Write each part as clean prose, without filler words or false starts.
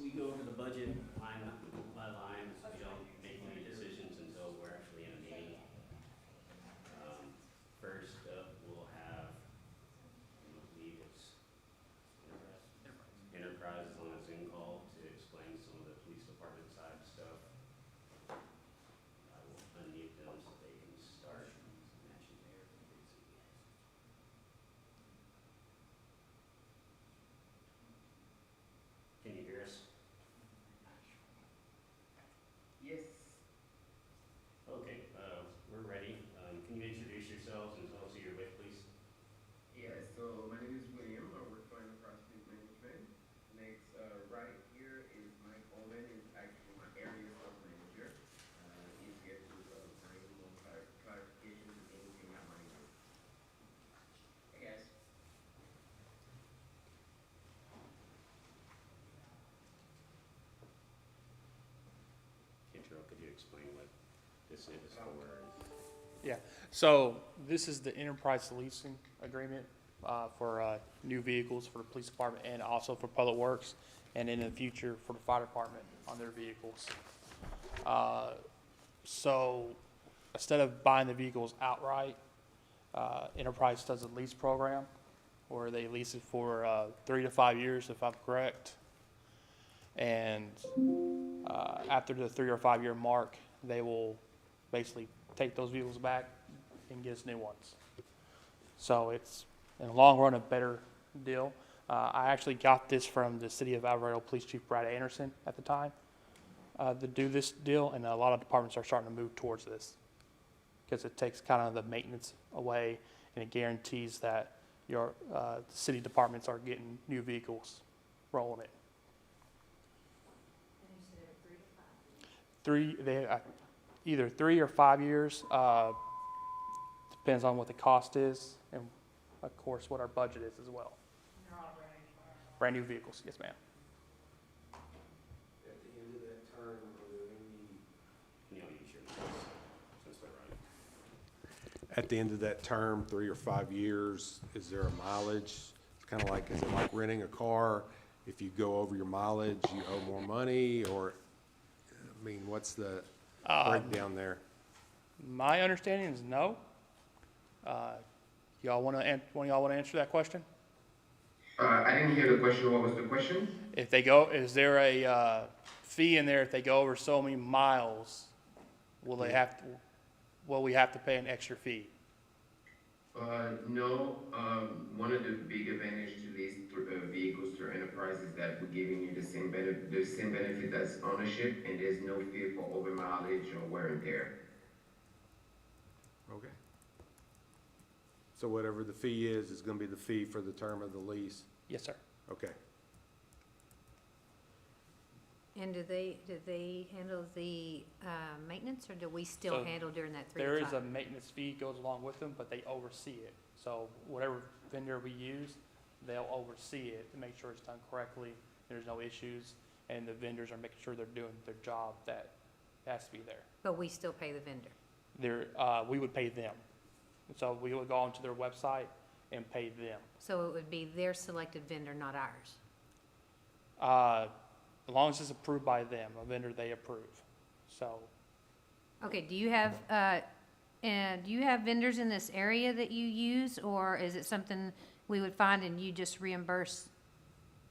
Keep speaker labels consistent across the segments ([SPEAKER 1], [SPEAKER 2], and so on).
[SPEAKER 1] we go over the budget line by line, so we don't make any decisions until we're actually in a meeting. First up, we'll have, I believe it's Enterprise is on a Zoom call to explain some of the police department side stuff. I will unmute them so they can start. Can you hear us?
[SPEAKER 2] Yes.
[SPEAKER 1] Okay, we're ready. Can you introduce yourselves and tell us who you're with, please?
[SPEAKER 2] Yeah, so my name is William. I work for Enterprise Fleet Management. Next, right here is Mike Owen, is actually my area sales manager. He's here to bring more clarification to anything I might need. Hey guys.
[SPEAKER 1] Kentro, could you explain what this is for?
[SPEAKER 3] Yeah, so this is the enterprise leasing agreement for new vehicles for the police department and also for public works, and in the future for the fire department on their vehicles. So instead of buying the vehicles outright, Enterprise does a lease program where they lease it for 3 to 5 years, if I'm correct. And after the 3 or 5 year mark, they will basically take those vehicles back and get us new ones. So it's, in the long run, a better deal. I actually got this from the City of Alvarado Police Chief Brad Anderson at the time to do this deal, and a lot of departments are starting to move towards this because it takes kind of the maintenance away, and it guarantees that your city departments are getting new vehicles rolling it. Either 3 or 5 years, depends on what the cost is, and of course what our budget is as well. Brand new vehicles, yes ma'am.
[SPEAKER 4] At the end of that term, are there any,
[SPEAKER 1] Can you use your since we're running?
[SPEAKER 4] at the end of that term, 3 or 5 years, is there a mileage? It's kind of like, is it like renting a car? If you go over your mileage, you owe more money, or, I mean, what's the breakdown there?
[SPEAKER 3] My understanding is no. Y'all want to? One of y'all want to answer that question?
[SPEAKER 2] I didn't hear the question. What was the question?
[SPEAKER 3] If they go, is there a fee in there if they go over so many miles? Will they have to? Will we have to pay an extra fee?
[SPEAKER 2] No. One of the big advantages to lease vehicles through Enterprise is that we're giving you the same benefit as ownership, and there's no fee for over mileage or wear and tear.
[SPEAKER 4] Okay. So whatever the fee is gonna be the fee for the term of the lease?
[SPEAKER 3] Yes, sir.
[SPEAKER 4] Okay.
[SPEAKER 5] And do they handle the maintenance, or do we still
[SPEAKER 3] So
[SPEAKER 5] handle during that 3 to
[SPEAKER 3] There
[SPEAKER 5] 5?
[SPEAKER 3] is a maintenance fee goes along with them, but they oversee it. So whatever vendor we use, they'll oversee it to make sure it's done correctly, there's no issues, and the vendors are making sure they're doing their job that has to be there.
[SPEAKER 5] But we still pay the vendor.
[SPEAKER 3] We would pay them. So we would go onto their website and pay them.
[SPEAKER 5] So it would be their selected vendor, not ours.
[SPEAKER 3] As long as it's approved by them, a vendor they approve. So,
[SPEAKER 5] Okay, do you have vendors in this area that you use, or is it something we would find and you just reimburse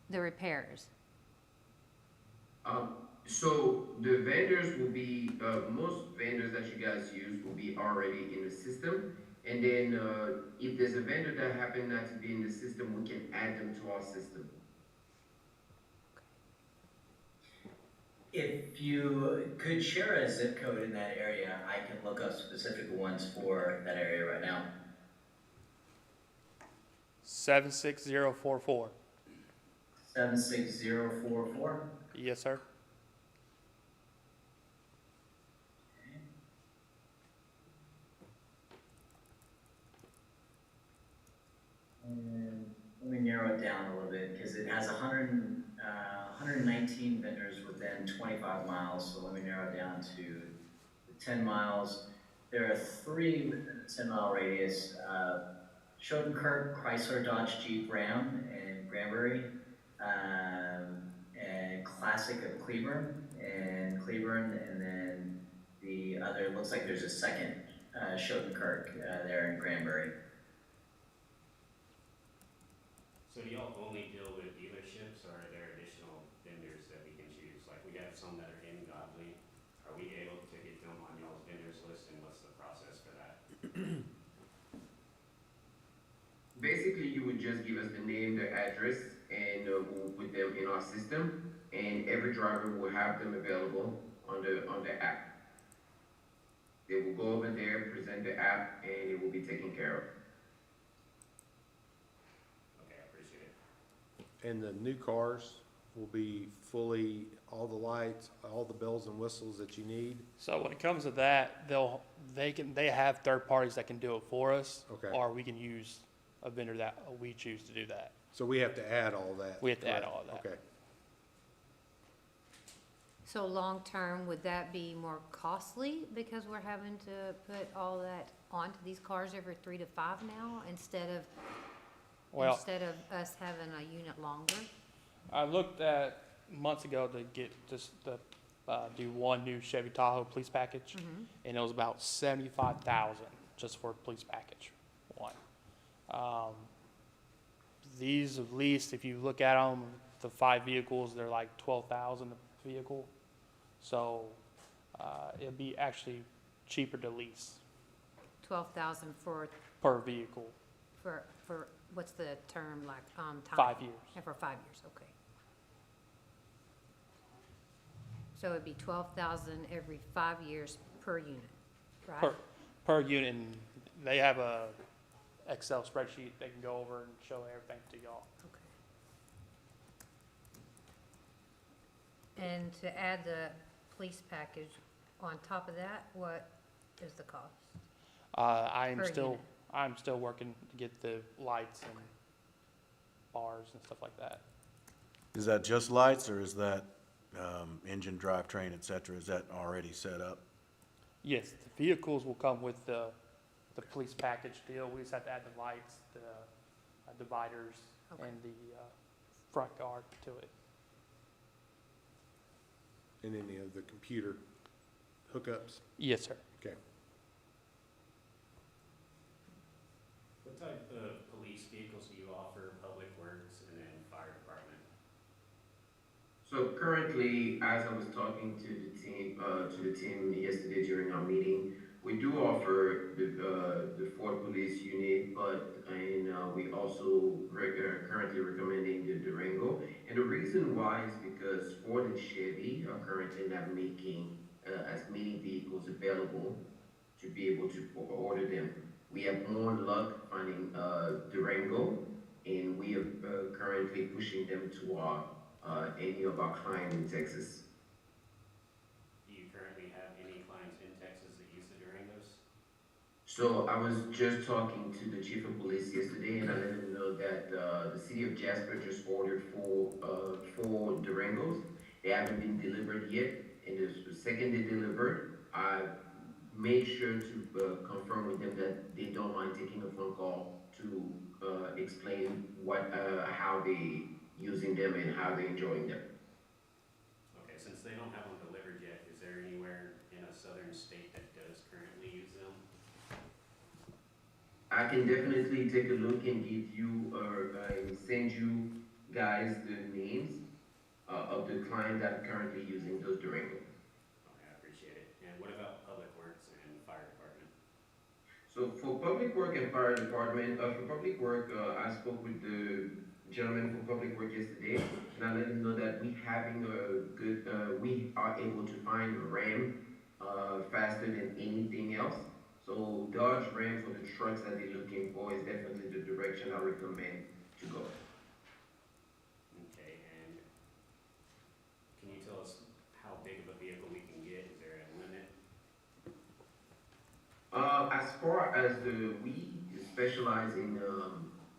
[SPEAKER 5] the repairs?
[SPEAKER 2] So the vendors will be, most vendors that you guys use will be already in the system. And then if there's a vendor that happen not to be in the system, we can add them to our system.
[SPEAKER 6] If you could share a zip code in that area, I can look up specific ones for that area right now.
[SPEAKER 3] 76044.
[SPEAKER 6] 76044.
[SPEAKER 3] Yes, sir.
[SPEAKER 6] And let me narrow it down a little bit because it has 119 vendors within 25 miles. So let me narrow it down to 10 miles. There are 3 within a 10-mile radius. Schoenenkirk, Chrysler, Dodge, Jeep, Ram, and Granbury. And Class Classic of Cleburne, and then the other, looks like there's a second, Schotenkirk, there in Granbury.
[SPEAKER 1] So do y'all only deal with dealerships, or are there additional vendors that we can choose? Like, we have some that are in Godley. Are we able to get them on y'all's vendors list, and what's the process for that?
[SPEAKER 2] Basically, you would just give us the name, the address, and we'll put them in our system, and every driver will have them available on the app. They will go over there, present the app, and it will be taken care of.
[SPEAKER 1] Okay, I appreciate it.
[SPEAKER 4] And the new cars will be fully, all the lights, all the bells and whistles that you need?
[SPEAKER 3] So when it comes to that, they have third parties that can do it for us.
[SPEAKER 4] Okay.
[SPEAKER 3] Or we can use a vendor that we choose to do that.
[SPEAKER 4] So we have to add all that?
[SPEAKER 3] We have to add
[SPEAKER 4] correct?
[SPEAKER 3] all of that.
[SPEAKER 4] Okay.
[SPEAKER 5] So long-term, would that be more costly because we're having to put all that onto these cars every 3 to 5 now instead
[SPEAKER 3] Well,
[SPEAKER 5] of us having a unit longer?
[SPEAKER 3] I looked at months ago to get do one new Chevy Tahoe police package, and it was about 75,000 just for a police package, one. These at least, if you look at them, the 5 vehicles, they're like 12,000 a vehicle. So, it'd be actually cheaper to lease
[SPEAKER 5] 12,000
[SPEAKER 3] per vehicle,
[SPEAKER 5] for, what's the term, like, time?
[SPEAKER 3] 5 years.
[SPEAKER 5] Yeah, for 5 years, okay. So it'd be 12,000 every 5 years per unit, right?
[SPEAKER 3] Per unit, and they have a Excel spreadsheet they can go over and show everything to y'all.
[SPEAKER 5] Okay. And to add the police package on top of that, what is the cost?
[SPEAKER 3] I'm
[SPEAKER 5] Per
[SPEAKER 3] still working to get the lights and bars and stuff like that.
[SPEAKER 7] Is that just lights, or is that engine, drivetrain, et cetera? Is that already set up?
[SPEAKER 3] Yes, the vehicles will come with the police package deal. We just have to add the lights, the dividers,
[SPEAKER 5] Okay.
[SPEAKER 3] and the front guard to it.
[SPEAKER 4] And any of the computer hookups?
[SPEAKER 3] Yes, sir.
[SPEAKER 4] Okay.
[SPEAKER 1] What type of police vehicles do you offer, Public Works and then Fire Department?
[SPEAKER 2] So currently, as I was talking to the team yesterday during our meeting, we do offer the Ford Police unit, but we also currently recommending the Durango. And the reason why is because Ford and Chevy are currently not making as many vehicles available to be able to order them. We have more luck finding Durango, and we are currently pushing them to any of our clients in Texas.
[SPEAKER 1] Do you currently have any clients in Texas that use the Durangos?
[SPEAKER 2] So I was just talking to the chief of police yesterday, and I let him know that the city of Jasper just ordered four Durangos. They haven't been delivered yet, and the second they delivered, I made sure to confirm with them that they don't mind taking a phone call to explain how they using them and how they enjoying them.
[SPEAKER 1] Okay, since they don't have them delivered yet, is there anywhere in a southern state that does currently use them?
[SPEAKER 2] I can definitely take a look and give you or send you guys the names of the client that are currently using those Durango.
[SPEAKER 1] Okay, I appreciate it. And what about Public Works and Fire Department?
[SPEAKER 2] So for Public Work and Fire Department, for Public Work, I spoke with the gentleman from Public Work yesterday, and I let him know that we are able to find a Ram faster than anything else. So Dodge Ram for the trucks that they're looking for is definitely the direction I recommend to go.
[SPEAKER 1] Okay, and can you tell us how big of a vehicle we can get? Is there a limit?
[SPEAKER 2] As far as we specialize in,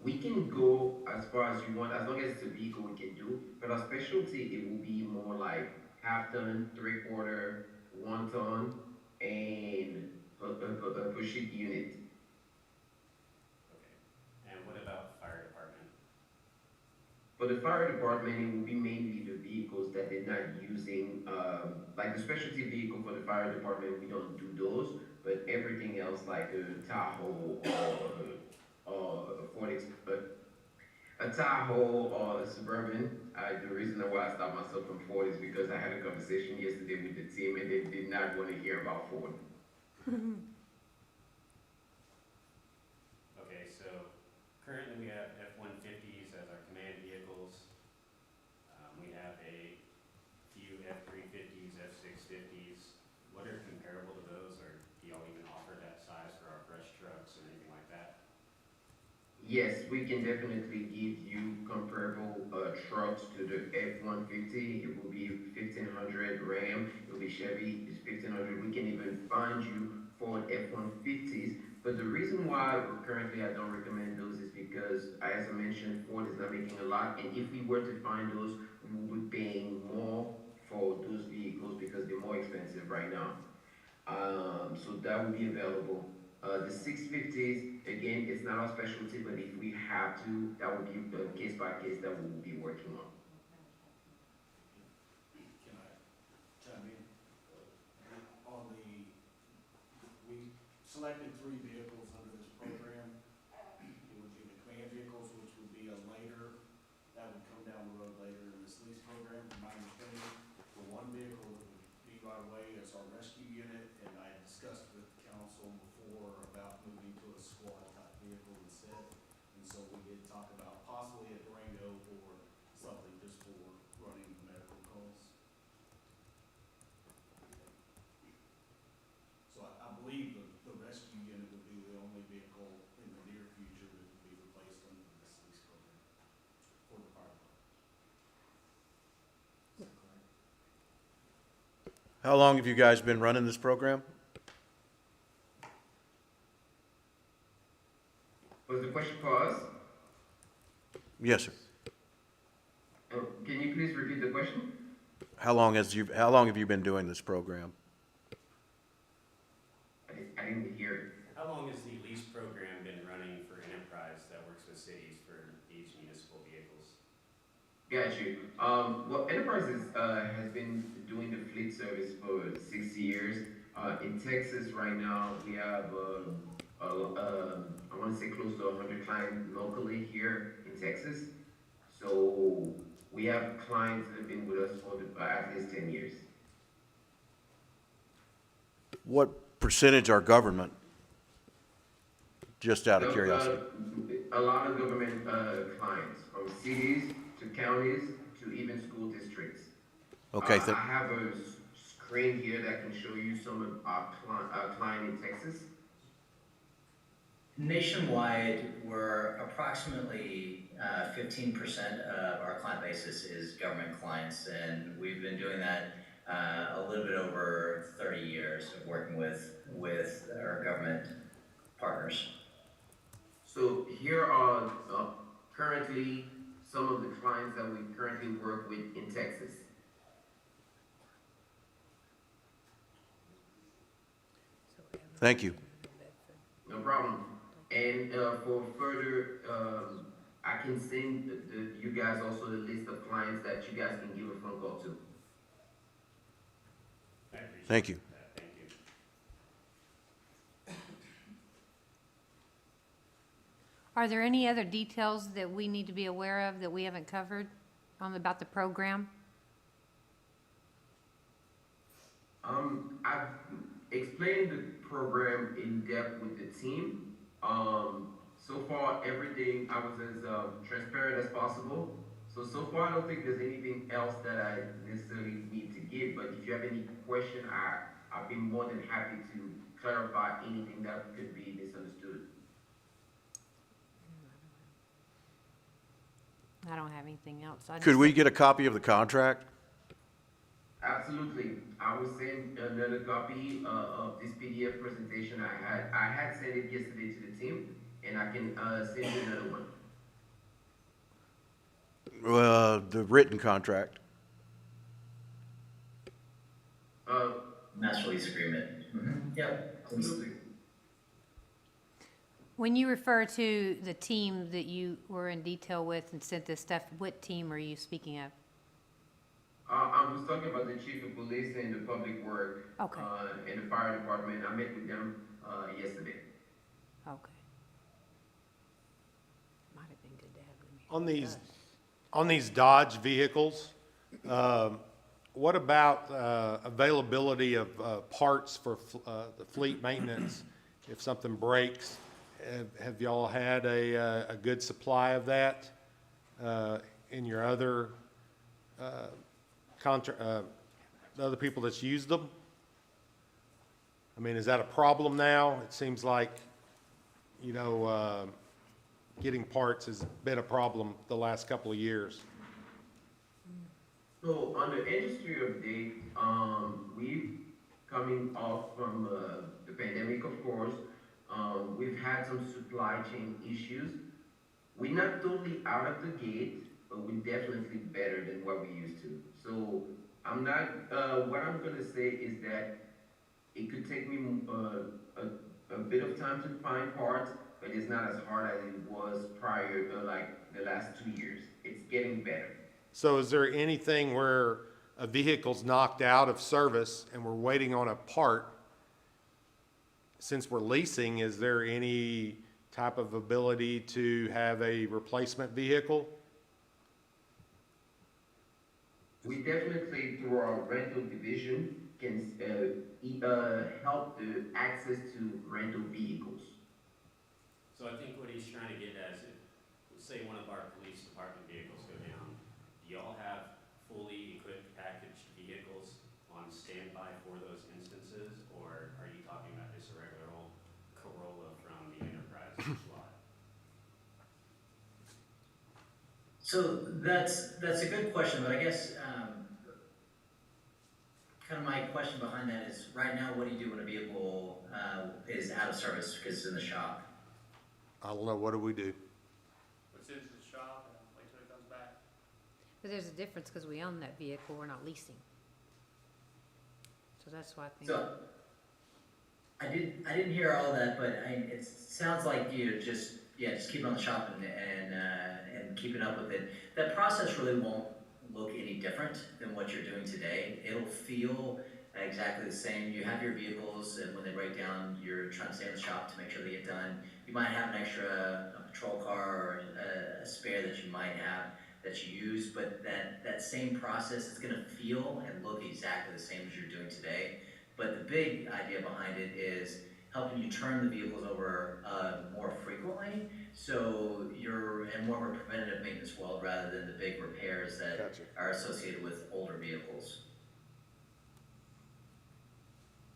[SPEAKER 2] we can go as far as you want, as long as it's a vehicle we can do, but our specialty, it will be more like half ton, 3/4, 1 ton, and a push-it unit.
[SPEAKER 1] Okay. And what about Fire Department?
[SPEAKER 2] For the fire department, it will be mainly the vehicles that did not not using, like the specialty vehicle for the fire department, we don't do those, but everything else like a Tahoe or a a Tahoe or a Suburban. The reason why I stopped myself from Ford is because I had a conversation yesterday with the team and they did not want to hear about Ford.
[SPEAKER 1] Okay, so currently we have F-150s as our command vehicles. We have a few F-350s, F-650s. What are comparable to those, or do y'all even offer that size for our brush trucks or anything like that?
[SPEAKER 2] Yes, we can definitely give you comparable trucks to the F-150. It will be 1500 Ram. It will be Chevy. It's 1500. We can even find you Ford F-150s. But the reason why currently I don't recommend those is because, as I mentioned, Ford is not making a lot. And if we were to find those, we would be paying more for those vehicles because they're more expensive right now. So that will be available. The 650s, again, it's not our specialty, but if we have to, that will be case by case that we will be working on.
[SPEAKER 8] Can I chime in? On the, we selected 3 vehicles under this program. It would be the command vehicles, which would be a later, that would come down the road later in this lease program, from my understanding. The one vehicle that would be right away is our rescue unit, and I had discussed with the council before about moving to a squad type vehicle instead. And so we did talk about possibly a Durango or something just for running medical calls. So I believe the rescue unit would be the only vehicle in the near future that would be replaced under this lease program for the fire department. Is that correct?
[SPEAKER 7] How long have you guys been running this program?
[SPEAKER 2] Was the question for us?
[SPEAKER 7] Yes, sir.
[SPEAKER 2] Can you please repeat the question?
[SPEAKER 7] How long have you been doing this program?
[SPEAKER 2] I didn't hear it.
[SPEAKER 1] How long has the lease program been running for enterprise that works with cities for these municipal vehicles?
[SPEAKER 2] Got you. Well, Enterprises has been doing the fleet service for 6 years. In Texas right now, we have, I want to say close to 100 clients locally here in Texas. So we have clients that have been with us for at least 10 years.
[SPEAKER 7] What percentage are government? Just out of
[SPEAKER 2] So,
[SPEAKER 7] curiosity.
[SPEAKER 2] a lot of government clients, from cities to counties to even school districts.
[SPEAKER 7] Okay,
[SPEAKER 2] I have a screen here that can show you some of our client in Texas.
[SPEAKER 6] Nationwide, we're approximately 15% of our client basis is government clients, and we've been doing that a little bit over 30 years of working with our government partners.
[SPEAKER 2] So here are currently some of the clients that we currently work with in Texas.
[SPEAKER 7] Thank you.
[SPEAKER 2] No problem. And for further, I can send you guys also the list of clients that you guys can give a phone call to.
[SPEAKER 1] I appreciate
[SPEAKER 7] Thank you.
[SPEAKER 1] that. Thank you.
[SPEAKER 5] Are there any other details that we need to be aware of that we haven't covered about the program?
[SPEAKER 2] I've explained the program in depth with the team. So far, everything, I was as transparent as possible. So far, I don't think there's anything else that I necessarily need to give, but if you have any question, I'd be more than happy to clarify anything that could be misunderstood.
[SPEAKER 5] I don't have anything else.
[SPEAKER 7] Could we get a copy of the contract?
[SPEAKER 2] Absolutely. I will send another copy of this PDF presentation I had. I had sent it yesterday to the team, and I can send you another one.
[SPEAKER 7] The written contract.
[SPEAKER 6] Master lease agreement. Mm-hmm. Yep.
[SPEAKER 2] Absolutely.
[SPEAKER 5] When you refer to the team that you were in detail with and sent this stuff, what team are you speaking of?
[SPEAKER 2] I was was talking about the chief of police and the public work,
[SPEAKER 5] Okay,
[SPEAKER 2] and the fire department. I met with them, yesterday.
[SPEAKER 5] okay. Might have been good to have them here.
[SPEAKER 4] On these,
[SPEAKER 5] Us.
[SPEAKER 4] on these Dodge vehicles, what about availability of parts for the fleet maintenance? If something breaks, have y'all had a good supply of that in your other the other people that's used them? I mean, is that a problem now? It seems like, getting parts has been a problem the last couple of years.
[SPEAKER 2] So on the industry update, we've coming off from the pandemic, of course. We've had some supply chain issues. We're not totally out of the gate, but we're definitely better than what we used to. So I'm not. What I'm gonna say is that it could take me a bit of time to find parts, but it's not as hard as it was prior, like the last 2 years. It's getting better.
[SPEAKER 4] So is there anything where a vehicle's knocked out of service and we're waiting on a part? Since we're leasing, is there any type of ability to have a replacement vehicle?
[SPEAKER 2] We definitely, through our rental division, can help the access to rental vehicles.
[SPEAKER 1] So I think what he's trying to get at is, say one of our police department vehicles go down, do y'all have fully equipped packaged vehicles on standby for those instances? Or are you talking about just a regular old Corolla from the enterprise lot?
[SPEAKER 6] So that's a good question, but I guess kind of my question behind that is, right now, what do you do when a vehicle is out of service because it's in the shop?
[SPEAKER 4] I don't know, what do we do?
[SPEAKER 3] Put it into the shop and wait till it comes back.
[SPEAKER 5] But there's a difference because we own that vehicle, we're not leasing. So that's why I think.
[SPEAKER 6] So I didn't hear all that, but it sounds like you just keep it on the shop and keeping up with it. That process really won't look any different than what you're doing today. It'll feel exactly the same. You have your vehicles, and when they break down, you're trying to stay in the shop to make sure they get done. You might have an extra patrol car or a spare that you might have that you use, but that same process is going to feel and look exactly the same as you're doing today. But the big idea behind it is helping you turn the vehicles over more frequently, so you're in more of a preventative maintenance world rather than the big repairs that
[SPEAKER 4] Gotcha.
[SPEAKER 6] are associated with older vehicles.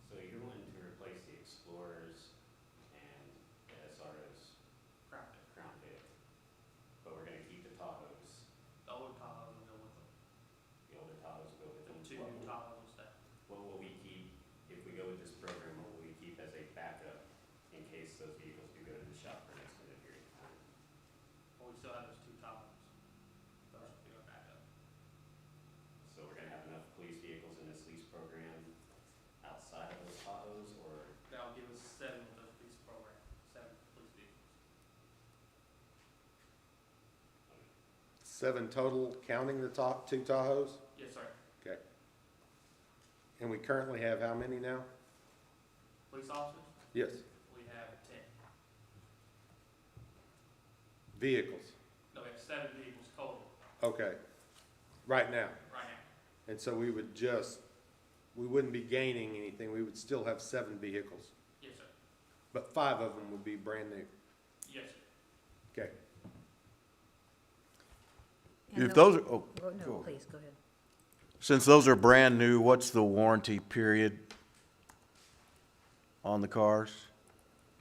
[SPEAKER 1] So you're wanting to replace the Explorers and the SROs, Crown Vic, but we're gonna keep the Tahoes.
[SPEAKER 3] The old Tahoe will go with them.
[SPEAKER 1] The older Tahoes go with
[SPEAKER 3] The
[SPEAKER 1] them.
[SPEAKER 3] two new Tahoes that,
[SPEAKER 1] What will we keep, if we go with this program, what will we keep as a backup in case those vehicles do go to the shop for an extended period of time?
[SPEAKER 3] well, we still have those two Tahoes. Those will be our backup.
[SPEAKER 1] So we're gonna have enough police vehicles in this lease program outside of those Tahoes, or
[SPEAKER 3] That'll give us 7 with the police program, 7 police vehicles.
[SPEAKER 4] 7 total, counting the top 2 Tahoes?
[SPEAKER 3] Yes, sir.
[SPEAKER 4] Okay. And we currently have how many now?
[SPEAKER 3] Police officers,
[SPEAKER 4] Yes.
[SPEAKER 3] we have 10.
[SPEAKER 4] Vehicles,
[SPEAKER 3] No, we have 7 vehicles total
[SPEAKER 4] okay, right now.
[SPEAKER 3] right now.
[SPEAKER 4] And so we wouldn't be gaining anything, we would still have 7 vehicles,
[SPEAKER 3] Yes, sir.
[SPEAKER 4] but 5 of them would be brand new.
[SPEAKER 3] Yes, sir.
[SPEAKER 4] Okay.
[SPEAKER 5] And
[SPEAKER 7] If
[SPEAKER 5] the-
[SPEAKER 7] those are, oh,
[SPEAKER 5] Go- No,
[SPEAKER 7] go.
[SPEAKER 5] please, go ahead.
[SPEAKER 7] Since those are brand new, what's the warranty period on the cars,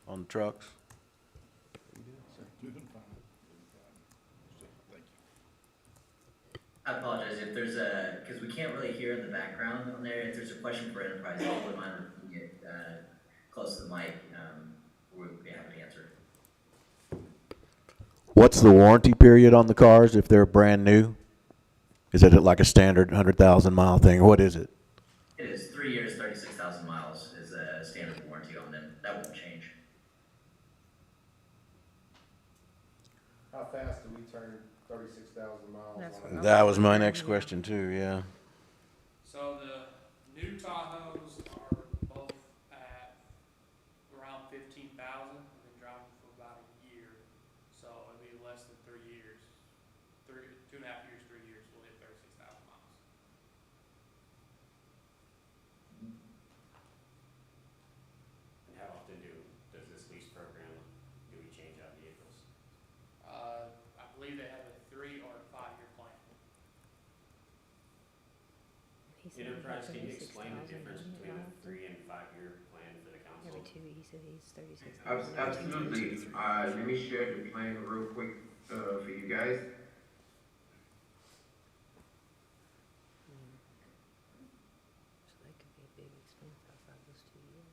[SPEAKER 7] on the trucks?
[SPEAKER 6] I apologize if there's because we can't really hear in the background on there. If there's a question for Enterprise, if you wouldn't mind repeating it close to the mic, we'd be happy to answer.
[SPEAKER 7] What's the warranty period on the cars if they're brand new? Is it like a standard 100,000 mile thing, or what is it?
[SPEAKER 6] It is 3 years, 36,000 miles is a standard warranty on them. That won't change.
[SPEAKER 4] How fast do we turn 36,000 miles?
[SPEAKER 5] That's
[SPEAKER 4] on
[SPEAKER 5] what
[SPEAKER 4] a-
[SPEAKER 5] I
[SPEAKER 7] That was my
[SPEAKER 5] wondering,
[SPEAKER 7] next
[SPEAKER 5] yeah.
[SPEAKER 7] question too, yeah.
[SPEAKER 3] So the new Tahoes are both at around 15,000. I've been driving for about a year, so it'll be less than 3 years. 2.5 years, 3 years, we'll hit 36,000 miles.
[SPEAKER 1] And how often does this lease program, do we change out vehicles?
[SPEAKER 3] I believe they have a 3 or 5 year plan.
[SPEAKER 5] He said he had
[SPEAKER 1] Enterprise, can you explain the
[SPEAKER 5] 36,000,
[SPEAKER 1] difference
[SPEAKER 5] didn't he,
[SPEAKER 1] between a
[SPEAKER 5] Rob?
[SPEAKER 1] 3 and 5 year plan for the council?
[SPEAKER 5] Every 2, he said he's 36,000.
[SPEAKER 2] Absolutely. Let me share the plan real quick for you guys.
[SPEAKER 5] So that could be a big expense outside those 2 years.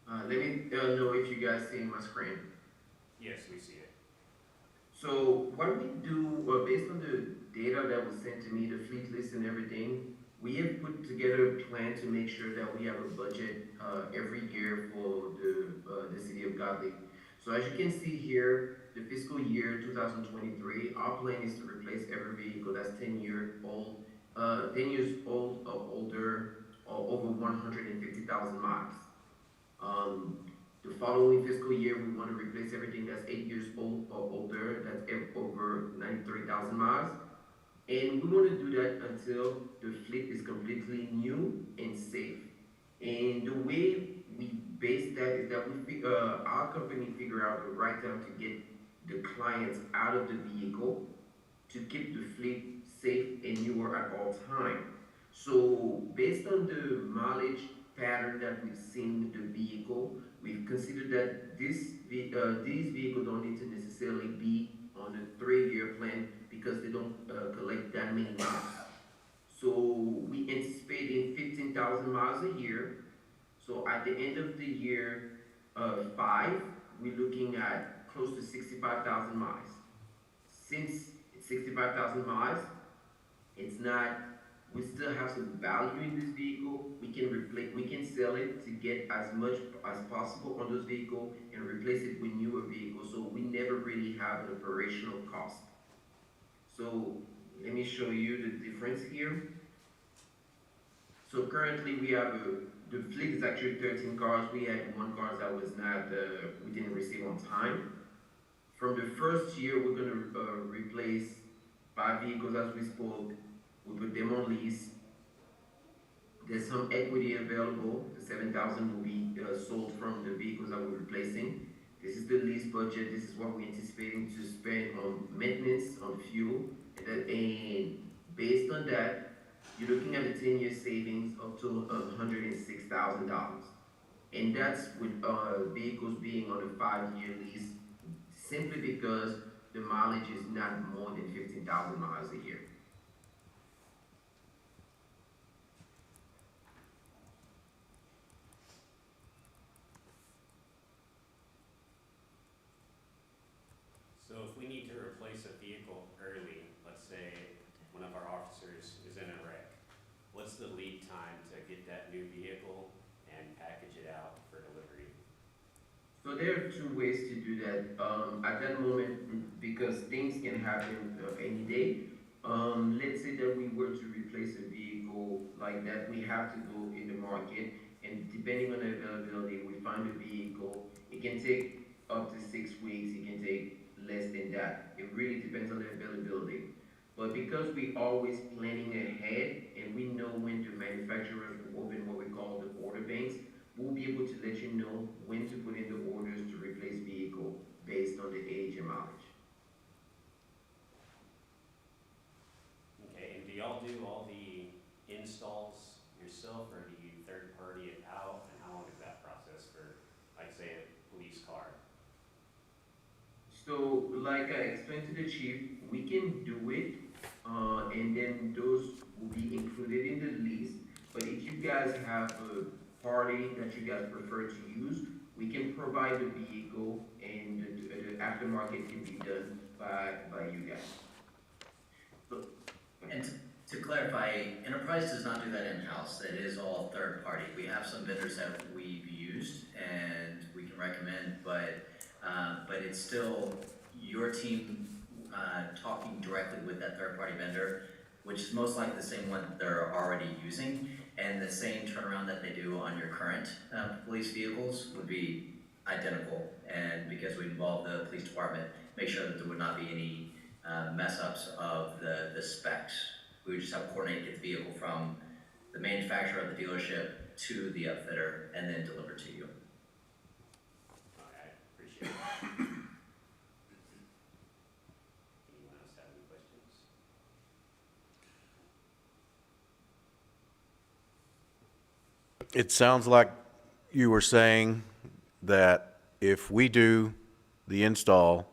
[SPEAKER 2] Let me know if you guys see my screen.
[SPEAKER 1] Yes, we see it.
[SPEAKER 2] So what we do, based on the data that was sent to me, the fleet list and everything, we have put together a plan to make sure that we have a budget every year for the city of Godley. So as you can see here, the fiscal year 2023, our plan is to replace every vehicle that's 10 years old or older, or over 150,000 miles. The following fiscal year, we want to replace everything that's 8 years old or older, that's over 93,000 miles. And we want to do that until the fleet is completely new and safe. And the way we base that is that our company figure out the right time to get the clients out of the vehicle to keep the fleet safe and newer at all time. So based on the mileage pattern that we've seen with the vehicle, we've considered that these vehicles don't need to necessarily be on a 3-year plan because they don't collect that many miles. So we anticipating 15,000 miles a year. So at the end of the year 5, we're looking at close to 65,000 miles. Since it's 65,000 miles, it's not, we still have some value in this vehicle. We can sell it to get as much as possible on those vehicles and replace it with newer vehicles. So we never really have an operational cost. So let me show you the difference here. So currently we have the fleet is actually 13 cars. We had 1 car that was not, we didn't receive on time. From the first year, we're gonna replace 5 vehicles as we spoke. We put them on lease. There's some equity available. The 7,000 will be sold from the vehicles that we're replacing. This is the lease budget. This is what we're anticipating to spend on maintenance, on fuel, and based on that, you're looking at a 10-year savings up to $106,000, and that's with vehicles being on a 5-year lease, simply because the mileage is not more than 15,000 miles a year.
[SPEAKER 1] So if we need to replace a vehicle early, let's say one of our officers is in a wreck, what's the lead time to get that new vehicle and package it out for delivery?
[SPEAKER 2] So there are 2 ways to do that. At that moment, because things can happen any day, let's say that we were to replace a vehicle like that, we have to go in the market, and depending on the availability, we find a vehicle. It can take up to 6 weeks, it can take less than that. It really depends on the availability. But because we always planning ahead and we know when the manufacturers will open what we call the order banks, we'll be able to let you know when to put in the orders to replace vehicle based on the age and mileage.
[SPEAKER 1] Okay, and do y'all do all the installs yourself, or do you third party it out? And how long is that process for, like, say, a police car?
[SPEAKER 2] So, like I explained to the chief, we can do it, and then those will be included in the lease. But if you guys have a party that you guys prefer to use, we can provide the vehicle, and the aftermarket can be done by you guys. So,
[SPEAKER 6] And to clarify, Enterprise does not do that in-house. It is all third party. We have some vendors that we've used and we can recommend, but it's still your team talking directly with that third-party vendor, which is most likely the same one that they're already using, and the same turnaround that they do on your current police vehicles would be identical. And because we involve the police department, make sure that there would not be any mess ups of the specs. We would just have to coordinate, get the vehicle from the manufacturer of the dealership to the upfitter, and then deliver to you.
[SPEAKER 1] I appreciate that. Anyone else have any questions?
[SPEAKER 7] It sounds like you were saying that if we do the install,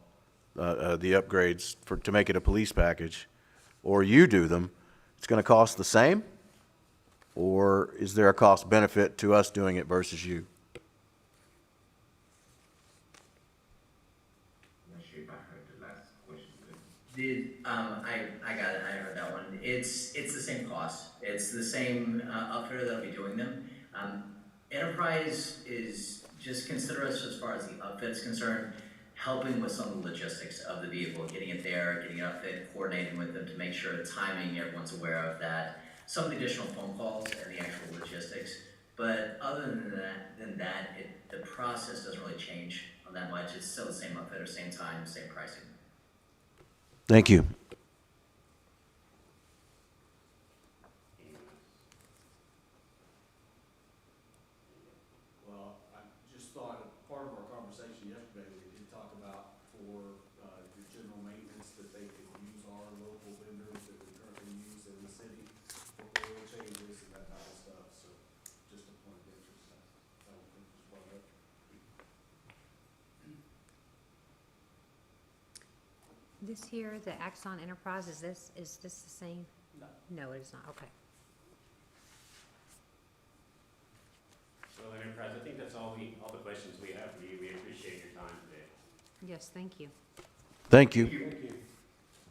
[SPEAKER 7] the upgrades to make it a police package, or you do them, it's going to cost the same? Or is there a cost benefit to us doing it versus you?
[SPEAKER 2] I'm not sure if I heard the last question.
[SPEAKER 6] I got it. I heard that one. It's the same cost. It's the same upfitter that'll be doing them. Enterprise is, just consider us as far as the upfit is concerned, helping with some of the logistics of the vehicle, getting it there, getting it upfit, coordinating with them to make sure the timing, everyone's aware of that. Some of the additional phone calls and the actual logistics. But other than that, the process doesn't really change on that much. It's still the same upfitter, same time, same pricing.
[SPEAKER 7] Thank you.
[SPEAKER 1] Anyone else?
[SPEAKER 8] Well, I just thought, part of our conversation yesterday, we did talk about for your general maintenance, that they could use our local vendors that we currently use in the city for oil changes and that type of stuff, so just a point of interest, I don't think was brought up.
[SPEAKER 5] This here, the Axon Enterprise, is this the same?
[SPEAKER 8] No.
[SPEAKER 5] No, it is not, okay.
[SPEAKER 1] Well, Enterprise, I think that's all the questions we have for you. We appreciate your time today.
[SPEAKER 5] Yes, thank you.
[SPEAKER 7] Thank you.
[SPEAKER 2] Thank you.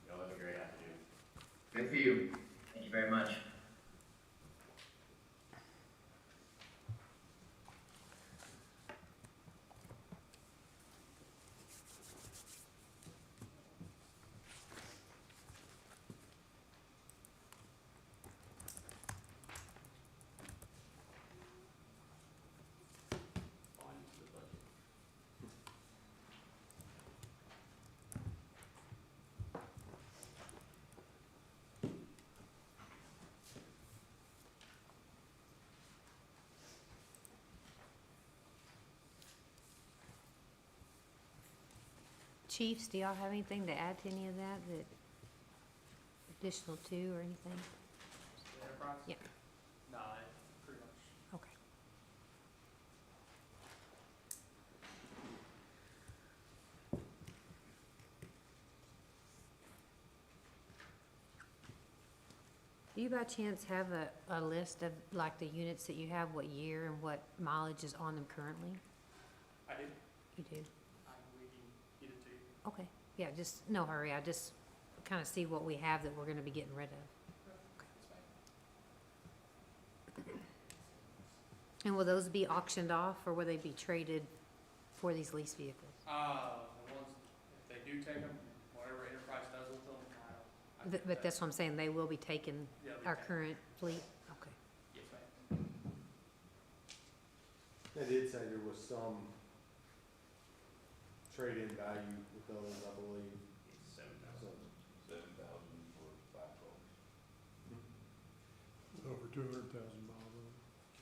[SPEAKER 1] Y'all have a great afternoon.
[SPEAKER 2] Thank you.
[SPEAKER 6] Thank you very much.
[SPEAKER 1] On to the budget.
[SPEAKER 5] Chiefs, do y'all have anything to add to any of that, additional to or anything?
[SPEAKER 3] Enterprise?
[SPEAKER 5] Yeah.
[SPEAKER 3] No, pretty much.
[SPEAKER 5] Okay. Do you by chance have a list of like the units that you have, what year and what mileage is on them currently?
[SPEAKER 3] I do.
[SPEAKER 5] You do?
[SPEAKER 3] We can get it to you.
[SPEAKER 5] Okay, yeah, just, no hurry, I just kind of see what we have that we're gonna be getting rid of. And will those be auctioned off, or will they be traded for these lease vehicles?
[SPEAKER 3] The ones, if they do take them, whatever Enterprise does with them, I think
[SPEAKER 5] But that's what I'm saying, they will be taking
[SPEAKER 3] they'll be
[SPEAKER 5] our
[SPEAKER 3] taken.
[SPEAKER 5] current fleet? Okay.
[SPEAKER 3] Yes, ma'am.
[SPEAKER 4] They did say there was some trade-in value with those, I believe.
[SPEAKER 1] It's 7,000.
[SPEAKER 9] 7,000 for 5 cars.
[SPEAKER 10] Over 200,000 miles on it.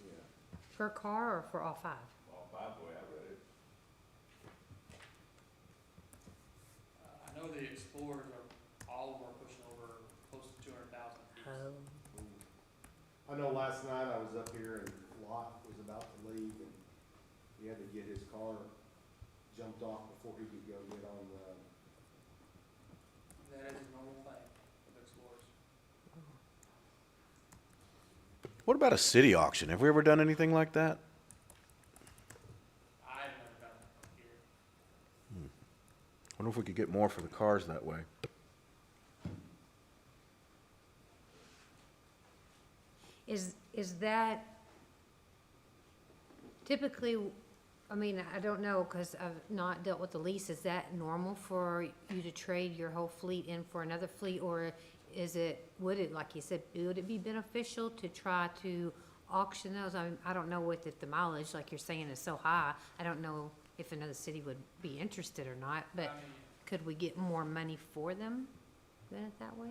[SPEAKER 4] Yeah.
[SPEAKER 5] Per car or for all 5?
[SPEAKER 9] All 5, the way I read it.
[SPEAKER 3] I know the Explorers are, all of them are pushing over close to 200,000 apiece.
[SPEAKER 5] Oh,
[SPEAKER 4] I know last night I was up here and Lot was about to leave and he had to get his car jumped off before he could go get on the,
[SPEAKER 3] That is a normal thing with Explorers.
[SPEAKER 7] What about a city auction? Have we ever done anything like that?
[SPEAKER 3] I've never done it here.
[SPEAKER 7] Wonder if we could get more for the cars that way.
[SPEAKER 5] is that typically, I mean, I don't know, because I've not dealt with the lease. Is that normal for you to trade your whole fleet in for another fleet? Or would it, like you said, would it be beneficial to try to auction those? I don't know if the mileage, like you're saying, is so high. I don't know if another city would be interested or not, but could we get more money for them than it that way?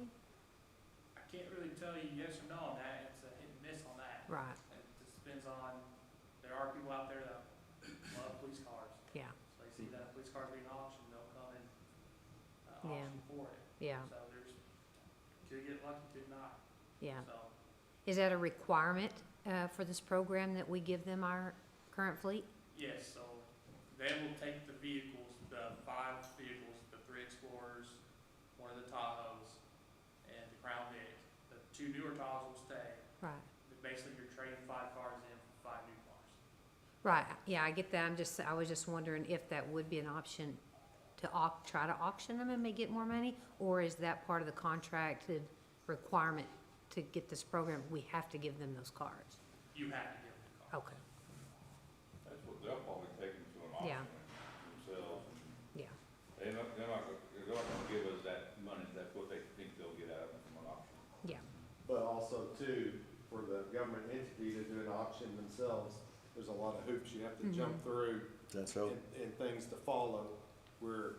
[SPEAKER 3] I can't really tell you yes or no on that. It's a hit and miss on that.
[SPEAKER 5] Right,
[SPEAKER 3] It just depends on, there are people out there that love police cars.
[SPEAKER 5] yeah,
[SPEAKER 3] So they see that a police car's being auctioned, they'll come and
[SPEAKER 5] Yeah.
[SPEAKER 3] auction for it.
[SPEAKER 5] yeah,
[SPEAKER 3] So could get lucky, could not.
[SPEAKER 5] yeah.
[SPEAKER 3] So,
[SPEAKER 5] Is that a requirement for this program that we give them our current fleet?
[SPEAKER 3] yes, so they will take the vehicles, the 5 vehicles, the 3 Explorers, one of the Tahoes, and the Crown Vic. The 2 newer Tahoes will stay.
[SPEAKER 5] Right.
[SPEAKER 3] But basically, you're trading 5 cars in for 5 new cars.
[SPEAKER 5] Right, yeah, I get that. I was just wondering if that would be an option to try to auction them and may get more money? Or is that part of the contracted requirement to get this program? We have to give them those cars?
[SPEAKER 3] You have to give them the car.
[SPEAKER 5] Okay,
[SPEAKER 9] That's what they'll probably take them to an
[SPEAKER 5] Yeah.
[SPEAKER 9] auction themselves.
[SPEAKER 5] yeah,
[SPEAKER 9] They're not gonna give us that money, that's what they think they'll get out of it from an auction.
[SPEAKER 5] yeah,
[SPEAKER 4] But also too, for the government entity to do an auction themselves, there's a lot of hoops you have to jump through
[SPEAKER 7] That's so.
[SPEAKER 4] and things to follow, where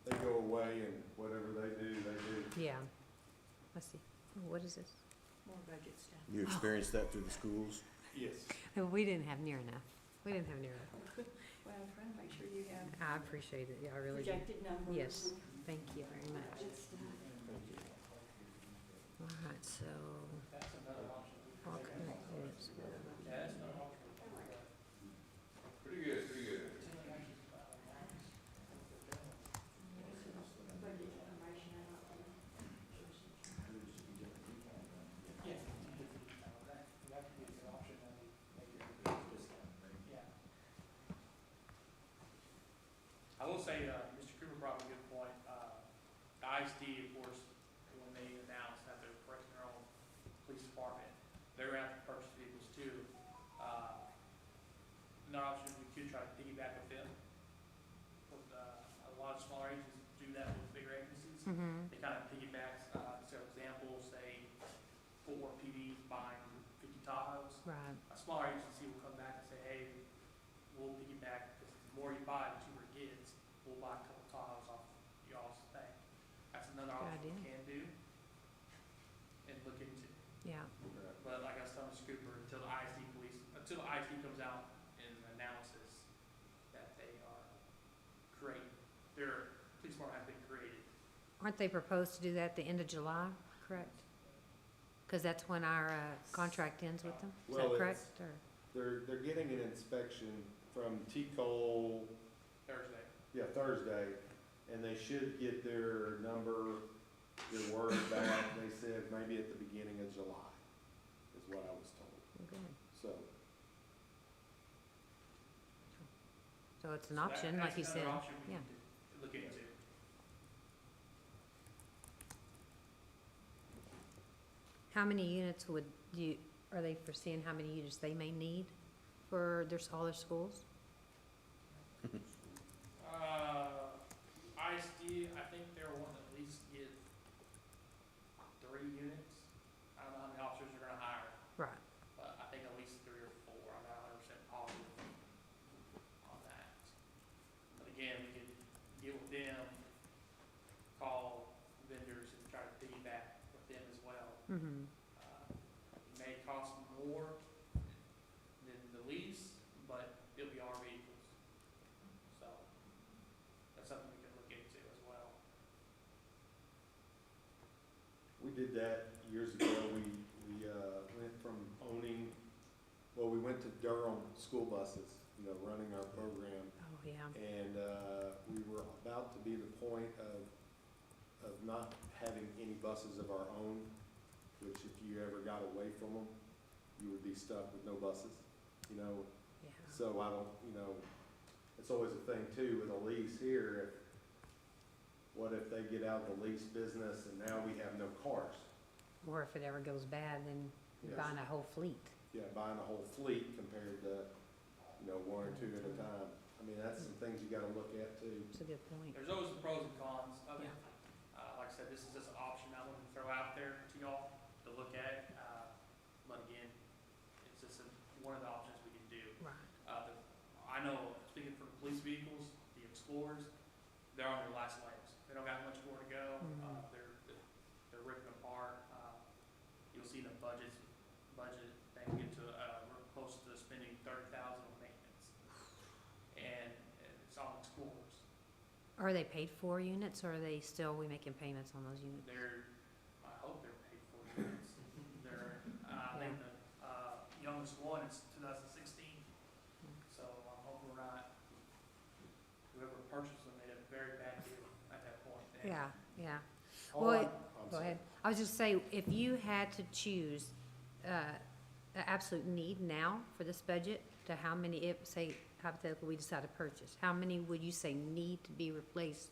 [SPEAKER 4] they go away and whatever they do.
[SPEAKER 5] yeah. Let's see, what is this?
[SPEAKER 11] More budget stuff.
[SPEAKER 7] You experienced that through the schools?
[SPEAKER 4] Yes.
[SPEAKER 5] We didn't have near enough. We didn't have near enough.
[SPEAKER 11] Well, I'm trying to make sure you have
[SPEAKER 5] I appreciate it, yeah, I really do.
[SPEAKER 11] projected numbers.
[SPEAKER 5] Yes, thank you very much.
[SPEAKER 11] Budget stuff.
[SPEAKER 5] All right, so,
[SPEAKER 3] That's another option.
[SPEAKER 5] all correct units.
[SPEAKER 3] Yeah, that's another option.
[SPEAKER 9] Pretty good, pretty good.
[SPEAKER 11] Budget information, I don't know.
[SPEAKER 3] Yeah. That could be an option, yeah. I will say, Mr. Cooper brought up a good point. The ISD, of course, when they announced that they're purchasing their own police department, they're gonna have to purchase vehicles too. Another option, we could try to piggyback with them. With, a lot of smaller agencies do that with bigger agencies.
[SPEAKER 5] Mm-hmm,
[SPEAKER 3] They kind of piggyback, so example, say, 4 PDs buying 50 Tahoes.
[SPEAKER 5] right,
[SPEAKER 3] A smaller agency will come back and say, hey, we'll piggyback, because the more you buy, the cheaper it gets. We'll buy a couple Tahoes off y'all's thing. That's another
[SPEAKER 5] Good
[SPEAKER 3] option we
[SPEAKER 5] idea.
[SPEAKER 3] can do and look into.
[SPEAKER 5] yeah,
[SPEAKER 3] But like I was telling Mr. Cooper, until the ISD comes out and announces that they are their police department has been created.
[SPEAKER 5] aren't they proposed to do that at the end of July, correct? Because that's when our contract ends with them, is
[SPEAKER 4] Well,
[SPEAKER 5] that
[SPEAKER 4] it's-
[SPEAKER 5] correct, or?
[SPEAKER 4] They're getting an inspection from T-Cole, Thursday, and they should get their word back, they said maybe at the beginning of July, is what I was told,
[SPEAKER 5] Good.
[SPEAKER 4] so.
[SPEAKER 5] So it's an
[SPEAKER 3] So
[SPEAKER 5] option, like you
[SPEAKER 3] that's
[SPEAKER 5] said,
[SPEAKER 3] another option we
[SPEAKER 5] yeah.
[SPEAKER 3] need to look into.
[SPEAKER 5] How many units are they foreseeing how many units they may need for all their schools?
[SPEAKER 3] ISD, I think they're wanting to at least get 3 units. I don't know how many officers they're gonna hire,
[SPEAKER 5] Right,
[SPEAKER 3] but I think at least 3 or 4. I'm not 100% positive on that. But again, we could get with them, call vendors and try to piggyback with them as well.
[SPEAKER 5] mm-hmm,
[SPEAKER 3] It may cost more than the lease, but it'll be our vehicles. So, that's something we can look into as well.
[SPEAKER 4] We did that years ago. We went from we went to Durham school buses, running our program.
[SPEAKER 5] oh, yeah,
[SPEAKER 4] And we were about to be the point of not having any buses of our own, which if you ever got away from them, you would be stuck with no buses,
[SPEAKER 5] yeah,
[SPEAKER 4] So I don't, it's always a thing too with a lease here. What if they get out of the lease business and now we have no cars?
[SPEAKER 5] or if it ever goes bad, then you're
[SPEAKER 4] Yes.
[SPEAKER 5] buying a whole fleet.
[SPEAKER 4] Yeah, buying a whole fleet compared to you know, one or two at a time. I mean, that's some things you gotta look at too.
[SPEAKER 5] That's a good point.
[SPEAKER 3] There's always the pros and cons of it.
[SPEAKER 5] Yeah.
[SPEAKER 3] Like I said, this is just an option I wanted to throw out there to y'all to look at. But again, it's just one of the options we can do.
[SPEAKER 5] Right.
[SPEAKER 3] I know, speaking for the police vehicles, the Explorers, they're on their last legs. They don't got much more to go.
[SPEAKER 5] Mhm.
[SPEAKER 3] They're ripping apart. You'll see the budget, they can get to, we're close to spending $30,000 on maintenance. And it's on Explorers.
[SPEAKER 5] Are they paid for units, or are they still, we making payments on those units?
[SPEAKER 3] I hope they're paid for units. I think the, youngest one is 2016. So I'm hoping we're not, whoever purchased them made a very bad deal at that point. And
[SPEAKER 5] Yeah, yeah.
[SPEAKER 4] All
[SPEAKER 5] Well,
[SPEAKER 4] I'm
[SPEAKER 5] Go
[SPEAKER 4] sorry.
[SPEAKER 5] ahead. I was just say, if you had to choose, an absolute need now for this budget, to how many, if, say, hypothetically, we decide to purchase, how many would you say need to be replaced,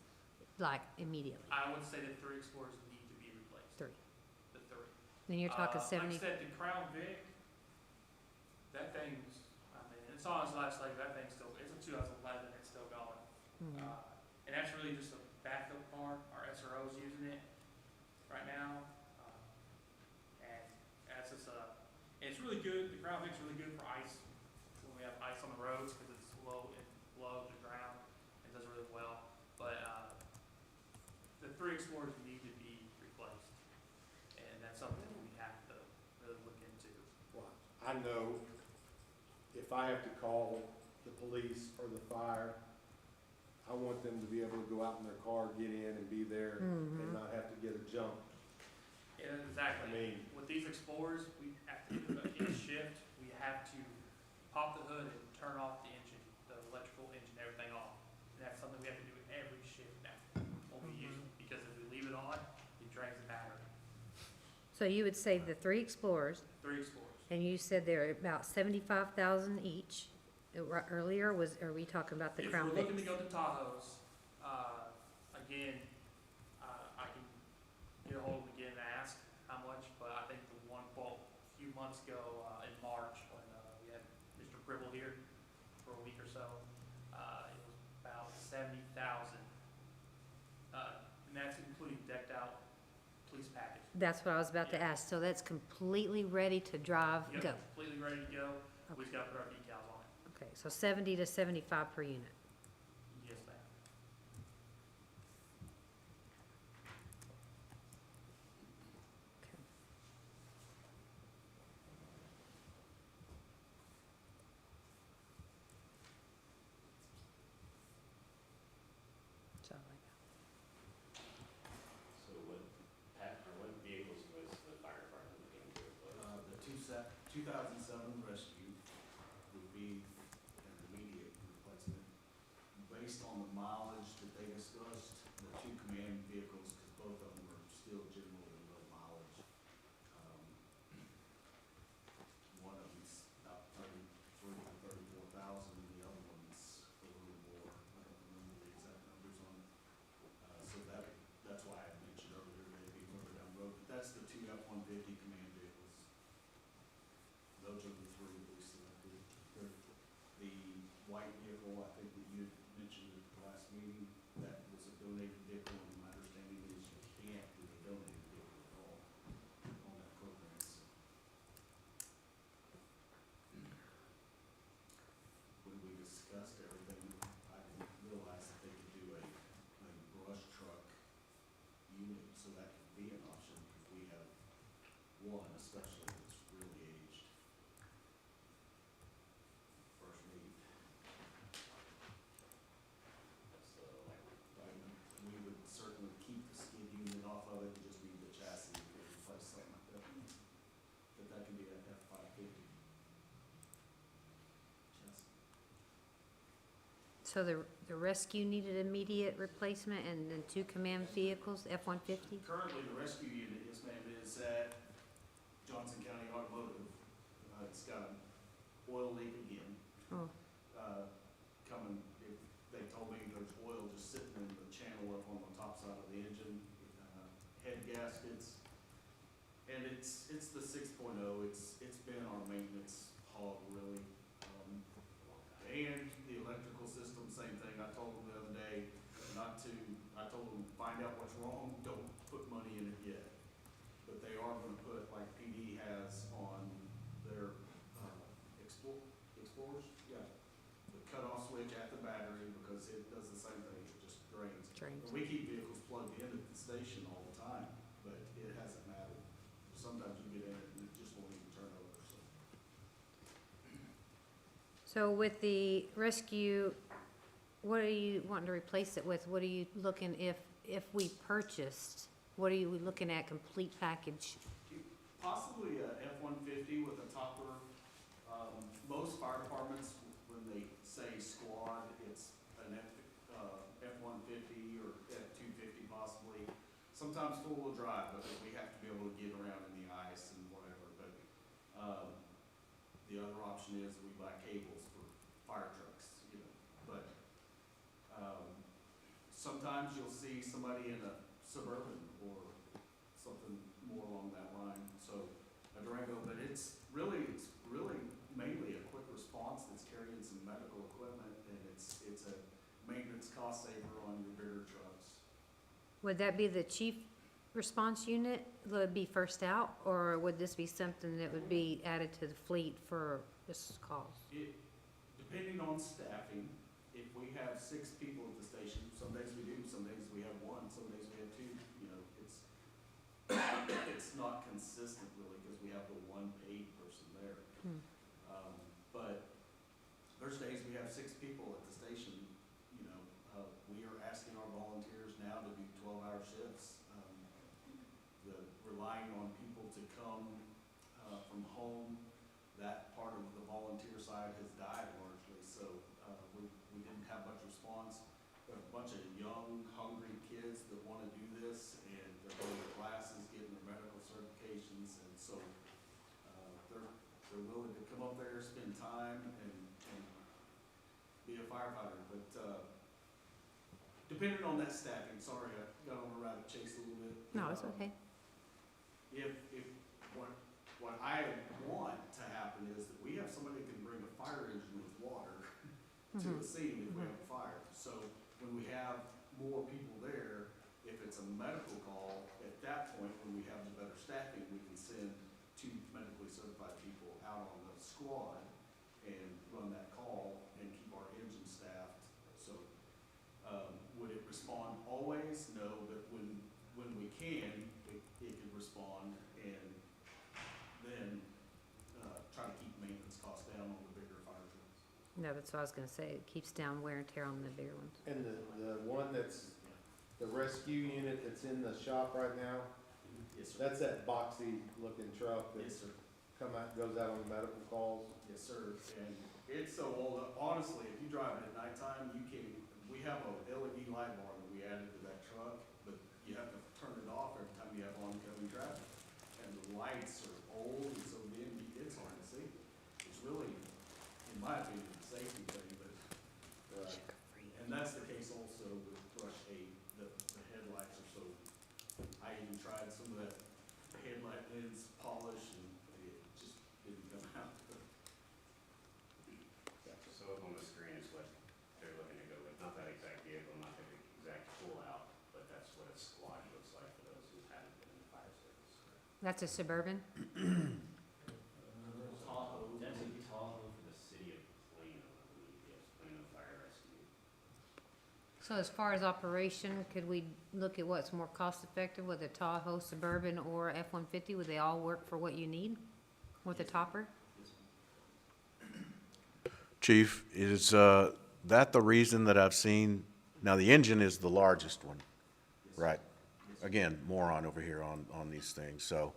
[SPEAKER 5] like, immediately?
[SPEAKER 3] I would say the 3 Explorers need to be replaced.
[SPEAKER 5] 3.
[SPEAKER 3] The 3.
[SPEAKER 5] Then you're talking 70,
[SPEAKER 3] Like I said, the Crown Vic, that thing's, I mean, it's on its last leg, that thing's still, it's a 2011, it's still going.
[SPEAKER 5] Mhm.
[SPEAKER 3] And that's really just a backup car, our SRO's using it right now. And that's just and it's really good, the Crown Vic's really good for ice, when we have ice on the roads, because it's low to the ground, it does really well. But, the 3 Explorers need to be replaced, and that's something we have to really look into.
[SPEAKER 4] Well, I know if I have to call the police or the fire, I want them to be able to go out in their car, get in and be there and
[SPEAKER 5] Mhm.
[SPEAKER 4] not have to get a jump.
[SPEAKER 3] Yeah, exactly.
[SPEAKER 4] I mean-
[SPEAKER 3] With these Explorers, we have to, in a shift, we have to pop the hood and turn off the engine, the electrical engine, everything off. And that's something we have to do every shift now, when we use it, because if we leave it on, it drains the battery.
[SPEAKER 5] so you would say the 3 Explorers,
[SPEAKER 3] 3 Explorers.
[SPEAKER 5] and you said they're about 75,000 each. Earlier, are we talking about the Crown
[SPEAKER 3] If we're
[SPEAKER 5] Vic?
[SPEAKER 3] looking to go to Tahoes, again, I can get a hold of them again and ask how much, but I think the one quote a few months ago, in March, when, we had Mr. Gribble here for a week or so, it was about 70,000. And that's including decked out police package.
[SPEAKER 5] That's what I was about to ask, so that's completely ready to drive,
[SPEAKER 3] Yep,
[SPEAKER 5] go?
[SPEAKER 3] completely ready to go, we just gotta put our decals on it.
[SPEAKER 5] Okay, so 70 to 75 per unit.
[SPEAKER 3] Yes, ma'am.
[SPEAKER 5] Okay. So,
[SPEAKER 1] So what vehicles was the fire department looking to replace?
[SPEAKER 8] The 2007 Rescue would be an immediate replacement. Based on the mileage that they discussed, the 2 command vehicles, because both of them are still generally low mileage. One of them's about 33 to 34,000, the other one's a little more. I don't remember the exact numbers on it. So that's why I mentioned earlier, maybe further down the road, but that's the 2 F-150 command vehicles. Those are the 3 that we selected. The white vehicle, I think that you had mentioned at the last meeting, that was a donated vehicle, and my understanding is you can't do a donated vehicle at all on that program, so. When we discussed everything, I didn't realize that they could do a brush truck unit, so that could be an option, because we have one especially that's really aged. First need.
[SPEAKER 1] That's the, like,
[SPEAKER 8] We would certainly keep the skid unit off of it and just leave the chassis if we replace something like that. But that can be an F-550 chassis.
[SPEAKER 5] So the rescue needed immediate replacement, and then 2 command vehicles, F-150?
[SPEAKER 8] Currently, the rescue unit, yes ma'am, is at Johnson County Automotive. It's got an oil leak again.
[SPEAKER 5] Oh,
[SPEAKER 8] Coming, they told me there's oil just sitting in the channel up on the top side of the engine, head gaskets. And it's the 6.0, it's been our maintenance hog really. And the electrical system, same thing. I told them the other day I told them, find out what's wrong, don't put money in it yet. But they are gonna put, like PD has on their, Explorers, yeah. The cutoff switch at the battery, because it does the same thing, it just drains.
[SPEAKER 5] Drains.
[SPEAKER 8] And we keep vehicles plugged in at the station all the time, but it hasn't mattered. Sometimes you get in it and it just won't even turn over, so.
[SPEAKER 5] So with the rescue, what are you wanting to replace it with? What are you looking, if we purchased, what are you looking at, complete package?
[SPEAKER 8] Possibly a F-150 with a topper. Most fire departments, when they say squad, it's an F-150 or F-250 possibly. Sometimes four-wheel drive, because we have to be able to get around in the ice and whatever, but, the other option is we buy cables for fire trucks, you know, but, sometimes you'll see somebody in a Suburban or something more along that line, so a Durango, but it's really mainly a quick response that's carrying some medical equipment, and it's a maintenance cost saver on your bigger trucks.
[SPEAKER 5] Would that be the chief response unit, would it be first out, or would this be something that would be added to the fleet for this cause?
[SPEAKER 8] Depending on staffing, if we have 6 people at the station, some days we do, some days we have 1, some days we have 2, you know, it's not consistent really, because we have the one paid person there. But there's days we have 6 people at the station, you know, we are asking our volunteers now to do 12-hour shifts. Relying on people to come from home, that part of the volunteer side has died largely, so we didn't have much response. We have a bunch of young, hungry kids that want to do this, and they're going to classes, getting their medical certifications, and so they're willing to come up there, spend time, and be a firefighter. But depending on that staffing, sorry, I got on a rabbit chase a little bit.
[SPEAKER 5] No, it's okay.
[SPEAKER 8] If what I want to happen is that we have somebody that can bring a fire engine with water to the scene if we have a fire. So when we have more people there, if it's a medical call, at that point, when we have the better staffing, we can send 2 medically certified people out on the squad and run that call and keep our engine staffed. So would it respond always? No, but when we can, it can respond, and then try to keep maintenance costs down on the bigger fire trucks.
[SPEAKER 5] No, that's what I was gonna say, it keeps down wear and tear on the bigger ones.
[SPEAKER 4] And the one that's, the rescue unit that's in the shop right now,
[SPEAKER 8] Yes, sir.
[SPEAKER 4] that's that boxy looking truck that
[SPEAKER 8] Yes, sir.
[SPEAKER 4] goes out on medical calls?
[SPEAKER 8] Yes, sir. And it's so old, honestly, if you drive it at nighttime, you can't, we have a LED light bar that we added to that truck, but you have to turn it off every time you have oncoming traffic. And the lights are old, and so then it's hard to see. It's really, in my opinion, a safety thing, but, and that's the case also with Brush 8, the headlights are so, I even tried some of that headlight lens polish, and it just didn't come out.
[SPEAKER 1] So up on the screen is what they're looking to go with, not that exact vehicle, not the exact pull-out, but that's what a squad looks like for those who haven't been in the fire service.
[SPEAKER 5] That's a Suburban?
[SPEAKER 1] Tahoe, that's a Tahoe for the city of Plano, I believe, yes, Plano Fire Rescue.
[SPEAKER 5] So as far as operation, could we look at what's more cost effective with a Tahoe Suburban or F-150? Would they all work for what you need with a topper?
[SPEAKER 7] Chief, is that the reason that I've seen, now the engine is the largest one, right? Again, moron over here on these things, so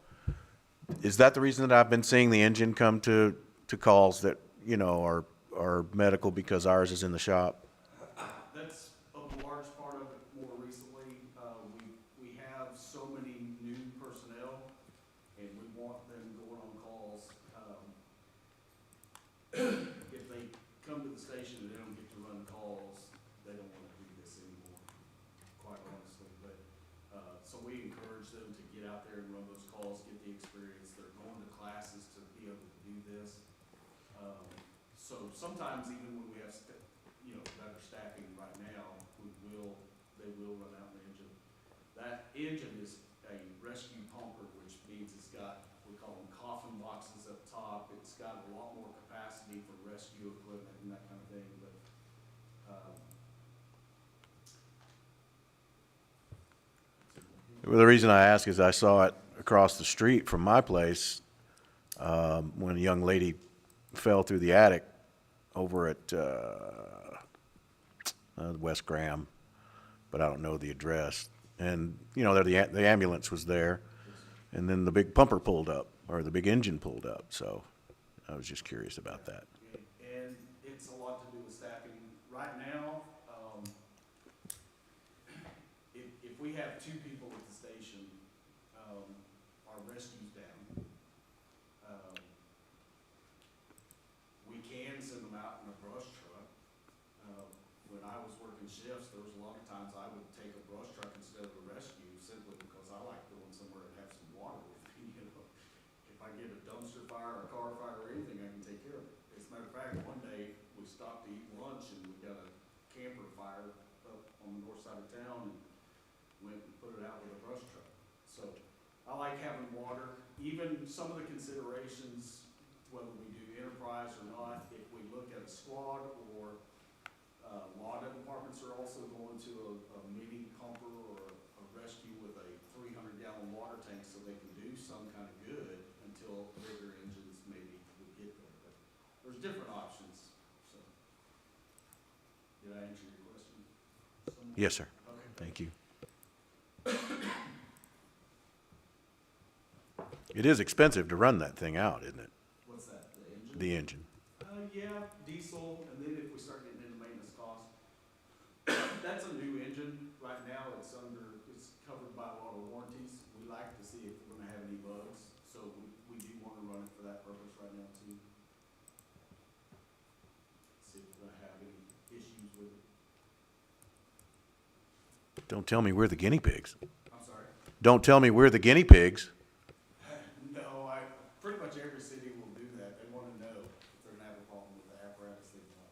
[SPEAKER 7] is that the reason that I've been seeing the engine come to calls that, you know, are medical because ours is in the shop?
[SPEAKER 8] That's a large part of it more recently. We have so many new personnel, and we want them going on calls. If they come to the station and they don't get to run calls, they don't want to do this anymore, quite honestly. But, so we encourage them to get out there and run those calls, get the experience. They're going to classes to be able to do this. So So sometimes even when we have, better staffing right now, they will run out an engine. That engine is a rescue pumper, which means it's got, we call them coffin boxes up top. It's got a lot more capacity for rescue equipment and that kind of thing, but,
[SPEAKER 7] Well, the reason I ask is I saw it across the street from my place, when a young lady fell through the attic over at, West Graham, but I don't know the address. And, the ambulance was there, and then the big pumper pulled up, or the big engine pulled up, so I was just curious about that.
[SPEAKER 8] and it's a lot to do with staffing. Right now, if we have 2 people at the station, our rescue's down. We can send them out in a brush truck. When I was working shifts, there was a lot of times I would take a brush truck instead of a rescue, simply because I like going somewhere and have some water with me, If I get a dumpster fire, or a car fire, or anything, I can take care of it. As a matter of fact, one day, we stopped to eat lunch, and we got a camper fire up on the north side of town, and went and put it out with a brush truck. So, I like having water. Even some of the considerations, whether we do enterprise or not, if we look at a squad, or a lot of departments are also going to a mini pumper or a rescue with a 300-gallon water tank, so they can do some kind of good until bigger engines maybe would get there. But there's different options, so. Did I answer your question?
[SPEAKER 7] Yes, sir.
[SPEAKER 8] Okay.
[SPEAKER 7] Thank you. It is expensive to run that thing out, isn't it?
[SPEAKER 8] What's that, the engine?
[SPEAKER 7] The engine.
[SPEAKER 8] Yeah, diesel, and then if we start getting into maintenance costs, that's a new engine. Right now, it's covered by a lot of warranties. We like to see if we're gonna have any bugs, so we do wanna run it for that purpose right now too. See if we're gonna have any issues with it.
[SPEAKER 7] Don't tell me we're the guinea pigs.
[SPEAKER 8] I'm sorry?
[SPEAKER 7] Don't tell me we're the guinea pigs.
[SPEAKER 8] No, pretty much every city will do that. They wanna know if they're gonna have a problem with the apparatus they want.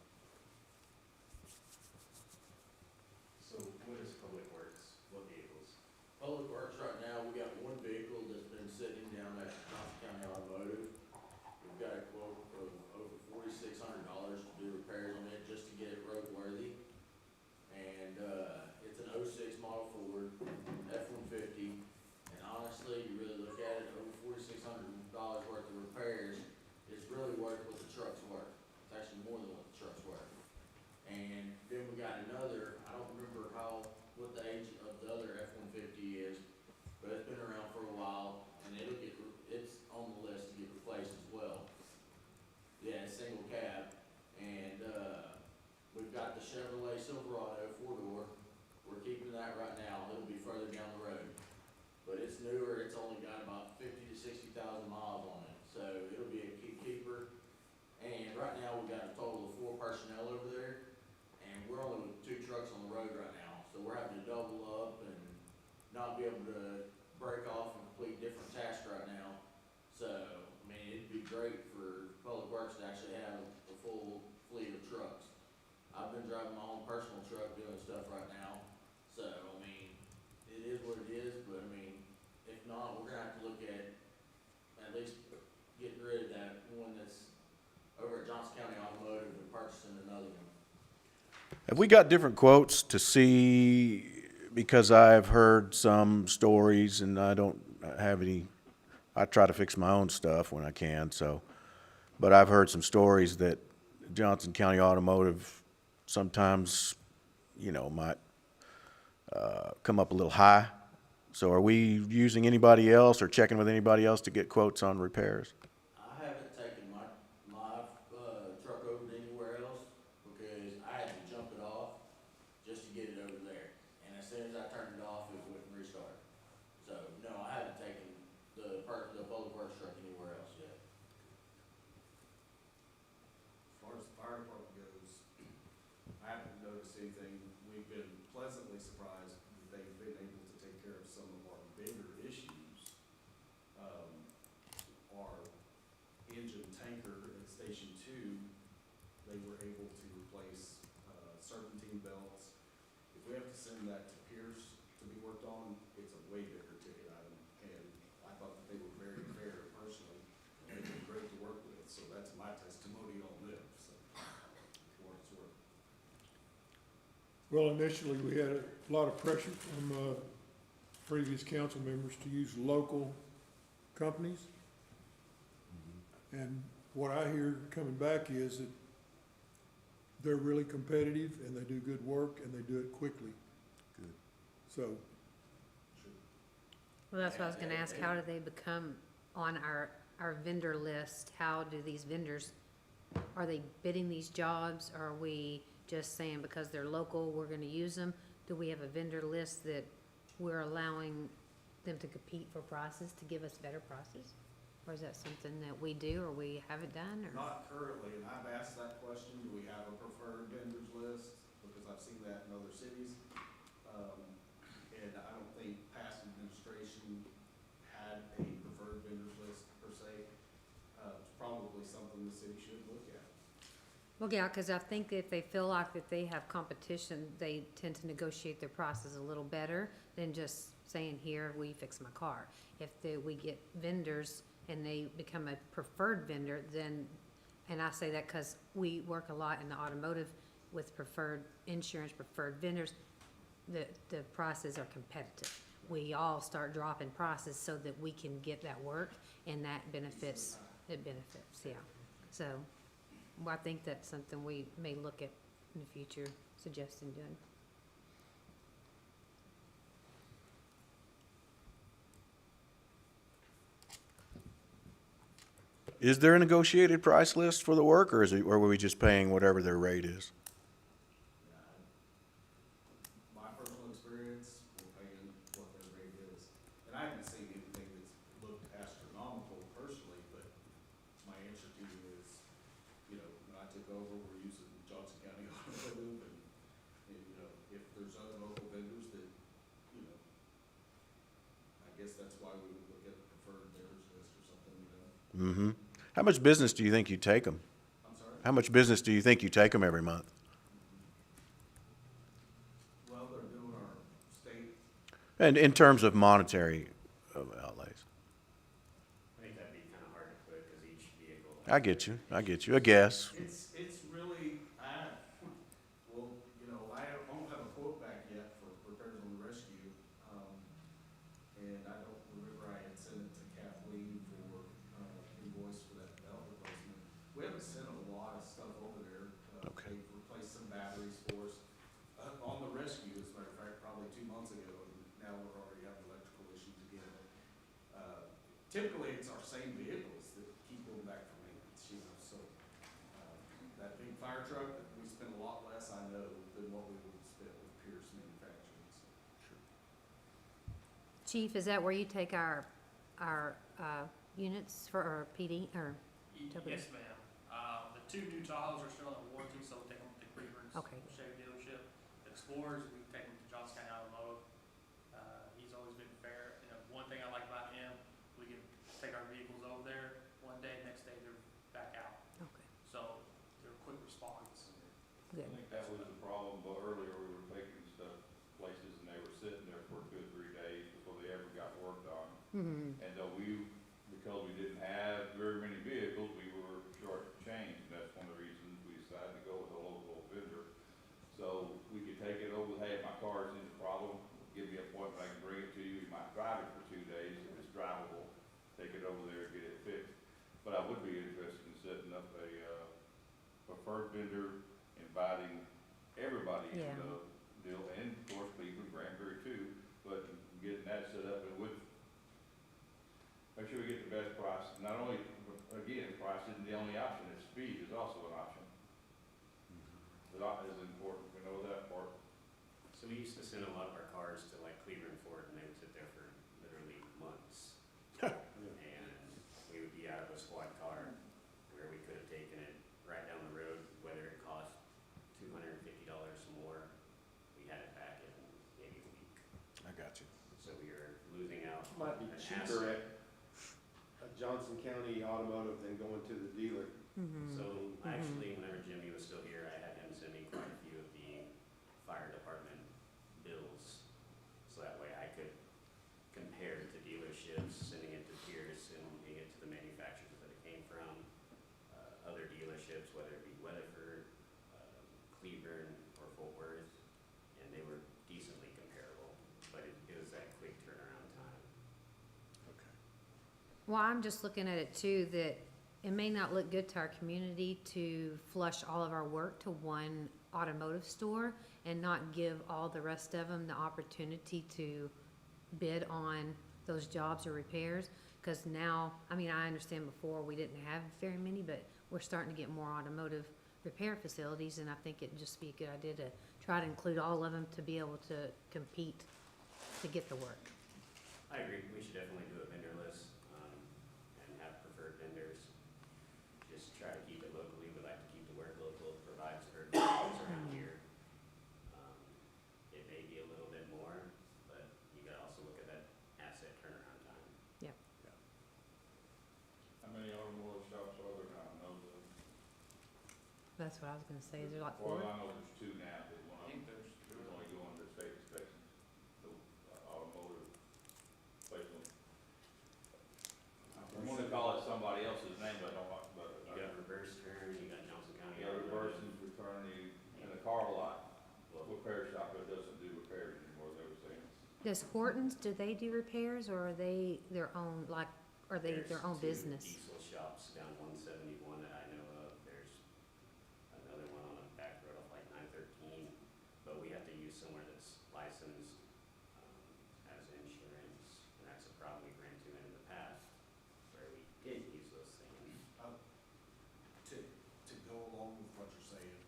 [SPEAKER 1] So what is Public Works? What vehicles?
[SPEAKER 12] Public Works right now, we got one vehicle that's been sitting down at Johnson County Automotive. We've got a quote of over $4,600 to do repairs on it just to get it roadworthy. And, it's an '06 model Ford, F-150. And honestly, you really look at it, over $4,600 worth of repairs is really worth what the truck's worth. It's actually more than what the truck's worth. And then we got another, I don't remember what the age of the other F-150 is, but it's been around for a while, and it's on the list to get replaced as well. Yeah, it's single cab, and, we've got the Chevrolet Silverado 4-door. We're keeping that right now, it'll be further down the road. But it's newer, it's only got about 50 to 60,000 miles on it, so it'll be a keeper. And right now, we've got a total of 4 personnel over there, and we're only with 2 trucks on the road right now, so we're having to double up and not be able to break off and complete different tasks right now. So, I mean, it'd be great for Public Works to actually have a full fleet of trucks. I've been driving my own personal truck doing stuff right now, so, I mean, it is what it is, but I mean, if not, we're gonna have to look at least getting rid of that one that's over at Johnson County Automotive and purchasing another one.
[SPEAKER 7] Have we got different quotes to see, because I've heard some stories and I don't have any, I try to fix my own stuff when I can, so, but I've heard some stories that Johnson County Automotive sometimes, might, come up a little high. So are we using anybody else or checking with anybody else to get quotes on repairs?
[SPEAKER 12] I haven't taken my truck over to anywhere else because I had to jump it off just to get it over there. And as soon as I turned it off, it wouldn't restart. So, no, I haven't taken the Public Works truck anywhere else yet.
[SPEAKER 8] As far as the fire department goes, I haven't noticed anything. We've been pleasantly surprised that they've been able to take care of some of our bigger issues. Our engine tanker at Station 2 able to replace, serpentine belts. If we have to send that to Pierce to be worked on, it's a way bigger ticket item, and I thought that they were very fair personally, and they've been great to work with, so that's my testimony on them, so, for what it's worth.
[SPEAKER 10] Well, initially, we had a lot of pressure from, previous council members to use local companies. And what I hear coming back is that they're really competitive and they do good work and they do it quickly.
[SPEAKER 4] Good.
[SPEAKER 10] So,
[SPEAKER 5] Well, that's what I was gonna ask, how do they become on our vendor list? How do these vendors, are they bidding these jobs? Or are we just saying because they're local, we're gonna use them? Do we have a vendor list that we're allowing them to compete for prices, to give us better prices? Or is that something that we do or we haven't done, or?
[SPEAKER 8] Not currently, and I've asked that question, do we have a preferred vendors list? Because I've seen that in other cities. And I don't think past administration had a preferred vendors list per se. It's probably something the city should look at.
[SPEAKER 5] Well, yeah, cause I think if they feel like that they have competition, they tend to negotiate their prices a little better than just saying, here, will you fix my car? If we get vendors and they become a preferred vendor, then, and I say that cause we work a lot in the automotive with preferred insurance, preferred vendors, the prices are competitive. We all start dropping prices so that we can get that work, and that benefits, yeah. So, well, I think that's something we may look at in the future, suggesting doing.
[SPEAKER 7] Is there a negotiated price list for the work, or or are we just paying whatever their rate is?
[SPEAKER 8] My personal experience, we're paying what their rate is. And I haven't seen anything that's looked astronomical personally, but my answer to you is, you know, when I took over, we're using Johnson County Automotive, and, you know, if there's other local vendors that, you know, I guess that's why we would look at a preferred vendors list or something, you know.
[SPEAKER 7] Mm-hmm. How much business do you think you take them?
[SPEAKER 8] I'm sorry?
[SPEAKER 7] How much business do you think you take them every month?
[SPEAKER 8] Well, they're doing our state.
[SPEAKER 7] And in terms of monetary outlays?
[SPEAKER 1] I think that'd be kind of hard to put, because each vehicle.
[SPEAKER 7] I get you, a guess.
[SPEAKER 8] It's really, well, you know, I don't have a quote back yet for repairs on the rescue. And I don't remember I had sent it to Kathleen for, invoice for that belt replacement. We haven't sent a lot of stuff over there.
[SPEAKER 7] Okay.
[SPEAKER 8] They've replaced some batteries for us. On the rescue, as a matter of fact, probably 2 months ago, and now we're already having electrical issues again. Typically, it's our same vehicles that keep going back for maintenance, you know, so, that big fire truck, we spend a lot less, I know, than what we would spend with Pierce Manufacturing, so.
[SPEAKER 5] Chief, is that where you take our units for our PD, or?
[SPEAKER 3] Yes, ma'am. The two new Tahoes are still under warranty, so we'll take them to Cleveland's
[SPEAKER 5] Okay.
[SPEAKER 3] Chevy dealership. The Explorers, we take them to Johnson County Automotive. He's always been fair. You know, one thing I like about him, we can take our vehicles over there one day, next day they're back out.
[SPEAKER 5] Okay,
[SPEAKER 3] So they're quick response.
[SPEAKER 5] good.
[SPEAKER 9] I think that was the problem, but earlier we were taking stuff places and they were sitting there for 2 or 3 days before they ever got worked on.
[SPEAKER 5] Mm-hmm.
[SPEAKER 9] And though because we didn't have very many vehicles, we were short change, and that's one of the reasons we decided to go with a local vendor. So we could take it over, hey, my car's in the problem, give me an appointment, I can bring it to you, you might drive it for 2 days, if it's drivable, take it over there and get it fixed. But I would be interested in setting up a, preferred vendor, inviting everybody
[SPEAKER 5] Yeah.
[SPEAKER 9] into the deal, and of course, Cleveland, Granbury too, but getting that set up, and with make sure we get the best price. Not only, again, price isn't the only option, it's speed is also an option. That is important, we know that part.
[SPEAKER 1] So we used to send a lot of our cars to like Cleveland Ford, and they would sit there for literally months. And we would be out of a squad car where we could have taken it right down the road, whether it cost $250 more, we had it back in maybe a week.
[SPEAKER 7] I got you.
[SPEAKER 1] So we were losing out.
[SPEAKER 4] Might be
[SPEAKER 1] an
[SPEAKER 4] cheaper
[SPEAKER 1] asset.
[SPEAKER 4] at a Johnson County Automotive than going to the dealer.
[SPEAKER 1] So actually, whenever Jimmy was still here, I had him send me quite a few of the fire department bills. So that way I could compare it to dealerships, sending it to Pierce, sending it to the manufacturers that it came from, other dealerships, whether it be Weatherford, Cleburne, or Fort Worth, and they were decently comparable, but it was that quick turnaround time.
[SPEAKER 5] Well, I'm just looking at it too, that it may not look good to our community to flush all of our work to one automotive store and not give all the rest of them the opportunity to bid on those jobs or repairs. Cause now, I mean, I understand before we didn't have very many, but we're starting to get more automotive repair facilities, and I think it'd just be a good idea to try to include all of them to be able to compete to get the work.
[SPEAKER 1] I agree, we should definitely do a vendor list, and have preferred vendors. Just try to keep it locally, we like to keep the work local, provides for jobs around here. It may be a little bit more, but you gotta also look at that asset turnaround time.
[SPEAKER 5] Yep.
[SPEAKER 9] How many automotive shops are there now? I know that.
[SPEAKER 5] That's what I was gonna say. Is there like
[SPEAKER 9] Well,
[SPEAKER 5] 4?
[SPEAKER 9] I know there's two now, but one of them, there's only going to state inspection, the automotive placement. I want to call it somebody else's name, but I don't want, but.
[SPEAKER 1] You got reverse turn, you got Johnson County.
[SPEAKER 9] Yeah, reverse and return, in the car lot,
[SPEAKER 1] Well,
[SPEAKER 9] repair shop that doesn't do repairs anymore, they were saying.
[SPEAKER 5] Does Hortons, do they do repairs, or are they their own, like, are they their own
[SPEAKER 1] There's
[SPEAKER 5] business?
[SPEAKER 1] two diesel shops down 171 that I know of. There's another one on a back road off like 913, but we have to use somewhere that's licensed, has insurance, and that's a problem we ran into in the past, where we did use those things.
[SPEAKER 8] To go along with what you're saying,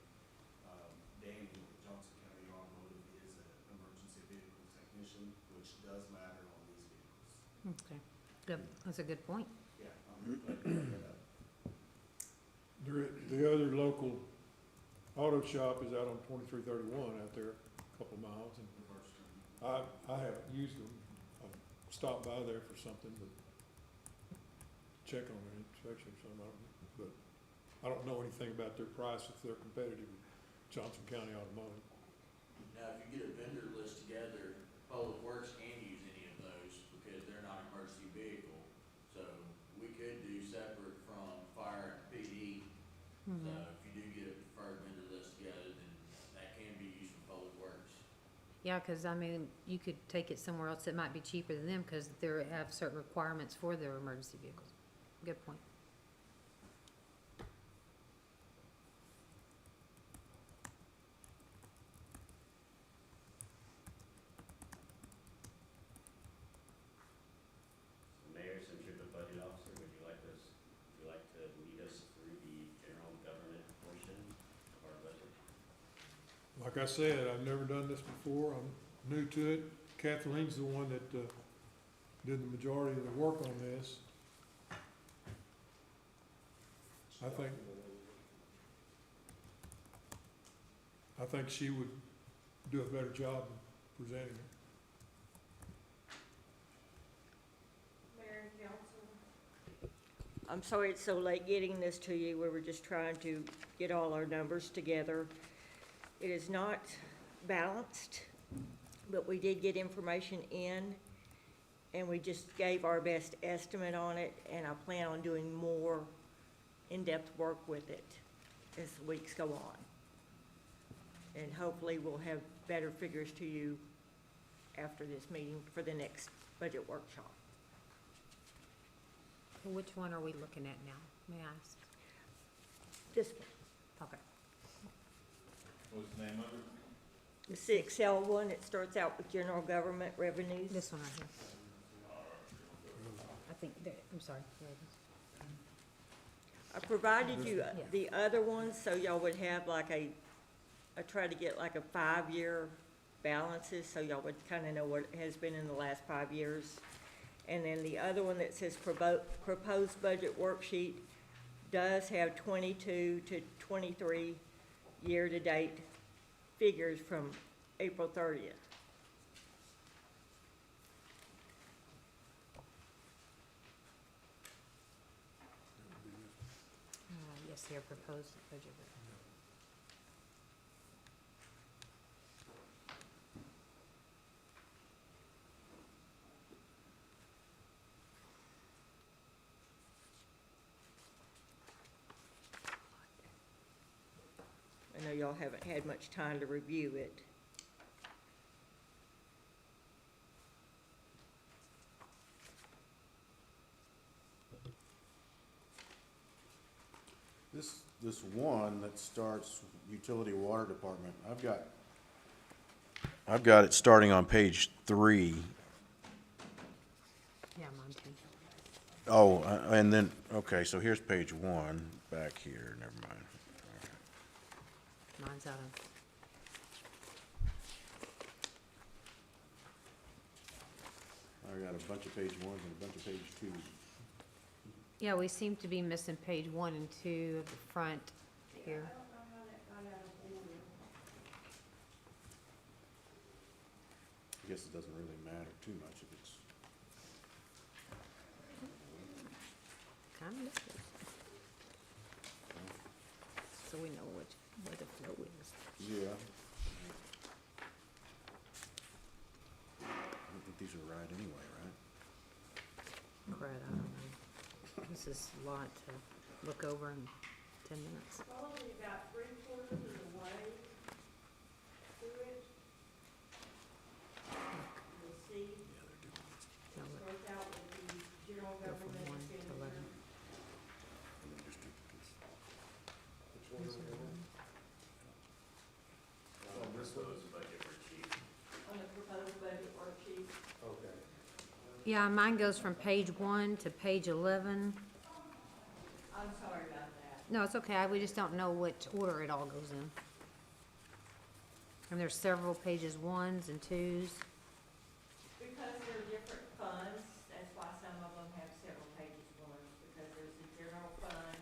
[SPEAKER 8] Danny with Johnson County Automotive is an emergency vehicle technician, which does matter on these vehicles.
[SPEAKER 5] Okay, good. That's a good point.
[SPEAKER 8] Yeah, I'm glad you brought that up.
[SPEAKER 10] The other local auto shop is out on 2331 out there, a couple of miles, and
[SPEAKER 8] Reverse turn.
[SPEAKER 10] I haven't used them. I've stopped by there for something, but check on an inspection or something, but I don't know anything about their price, if they're competitive with Johnson County Automotive.
[SPEAKER 12] Now, if you get a vendor list together, Public Works can use any of those because they're not an emergency vehicle. So we could do separate from fire and PD. So if you do get a preferred vendor list together, then that can be used for Public Works.
[SPEAKER 5] Yeah, because I mean, you could take it somewhere else that might be cheaper than them, because they have certain requirements for their emergency vehicles. Good point.
[SPEAKER 1] Mayor, since you're the budget officer, would you like to lead us through the general government portion of our budget?
[SPEAKER 10] Like I said, I've never done this before. I'm new to it. Kathleen's the one that did the majority of the work on this. I think she would do a better job of presenting it.
[SPEAKER 11] Mayor and council.
[SPEAKER 13] I'm sorry it's so late getting this to you. We were just trying to get all our numbers together. It is not balanced, but we did get information in, and we just gave our best estimate on it, and I plan on doing more in-depth work with it as the weeks go on. And hopefully we'll have better figures to you after this meeting for the next budget workshop.
[SPEAKER 5] Which one are we looking at now, may I ask?
[SPEAKER 13] This one.
[SPEAKER 5] Okay.
[SPEAKER 9] What's the name of it?
[SPEAKER 13] It's the Excel one. It starts out with general government revenues.
[SPEAKER 5] This one right here. I think, I'm sorry. There it is.
[SPEAKER 13] I provided you
[SPEAKER 5] Yeah.
[SPEAKER 13] the other ones, so y'all would have like I tried to get like a 5-year balances, so y'all would kind of know what has been in the last 5 years. And then the other one that says proposed budget worksheet does have 22 to 23 year-to-date figures from April 30th.
[SPEAKER 5] Yes, here, proposed budget.
[SPEAKER 13] I know y'all haven't had much time to review it.
[SPEAKER 7] This one that starts utility water department, I've got it starting on page 3.
[SPEAKER 5] Yeah, mine too.
[SPEAKER 7] Oh, and then, okay, so here's page 1 back here, never mind.
[SPEAKER 5] Mine's out of,
[SPEAKER 7] I got a bunch of page 1s and a bunch of page 2s.
[SPEAKER 5] yeah, we seem to be missing page 1 and 2 of the front here.
[SPEAKER 11] I don't know how that got out of order.
[SPEAKER 7] I guess it doesn't really matter too much if it's,
[SPEAKER 5] Kind of does. So we know where the flow is.
[SPEAKER 7] yeah. I don't think these are right anyway, right?
[SPEAKER 5] Crud, I don't know. This is a lot to look over in 10 minutes.
[SPEAKER 11] Probably about 3/4 of the way through it. You'll see,
[SPEAKER 5] No, look,
[SPEAKER 11] starts out with the general
[SPEAKER 5] go from
[SPEAKER 11] government
[SPEAKER 5] 1 to 11.
[SPEAKER 11] expenditure.
[SPEAKER 5] Here's the one.
[SPEAKER 1] Proposed budget worksheet.
[SPEAKER 11] On the proposed budget worksheet.
[SPEAKER 4] Okay.
[SPEAKER 5] Yeah, mine goes from page 1 to page 11.
[SPEAKER 11] I'm sorry about that.
[SPEAKER 5] No, it's okay, we just don't know which order it all goes in. And there's several pages 1s and 2s.
[SPEAKER 11] Because they're different funds, that's why some of them have several pages ones, because there's a general fund,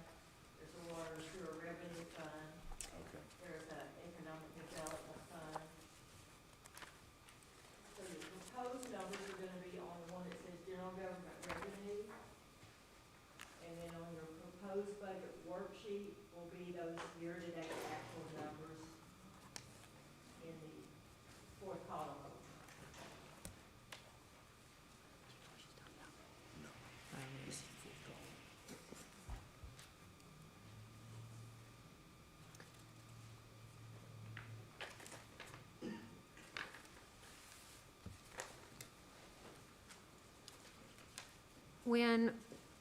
[SPEAKER 11] there's a water and sewer revenue fund,
[SPEAKER 7] Okay.
[SPEAKER 11] there's a economic development fund. So your proposed numbers are gonna be on the one that says general government revenue. And then on your proposed budget worksheet will be those year-to-date actual numbers in the fourth column.
[SPEAKER 5] When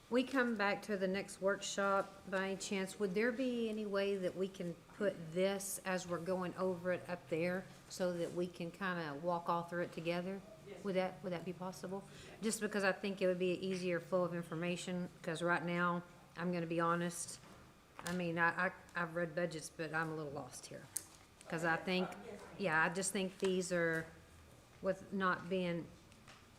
[SPEAKER 5] we come back to the next workshop, by any chance, would there be any way that we can put this as we're going over it up there so that we can kind of walk all through it together? Would that be possible? Just because I think it would be an easier flow of information, because right now, I'm gonna be honest, I mean, I've read budgets, but I'm a little lost here. Because I think, yeah, I just think these are, with not being,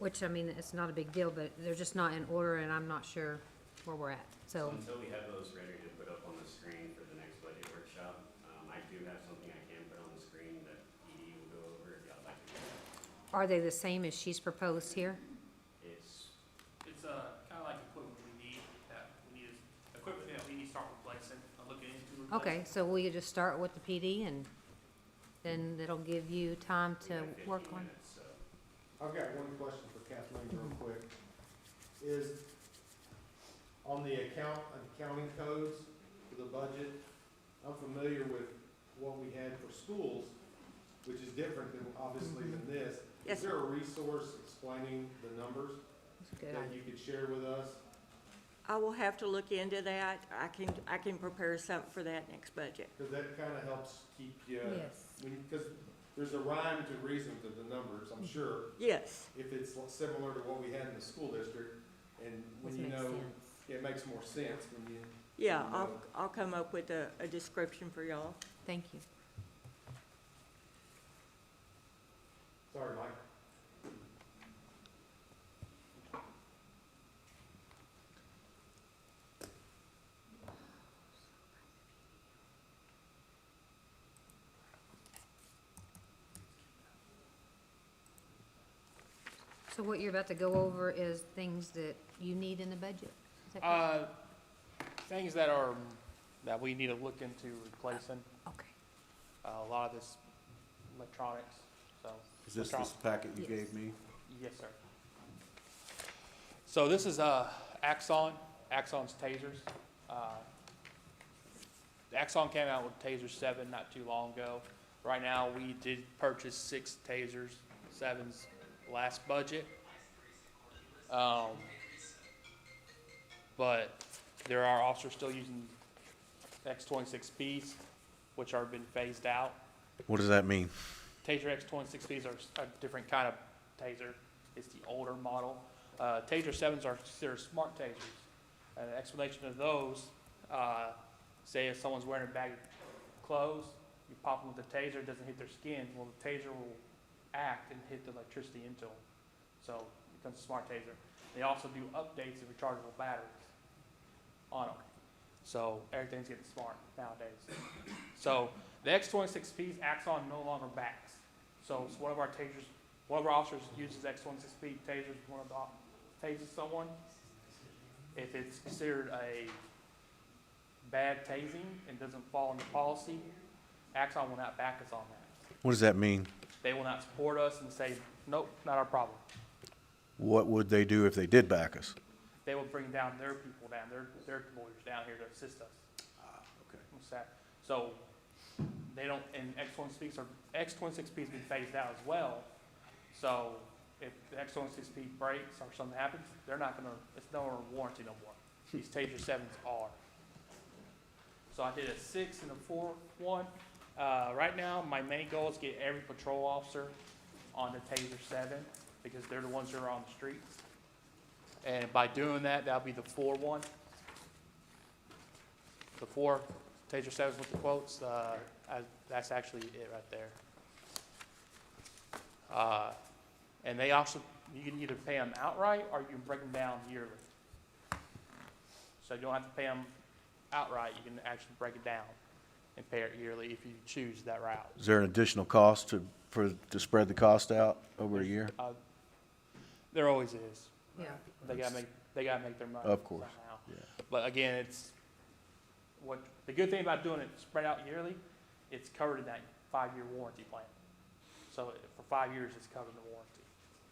[SPEAKER 5] which, I mean, it's not a big deal, but they're just not in order, and I'm not sure where we're at, so.
[SPEAKER 1] Until we have those ready to put up on the screen for the next budget workshop, I do have something I can put on the screen that Edie will go over if y'all like to do that.
[SPEAKER 5] Are they the same as she's proposed here?
[SPEAKER 1] It's,
[SPEAKER 3] It's, kind of like equipment equipment that we need to start replacing, looking into replacing.
[SPEAKER 5] Okay, so we could just start with the PD, and then it'll give you time
[SPEAKER 1] we
[SPEAKER 5] to
[SPEAKER 1] have 15
[SPEAKER 5] work on.
[SPEAKER 1] minutes, so.
[SPEAKER 4] I've got one question for Kathleen real quick. Is on the accounting codes for the budget, I'm familiar with what we had for schools, which is different than, obviously, than this.
[SPEAKER 13] Yes,
[SPEAKER 4] Is there a resource explaining the numbers
[SPEAKER 5] That's a good
[SPEAKER 4] that
[SPEAKER 5] idea.
[SPEAKER 4] you could share with us?
[SPEAKER 13] I will have to look into that. I can prepare something for that next budget.
[SPEAKER 4] Because that kind of helps keep you,
[SPEAKER 5] Yes.
[SPEAKER 4] because there's a rhyme to reason to the numbers, I'm sure.
[SPEAKER 13] Yes,
[SPEAKER 4] If it's similar to what we had in the school district, and when
[SPEAKER 5] This
[SPEAKER 4] you
[SPEAKER 5] makes
[SPEAKER 4] know,
[SPEAKER 5] sense.
[SPEAKER 4] it makes more sense when you.
[SPEAKER 13] yeah,
[SPEAKER 4] you know.
[SPEAKER 13] I'll come up with a description for y'all.
[SPEAKER 5] Thank you.
[SPEAKER 4] Sorry, Mike.
[SPEAKER 5] So what you're about to go over is things that you need in the budget? Is that correct?
[SPEAKER 3] Things that are that we need to look into replacing.
[SPEAKER 5] Okay.
[SPEAKER 3] A lot of this electronics, so.
[SPEAKER 7] Is this
[SPEAKER 3] electronic-
[SPEAKER 7] packet you
[SPEAKER 5] Yes.
[SPEAKER 7] gave me?
[SPEAKER 3] Yes, sir. So this is Axon's tasers. Axon came out with Taser 7 not too long ago. Right now, we did purchase 6 Tasers 7s last budget. But there are officers still using X26Bs, which are been phased out.
[SPEAKER 7] What does that mean?
[SPEAKER 3] Taser X26Bs are a different kind of taser. It's the older model. Taser 7s are considered smart tasers. An explanation of those, say if someone's wearing a bag of clothes, you pop them with the taser, it doesn't hit their skin, well, the taser will act and hit the electricity into them. So it becomes a smart taser. They also do updates of rechargeable batteries on them. So everything's getting smart nowadays. So the X26Ps, Axon no longer backs. So it's one of our tasers, one of our officers uses X26P tasers, one of the tases someone. If it's considered a bad tasing and doesn't fall into policy, Axon will not back us on that.
[SPEAKER 7] What does that mean?
[SPEAKER 3] They will not support us and say, nope, not our problem.
[SPEAKER 7] What would they do if they did back us?
[SPEAKER 3] They will bring down their people down, their lawyers down here to assist us.
[SPEAKER 7] Okay.
[SPEAKER 3] What's that? So they don't, and X26P has been phased out as well. So if the X26P breaks or something happens, they're not gonna, it's no warranty no more. These Taser 7s are. So I did a 6 and a 4 one. Right now, my main goal is to get every patrol officer on the Taser 7 because they're the ones that are on the streets. And by doing that, that'll be the 4 one. The 4 Taser 7s with the quotes, that's actually it right there. And they also, you can either pay them outright or you can break them down yearly. So you don't have to pay them outright, you can actually break it down and pay it yearly if you choose that route.
[SPEAKER 7] Is there an additional cost to spread the cost out over a year?
[SPEAKER 3] There always is.
[SPEAKER 5] Yeah.
[SPEAKER 3] They gotta make their money.
[SPEAKER 7] Of course,
[SPEAKER 3] somehow.
[SPEAKER 7] yeah.
[SPEAKER 3] But again, it's, the good thing about doing it spread out yearly, it's covered in that 5-year warranty plan. So for 5 years, it's covered in the warranty.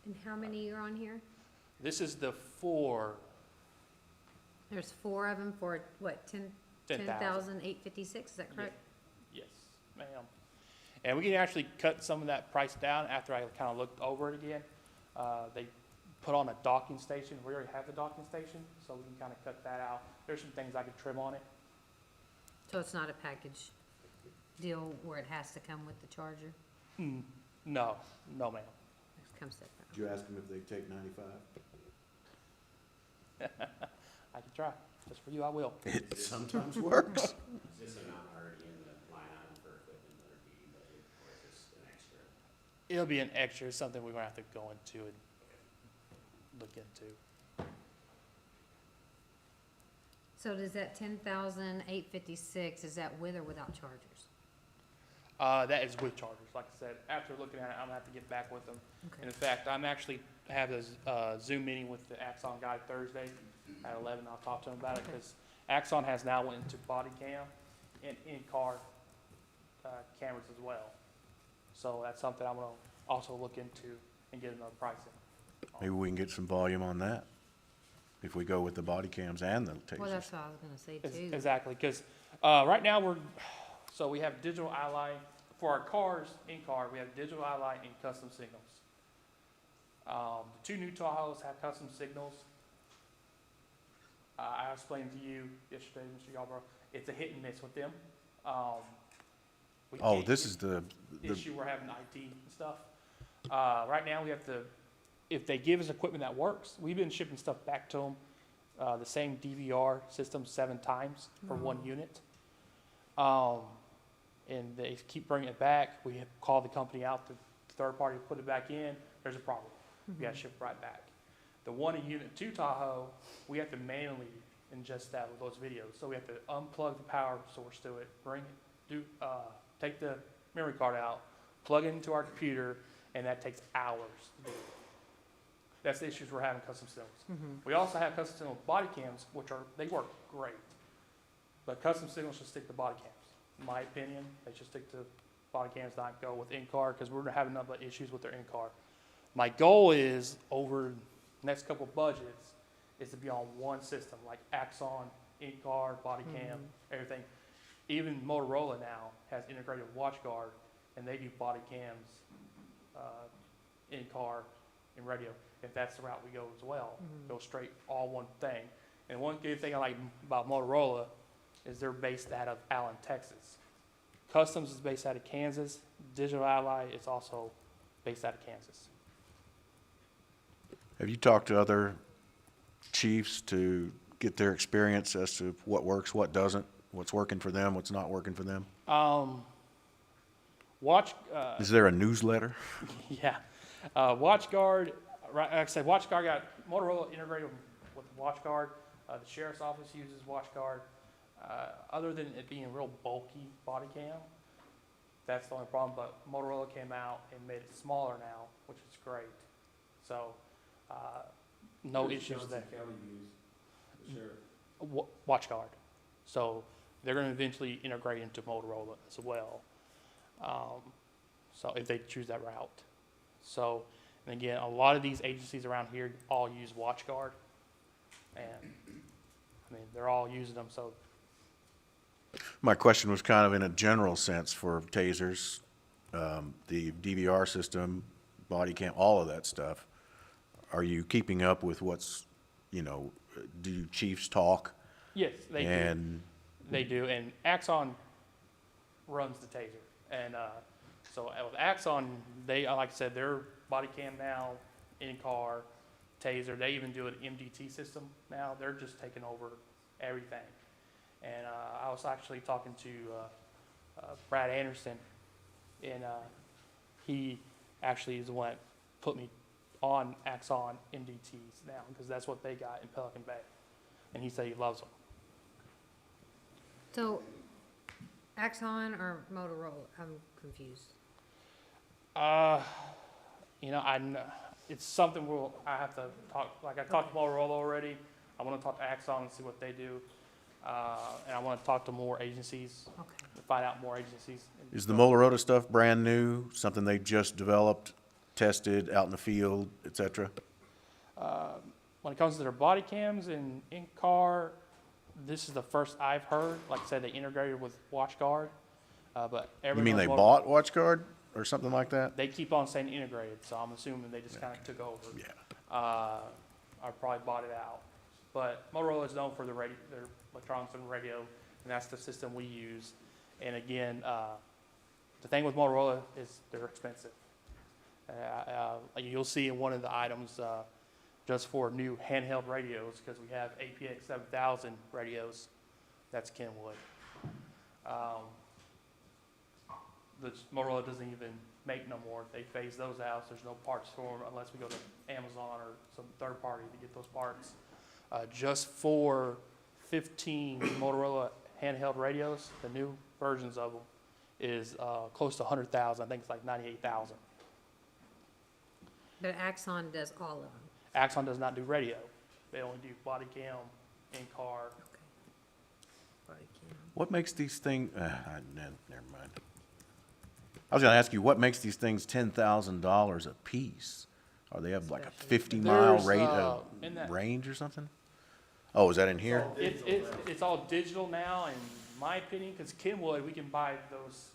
[SPEAKER 5] And how many are on here?
[SPEAKER 3] This is the 4,
[SPEAKER 5] There's 4 of them for, what,
[SPEAKER 3] 10,000.
[SPEAKER 5] 10,856, is that correct?
[SPEAKER 3] Yes, ma'am. And we can actually cut some of that price down after I kind of looked over it again. They put on a docking station. We already have the docking station, so we can kind of cut that out. There's some things I could trim on it.
[SPEAKER 5] So it's not a package deal where it has to come with the charger?
[SPEAKER 3] No, ma'am.
[SPEAKER 5] It comes separate.
[SPEAKER 7] Did you ask them if they take 95?
[SPEAKER 3] I can try. Just for you, I will.
[SPEAKER 7] It sometimes works.
[SPEAKER 1] Is this amount already in the line item for equipment that are being budgeted, or is this an extra?
[SPEAKER 3] It'll be an extra, something we're gonna have to go into and look into.
[SPEAKER 5] So does that 10,856, is that with or without chargers?
[SPEAKER 3] That is with chargers, like I said. After looking at it, I'm gonna have to get back with them.
[SPEAKER 5] Okay.
[SPEAKER 3] And in fact, I'm actually have a Zoom meeting with the Axon guy Thursday at 11. I'll talk to him about it because Axon has now went into body cam and in-car cameras as well. So that's something I'm gonna also look into and get another pricing.
[SPEAKER 7] Maybe we can get some volume on that if we go with the body cams and the tasers.
[SPEAKER 5] Well, that's what I was gonna say too.
[SPEAKER 3] Exactly, because right now so we have digital eye for our cars, in-car, we have digital eye light and custom signals. The 2 new Tahoes have custom signals. I explained to you yesterday, Mr. Yarborough, it's a hit and miss with them. We
[SPEAKER 7] Oh,
[SPEAKER 3] can't
[SPEAKER 7] this
[SPEAKER 3] get
[SPEAKER 7] is the
[SPEAKER 3] issue we're having IT and stuff. Right now, we have to, if they give us equipment that works, we've been shipping stuff back to them, the same DVR system 7 times for 1 unit. And they keep bringing it back. We have called the company out, the third party to put it back in. There's a problem. We got to ship it right back. The 1 in Unit 2 Tahoe, we have to manually ingest that with those videos. So we have to unplug the power source to it, take the memory card out, plug it into our computer, and that takes hours to do. That's the issues we're having custom signals. We also have custom signal body cams, which they work great. But custom signals should stick to body cams. In my opinion, they should stick to body cams, not go with in-car, because we're having enough issues with their in-car. My goal is, over the next couple of budgets, is to be on one system, like Axon, in-car, body cam, everything. Even Motorola now has integrated WatchGuard, and they do body cams, in-car, and radio. If that's the route we go as well, go straight all one thing. And one good thing I like about Motorola is they're based out of Allen, Texas. Customs is based out of Kansas. Digital Ally is also based out of Kansas.
[SPEAKER 7] Have you talked to other chiefs to get their experience as to what works, what doesn't, what's working for them, what's not working for them? Is there a newsletter?
[SPEAKER 3] Yeah. WatchGuard, right, like I said, WatchGuard got Motorola integrated with WatchGuard. The sheriff's office uses WatchGuard. Other than it being a real bulky body cam, that's the only problem. But Motorola came out and made it smaller now, which is great. So, no issues there. WatchGuard. So they're going to eventually integrate into Motorola as well. So if they choose that route. So, and again, a lot of these agencies around here all use WatchGuard. And, I mean, they're all using them, so.
[SPEAKER 7] My question was kind of in a general sense for tasers, the DVR system, body cam, all of that stuff. Are you keeping up with what's, do chiefs talk?
[SPEAKER 3] Yes, they do.
[SPEAKER 7] And
[SPEAKER 3] They do, and Axon runs the taser. And so with Axon, they, like I said, their body cam now, in-car, taser, they even do an MDT system now. They're just taking over everything. And I was actually talking to Brad Anderson, and he actually is the one that put me on Axon MDTs now, because that's what they got in Pelican Bay. And he said he loves them.
[SPEAKER 5] So, Axon or Motorola? I'm confused.
[SPEAKER 3] It's something I have to talk, like I talked to Motorola already. I want to talk to Axon and see what they do. And I want to talk to more agencies, find out more agencies.
[SPEAKER 7] is the Motorola stuff brand new, something they just developed, tested out in the field, et cetera?
[SPEAKER 3] When it comes to their body cams and in-car, this is the first I've heard. Like I said, they integrated with WatchGuard, but
[SPEAKER 7] You mean they bought WatchGuard or something like that?
[SPEAKER 3] They keep on saying integrated, so I'm assuming they just kind of took over.
[SPEAKER 7] Yeah.
[SPEAKER 3] Or probably bought it out. But Motorola is known for their electronics and radio, and that's the system we use. And again, the thing with Motorola is they're expensive. You'll see in one of the items just for new handheld radios, because we have APX 7000 radios, that's Kenwood. The Motorola doesn't even make no more. They phase those out. There's no parts for them unless we go to Amazon or some third party to get those parts. Just for 15 Motorola handheld radios, the new versions of them, is close to 100,000. I think it's like 98,000.
[SPEAKER 5] But Axon does all of them.
[SPEAKER 3] Axon does not do radio. They only do body cam, in-car.
[SPEAKER 5] Okay. Body cam.
[SPEAKER 7] What makes these things, never mind. I was gonna ask you, what makes these things $10,000 a piece? Or they have like a 50-mile
[SPEAKER 3] There's,
[SPEAKER 7] range or something? Oh, is that in here?
[SPEAKER 3] It's all digital now, and in my opinion, because Kenwood, we can buy those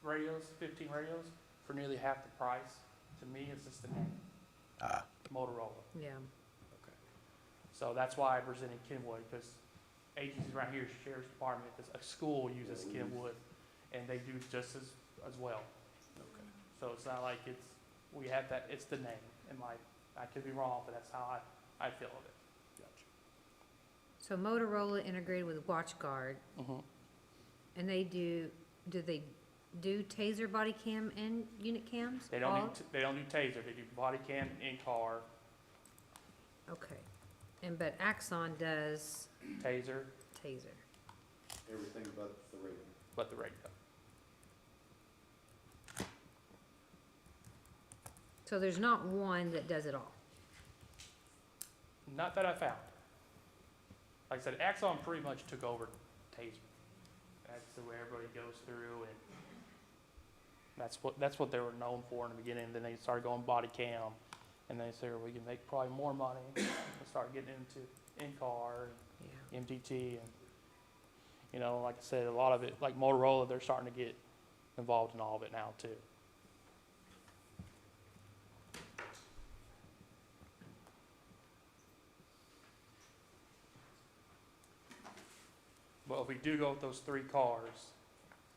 [SPEAKER 3] radios, 15 radios, for nearly half the price. To me, it's just the name. Motorola.
[SPEAKER 5] Yeah.
[SPEAKER 3] So that's why I presented Kenwood, because agencies around here, Sheriff's Department, a school uses Kenwood, and they do just as well. So it's not like we have that, it's the name. I could be wrong, but that's how I feel of it.
[SPEAKER 5] So Motorola integrated with WatchGuard, and they do they do taser body cam and unit cams?
[SPEAKER 3] They don't do taser, they do body cam, in-car,
[SPEAKER 5] Okay. But Axon does
[SPEAKER 3] taser,
[SPEAKER 5] taser.
[SPEAKER 4] Everything but the radio.
[SPEAKER 3] but the radio.
[SPEAKER 5] So there's not one that does it all.
[SPEAKER 3] Not that I found. like I said, Axon pretty much took over Taser. That's the way everybody goes through, and that's what they were known for in the beginning. Then they started going body cam, and they said we can make probably more money. And start getting into in-car
[SPEAKER 5] Yeah.
[SPEAKER 3] and MDT, and you know, like I said, a lot of it, like Motorola, they're starting to get involved in all of it now too. But if we do go with those 3 cars,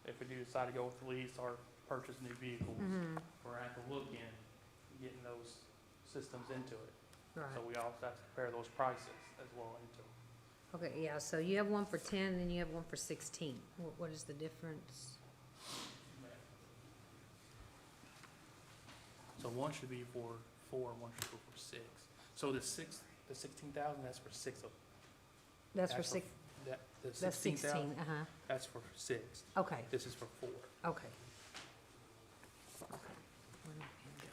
[SPEAKER 3] if we do decide to go with lease or purchase new vehicles, we're gonna have to look in getting those systems into it.
[SPEAKER 5] Right.
[SPEAKER 3] So we also have to compare those prices as well into it.
[SPEAKER 5] Okay, yeah, so you have one for 10, and you have one for 16. What is the difference?
[SPEAKER 3] So one should be for 4, and one should be for 6. So the 16,000, that's for 6 of them.
[SPEAKER 5] That's for 6,
[SPEAKER 3] The
[SPEAKER 5] that's 16,
[SPEAKER 3] 16,000,
[SPEAKER 5] uh-huh.
[SPEAKER 3] that's for 6.
[SPEAKER 5] Okay,
[SPEAKER 3] This is for 4.
[SPEAKER 5] okay. Okay. Where did my pen go?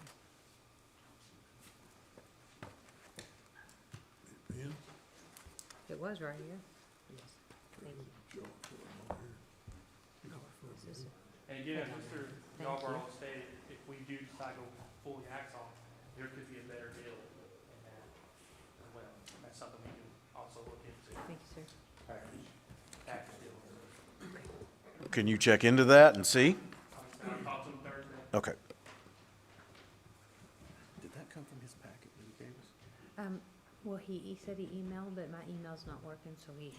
[SPEAKER 10] Pen?
[SPEAKER 5] It was right here.
[SPEAKER 3] Yes.
[SPEAKER 5] Thank you. This is-
[SPEAKER 3] And again, as Mr.
[SPEAKER 5] Thank
[SPEAKER 3] Yarborough
[SPEAKER 5] you.
[SPEAKER 3] stated, if we do decide to go fully Axon, there could be a better deal in that as well. That's something we can also look into.
[SPEAKER 5] Thank you, sir.
[SPEAKER 3] Package deal.
[SPEAKER 7] Can you check into that and see?
[SPEAKER 3] I'll talk to him Thursday.
[SPEAKER 7] Okay. Did that come from his packet that he gave us?
[SPEAKER 5] Well, he said he emailed, but my email's not working, so he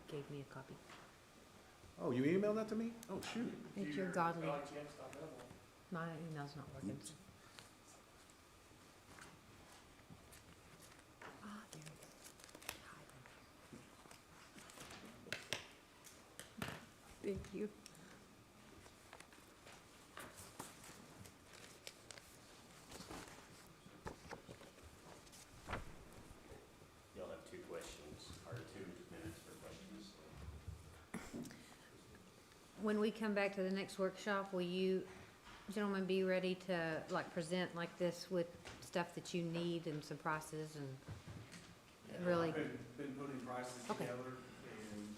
[SPEAKER 5] gave me a copy.
[SPEAKER 7] Oh, you emailed that to me? Oh, shoot.
[SPEAKER 5] It's your Godly.
[SPEAKER 3] LHX.gov.
[SPEAKER 5] My email's not working.
[SPEAKER 7] Oops.
[SPEAKER 5] Ah, there it is. Thank you.
[SPEAKER 1] You'll have 2 questions, or 2 minutes for questions.
[SPEAKER 5] When we come back to the next workshop, will you gentlemen be ready to like present like this with stuff that you need and some prices and really?
[SPEAKER 8] I've been putting prices
[SPEAKER 5] Okay.
[SPEAKER 8] together, and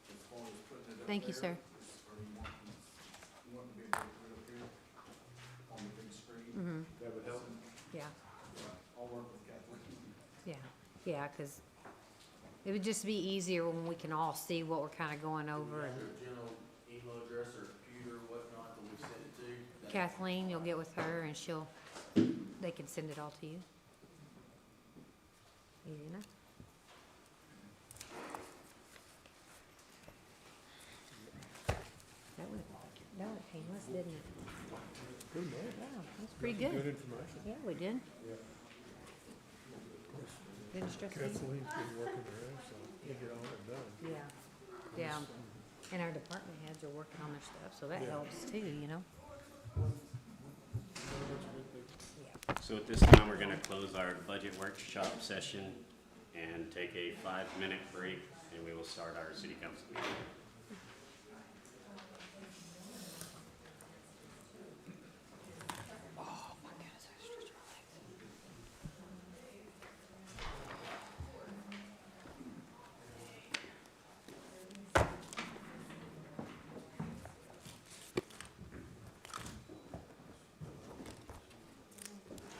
[SPEAKER 8] as far as putting it up
[SPEAKER 5] Thank you,
[SPEAKER 8] there,
[SPEAKER 5] sir.
[SPEAKER 8] are you wanting to be able to put it up here on the big screen?
[SPEAKER 5] Mm-hmm,
[SPEAKER 10] That would help.
[SPEAKER 5] yeah,
[SPEAKER 8] I'll work with Kathleen.
[SPEAKER 5] yeah, cause it would just be easier when we can all see what we're kinda going over and
[SPEAKER 12] Their general email address or computer or whatnot that we send it to. that-
[SPEAKER 5] Kathleen, you'll get with her and they can send it all to you. Easy enough. That went painless, didn't it?
[SPEAKER 10] Good man.
[SPEAKER 5] Yeah, that's pretty
[SPEAKER 10] Good
[SPEAKER 5] good.
[SPEAKER 10] information.
[SPEAKER 5] Yeah, we did.
[SPEAKER 10] Yeah.
[SPEAKER 5] Didn't stress me.
[SPEAKER 10] Kathleen's been working her ass off to get all that done.
[SPEAKER 5] Yeah, yeah. And our department heads are working on their stuff, so that
[SPEAKER 10] Yeah.
[SPEAKER 5] helps too, you know? Yeah.
[SPEAKER 1] So at this time, we're gonna close our budget workshop session and take a 5-minute break, and we will start our city council meeting.
[SPEAKER 5] Oh, my goodness, I stretched my legs.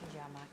[SPEAKER 5] Good job, Mike.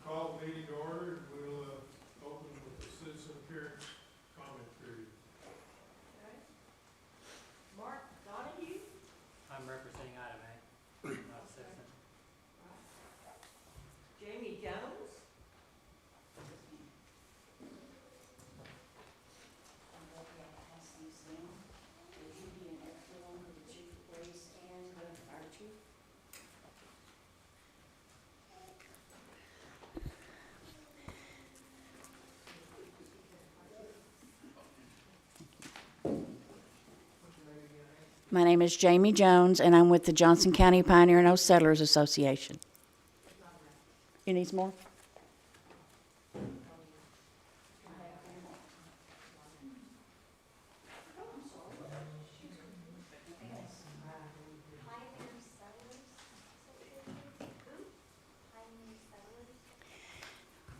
[SPEAKER 10] Call the meeting to order. We'll open with the citizen appearance comment period.
[SPEAKER 11] Okay. Mark Donahue,
[SPEAKER 14] I'm representing item A, not citizen.
[SPEAKER 11] Jamie Jones,
[SPEAKER 15] I'm lucky I passed these down. Would you be an extra one for the chief of police and the fire chief? My name is Jamie Jones, and I'm with the Johnson County Pioneer and Old Settlers Association. You need some more?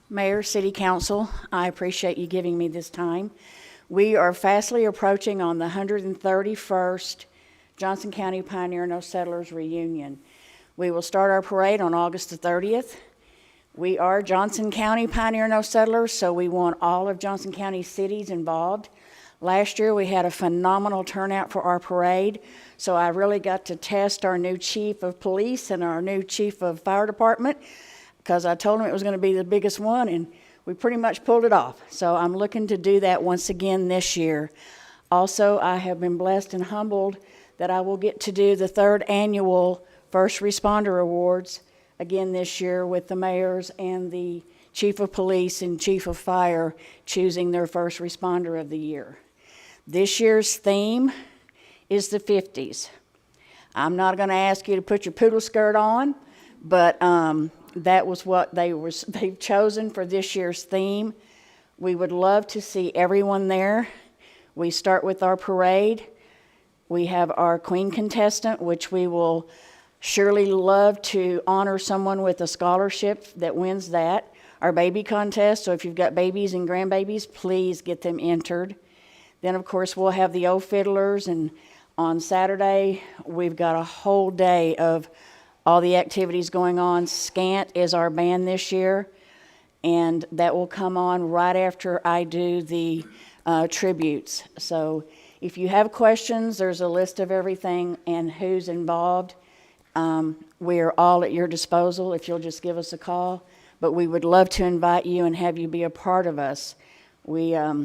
[SPEAKER 15] Mayor, City Council, I appreciate you giving me this time. We are fastly approaching on the 131st Johnson County Pioneer and Old Settlers reunion. We will start our parade on August the 30th. We are Johnson County Pioneer and Old Settlers, so we want all of Johnson County cities involved. Last year, we had a phenomenal turnout for our parade, so I really got to test our new chief of police and our new chief of fire department, because I told him it was going to be the biggest one, and we pretty much pulled it off. So I'm looking to do that once again this year. Also, I have been blessed and humbled that I will get to do the 3rd annual First Responder Awards again this year, with the mayors and the chief of police and chief of fire choosing their first responder of the year. This year's theme is the 50s. I'm not going to ask you to put your poodle skirt on, but that was what they've chosen for this year's theme. We would love to see everyone there. We start with our parade. We have our Queen contestant, which we will surely love to honor someone with a scholarship that wins that. Our baby contest, so if you've got babies and grandbabies, please get them entered. Then, of course, we'll have the old fiddlers, and on Saturday, we've got a whole day of all the activities going on. Scant is our band this year, and that will come on right after I do the tributes. So if you have questions, there's a list of everything and who's involved. We're all at your disposal if you'll just give us a call. But we would love to invite you and have you be a part of us. I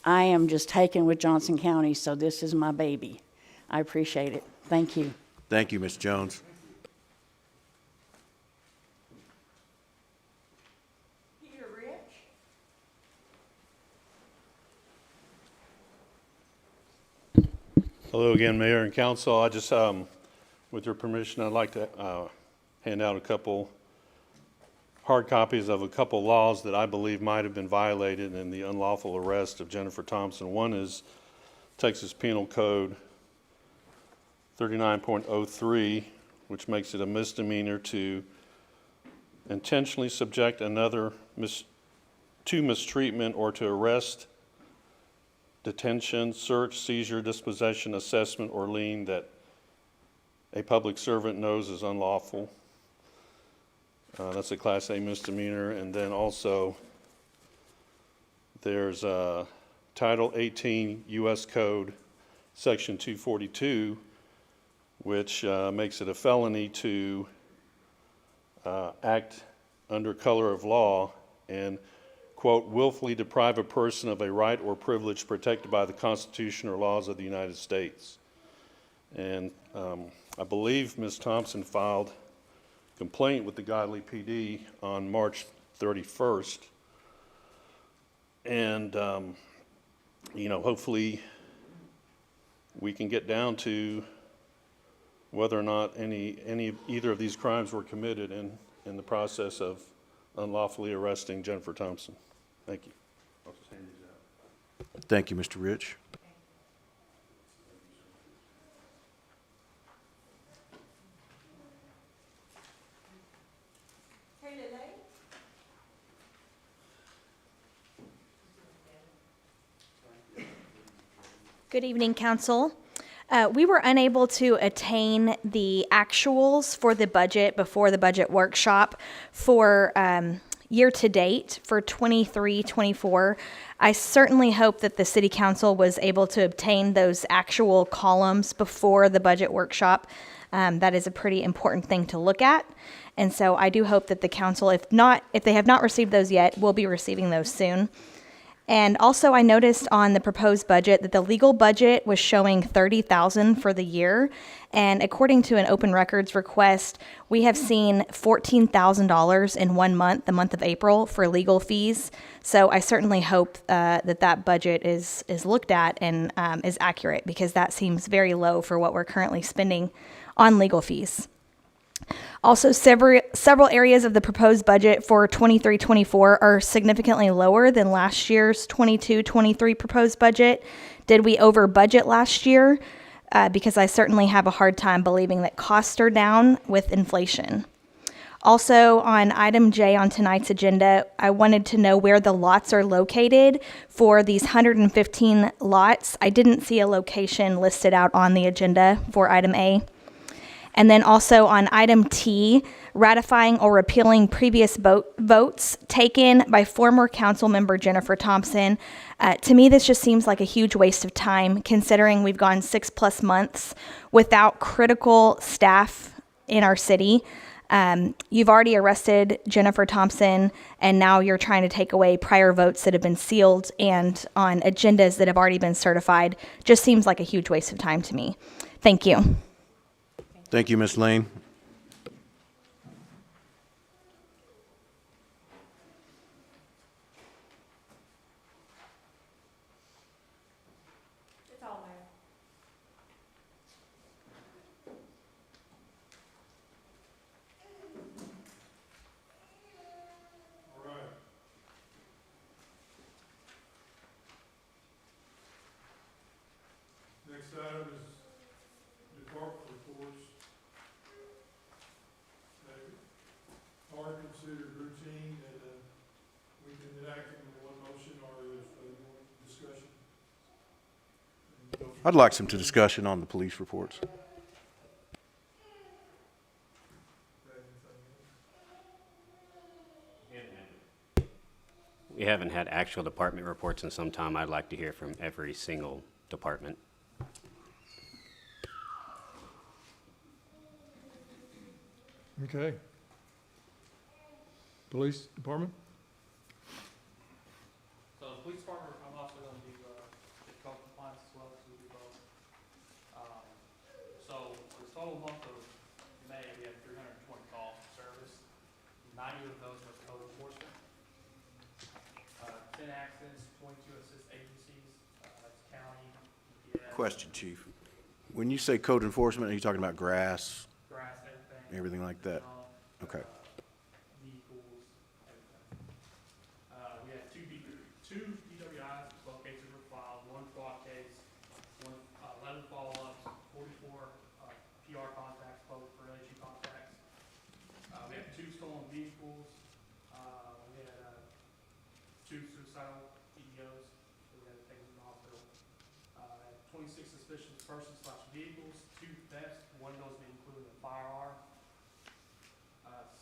[SPEAKER 15] am just taken with Johnson County, so this is my baby. I appreciate it. Thank you.
[SPEAKER 7] Thank you, Ms. Jones.
[SPEAKER 11] Peter Rich,
[SPEAKER 16] Hello again, Mayor and Council. I just, with your permission, I'd like to hand out a couple hard copies of a couple laws that I believe might have been violated in the unlawful arrest of Jennifer Thompson. One is Texas Penal Code 39.03, which makes it a misdemeanor to intentionally subject another to mistreatment or to arrest, detention, search, seizure, dispossession, assessment, or lien that a public servant knows is unlawful. That's a Class A misdemeanor. And then also there's Title 18 U.S. Code, Section 242, which makes it a felony to act under color of law and, quote, willfully deprive a person of a right or privilege protected by the Constitution or laws of the United States. And I believe Ms. Thompson filed complaint with the Godley PD on March 31st. And, hopefully we can get down to whether or not either of these crimes were committed in the process of unlawfully arresting Jennifer Thompson. Thank you. I'll just hand these out.
[SPEAKER 7] Thank you, Mr. Rich.
[SPEAKER 17] Good evening, Council. We were unable to attain the actuals for the budget before the budget workshop for year-to-date for 23-24. I certainly hope that the City Council was able to obtain those actual columns before the budget workshop. That is a pretty important thing to look at. And so I do hope that the council, if they have not received those yet, will be receiving those soon. And also I noticed on the proposed budget that the legal budget was showing $30,000 for the year. And according to an open records request, we have seen $14,000 in 1 month, the month of April, for legal fees. So I certainly hope that budget is looked at and is accurate, because that seems very low for what we're currently spending on legal fees. Also, several areas of the proposed budget for 23-24 are significantly lower than last year's 22-23 proposed budget. Did we over budget last year? Because I certainly have a hard time believing that costs are down with inflation. Also, on item J on tonight's agenda, I wanted to know where the lots are located for these 115 lots. I didn't see a location listed out on the agenda for item A. And then also on item T, ratifying or repealing previous votes taken by former council member Jennifer Thompson. To me, this just seems like a huge waste of time, considering we've gone 6+ months without critical staff in our city. You've already arrested Jennifer Thompson, and now you're trying to take away prior votes that have been sealed and on agendas that have already been certified. Just seems like a huge waste of time to me. Thank you.
[SPEAKER 7] Thank you, Ms. Lane.
[SPEAKER 11] It's all there.
[SPEAKER 10] All right. Next item is department reports. They are considered routine, and we can enact them in one motion, or if more discussion.
[SPEAKER 7] I'd like some discussion on the police reports.
[SPEAKER 1] We haven't had actual department reports in some time. I'd like to hear from every single department.
[SPEAKER 10] Okay. Police department?
[SPEAKER 3] So the police department, I'm also gonna do, the code compliance as well, so we do both. So for the total month of May, we had 320 calls for service. 90 of those were code enforcement. 10 accidents, 22 assist agencies, that's county, EPS.
[SPEAKER 7] Question, Chief. When you say code enforcement, are you talking about grass,
[SPEAKER 3] Grass,
[SPEAKER 7] everything like that? Okay.
[SPEAKER 3] Vehicles, everything. We had two DWIs, both cases were filed, 1 fraud case, 11 follow-ups, 44 PR contacts, both for issue contacts. We had 2 stolen vehicles. We had 2 suicidal EDOs, so we had to take them to the hospital. 26 suspicious persons / vehicles, 2 thefts, 1 of those being included a firearm.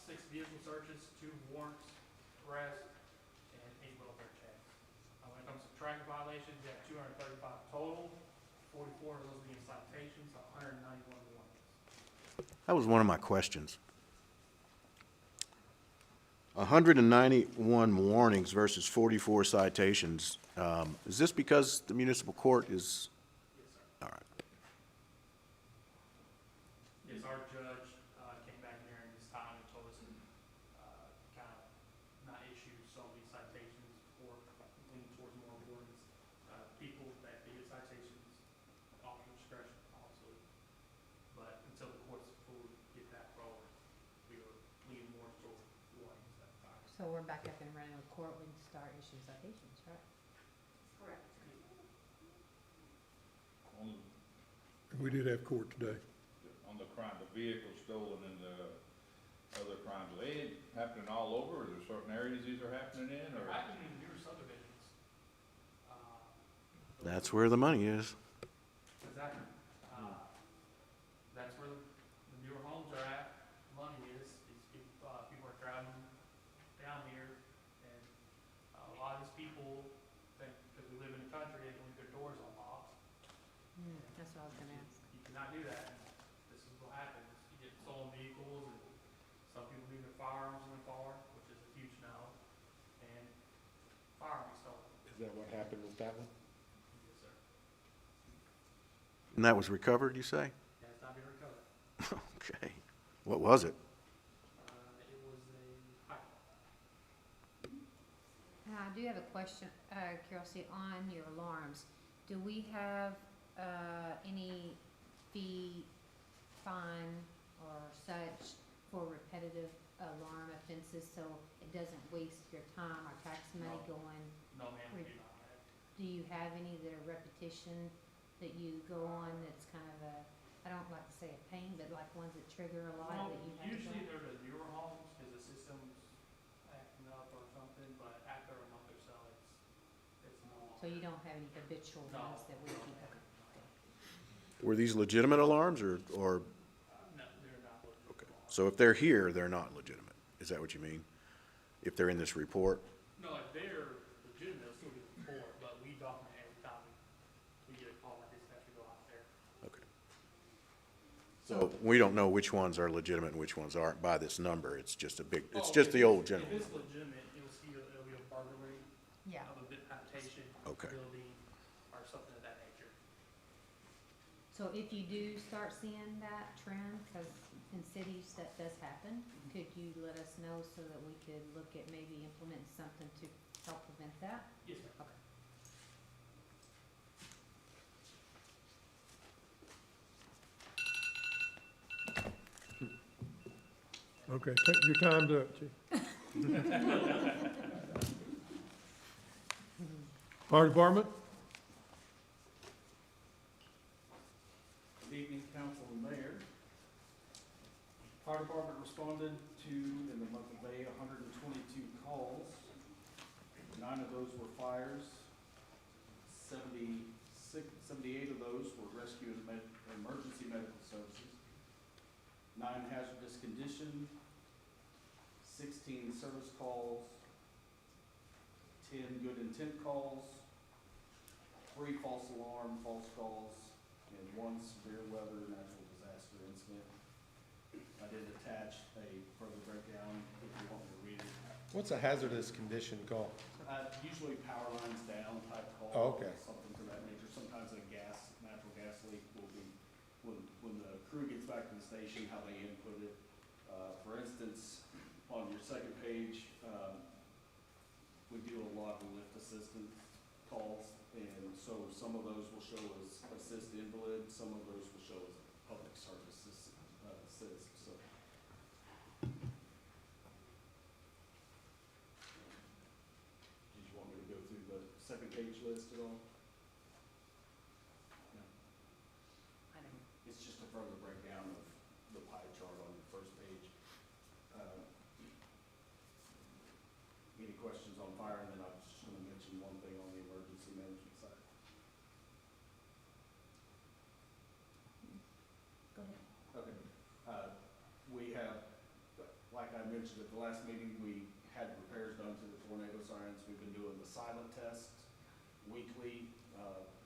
[SPEAKER 3] 6 vehicle searches, 2 warrants, arrests, and 8 welfare checks. When it comes to traffic violations, we have 235 total, 44 of those being citations, 191 warnings.
[SPEAKER 7] That was one of my questions. 191 warnings versus 44 citations. Is this because the municipal court is? All right.
[SPEAKER 3] Yes, our judge came back here in this time and told us to kind of not issue so many citations or lean towards more warnings. People that get citations, officer discretion, obviously. But until the courts fully get that rolling, we were leaning more toward warnings at the time.
[SPEAKER 5] So we're back up and running with court, we can start issuing citations, right?
[SPEAKER 11] Correct.
[SPEAKER 10] We did have court today.
[SPEAKER 9] On the crime, the vehicle stolen and the other crimes, are they happening all over, or are there certain areas these are happening in, or?
[SPEAKER 3] Happening in newer subdivisions.
[SPEAKER 7] That's where the money is.
[SPEAKER 5] That's what I was gonna ask.
[SPEAKER 3] You cannot do that. This is what happens. You get stolen vehicles, and some people leave their firearms in the car, which is a huge no, and firearms stolen.
[SPEAKER 4] Is that what happened with that one?
[SPEAKER 3] Yes, sir.
[SPEAKER 7] And that was recovered, you say?
[SPEAKER 3] Has not been recovered.
[SPEAKER 7] Okay. What was it?
[SPEAKER 3] It was a pipe.
[SPEAKER 5] I do have a question, curiosity on your alarms. Do we have, any fee, fine, or such for repetitive alarm offenses, so it doesn't waste your time or tax money
[SPEAKER 3] No.
[SPEAKER 5] going?
[SPEAKER 3] No, ma'am, we do not have.
[SPEAKER 5] Do you have any that are repetition that you go on that's kind of a, I don't like to say a pain, but like ones that trigger a lot
[SPEAKER 3] Well,
[SPEAKER 5] that you have to go?
[SPEAKER 3] usually they're the newer homes, because the system's acting up or something, but after a month or so, it's no longer.
[SPEAKER 5] So you don't have any habitual
[SPEAKER 3] No.
[SPEAKER 5] ones that we keep?
[SPEAKER 7] Were these legitimate alarms or,
[SPEAKER 3] No, they're not legitimate.
[SPEAKER 7] okay. So if they're here, they're not legitimate. Is that what you mean? If they're in this report?
[SPEAKER 3] No, if they're legitimate, they'll still get the report, but we document every time we get a call like this, have to go out there.
[SPEAKER 7] Okay. So we don't know which ones are legitimate and which ones aren't by this number. It's just a big, it's just the old general.
[SPEAKER 3] If it's legitimate, it'll be a burglary
[SPEAKER 5] Yeah.
[SPEAKER 3] of a bit habitation,
[SPEAKER 7] Okay.
[SPEAKER 3] building, or something of that nature.
[SPEAKER 5] So if you do start seeing that trend, because in cities that does happen, could you let us know so that we could look at maybe implementing something to help prevent that?
[SPEAKER 3] Yes, sir.
[SPEAKER 5] Okay.
[SPEAKER 10] Okay, take your time to, Chief. Fire Department?
[SPEAKER 8] Good evening, council and mayor. Fire department responded to, in the month of May, 122 calls. 9 of those were fires. 78 of those were rescue and emergency medical services. 9 hazardous condition, 16 service calls, 10 good intent calls, 3 false alarm, false calls, and 1 severe weather natural disaster incident. I did attach a further breakdown if you want me to read it.
[SPEAKER 4] What's a hazardous condition call?
[SPEAKER 8] Usually power lines down type call.
[SPEAKER 4] Oh, okay.
[SPEAKER 8] Something to that nature. Sometimes a natural gas leak will be, when the crew gets back to the station, how they input it. For instance, on your second page, we do a lot of lift assistance calls, and so some of those will show as assist invalid, some of those will show as public service assist. So did you want me to go through the second page list at all? No.
[SPEAKER 5] I don't,
[SPEAKER 8] It's just a further breakdown of the pie chart on the first page. Any questions on fire, and then I'm just gonna mention one thing on the emergency management side.
[SPEAKER 5] go ahead.
[SPEAKER 8] Okay. We have, like I mentioned at the last meeting, we had repairs done to the tornado sirens. We've been doing the silent test weekly,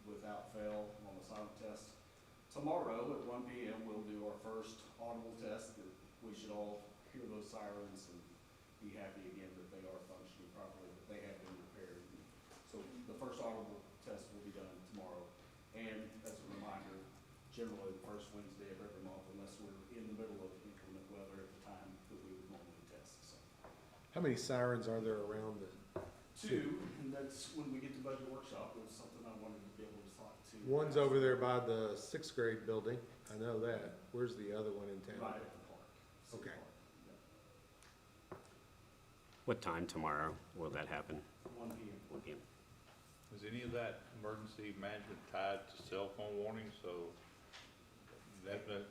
[SPEAKER 8] without fail on the silent test. Tomorrow at 1 p.m., we'll do our first audible test. That we should all hear those sirens and be happy again that they are functioning properly, that they have been repaired. So the first audible test will be done tomorrow. And as a reminder, generally the first Wednesday of every month, unless we're in the middle of inclement weather at the time that we would normally test. So
[SPEAKER 4] How many sirens are there around the?
[SPEAKER 8] 2, and that's when we get to budget workshop. It was something I wanted to be able to talk to.
[SPEAKER 4] One's over there by the 6th grade building. I know that. Where's the other one in town?
[SPEAKER 8] Right at the park. City
[SPEAKER 4] Okay.
[SPEAKER 8] Park. Yeah.
[SPEAKER 1] What time tomorrow will that happen?
[SPEAKER 8] 1 p.m.
[SPEAKER 1] 1 p.m.
[SPEAKER 9] Is any of that emergency management tied to cell phone warning, so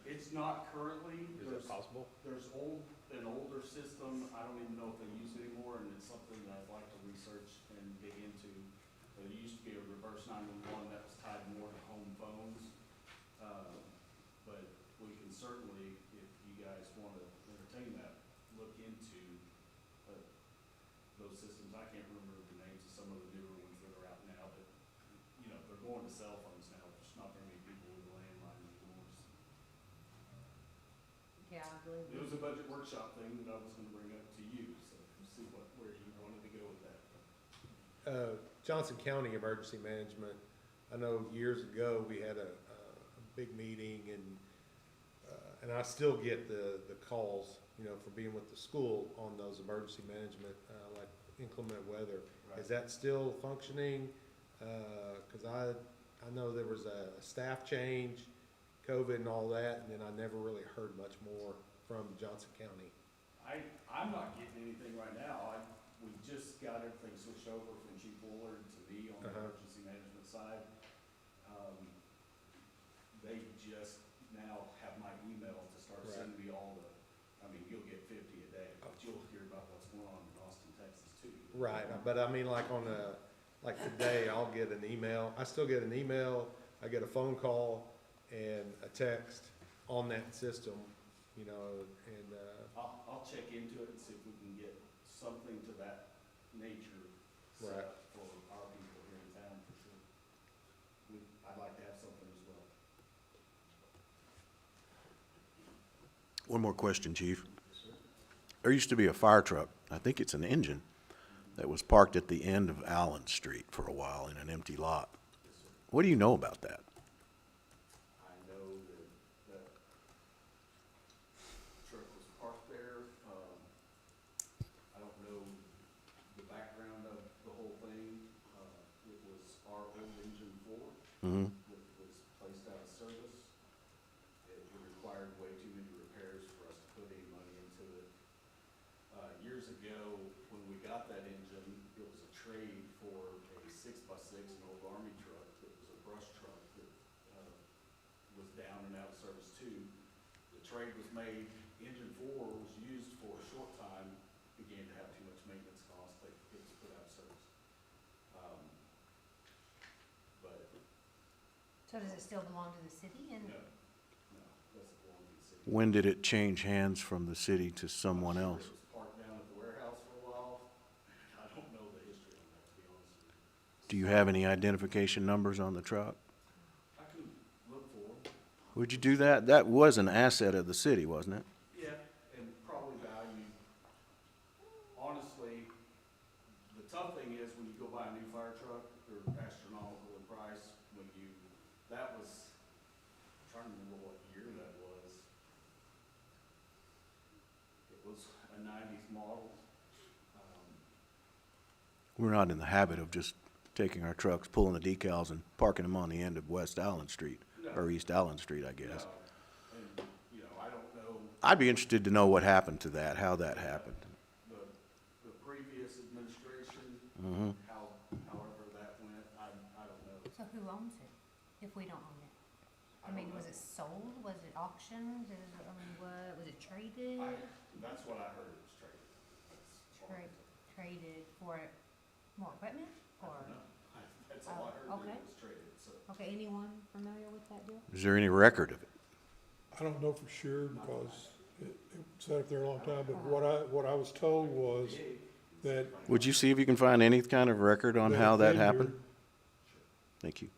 [SPEAKER 8] It's not currently.
[SPEAKER 9] is that possible?
[SPEAKER 8] There's an older system, I don't even know if they use it anymore, and it's something that I'd like to research and dig into. There used to be a reverse 911 that was tied more to home phones. But we can certainly, if you guys want to entertain that, look into those systems. I can't remember the names of some of the newer ones that are out now, but, you know, they're going to cell phones now. There's not very many people with
[SPEAKER 11] possibly
[SPEAKER 8] It was
[SPEAKER 11] be.
[SPEAKER 8] a budget workshop thing that I was gonna bring up to you, so see where you wanted to go with that.
[SPEAKER 4] Johnson County Emergency Management, I know years ago, we had a big meeting and I still get the calls, you know, for being with the school on those emergency management, like inclement weather. Is that still functioning? Cause I know there was a staff change, COVID and all that, and then I never really heard much more from Johnson County.
[SPEAKER 8] I'm not getting anything right now. We just got everything switched over from Chief Bullard to me on the emergency management side. They just now have my email to start sending me all the, I mean, you'll get 50 a day, but you'll hear about what's going on in Austin, Texas too.
[SPEAKER 4] Right, but I mean, like like today, I'll get an email, I still get an email, I get a phone call and a text on that system, you know, and,
[SPEAKER 8] I'll check into it and see if we can get something to that nature set
[SPEAKER 4] Right.
[SPEAKER 8] up for our people here in town for sure. I'd like to have something as well.
[SPEAKER 7] One more question, Chief. There used to be a fire truck, I think it's an engine, that was parked at the end of Allen Street for a while in an empty lot. What do you know about that?
[SPEAKER 8] I know that that truck was parked there. I don't know the background of the whole thing. It was our old engine 4
[SPEAKER 7] Mm-hmm.
[SPEAKER 8] that was placed out of service. It required way too many repairs for us to put any money into it. Years ago, when we got that engine, it was a trade for a 6x6, an old Army truck that was a brush truck that was down and out of service too. The trade was made, engine 4 was used for a short time, began to have too much maintenance costs, it was put out of service. But
[SPEAKER 5] So does it still belong to the city and?
[SPEAKER 8] no, doesn't belong to the city.
[SPEAKER 7] When did it change hands from the city to someone else?
[SPEAKER 8] It was parked down at the warehouse for a while. I don't know the history on that, to be honest with you.
[SPEAKER 7] Do you have any identification numbers on the truck?
[SPEAKER 8] I can look for them.
[SPEAKER 7] Would you do that? That was an asset of the city, wasn't it?
[SPEAKER 8] Yeah, and probably valued. Honestly, the tough thing is when you go buy a new fire truck, they're astronomical in price. That was, I'm trying to remember what year that was. It was a 90s model.
[SPEAKER 7] We're not in the habit of just taking our trucks, pulling the decals and parking them on the end of West Allen Street, or East Allen Street, I guess.
[SPEAKER 8] And, I don't know.
[SPEAKER 7] I'd be interested to know what happened to that, how that happened.
[SPEAKER 8] The previous administration,
[SPEAKER 7] Mm-hmm.
[SPEAKER 8] however that went, I don't know.
[SPEAKER 5] So who owns it, if we don't own it? I mean, was it sold, was it auctioned, was it traded?
[SPEAKER 8] That's what I heard, it was traded. That's all I-
[SPEAKER 5] Traded for more equipment,
[SPEAKER 8] I
[SPEAKER 5] or?
[SPEAKER 8] don't know. That's all I heard,
[SPEAKER 5] okay.
[SPEAKER 8] it was traded, so.
[SPEAKER 5] Okay, anyone familiar with that deal?
[SPEAKER 7] Is there any record of it?
[SPEAKER 10] I don't know for sure because it sat up there a long time, but what I was told was that
[SPEAKER 7] Would you see if you can find any kind of record on how that happened? Thank you.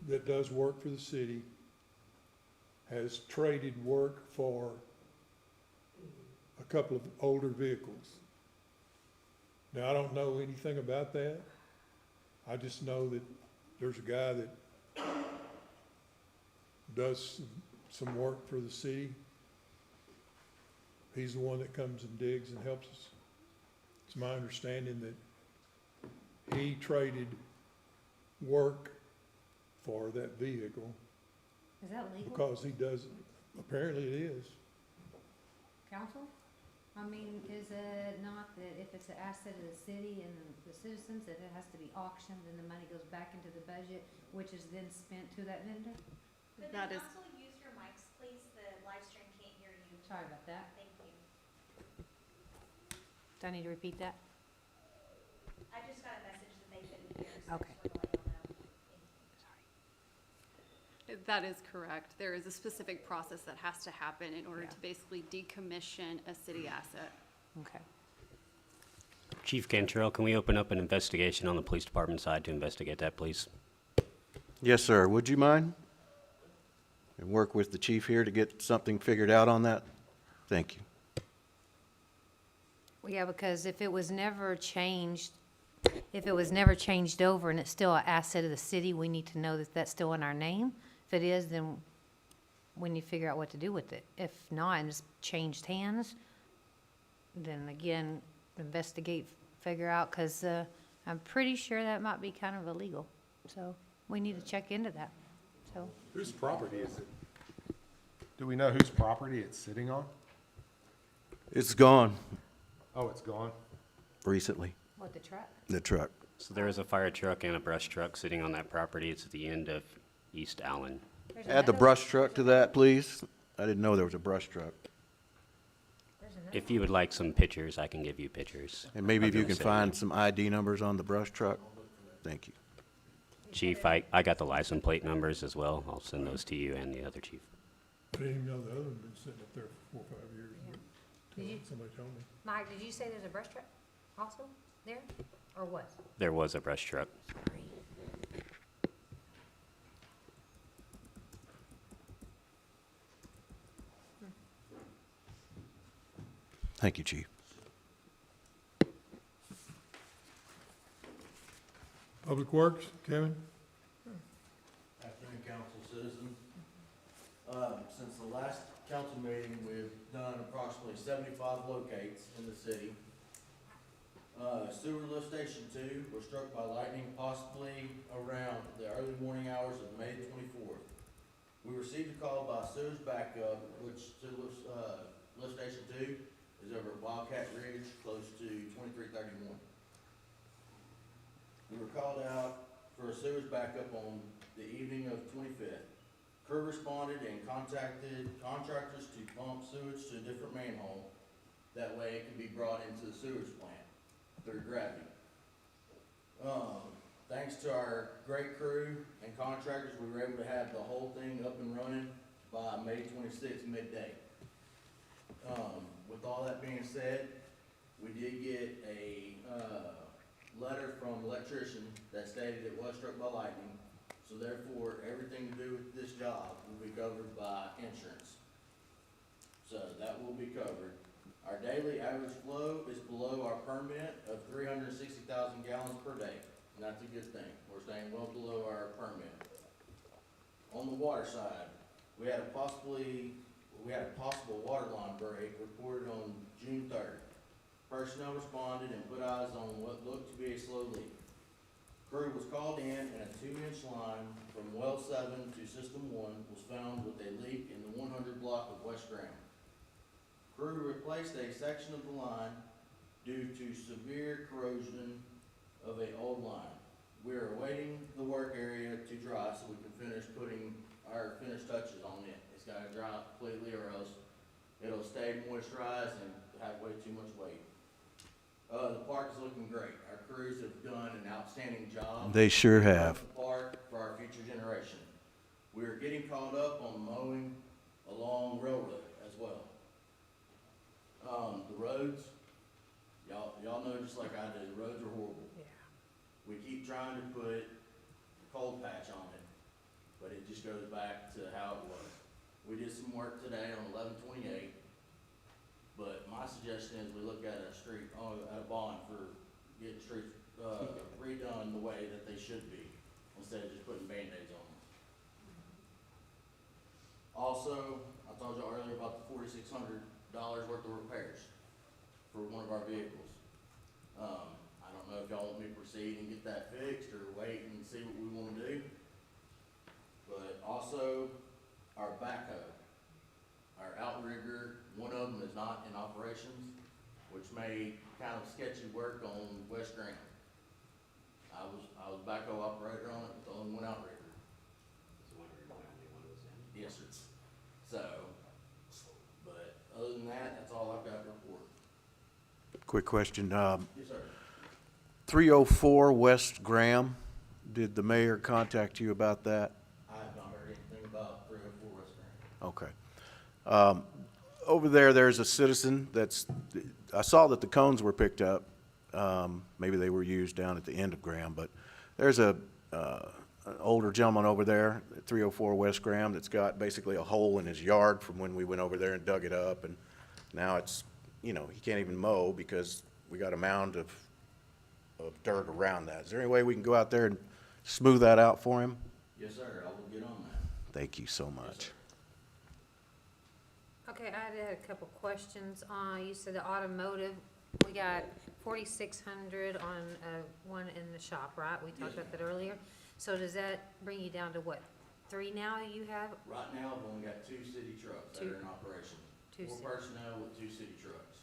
[SPEAKER 10] that does work for the city has traded work for a couple of older vehicles. Now, I don't know anything about that. I just know that there's a guy that does some work for the city. He's the one that comes and digs and helps us. It's my understanding that he traded work for that vehicle
[SPEAKER 5] Is that legal,
[SPEAKER 10] because he does, apparently it is.
[SPEAKER 5] council? I mean, is it not that if it's an asset of the city and the citizens, that it has to be auctioned and the money goes back into the budget, which is then spent to that vendor?
[SPEAKER 17] Could
[SPEAKER 18] That
[SPEAKER 17] the
[SPEAKER 18] is-
[SPEAKER 17] council use your mics, please? The live stream can't hear you.
[SPEAKER 5] Sorry about that.
[SPEAKER 17] Thank you.
[SPEAKER 5] Do I need to repeat that?
[SPEAKER 17] I just got a message that they couldn't hear, so I
[SPEAKER 5] Okay.
[SPEAKER 17] just wanted to let y'all know. Thank you.
[SPEAKER 18] That is correct. There is a specific process that has to happen in order
[SPEAKER 5] Yeah.
[SPEAKER 18] to basically decommission a city asset.
[SPEAKER 5] Okay.
[SPEAKER 1] Chief Cantrell, can we open up an investigation on the police department side to investigate that, please?
[SPEAKER 7] Yes, sir. Would you mind? And work with the chief here to get something figured out on that? Thank you.
[SPEAKER 5] Well, yeah, because if it was never changed over and it's still an asset of the city, we need to know that that's still in our name. If it is, then we need to figure out what to do with it. If not, and it's changed hands, then again, investigate, figure out, because I'm pretty sure that might be kind of illegal. So we need to check into that, so.
[SPEAKER 4] Whose property is it? Do we know whose property it's sitting on?
[SPEAKER 7] It's gone
[SPEAKER 4] Oh, it's gone?
[SPEAKER 7] recently,
[SPEAKER 5] What, the truck?
[SPEAKER 7] the truck.
[SPEAKER 1] So there is a fire truck and a brush truck sitting on that property. It's at the end of East Allen.
[SPEAKER 5] There's
[SPEAKER 7] Add the
[SPEAKER 5] another-
[SPEAKER 7] brush truck to that, please. I didn't know there was a brush truck.
[SPEAKER 5] there's another-
[SPEAKER 1] If you would like some pictures, I can give you pictures.
[SPEAKER 7] And maybe
[SPEAKER 1] of
[SPEAKER 7] if you
[SPEAKER 1] them
[SPEAKER 7] can
[SPEAKER 1] sitting
[SPEAKER 7] find
[SPEAKER 1] there.
[SPEAKER 7] some ID numbers on the brush truck. Thank you.
[SPEAKER 1] Chief, I got the license plate numbers as well. I'll send those to you and the other chief.
[SPEAKER 10] I didn't even know the other one had been sitting up there for 4 or 5 years.
[SPEAKER 5] Did you-
[SPEAKER 10] Somebody told me.
[SPEAKER 5] Mike, did you say there's a brush truck also there, or what?
[SPEAKER 1] There was a brush truck.
[SPEAKER 5] Sorry.
[SPEAKER 7] Thank you, Chief.
[SPEAKER 10] Public Works, Kevin?
[SPEAKER 12] Afternoon, council citizens. Since the last council meeting, we've done approximately 75 locates in the city. Sewer lift station 2 was struck by lightning possibly around the early morning hours of May 24th. We received a call by sewage backup, which lift station 2 is over at Wildcat Ridge, close to 2331. We were called out for a sewage backup on the evening of 25th. Crew responded and contacted contractors to pump sewage to a different manhole. That way it can be brought into the sewage plant through gravity. Thanks to our great crew and contractors, we were able to have the whole thing up and running by May 26th midday. With all that being said, we did get a letter from an electrician that stated it was struck by lightning. So therefore, everything to do with this job will be covered by insurance. So that will be covered. Our daily average flow is below our permit of 360,000 gallons per day, and that's a good thing. We're staying well below our permit. On the water side, we had a possible water line break reported on June 3rd. Personnel responded and put eyes on what looked to be a slow leak. Crew was called in and a 2-inch line from well 7 to system 1 was found with a leak in the 100 block of West Graham. Crew replaced a section of the line due to severe corrosion of an old line. We are awaiting the work area to dry so we can finish putting our finished touches on it. It's gotta dry out completely or else it'll stay moisturized and have way too much weight. The park is looking great. Our crews have done an outstanding job.
[SPEAKER 7] They sure
[SPEAKER 12] cleaning
[SPEAKER 7] have.
[SPEAKER 12] up the park for our future generation. We are getting caught up on mowing along railroad as well. The roads, y'all know just like I do, the roads are horrible.
[SPEAKER 5] Yeah.
[SPEAKER 12] We keep trying to put a cold patch on it, but it just goes back to how it was. We did some work today on 1128, but my suggestion is we look at a street, at a bond for getting streets, redone the way that they should be, instead of just putting Band-Aids on them. Also, I told you earlier about the $4,600 worth of repairs for one of our vehicles. I don't know if y'all want me to proceed and get that fixed or wait and see what we wanna do. But also, our backhoe, our outrigger, one of them is not in operations, which made kind of sketchy work on West Graham. I was backhoe operator on it with only one outrigger. Yes, sir. So, but other than that, that's all I've got to report.
[SPEAKER 7] Quick question.
[SPEAKER 12] Yes, sir.
[SPEAKER 7] 304 West Graham, did the mayor contact you about that?
[SPEAKER 12] I have not heard anything about 304 West Graham.
[SPEAKER 7] Okay. Over there, there's a citizen I saw that the cones were picked up. Maybe they were used down at the end of Graham, but there's an older gentleman over there at 304 West Graham that's got basically a hole in his yard from when we went over there and dug it up. And Now it's, you know, he can't even mow because we got a mound of dirt around that. Is there any way we can go out there and smooth that out for him?
[SPEAKER 12] Yes, sir, I will get on that.
[SPEAKER 7] Thank you so much.
[SPEAKER 5] Okay, I had a couple questions. You said the automotive, we got 4,600 on, one in the shop, right? We talked about that earlier. So does that bring you down to what, 3 now you have?
[SPEAKER 12] Right now, I've only got 2 city trucks that
[SPEAKER 5] Two.
[SPEAKER 12] are in operation.
[SPEAKER 5] 2
[SPEAKER 12] 4
[SPEAKER 5] city.
[SPEAKER 12] personnel with 2 city trucks.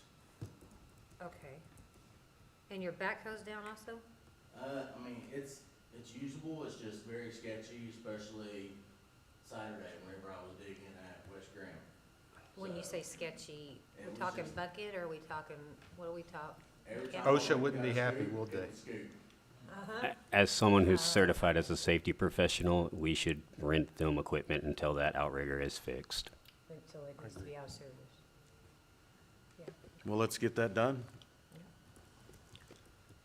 [SPEAKER 5] Okay. And your backhoe's down also?
[SPEAKER 12] I mean, it's usable, it's just very sketchy, especially Saturday whenever I was digging at West Graham.
[SPEAKER 5] When you
[SPEAKER 12] So,
[SPEAKER 5] say sketchy,
[SPEAKER 12] it
[SPEAKER 5] we
[SPEAKER 12] was
[SPEAKER 5] talking
[SPEAKER 12] just-
[SPEAKER 5] bucket, or are we talking, what are we talking?
[SPEAKER 12] every time
[SPEAKER 4] OSHA
[SPEAKER 12] I
[SPEAKER 4] wouldn't be
[SPEAKER 12] got a
[SPEAKER 4] happy,
[SPEAKER 12] scoop,
[SPEAKER 4] would
[SPEAKER 12] it
[SPEAKER 4] they?
[SPEAKER 12] would scoop.
[SPEAKER 1] As someone who's certified as a safety professional, we should rent them equipment until that outrigger is fixed.
[SPEAKER 5] Until it needs to be out of service. Yeah.
[SPEAKER 7] Well, let's get that done.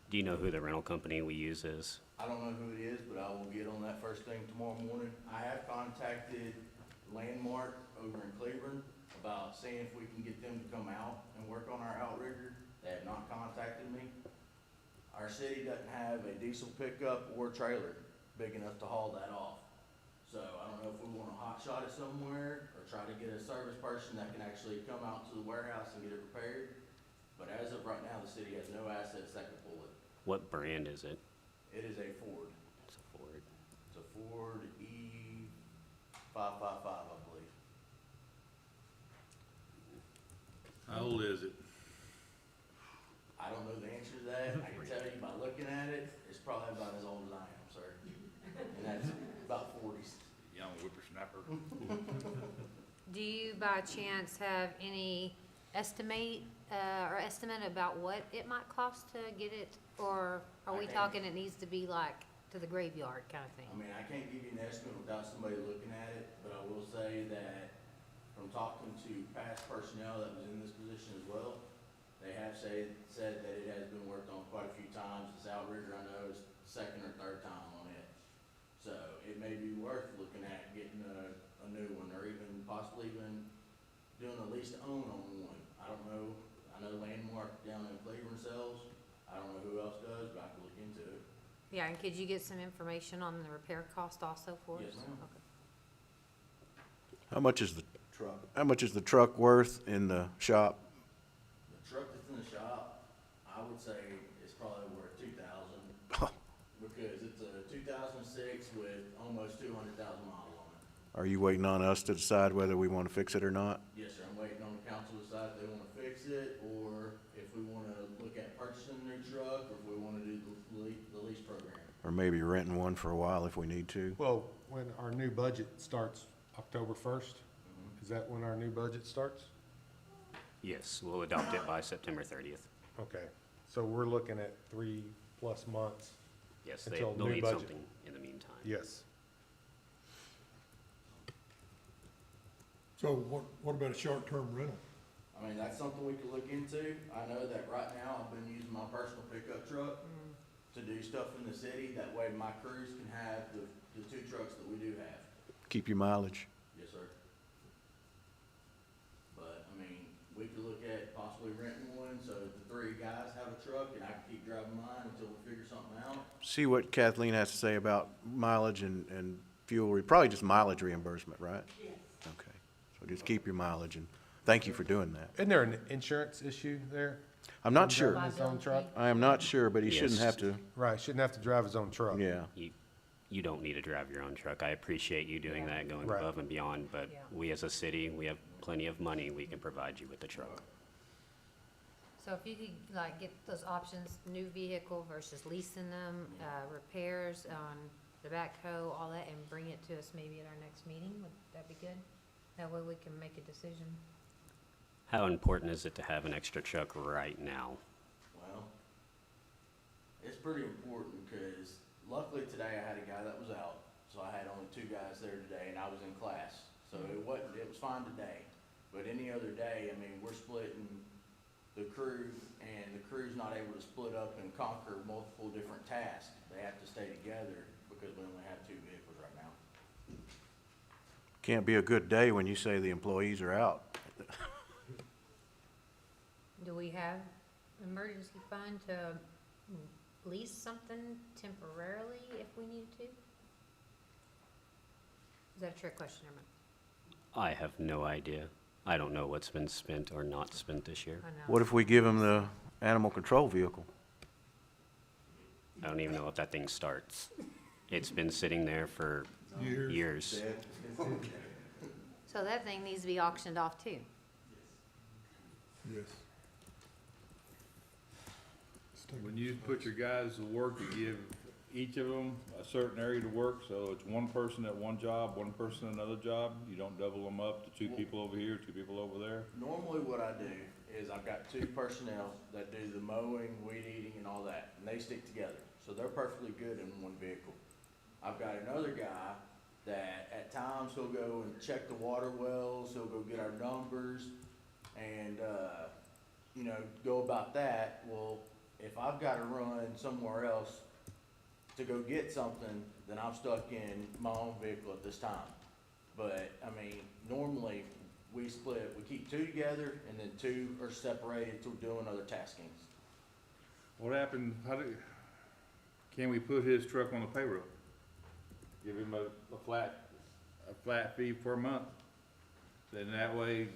[SPEAKER 1] Do you know who the rental company we use is?
[SPEAKER 12] I don't know who it is, but I will get on that first thing tomorrow morning. I have contacted Landmark over in Cleveland about seeing if we can get them to come out and work on our outrigger. They have not contacted me. Our city doesn't have a diesel pickup or trailer big enough to haul that off. So I don't know if we wanna hot shot it somewhere or try to get a service person that can actually come out to the warehouse and get it repaired. But as of right now, the city has no assets that can pull it.
[SPEAKER 1] What brand is it?
[SPEAKER 12] It is a Ford.
[SPEAKER 1] It's a Ford.
[SPEAKER 12] It's a Ford E555, I believe.
[SPEAKER 9] How old is it?
[SPEAKER 12] I don't know the answer to that. I can tell you by looking at it, it's probably about as old as I am, sir. And that's about 40s.
[SPEAKER 9] Young whippersnapper.
[SPEAKER 5] Do you by chance have any estimate about what it might cost to get it? Or are we
[SPEAKER 12] I can't.
[SPEAKER 5] talking it needs to be like to the graveyard kind of
[SPEAKER 12] I
[SPEAKER 5] thing?
[SPEAKER 12] mean, I can't give you an estimate without somebody looking at it, but I will say that from talking to past personnel that was in this position as well, they have said that it has been worked on quite a few times. This outrigger, I know, is second or third time on it. So it may be worth looking at getting a new one, or even possibly even doing a lease to own on one. I don't know. I know Landmark down in Cleveland sells. I don't know who else does, but I can look into it.
[SPEAKER 5] Yeah, and could you get some information on the repair cost also for us?
[SPEAKER 12] Yes, ma'am.
[SPEAKER 5] Okay.
[SPEAKER 7] How much is the
[SPEAKER 12] Truck.
[SPEAKER 7] truck worth in the shop?
[SPEAKER 12] The truck that's in the shop, I would say it's probably worth $2,000 because it's a 2006 with almost 200,000 miles on it.
[SPEAKER 7] Are you waiting on us to decide whether we want to fix it or not?
[SPEAKER 12] Yes, sir. I'm waiting on the council to decide if they want to fix it or if we want to look at purchasing a new truck or if we want to do the lease program.
[SPEAKER 7] Or maybe renting one for a while if we need to?
[SPEAKER 4] Well, when our new budget starts October 1st, is that when our new budget starts?
[SPEAKER 1] Yes, we'll adopt it by September 30th.
[SPEAKER 4] Okay, so we're looking at 3+ months.
[SPEAKER 1] Yes,
[SPEAKER 4] Until
[SPEAKER 1] they'll
[SPEAKER 4] new
[SPEAKER 1] need
[SPEAKER 4] budget.
[SPEAKER 1] something in the meantime.
[SPEAKER 4] Yes.
[SPEAKER 10] So what about a short-term rental?
[SPEAKER 12] I mean, that's something we could look into. I know that right now I've been using my personal pickup truck to do stuff in the city. That way my crews can have the 2 trucks that we do have.
[SPEAKER 7] Keep your mileage.
[SPEAKER 12] Yes, sir. But, I mean, we could look at possibly renting one, so the 3 guys have a truck, and I can keep driving mine until we figure something out.
[SPEAKER 7] See what Kathleen has to say about mileage and fuel, probably just mileage reimbursement, right?
[SPEAKER 11] Yes.
[SPEAKER 7] Okay, so just keep your mileage, and thank you for doing that.
[SPEAKER 4] Isn't there an insurance issue there?
[SPEAKER 7] I'm not
[SPEAKER 4] Him
[SPEAKER 7] sure.
[SPEAKER 4] driving his own truck?
[SPEAKER 7] I am not sure, but he
[SPEAKER 1] Yes.
[SPEAKER 7] shouldn't have to,
[SPEAKER 4] Right, shouldn't have to drive his own truck.
[SPEAKER 7] yeah.
[SPEAKER 1] You don't need to drive your own truck. I appreciate you doing that, going
[SPEAKER 4] Right.
[SPEAKER 1] above and beyond, but
[SPEAKER 5] Yeah.
[SPEAKER 1] we as a city, we have plenty of money. We can provide you with the truck.
[SPEAKER 5] So if you could like get those options, new vehicle versus leasing them, repairs on the backhoe, all that, and bring it to us maybe at our next meeting, would that be good? That way we can make a decision.
[SPEAKER 1] How important is it to have an extra truck right now?
[SPEAKER 12] Well, it's pretty important because luckily today I had a guy that was out, so I had only 2 guys there today, and I was in class, so it was fine today. But any other day, I mean, we're splitting the crew, and the crew's not able to split up and conquer multiple different tasks. They have to stay together because we only have 2 vehicles right now.
[SPEAKER 7] Can't be a good day when you say the employees are out.
[SPEAKER 5] do we have emergency fund to lease something temporarily if we need to? Is that a trick question, or not?
[SPEAKER 1] I have no idea. I don't know what's been spent or not spent this year.
[SPEAKER 5] I know.
[SPEAKER 7] What if we give them the animal control vehicle?
[SPEAKER 1] I don't even know if that thing starts. It's been sitting there for years.
[SPEAKER 5] So that thing needs to be auctioned off too.
[SPEAKER 10] Yes.
[SPEAKER 9] When you put your guys to work, you give each of them a certain area to work, so it's one person at one job, one person at another job. You don't double them up to two people over here, two people over there.
[SPEAKER 12] Normally what I do is I've got two personnel that do the mowing, weed eating and all that, and they stick together. So they're perfectly good in one vehicle. I've got another guy that at times he'll go and check the water wells, he'll go get our numbers and, you know, go about that. Well, if I've gotta run somewhere else to go get something, then I'm stuck in my own vehicle at this time. But, I mean, normally we split, we keep two together and then two are separated to doing other taskings.
[SPEAKER 9] What happened, can we put his truck on the payroll? Give him a flat fee per month. Then that way,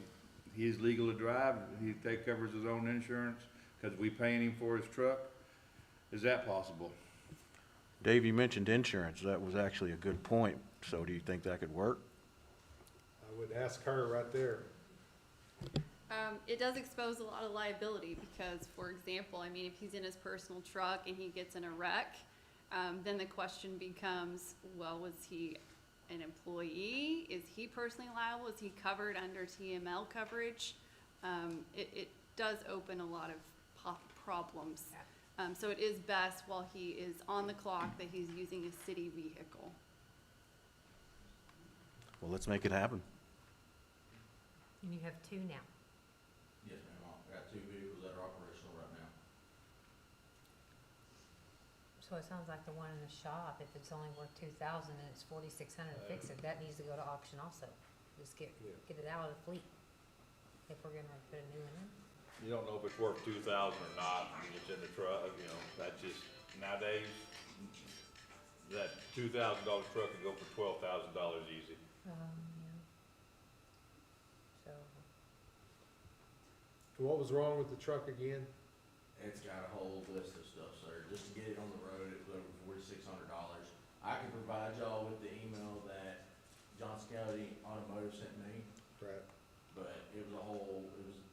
[SPEAKER 9] he's legal to drive, covers his own insurance, cause we paying him for his truck. Is that possible?
[SPEAKER 7] Dave, you mentioned insurance. That was actually a good point. So do you think that could work?
[SPEAKER 4] I would ask her right there.
[SPEAKER 18] It does expose a lot of liability because, for example, I mean, if he's in his personal truck and he gets in a wreck, then the question becomes, well, was he an employee? Is he personally liable? Is he covered under TML coverage? It does open a lot of problems. So it is best while he is on the clock that he's using a city vehicle.
[SPEAKER 7] Well, let's make it happen.
[SPEAKER 5] And you have two now.
[SPEAKER 12] Yes, ma'am, I've got two vehicles that are operational right now.
[SPEAKER 5] So it sounds like the one in the shop, if it's only worth 2,000 and it's 4,600 to fix it, that needs to go to auction also. Just get it out of the fleet if we're gonna put a new one in.
[SPEAKER 9] You don't know if it's worth 2,000 or not, I mean, it's in the truck, you know, that's just, nowadays, that $2,000 truck can go for $12,000 easy.
[SPEAKER 5] Yeah. So,
[SPEAKER 4] What was wrong with the truck again?
[SPEAKER 12] It's got a whole list of stuff, sir. Just to get it on the road, it was over $4,600. I can provide y'all with the email that Johnson County Automotive sent me,
[SPEAKER 4] Right.
[SPEAKER 12] but it was a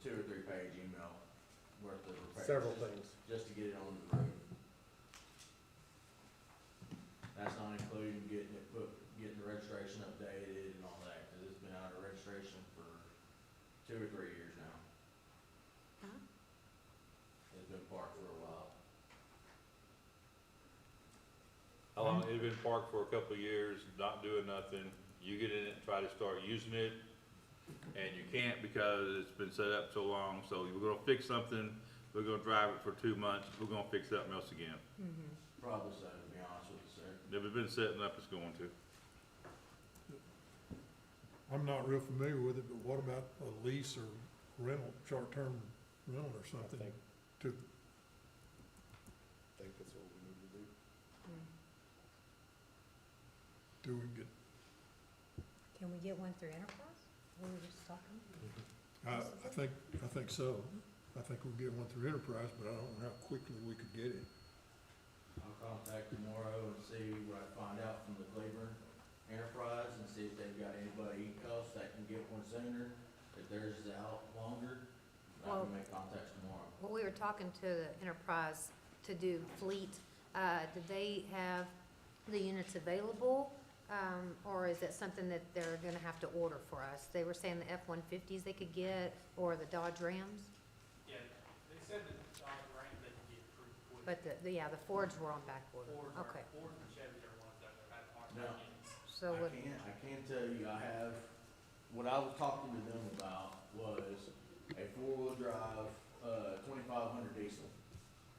[SPEAKER 12] 2 or 3 page email worth of repairs.
[SPEAKER 4] Several things.
[SPEAKER 12] Just to get it on the road. That's not including getting the registration updated and all that, cause it's been out of registration for 2 or 3 years now. It's been parked for a while.
[SPEAKER 9] How long, it's been parked for a couple of years, not doing nothing, you get in it and try to start using it, and you can't because it's been set up so long, so we're gonna fix something, we're gonna drive it for 2 months, we're gonna fix something else again.
[SPEAKER 12] Probably so, to be honest with you, sir.
[SPEAKER 9] If it's been setting up, it's going to.
[SPEAKER 10] I'm not real familiar with it, but what about a lease or rental, short-term rental or something?
[SPEAKER 4] think-
[SPEAKER 10] To,
[SPEAKER 4] I think that's what we need to do.
[SPEAKER 10] do we get,
[SPEAKER 5] can we get one through Enterprise? We were just talking.
[SPEAKER 10] I think so. I think we'll get one through Enterprise, but I don't know how quickly we could get it.
[SPEAKER 12] I'll contact tomorrow and see what I find out from the Cleveland Enterprise and see if they've got anybody else that can get one sooner. If theirs is out longer, I
[SPEAKER 5] Well-
[SPEAKER 12] can make contacts tomorrow.
[SPEAKER 5] Well, we were talking to the Enterprise to do fleet. Do they have the units available? Or is that something that they're gonna have to order for us? They were saying the F-150s they could get, or the Dodge Rams,
[SPEAKER 14] Yeah, they said that Dodge Ram they could get approved for.
[SPEAKER 5] but the Fords were on back order.
[SPEAKER 14] Fords
[SPEAKER 5] Okay,
[SPEAKER 14] and Chevys are ones that have hard
[SPEAKER 12] No.
[SPEAKER 14] time getting.
[SPEAKER 5] so what,
[SPEAKER 12] I can tell you, what I was talking to them about was a 4-wheel drive, 2500 diesel.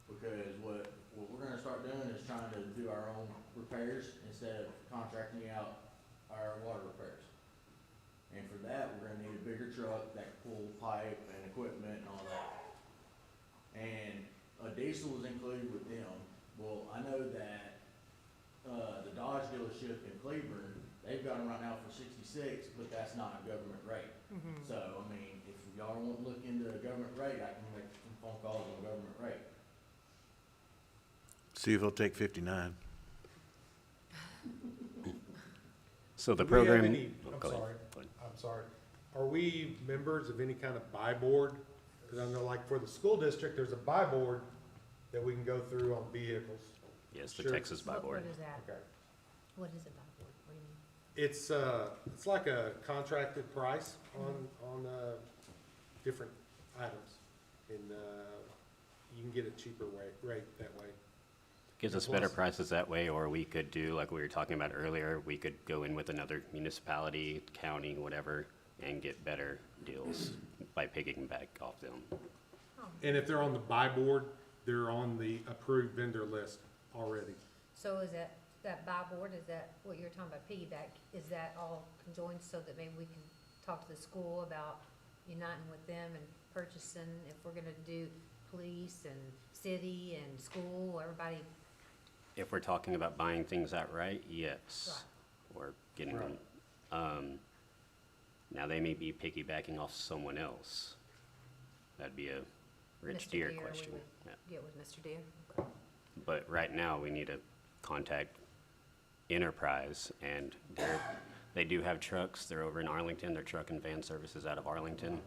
[SPEAKER 12] Because what we're gonna start doing is trying to do our own repairs instead of contracting out our water repairs. And for that, we're gonna need a bigger truck that can pull pipe and equipment and all that. diesel was included with them. Well, I know that, the Dodge dealership in Cleburne, they've got them right now for 66, but that's not a government rate. So, I mean, if y'all want to look into a government rate, I can make some phone calls on a government rate.
[SPEAKER 7] See if he'll take 59.
[SPEAKER 1] So the
[SPEAKER 4] Do we have
[SPEAKER 1] program.
[SPEAKER 4] any-
[SPEAKER 1] oh,
[SPEAKER 4] I'm
[SPEAKER 1] go ahead.
[SPEAKER 4] sorry,
[SPEAKER 1] Go ahead.
[SPEAKER 4] I'm sorry. Are we members of any kind of buy board? Because I know like for the school district, there's a buy board that we can go through on vehicles.
[SPEAKER 1] Yes, the
[SPEAKER 4] Sure.
[SPEAKER 1] Texas Buy Board.
[SPEAKER 5] What is that?
[SPEAKER 4] Okay.
[SPEAKER 5] What is it, Bob? What do you mean?
[SPEAKER 4] It's like a contracted price on different items. And, you can get a cheaper rate that way.
[SPEAKER 1] Gives us better prices that way, or we could do, like we were talking about earlier, we could go in with another municipality, county, whatever, and get better deals by picking back off them.
[SPEAKER 4] And if they're on the buy board, they're on the approved vendor list already.
[SPEAKER 5] So is that buy board, is that what you're talking about, piggyback, is that all conjoined so that maybe we can talk to the school about uniting with them and purchasing, if we're gonna do police and city and school, everybody?
[SPEAKER 1] If we're talking about buying things outright, yes, or getting them. Now they may be piggybacking off someone else. That'd be a Rich
[SPEAKER 5] Mr.
[SPEAKER 1] Deer
[SPEAKER 5] Deere, we
[SPEAKER 1] question.
[SPEAKER 5] would
[SPEAKER 1] Yeah.
[SPEAKER 5] Get with Mr. Deere. Okay.
[SPEAKER 1] But right now, we need to contact Enterprise, and they do have trucks. They're over in Arlington. Their truck and van services out of Arlington.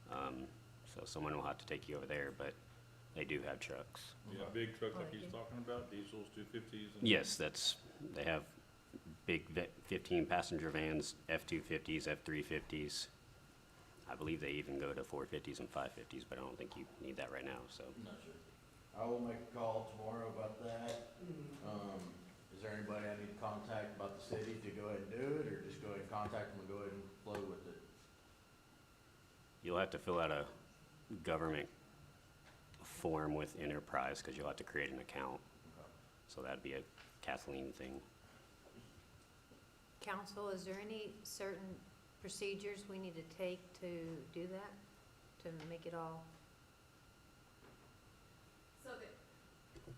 [SPEAKER 1] So someone will have to take you over there, but they do have trucks.
[SPEAKER 9] Yeah, big trucks like he's talking about, diesels, 250s. and-
[SPEAKER 1] Yes, they have big 15-passenger vans, F-250s, F-350s. I believe they even go to 450s and 550s, but I don't think you need that right now, so.
[SPEAKER 12] No, sir. I will make a call tomorrow about that. Is there anybody I need to contact about the city to go ahead and do it, or just go ahead and contact them and go ahead and flow with it?
[SPEAKER 1] You'll have to fill out a government form with Enterprise, because you'll have to create an account. So that'd be a Kathleen thing.
[SPEAKER 5] Council, is there any certain procedures we need to take to do that, to make it all?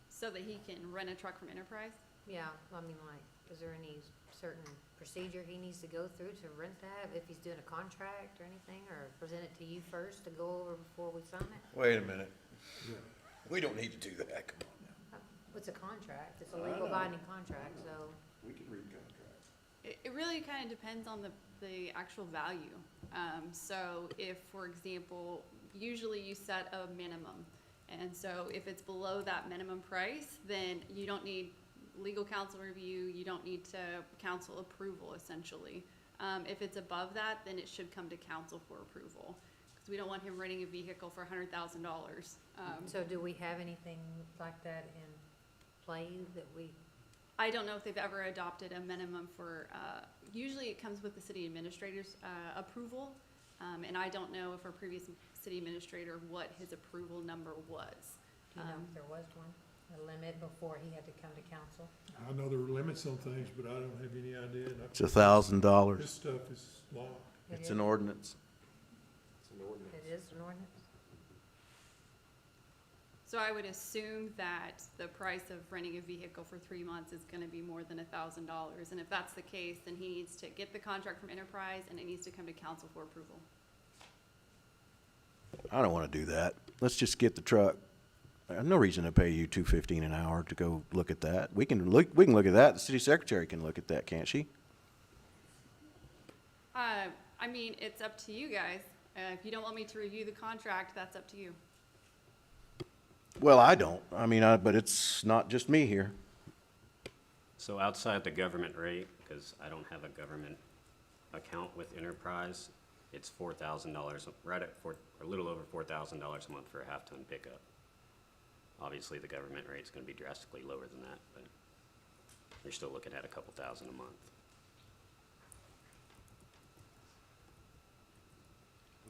[SPEAKER 18] So that he can rent a truck from Enterprise?
[SPEAKER 5] Yeah, I mean, like, is there any certain procedure he needs to go through to rent that, if he's doing a contract or anything, or present it to you first to go over before we sign it?
[SPEAKER 7] Wait a minute. We don't need to do that, come on now.
[SPEAKER 5] It's a contract, it's a legal binding contract, so.
[SPEAKER 7] We can read contracts.
[SPEAKER 18] It really kind of depends on the actual value. So if, for example, usually you set a minimum. And so if it's below that minimum price, then you don't need legal counsel review, you don't need to council approval, essentially. If it's above that, then it should come to council for approval. Because we don't want him renting a vehicle for $100,000.
[SPEAKER 5] So do we have anything like that in play that we?
[SPEAKER 18] I don't know if they've ever adopted a minimum for, usually it comes with the city administrator's approval. And I don't know if our previous city administrator, what his approval number was.
[SPEAKER 5] Do you know if there was one, a limit before he had to come to council?
[SPEAKER 10] I know there were limits on things, but I don't have any idea. And
[SPEAKER 7] It's $1,000.
[SPEAKER 10] This stuff is law.
[SPEAKER 7] It's an ordinance.
[SPEAKER 4] It's an ordinance.
[SPEAKER 5] It is an ordinance?
[SPEAKER 18] So I would assume that the price of renting a vehicle for 3 months is gonna be more than $1,000. And if that's the case, then he needs to get the contract from Enterprise and it needs to come to council for approval.
[SPEAKER 7] I don't want to do that. Let's just get the truck. I have no reason to pay you $2.15 an hour to go look at that. We can look at that. The city secretary can look at that, can't she?
[SPEAKER 18] I mean, it's up to you guys. If you don't want me to review the contract, that's up to you.
[SPEAKER 7] Well, I don't. I mean, but it's not just me here.
[SPEAKER 1] So outside the government rate, because I don't have a government account with Enterprise, it's $4,000, right at a little over $4,000 a month for a half-ton pickup. Obviously, the government rate's gonna be drastically lower than that, but you're still looking at a couple thousand a month.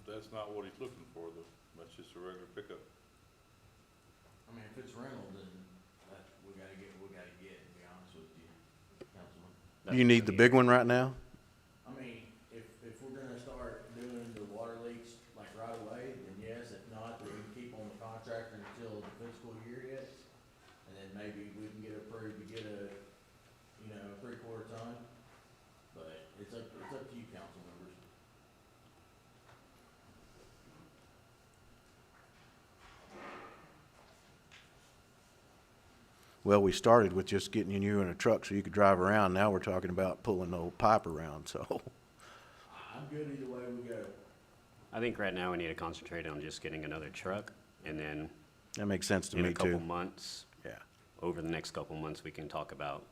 [SPEAKER 9] That's not what he's looking for, though. That's just a regular pickup.
[SPEAKER 12] I mean, if it's rental, then that, we gotta get, to be honest with you, Councilman.
[SPEAKER 7] You need the big one right now?
[SPEAKER 12] I mean, if we're gonna start doing the water leaks like right away, then yes, if not, then we can keep on the contract contractor until the fiscal year hits, and then maybe we can get approved to get a, you know, 3/4 ton. But it's up to you, council members.
[SPEAKER 7] Well, we started with just getting you in a truck so you could drive around. Now we're talking about pulling the old pipe around, so.
[SPEAKER 12] I'm good either way we go.
[SPEAKER 1] I think right now we need to concentrate on just getting another truck, and then
[SPEAKER 7] That makes sense to
[SPEAKER 1] in
[SPEAKER 7] me
[SPEAKER 1] a couple
[SPEAKER 7] too.
[SPEAKER 1] months,
[SPEAKER 7] Yeah.
[SPEAKER 1] over the next couple months, we can talk about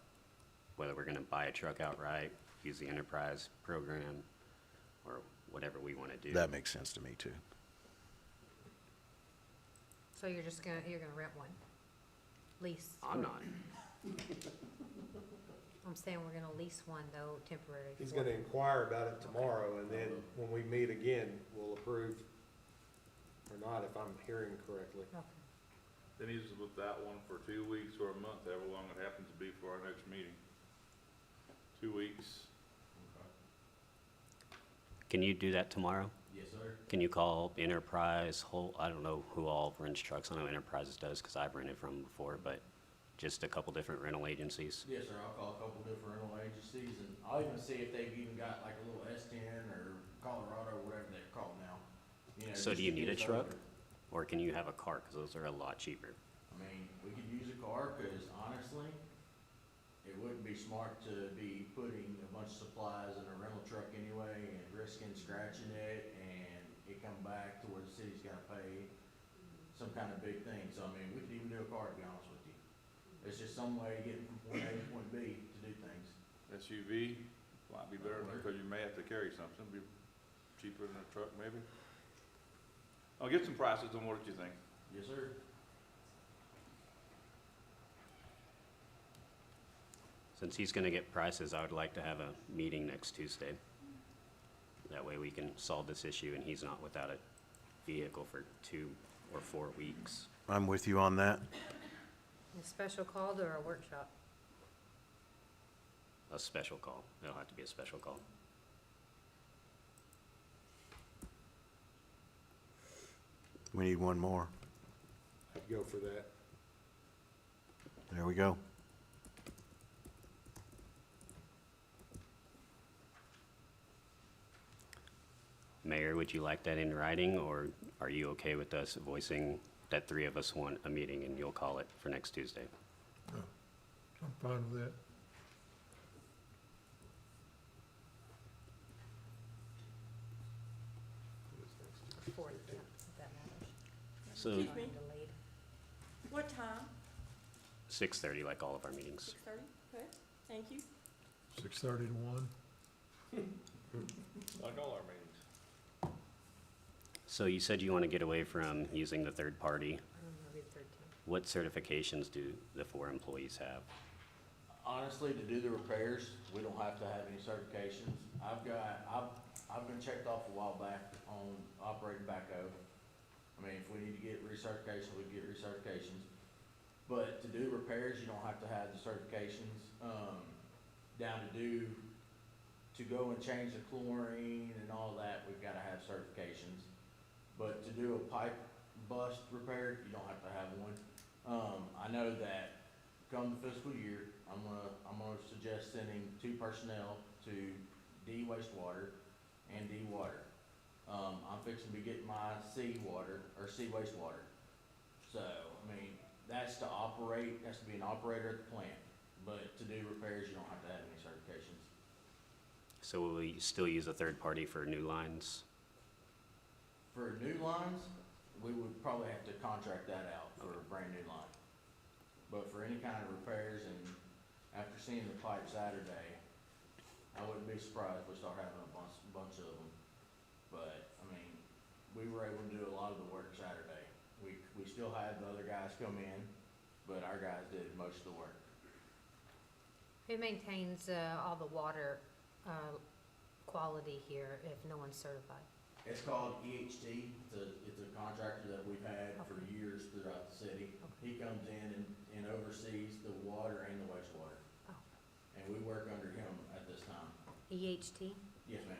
[SPEAKER 1] whether we're gonna buy a truck outright, use the enterprise program, or whatever we wanna do.
[SPEAKER 7] That makes sense to me too.
[SPEAKER 5] So you're gonna rent one? Lease?
[SPEAKER 1] I'm not.
[SPEAKER 5] I'm saying we're gonna lease one though, temporary.
[SPEAKER 4] He's
[SPEAKER 5] for-
[SPEAKER 4] gonna inquire about it tomorrow, and then when we meet again, we'll approve or not, if I'm hearing correctly.
[SPEAKER 5] Okay.
[SPEAKER 9] Then he's with that one for 2 weeks or a month, however long it happens to be for our next meeting. 2 weeks.
[SPEAKER 1] Can you do that tomorrow?
[SPEAKER 12] Yes, sir.
[SPEAKER 1] Can you call Enterprise, I don't know who all rents trucks, I know Enterprises does, cause I've rented from them before, but just a couple different rental agencies.
[SPEAKER 12] Yes, sir, I'll call a couple different rental agencies, and I'll even see if they've even got like a little S10 or Colorado, whatever they're called now. You know,
[SPEAKER 1] So
[SPEAKER 12] just
[SPEAKER 1] do you
[SPEAKER 12] to
[SPEAKER 1] need a
[SPEAKER 12] get us
[SPEAKER 1] truck?
[SPEAKER 12] over.
[SPEAKER 1] Or can you have a car, cause those are a lot cheaper?
[SPEAKER 12] I mean, we could use a car, cause honestly, it wouldn't be smart to be putting a bunch of supplies in a rental truck anyway and risking scratching it and it come back to where the city's gotta pay some kind of big thing. So I mean, we could even do a car, to be honest with you. It's just some way of getting from point A to point B to do things.
[SPEAKER 9] SUV might be better because you may have to carry something, be cheaper than a truck maybe. I'll get some prices on what you think.
[SPEAKER 12] Yes, sir.
[SPEAKER 1] Since he's gonna get prices, I would like to have a meeting next Tuesday. That way we can solve this issue and he's not without a vehicle for 2 or 4 weeks.
[SPEAKER 7] I'm with you on that.
[SPEAKER 5] A special call or a workshop?
[SPEAKER 1] A special call. It'll have to be a special call.
[SPEAKER 7] We need one more.
[SPEAKER 4] I'd go for that.
[SPEAKER 7] There we go.
[SPEAKER 1] Mayor, would you like that in writing, or are you okay with us voicing that 3 of us want a meeting and you'll call it for next Tuesday?
[SPEAKER 10] I'm fine with that.
[SPEAKER 5] Fourth, yeah, if that matters.
[SPEAKER 1] So
[SPEAKER 13] Excuse me?
[SPEAKER 5] Delayed.
[SPEAKER 13] What time?
[SPEAKER 1] 6:30, like all of our meetings.
[SPEAKER 13] 6:30? Okay, thank you.
[SPEAKER 10] 6:30 to 1.
[SPEAKER 9] Like all our meetings.
[SPEAKER 1] So you said you want to get away from using the third party.
[SPEAKER 5] I don't know, maybe 13.
[SPEAKER 1] What certifications do the 4 employees have?
[SPEAKER 12] Honestly, to do the repairs, we don't have to have any certifications. I've been checked off a while back on operating backhoe. I mean, if we need to get recertification, we get recertifications. But to do repairs, you don't have to have the certifications. Down to go and change the chlorine and all that, we've gotta have certifications. But to do a pipe bust repair, you don't have to have one. I know that come the fiscal year, I'm gonna suggest sending 2 personnel to D wastewater and D water. I'm fixing to be getting my C water, or C wastewater. So, I mean, that's to operate, has to be an operator at the plant. But to do repairs, you don't have to have any certifications.
[SPEAKER 1] So will we still use a third party for new lines?
[SPEAKER 12] For new lines, we would probably have to contract that out for a brand new line. But for any kind of repairs, and after seeing the pipe Saturday, I wouldn't be surprised if we start having a bunch of them. But, I mean, we were able to do a lot of the work Saturday. We still had the other guys come in, but our guys did most of the work.
[SPEAKER 5] Who maintains all the water quality here if no one's certified?
[SPEAKER 12] It's called EHT. It's a contractor that we've had for years throughout the city. He comes in and oversees the water and the wastewater.
[SPEAKER 5] Oh.
[SPEAKER 12] And we work under him at this time.
[SPEAKER 5] EHT?
[SPEAKER 12] Yes, ma'am.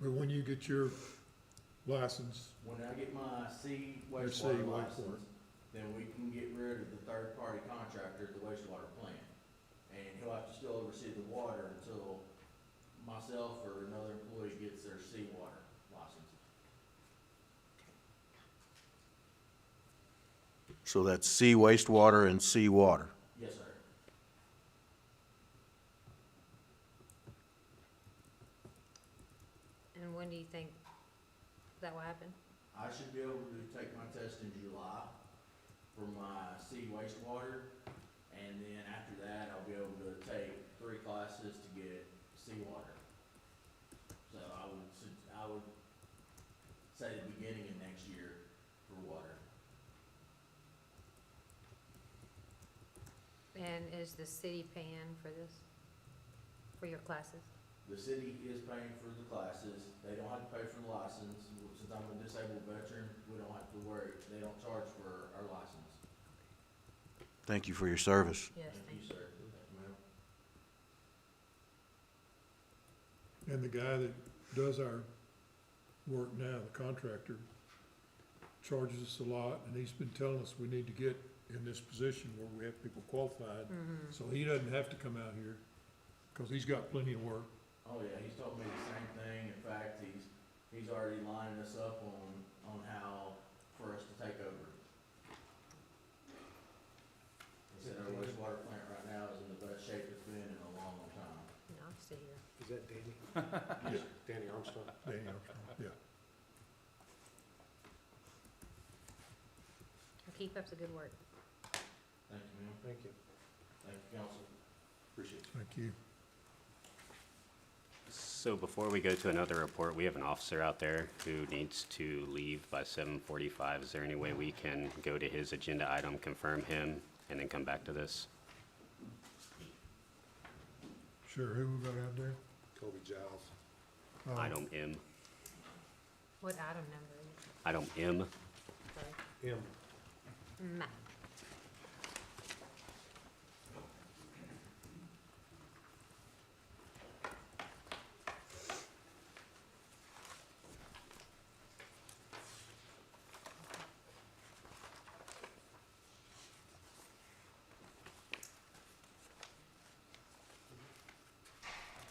[SPEAKER 10] But when you get your license.
[SPEAKER 12] When I get my C
[SPEAKER 10] Your C
[SPEAKER 12] wastewater
[SPEAKER 10] wastewater.
[SPEAKER 12] license, then we can get rid of the third-party contractor at the wastewater plant. And he'll have to still oversee the water until myself or another employee gets their seawater license.
[SPEAKER 7] So that's sea wastewater and sea water.
[SPEAKER 12] Yes, sir.
[SPEAKER 5] And when do you think that will happen?
[SPEAKER 12] I should be able to take my test in July for my sea wastewater, and then after that, I'll be able to take 3 classes to get seawater. So I would say the beginning of next year for water.
[SPEAKER 5] And is the city paying for this, for your classes?
[SPEAKER 12] The city is paying for the classes, they don't have to pay for the license, since I'm a disabled veteran, we don't have to worry, they don't charge for our license.
[SPEAKER 7] Thank you for your service.
[SPEAKER 5] Yes,
[SPEAKER 12] Thank you, sir. Thank you, ma'am.
[SPEAKER 10] And the guy that does our work now, the contractor, charges us a lot, and he's been telling us we need to get in this position where we have people qualified. So he doesn't have to come out here, cause he's got plenty of work.
[SPEAKER 12] Oh, yeah, he's told me the same thing, in fact, he's already lining us up on how, for us to take over. He said our wastewater plant right now is in the best shape it's been in a long, long time.
[SPEAKER 5] Nice to hear.
[SPEAKER 4] Is that Danny?
[SPEAKER 10] Yeah.
[SPEAKER 4] Danny Armstrong?
[SPEAKER 10] Danny Armstrong, yeah.
[SPEAKER 5] Keep up the good work.
[SPEAKER 12] Thank you, ma'am.
[SPEAKER 4] Thank you.
[SPEAKER 12] Thank you, council.
[SPEAKER 4] Appreciate it.
[SPEAKER 10] Thank you.
[SPEAKER 1] So before we go to another report, we have an officer out there who needs to leave by 7:45. Is there any way we can go to his agenda item, confirm him, and then come back to this?
[SPEAKER 10] Sure, who we got out there?
[SPEAKER 4] Kobe Giles.
[SPEAKER 10] Oh,
[SPEAKER 1] Item M.
[SPEAKER 5] What item number is it?
[SPEAKER 1] Item M.
[SPEAKER 5] Sorry.
[SPEAKER 4] M.
[SPEAKER 5] Ma.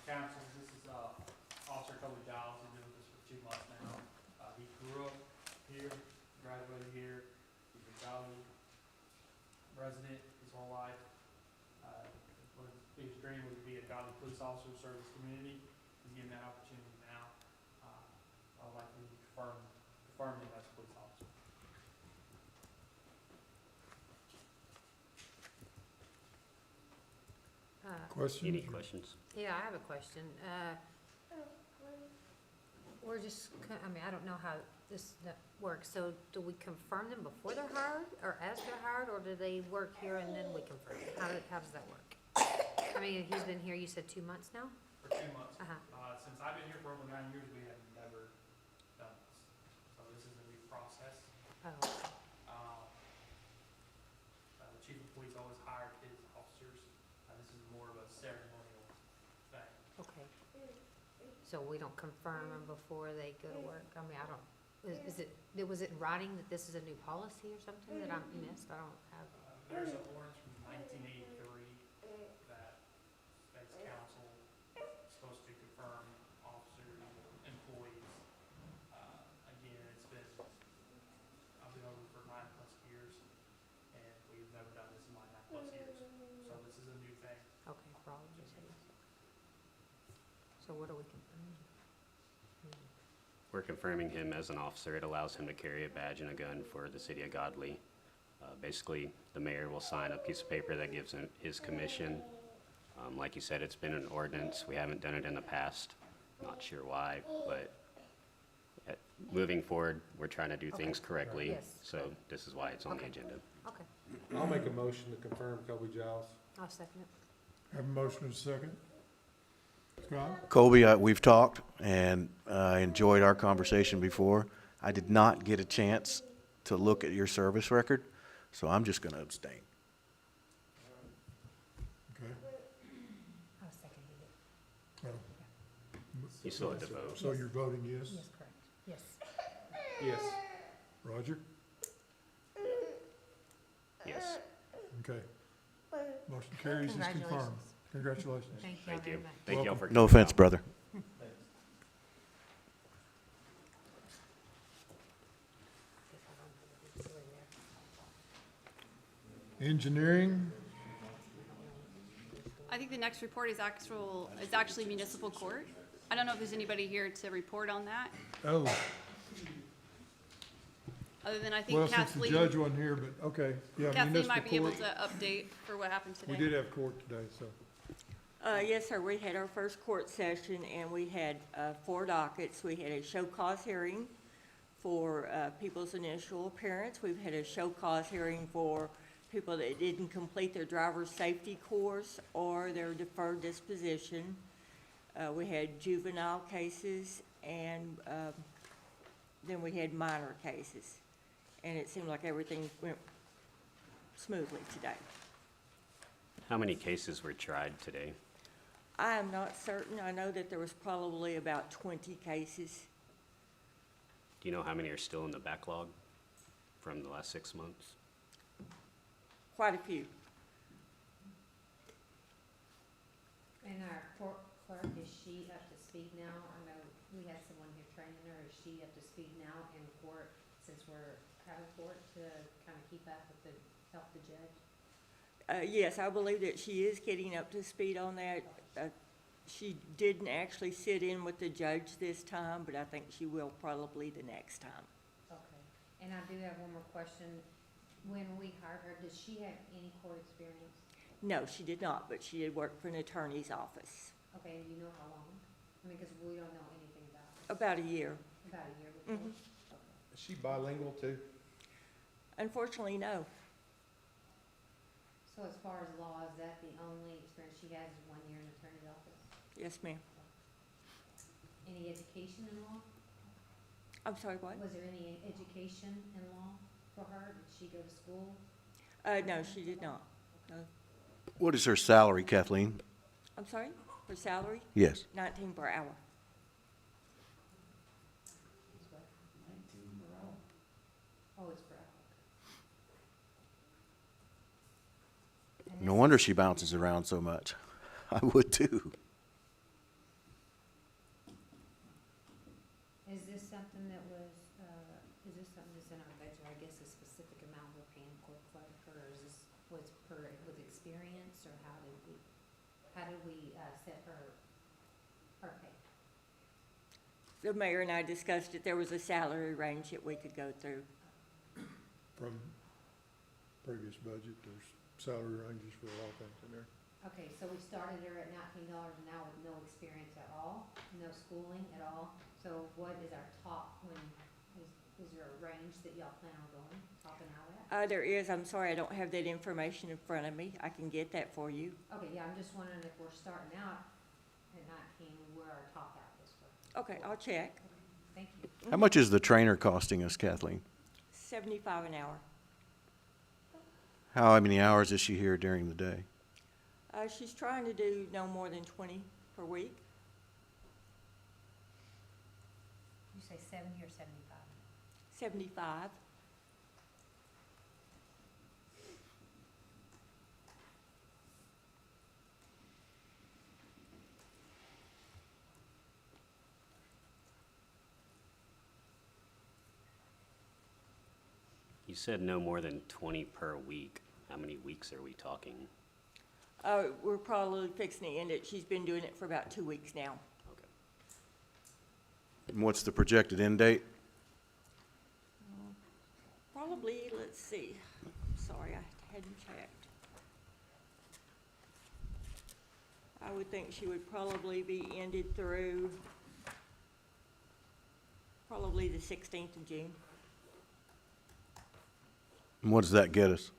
[SPEAKER 3] Council, this is, Officer Godley. He's been with us for 2 months now. He grew up here, graduated here. He's a Godley resident his whole life. One of his biggest dream was to be a Godley police officer, serve his community. He's given that opportunity now. I would like to confirm him as a police officer.
[SPEAKER 10] Questions?
[SPEAKER 1] Any questions?
[SPEAKER 5] Yeah, I have a question. We're just, I mean, I don't know how this works. So do we confirm them before they're hired or as they're hired, or do they work here and then we confirm them? How does that work? I mean, he's been here, you said 2 months now?
[SPEAKER 3] For 2 months. Since I've been here for over 9 years, we have never done this. So this is a new process.
[SPEAKER 5] Oh,
[SPEAKER 3] The chief of police always hired his officers. This is more of a ceremonial thing.
[SPEAKER 5] okay. So we don't confirm them before they go to work? I mean, I don't, was it in writing that this is a new policy or something that I missed? I don't have.
[SPEAKER 3] There's an ordinance from 1983 that states council is supposed to confirm officers, employees. Again, I've been over for 9+ years, and we've never done this in my 9+ years. So this is a new thing.
[SPEAKER 5] Okay, for all of us, I guess. So what are we confirming?
[SPEAKER 1] We're confirming him as an officer. It allows him to carry a badge and a gun for the city of Godley. Basically, the mayor will sign a piece of paper that gives him his commission. Like you said, it's been an ordinance. We haven't done it in the past. Not sure why, but moving forward, we're trying to do things correctly.
[SPEAKER 5] Yes.
[SPEAKER 1] So this is why it's on the
[SPEAKER 5] Okay.
[SPEAKER 1] agenda.
[SPEAKER 5] Okay,
[SPEAKER 4] I'll make a motion to confirm Kobe Giles.
[SPEAKER 5] I'll second it.
[SPEAKER 10] Have a motion and a second. Scott?
[SPEAKER 7] Colby, we've talked, and I enjoyed our conversation before. I did not get a chance to look at your service record, so I'm just going to abstain.
[SPEAKER 10] Okay.
[SPEAKER 5] I'll second it.
[SPEAKER 10] Well,
[SPEAKER 1] You still have to vote.
[SPEAKER 10] so you're voting yes?
[SPEAKER 5] Yes, correct. Yes.
[SPEAKER 10] Yes. Roger?
[SPEAKER 1] Yes.
[SPEAKER 10] Okay. Motion carries as confirmed. Congratulations.
[SPEAKER 5] Thank you
[SPEAKER 1] Thank
[SPEAKER 5] very
[SPEAKER 1] you.
[SPEAKER 5] much.
[SPEAKER 1] Thank y'all
[SPEAKER 10] Welcome.
[SPEAKER 1] for.
[SPEAKER 7] No
[SPEAKER 1] coming
[SPEAKER 7] offense,
[SPEAKER 1] out.
[SPEAKER 7] brother.
[SPEAKER 10] Engineering,
[SPEAKER 18] I think the next report is actually municipal court. I don't know if there's anybody here to report on that,
[SPEAKER 10] oh,
[SPEAKER 18] other than I think
[SPEAKER 10] well, since the
[SPEAKER 18] Kathleen,
[SPEAKER 10] judge wasn't here, but, okay, yeah,
[SPEAKER 18] Kathleen might be able
[SPEAKER 10] municipal court.
[SPEAKER 18] to update for what happened today.
[SPEAKER 10] We did have court today, so.
[SPEAKER 13] Yes, sir, we had our first court session, and we had 4 dockets. We had a show cause hearing for people's initial appearance. We've had a show cause hearing for people that didn't complete their driver's safety course or their deferred disposition. We had juvenile cases, and then we had minor cases. And it seemed like everything went smoothly today.
[SPEAKER 1] How many cases were tried today?
[SPEAKER 13] I am not certain. I know that there was probably about 20 cases.
[SPEAKER 1] Do you know how many are still in the backlog from the last 6 months?
[SPEAKER 13] Quite a few.
[SPEAKER 5] And our court clerk, is she up to speed now? I know we had someone here training her. Is she up to speed now in court, since we're having court, to kind of keep up with help the judge?
[SPEAKER 13] Yes, I believe that she is getting up to speed on that. She didn't actually sit in with the judge this time, but I think she will probably the next time.
[SPEAKER 5] Okay. And I do have one more question. When we hired her, does she have any court experience?
[SPEAKER 13] No, she did not, but she did work for an attorney's office.
[SPEAKER 5] Okay, and you know how long? I mean, because we don't know anything about it.
[SPEAKER 13] About a year.
[SPEAKER 5] About a year before?
[SPEAKER 13] Mhm.
[SPEAKER 5] Okay.
[SPEAKER 4] Is she bilingual too?
[SPEAKER 13] Unfortunately, no.
[SPEAKER 5] So as far as law, is that the only experience she has, is 1 year in the attorney's office?
[SPEAKER 13] Yes, ma'am.
[SPEAKER 5] Any education in law?
[SPEAKER 13] I'm sorry, what?
[SPEAKER 5] Was there any education in law for her? Did she go to school?
[SPEAKER 13] No, she did not. No.
[SPEAKER 7] What is her salary, Kathleen?
[SPEAKER 13] I'm sorry? Her salary?
[SPEAKER 7] Yes.
[SPEAKER 13] 19 per hour.
[SPEAKER 5] It's what? Oh, it's for, okay.
[SPEAKER 7] No wonder she bounces around so much. I would too.
[SPEAKER 5] Is this something that was, is this something that's in our budget, or I guess a specific amount we're paying court clerk, or is this, with experience, or how did we set her pay?
[SPEAKER 13] The mayor and I discussed it. There was a salary range that we could go through.
[SPEAKER 10] From previous budget, there's salary ranges for a lot of things in there.
[SPEAKER 5] Okay, so we started her at $19 an hour with no experience at all, no schooling at all. So what is our top, is there a range that y'all plan on going, topping out at?
[SPEAKER 13] There is. I'm sorry, I don't have that information in front of me. I can get that for you.
[SPEAKER 5] Okay, yeah, I'm just wondering if we're starting out at 19, where our top out is for.
[SPEAKER 13] Okay, I'll check.
[SPEAKER 5] Thank you.
[SPEAKER 7] How much is the trainer costing us, Kathleen?
[SPEAKER 13] $75 an hour.
[SPEAKER 7] How many hours is she here during the day?
[SPEAKER 13] She's trying to do no more than 20 per week.
[SPEAKER 5] You say 70 or 75?
[SPEAKER 13] 75.
[SPEAKER 1] You said no more than 20 per week. How many weeks are we talking?
[SPEAKER 13] We're probably fixing to end it. She's been doing it for about 2 weeks now.
[SPEAKER 1] Okay.
[SPEAKER 7] And what's the projected end date?
[SPEAKER 13] Probably, let's see. Sorry, I hadn't checked. I would think she would probably be ended through probably the 16th of June.
[SPEAKER 7] And what does that get us?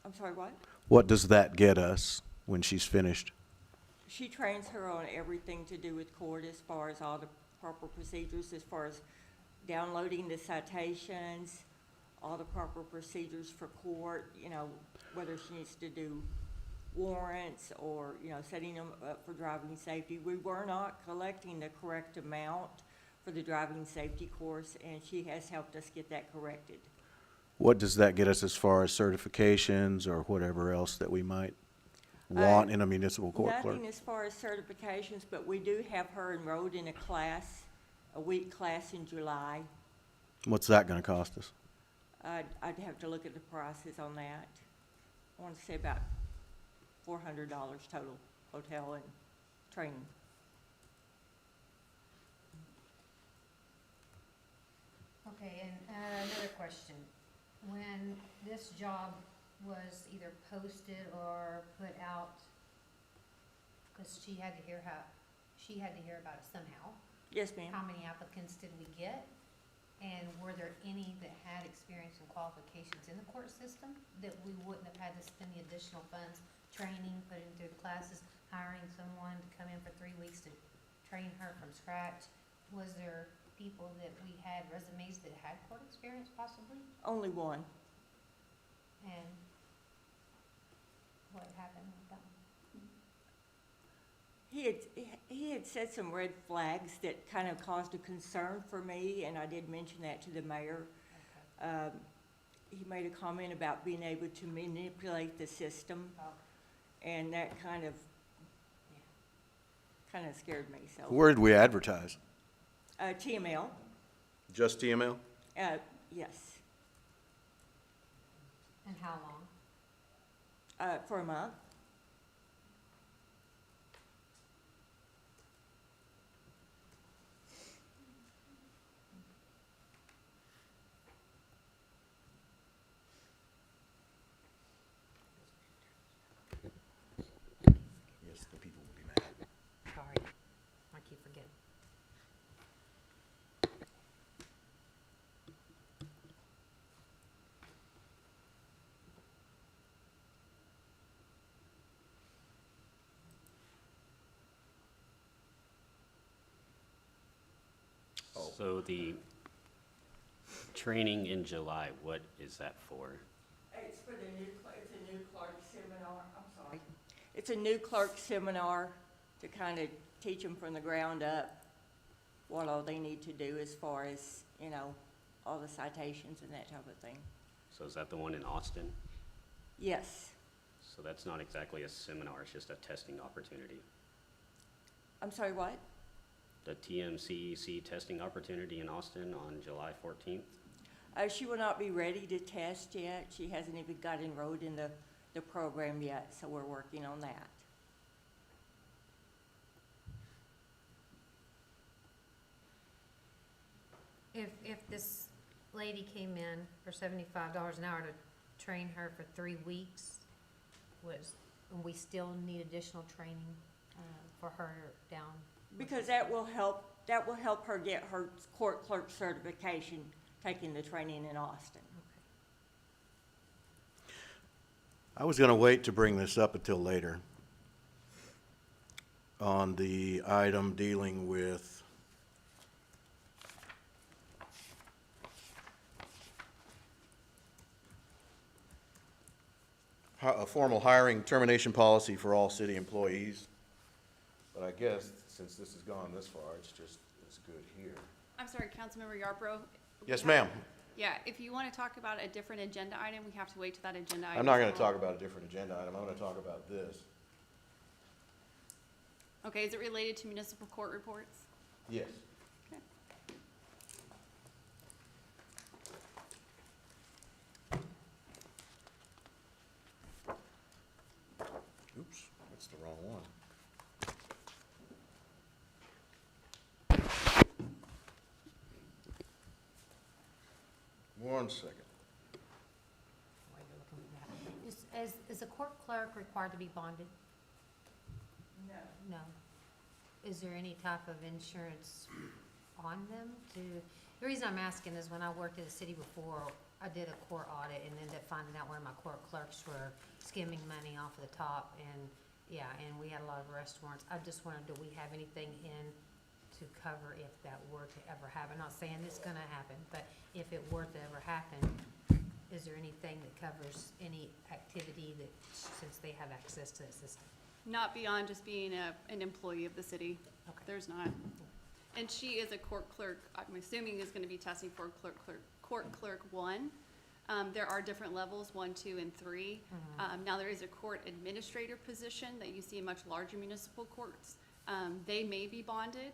[SPEAKER 13] I'm sorry, what?
[SPEAKER 7] What does that get us when she's finished?
[SPEAKER 13] She trains her on everything to do with court, as far as all the proper procedures, as far as downloading the citations, all the proper procedures for court, you know, whether she needs to do warrants or, you know, setting them up for driving safety. We were not collecting the correct amount for the driving safety course, and she has helped us get that corrected.
[SPEAKER 7] What does that get us as far as certifications or whatever else that we might want in a municipal court clerk?
[SPEAKER 13] Nothing as far as certifications, but we do have her enrolled in a class, a week class in July.
[SPEAKER 7] What's that gonna cost us?
[SPEAKER 13] I'd have to look at the prices on that. I want to say about $400 total, hotel and training.
[SPEAKER 5] Okay, and another question. When this job was either posted or put out, because she had to hear about it somehow.
[SPEAKER 13] Yes, ma'am.
[SPEAKER 5] How many applicants did we get? And were there any that had experience and qualifications in the court system that we wouldn't have had to spend the additional funds, training, putting through the classes, hiring someone to come in for 3 weeks to train her from scratch? Was there people that we had resumes that had court experience possibly?
[SPEAKER 13] Only one.
[SPEAKER 5] And what happened with that?
[SPEAKER 13] He had said some red flags that kind of caused a concern for me, and I did mention that to the mayor.
[SPEAKER 5] Okay.
[SPEAKER 13] He made a comment about being able to manipulate the system, and that kind of scared me, so.
[SPEAKER 7] Where did we advertise?
[SPEAKER 13] TML,
[SPEAKER 7] Just TML?
[SPEAKER 13] yes,
[SPEAKER 5] And how long?
[SPEAKER 13] for a month.
[SPEAKER 7] Yes, the people will be mad.
[SPEAKER 5] Sorry, I keep forgetting.
[SPEAKER 1] So the training in July, what is that for?
[SPEAKER 13] It's for the new, it's a new clerk seminar, I'm sorry. It's a new clerk seminar to kind of teach them from the ground up what all they need to do as far as, you know, all the citations and that type of thing.
[SPEAKER 1] So is that the one in Austin?
[SPEAKER 13] Yes.
[SPEAKER 1] So that's not exactly a seminar, it's just a testing opportunity.
[SPEAKER 13] I'm sorry, what?
[SPEAKER 1] The TMCEC testing opportunity in Austin on July 14th?
[SPEAKER 13] She will not be ready to test yet. She hasn't even got enrolled in the program yet, so we're working on that.
[SPEAKER 5] If this lady came in for $75 an hour to train her for 3 weeks, and we still need additional training for her down?
[SPEAKER 13] Because that will help her get her court clerk certification, taking the training in Austin.
[SPEAKER 7] I was gonna wait to bring this up until later on the item dealing with a formal hiring termination policy for all city employees. But I guess since this has gone this far, it's good here.
[SPEAKER 18] I'm sorry, Councilmember Yarbrough.
[SPEAKER 7] Yes, ma'am.
[SPEAKER 18] Yeah, if you want to talk about a different agenda item, we have to wait to that agenda item.
[SPEAKER 7] I'm not gonna talk about a different agenda item. I'm gonna talk about this.
[SPEAKER 18] Okay, is it related to municipal court reports?
[SPEAKER 7] Yes.
[SPEAKER 18] Okay.
[SPEAKER 7] Oops, that's the wrong one. One second.
[SPEAKER 5] While you're looking at that. Is a court clerk required to be bonded?
[SPEAKER 13] No.
[SPEAKER 5] No. Is there any type of insurance on them to, the reason I'm asking is when I worked at the city before, I did a court audit and ended up finding out one of my court clerks were skimming money off of the top, and, yeah, and we had a lot of arrest warrants. I just wondered, do we have anything in to cover if that were to ever happen? I'm not saying it's gonna happen, but if it were to ever happen, is there anything that covers any activity that, since they have access to that system?
[SPEAKER 18] Not beyond just being an employee of the city.
[SPEAKER 5] Okay.
[SPEAKER 18] There's not. And she is a court clerk, I'm assuming is gonna be testing for court clerk 1. There are different levels, 1, 2, and 3. Now, there is a court administrator position that you see in much larger municipal courts. They may be bonded,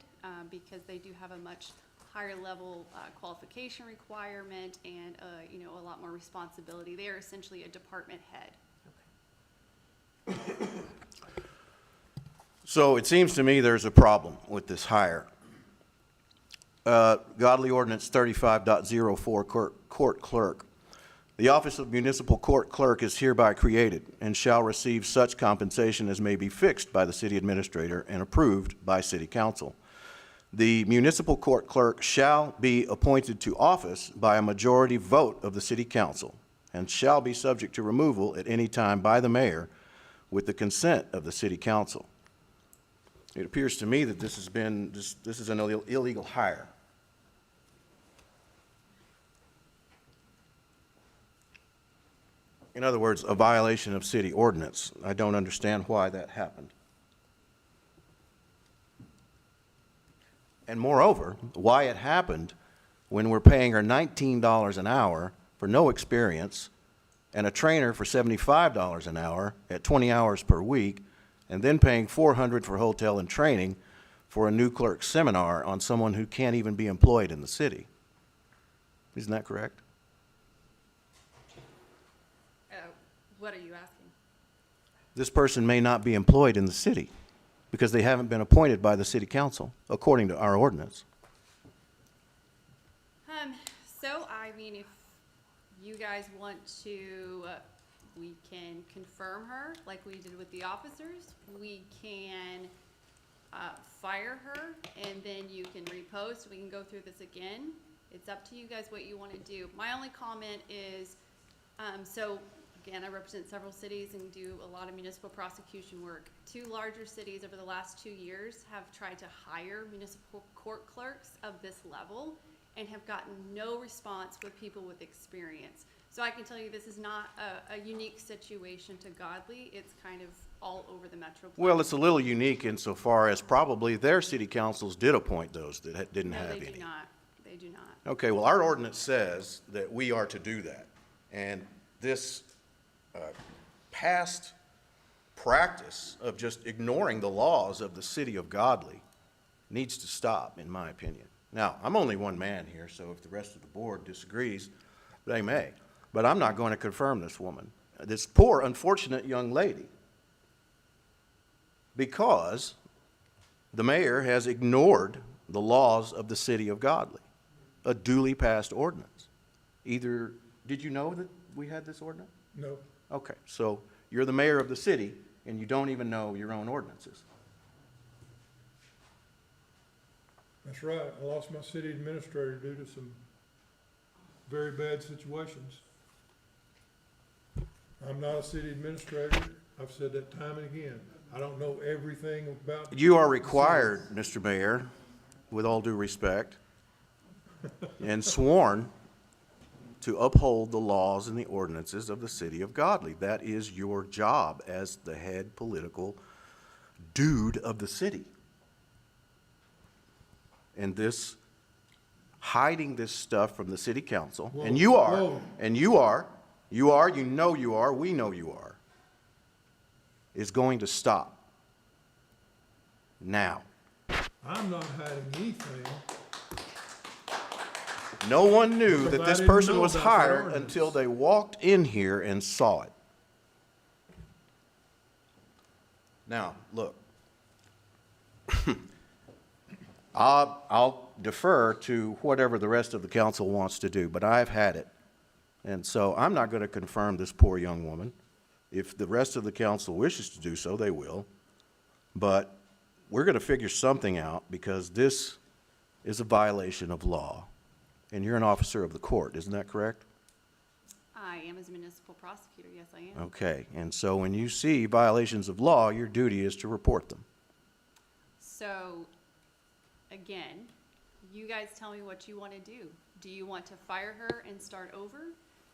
[SPEAKER 18] because they do have a much higher level, qualification requirement and, a lot more responsibility. They are essentially a department head.
[SPEAKER 7] So it seems to me there's a problem with this hire. Godley Ordinance 35.04, court clerk. The office of municipal court clerk is hereby created and shall receive such compensation as may be fixed by the city administrator and approved by city council. The municipal court clerk shall be appointed to office by a majority vote of the city council and shall be subject to removal at any time by the mayor with the consent of the city council. It appears to me that this is an illegal hire. In other words, a violation of city ordinance. I don't understand why that happened. And moreover, why it happened when we're paying her $19 an hour for no experience and a trainer for $75 an hour at 20 hours per week, and then paying $400 for hotel and training for a new clerk seminar on someone who can't even be employed in the city. Isn't that correct?
[SPEAKER 18] What are you asking?
[SPEAKER 7] This person may not be employed in the city because they haven't been appointed by the city council, according to our ordinance.
[SPEAKER 18] So, I mean, if you guys want to, we can confirm her like we did with the officers. We can fire her, and then you can repost. We can go through this again. It's up to you guys what you want to do. My only comment is, so again, I represent several cities and do a lot of municipal prosecution work. 2 larger cities over the last 2 years have tried to hire municipal court clerks of this level and have gotten no response with people with experience. So I can tell you this is not a unique situation to Godley. It's kind of all over the metro.
[SPEAKER 7] Well, it's a little unique insofar as probably their city councils did appoint those that didn't have any.
[SPEAKER 18] They do not. They do not.
[SPEAKER 7] Okay, well, our ordinance says that we are to do that. And this past practice of just ignoring the laws of the city of Godley needs to stop, in my opinion. Now, I'm only one man here, so if the rest of the board disagrees, they may. But I'm not going to confirm this woman, this poor, unfortunate young lady, because the mayor has ignored the laws of the city of Godley, a duly passed ordinance. Either, did you know that we had this ordinance?
[SPEAKER 10] No.
[SPEAKER 7] Okay, so you're the mayor of the city, and you don't even know your own ordinances.
[SPEAKER 10] That's right. I lost my city administrator due to some very bad situations. I'm not a city administrator. I've said that time and again. I don't know everything about.
[SPEAKER 7] You are required, Mr. Mayor, with all due respect, and sworn to uphold the laws and the ordinances of the city of Godley. That is your job as the head political dude of the city. And this, hiding this stuff from the city council,
[SPEAKER 10] Whoa,
[SPEAKER 7] and you are,
[SPEAKER 10] whoa.
[SPEAKER 7] and you are, you know you are, we know you are, is going to stop now.
[SPEAKER 10] I'm not hiding anything.
[SPEAKER 7] No one knew
[SPEAKER 10] Because
[SPEAKER 7] that
[SPEAKER 10] I
[SPEAKER 7] this
[SPEAKER 10] didn't
[SPEAKER 7] person
[SPEAKER 10] know
[SPEAKER 7] was
[SPEAKER 10] about the
[SPEAKER 7] hired
[SPEAKER 10] ordinance.
[SPEAKER 7] until they walked in here and saw it. Now, look, I'll defer to whatever the rest of the council wants to do, but I've had it. And so I'm not going to confirm this poor young woman. If the rest of the council wishes to do so, they will. But we're going to figure something out because this is a violation of law. And you're an officer of the court, isn't that correct?
[SPEAKER 18] I am as a municipal prosecutor, yes I am.
[SPEAKER 7] Okay, and so when you see violations of law, your duty is to report them.
[SPEAKER 18] So, again, you guys tell me what you want to do. Do you want to fire her and start over?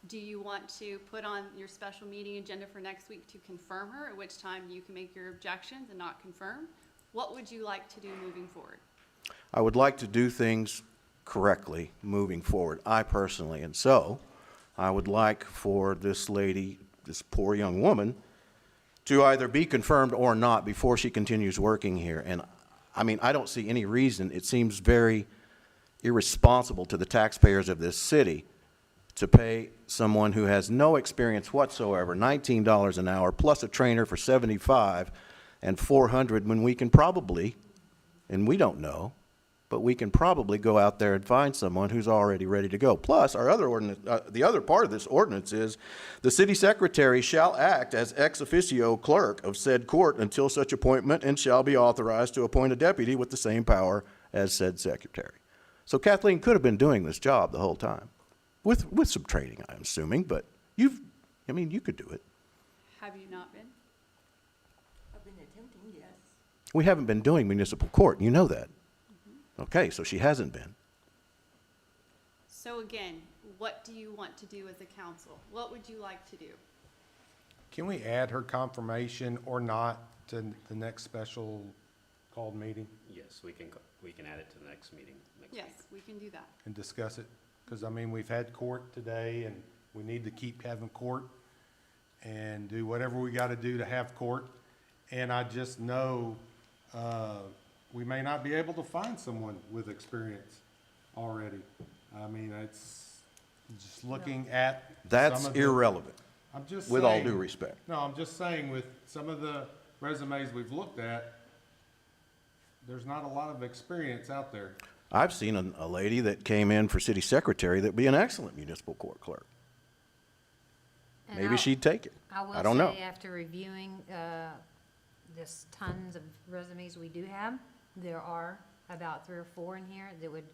[SPEAKER 18] Do you want to put on your special meeting agenda for next week to confirm her, at which time you can make your objections and not confirm? What would you like to do moving forward?
[SPEAKER 7] I would like to do things correctly moving forward, I personally. And so I would like for this lady, this poor young woman, to either be confirmed or not before she continues working here. And I mean, I don't see any reason. It seems very irresponsible to the taxpayers of this city to pay someone who has no experience whatsoever $19 an hour plus a trainer for $75 and $400 when we can probably, and we don't know, but we can probably go out there and find someone who's already ready to go. Plus, our other ordinance, the other part of this ordinance is the city secretary shall act as ex officio clerk of said court until such appointment and shall be authorized to appoint a deputy with the same power as said secretary. So Kathleen could have been doing this job the whole time with some training, I'm assuming, but you could do it.
[SPEAKER 18] Have you not been?
[SPEAKER 13] I've been attempting, yes.
[SPEAKER 7] We haven't been doing municipal court, you know that. Okay, so she hasn't been.
[SPEAKER 18] So again, what do you want to do as a council? What would you like to do?
[SPEAKER 4] Can we add her confirmation or not to the next special called meeting
[SPEAKER 1] Yes, we can add it to the next meeting next week.
[SPEAKER 18] Yes, we can do that.
[SPEAKER 4] and discuss it? Because, I mean, we've had court today, and we need to keep having court and do whatever we got to do to have court. And I just know we may not be able to find someone with experience already. I mean, it's just looking at
[SPEAKER 7] That's
[SPEAKER 4] some of the-
[SPEAKER 7] irrelevant,
[SPEAKER 4] I'm just
[SPEAKER 7] with all
[SPEAKER 4] saying-
[SPEAKER 7] due respect.
[SPEAKER 4] No, I'm just saying with some of the resumes we've looked at, there's not a lot of experience out there.
[SPEAKER 7] I've seen a lady that came in for city secretary that'd be an excellent municipal court clerk.
[SPEAKER 5] And
[SPEAKER 7] Maybe
[SPEAKER 5] I'll-
[SPEAKER 7] she'd take it. I don't know.
[SPEAKER 5] say, after reviewing, this tons of resumes we do have, there are about 3 or 4 in here that would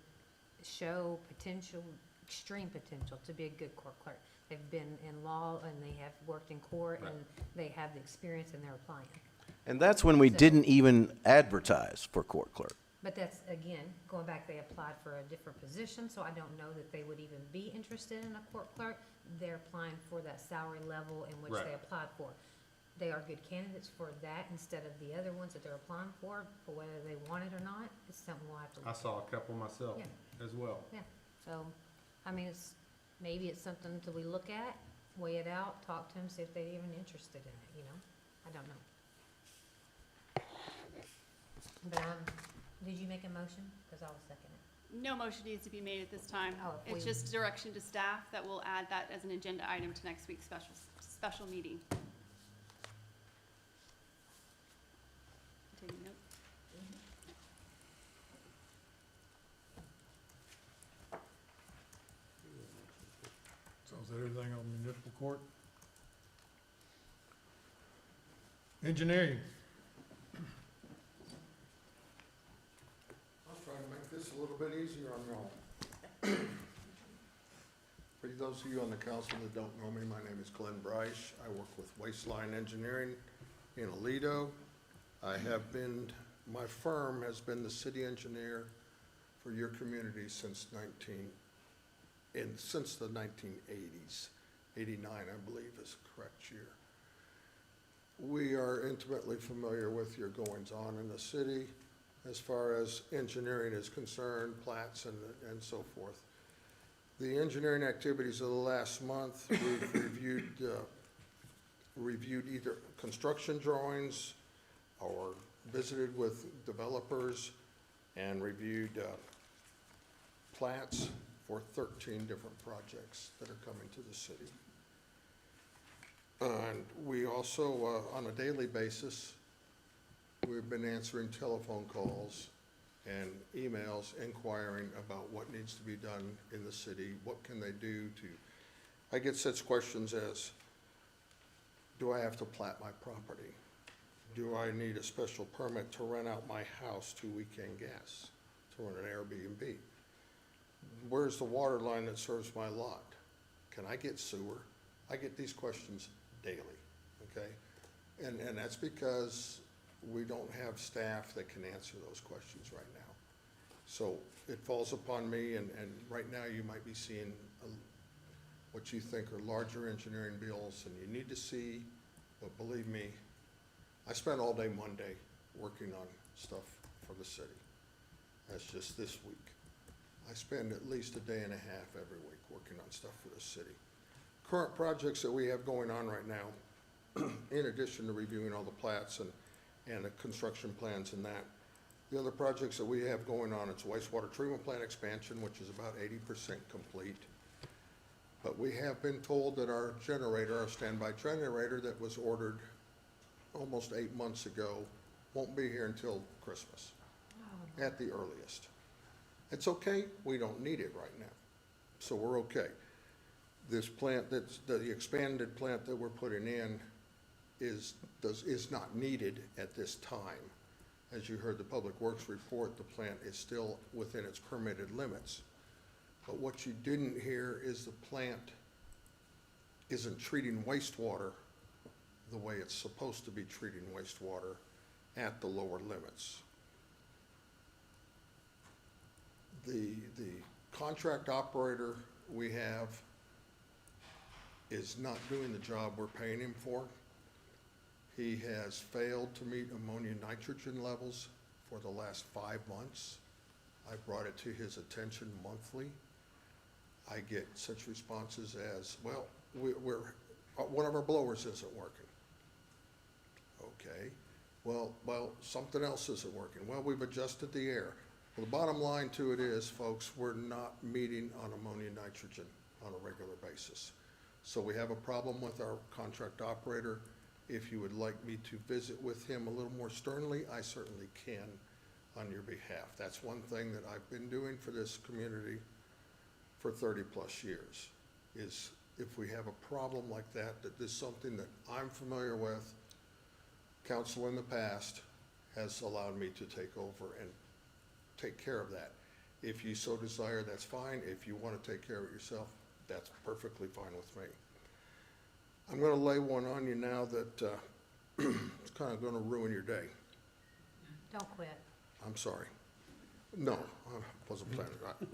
[SPEAKER 5] show potential, extreme potential to be a good court clerk. They've been in law and they have worked in court and they have the experience and they're applying.
[SPEAKER 7] And that's when we didn't even advertise for court clerk.
[SPEAKER 5] But that's, again, going back, they applied for a different position, so I don't know that they would even be interested in a court clerk. They're applying for that salary level in which
[SPEAKER 4] Right.
[SPEAKER 5] they applied for. They are good candidates for that instead of the other ones that they're applying for whether they want it or not, it's something we'll have to.
[SPEAKER 4] I saw a couple myself
[SPEAKER 5] Yeah.
[SPEAKER 4] as well.
[SPEAKER 5] Yeah, so, I mean, maybe it's something that we look at, weigh it out, talk to them, see if they're even interested in it, you know? I don't know. But, did you make a motion? Cause I'll second it.
[SPEAKER 18] No motion needs to be made at this time.
[SPEAKER 5] Oh, if
[SPEAKER 18] It's
[SPEAKER 5] we-
[SPEAKER 18] just direction to staff that we'll add that as an agenda item to next week's special meeting. Taking notes.
[SPEAKER 10] So is that everything on municipal court? Engineering.
[SPEAKER 19] I'll try to make this a little bit easier on y'all. For those of you on the council that don't know me, my name is Glenn Bryce. I work with Waistline Engineering in Aledo. My firm has been the city engineer for your community since the 1980s. 89, I believe, is the correct year. We are intimately familiar with your goings-on in the city as far as engineering is concerned, plats and so forth. The engineering activities of the last month, we've reviewed either construction drawings or visited with developers and reviewed plats for 13 different projects that are coming to the city. And we also, on a daily basis, we've been answering telephone calls and emails inquiring about what needs to be done in the city, what can they do to, I get such questions as, do I have to plat my property? Do I need a special permit to rent out my house to Weekend Gas, to run an Airbnb? Where's the water line that serves my lot? Can I get sewer? I get these questions daily, okay? And that's because we don't have staff that can answer those questions right now. So it falls upon me, and right now you might be seeing what you think are larger engineering bills, and you need to see, but believe me, I spent all day Monday working on stuff for the city. That's just this week. I spend at least a day and a half every week working on stuff for the city. Current projects that we have going on right now, in addition to reviewing all the plats and the construction plans and that, the other projects that we have going on, it's wastewater treatment plant expansion, which is about 80% complete. But we have been told that our generator, our standby generator that was ordered almost 8 months ago, won't be here until Christmas, at the earliest. It's okay, we don't need it right now, so we're okay. This plant, that's the expanded plant that we're putting in is not needed at this time. As you heard the Public Works report, the plant is still within its permitted limits. But what you didn't hear is the plant isn't treating wastewater the way it's supposed to be treating wastewater at the lower limits. The contract operator we have is not doing the job we're paying him for. He has failed to meet ammonia nitrogen levels for the last 5 months. I brought it to his attention monthly. I get such responses as, well, one of our blowers isn't working. Okay, well, something else isn't working. Well, we've adjusted the air. Well, the bottom line to it is, folks, we're not meeting on ammonia nitrogen on a regular basis. So we have a problem with our contract operator. If you would like me to visit with him a little more sternly, I certainly can on your behalf. That's one thing that I've been doing for this community for 30+ years, is if we have a problem like that, that is something that I'm familiar with, council in the past has allowed me to take over and take care of that. If you so desire, that's fine. If you want to take care of it yourself, that's perfectly fine with me. I'm going to lay one on you now that it's kind of going to ruin your day.
[SPEAKER 5] Don't quit.
[SPEAKER 19] I'm sorry. No, I wasn't planning that.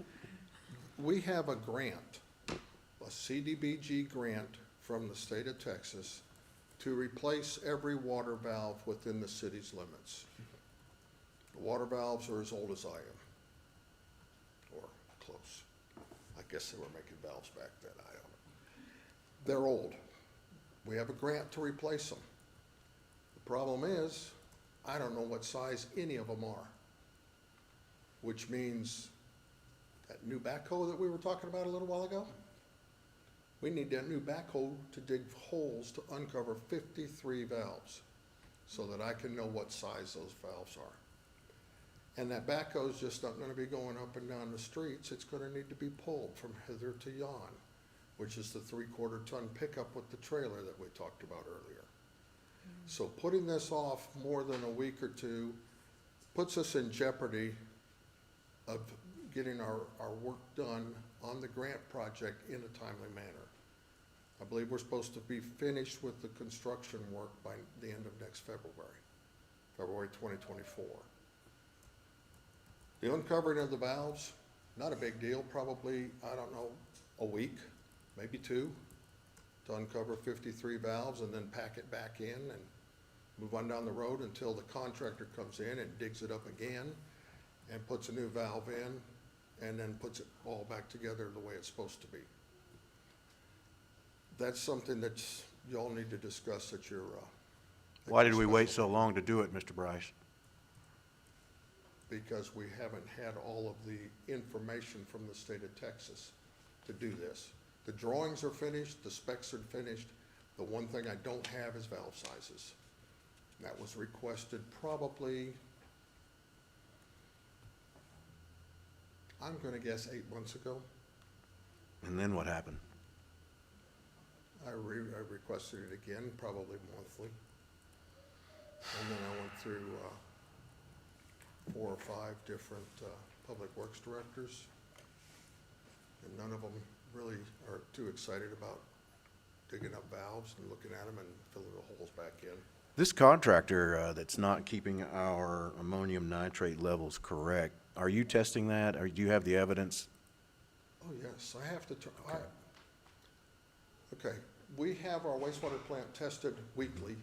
[SPEAKER 19] We have a grant, a CDBG grant from the state of Texas to replace every water valve within the city's limits. The water valves are as old as I am, or close. I guess they were making valves back then, I don't know. They're old. We have a grant to replace them. The problem is, I don't know what size any of them are, which means that new backhoe that we were talking about a little while ago, we need that new backhoe to dig holes to uncover 53 valves so that I can know what size those valves are. And that backhoe is just not going to be going up and down the streets. It's going to need to be pulled from hither to yon, which is the 3/4 ton pickup with the trailer that we talked about earlier. So putting this off more than a week or two puts us in jeopardy of getting our work done on the grant project in a timely manner. I believe we're supposed to be finished with the construction work by the end of next February 2024. The uncovering of the valves, not a big deal, probably, I don't know, a week, maybe 2, to uncover 53 valves and then pack it back in and move on down the road until the contractor comes in and digs it up again and puts a new valve in and then puts it all back together the way it's supposed to be. That's something that y'all need to discuss at your
[SPEAKER 7] Why did we wait so long to do it, Mr. Bryce?
[SPEAKER 19] Because we haven't had all of the information from the state of Texas to do this. The drawings are finished, the specs are finished. The one thing I don't have is valve sizes. That was requested probably, I'm gonna guess 8 months ago.
[SPEAKER 7] And then what happened?
[SPEAKER 19] I requested it again, probably monthly. And then I went through 4 or 5 different public works directors. And none of them really are too excited about digging up valves and looking at them and filling the holes back in.
[SPEAKER 7] This contractor that's not keeping our ammonium nitrate levels correct, are you testing that, or do you have the evidence?
[SPEAKER 19] Oh, yes, I have to, okay, we have our wastewater plant tested weekly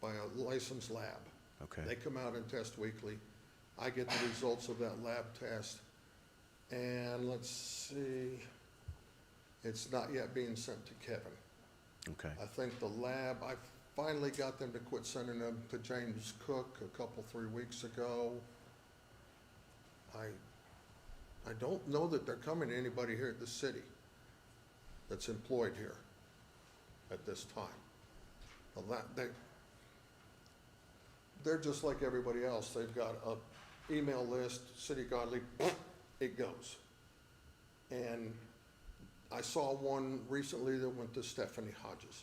[SPEAKER 19] by a licensed lab.
[SPEAKER 7] Okay.
[SPEAKER 19] They come out and test weekly. I get the results of that lab test, and let's see, it's not yet being sent to Kevin.
[SPEAKER 7] Okay.
[SPEAKER 19] I think the lab, I finally got them to quit sending them to James Cook a couple, 3 weeks ago. I don't know that they're coming to anybody here at the city that's employed here at this time. Well, they're just like everybody else. They've got a email list, City Godley, it goes. And I saw one recently that went to Stephanie Hodges.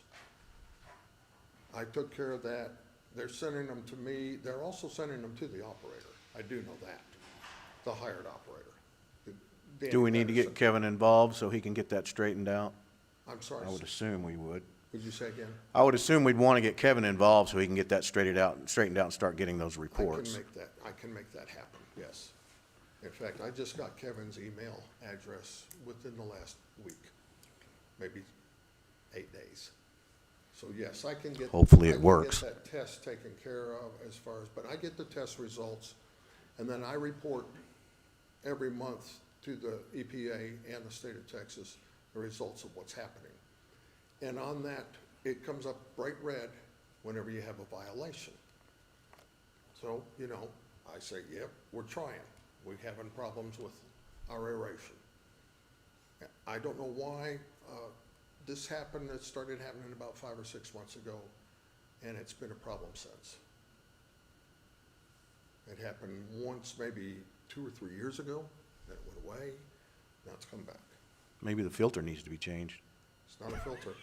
[SPEAKER 19] I took care of that. They're sending them to me. They're also sending them to the operator. I do know that, the hired operator.
[SPEAKER 7] Do we need to get Kevin involved so he can get that straightened out?
[SPEAKER 19] I'm sorry.
[SPEAKER 7] I would assume we would.
[SPEAKER 19] Would you say again?
[SPEAKER 7] I would assume we'd want to get Kevin involved so he can get that straightened out and start getting those reports.
[SPEAKER 19] I can make that happen, yes. In fact, I just got Kevin's email address within the last week, maybe 8 days. So yes, I can get.
[SPEAKER 7] Hopefully it works.
[SPEAKER 19] I can get that test taken care of as far as, but I get the test results, and then I report every month to the EPA and the state of Texas the results of what's happening. And on that, it comes up bright red whenever you have a violation. So, you know, I say, yep, we're trying. We're having problems with our aeration. I don't know why this happened. It started happening about 5 or 6 months ago, and it's been a problem since. It happened once, maybe 2 or 3 years ago, then it went away, now it's come back.
[SPEAKER 7] Maybe the filter needs to be changed.
[SPEAKER 19] It's not a filter.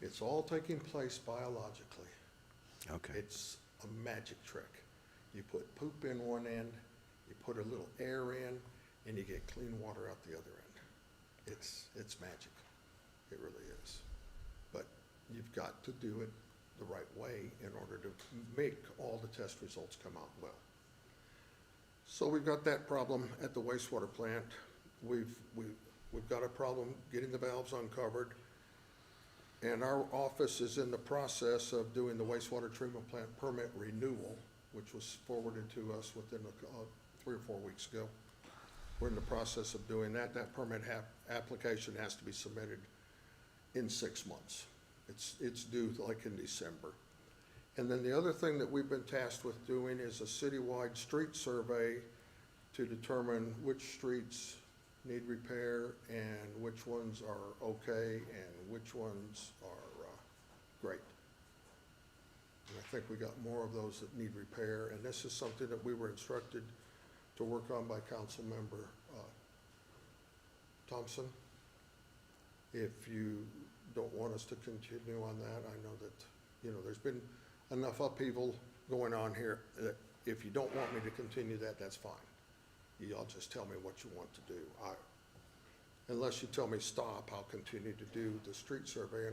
[SPEAKER 19] It's all taking place biologically.
[SPEAKER 7] Okay.
[SPEAKER 19] It's a magic trick. You put poop in one end, you put a little air in, and you get clean water out the other end. It's magic. It really is. But you've got to do it the right way in order to make all the test results come out well. So we've got that problem at the wastewater plant. We've got a problem getting the valves uncovered. And our office is in the process of doing the wastewater treatment plant permit renewal, which was forwarded to us within 3 or 4 weeks ago. We're in the process of doing that. That permit application has to be submitted in 6 months. It's due like in December. And then the other thing that we've been tasked with doing is a citywide street survey to determine which streets need repair and which ones are okay and which ones are great. And I think we got more of those that need repair, and this is something that we were instructed to work on by Council Member Thompson. If you don't want us to continue on that, I know that, you know, there's been enough upheaval going on here that if you don't want me to continue that, that's fine. Y'all just tell me what you want to do. Unless you tell me stop, I'll continue to do the street survey.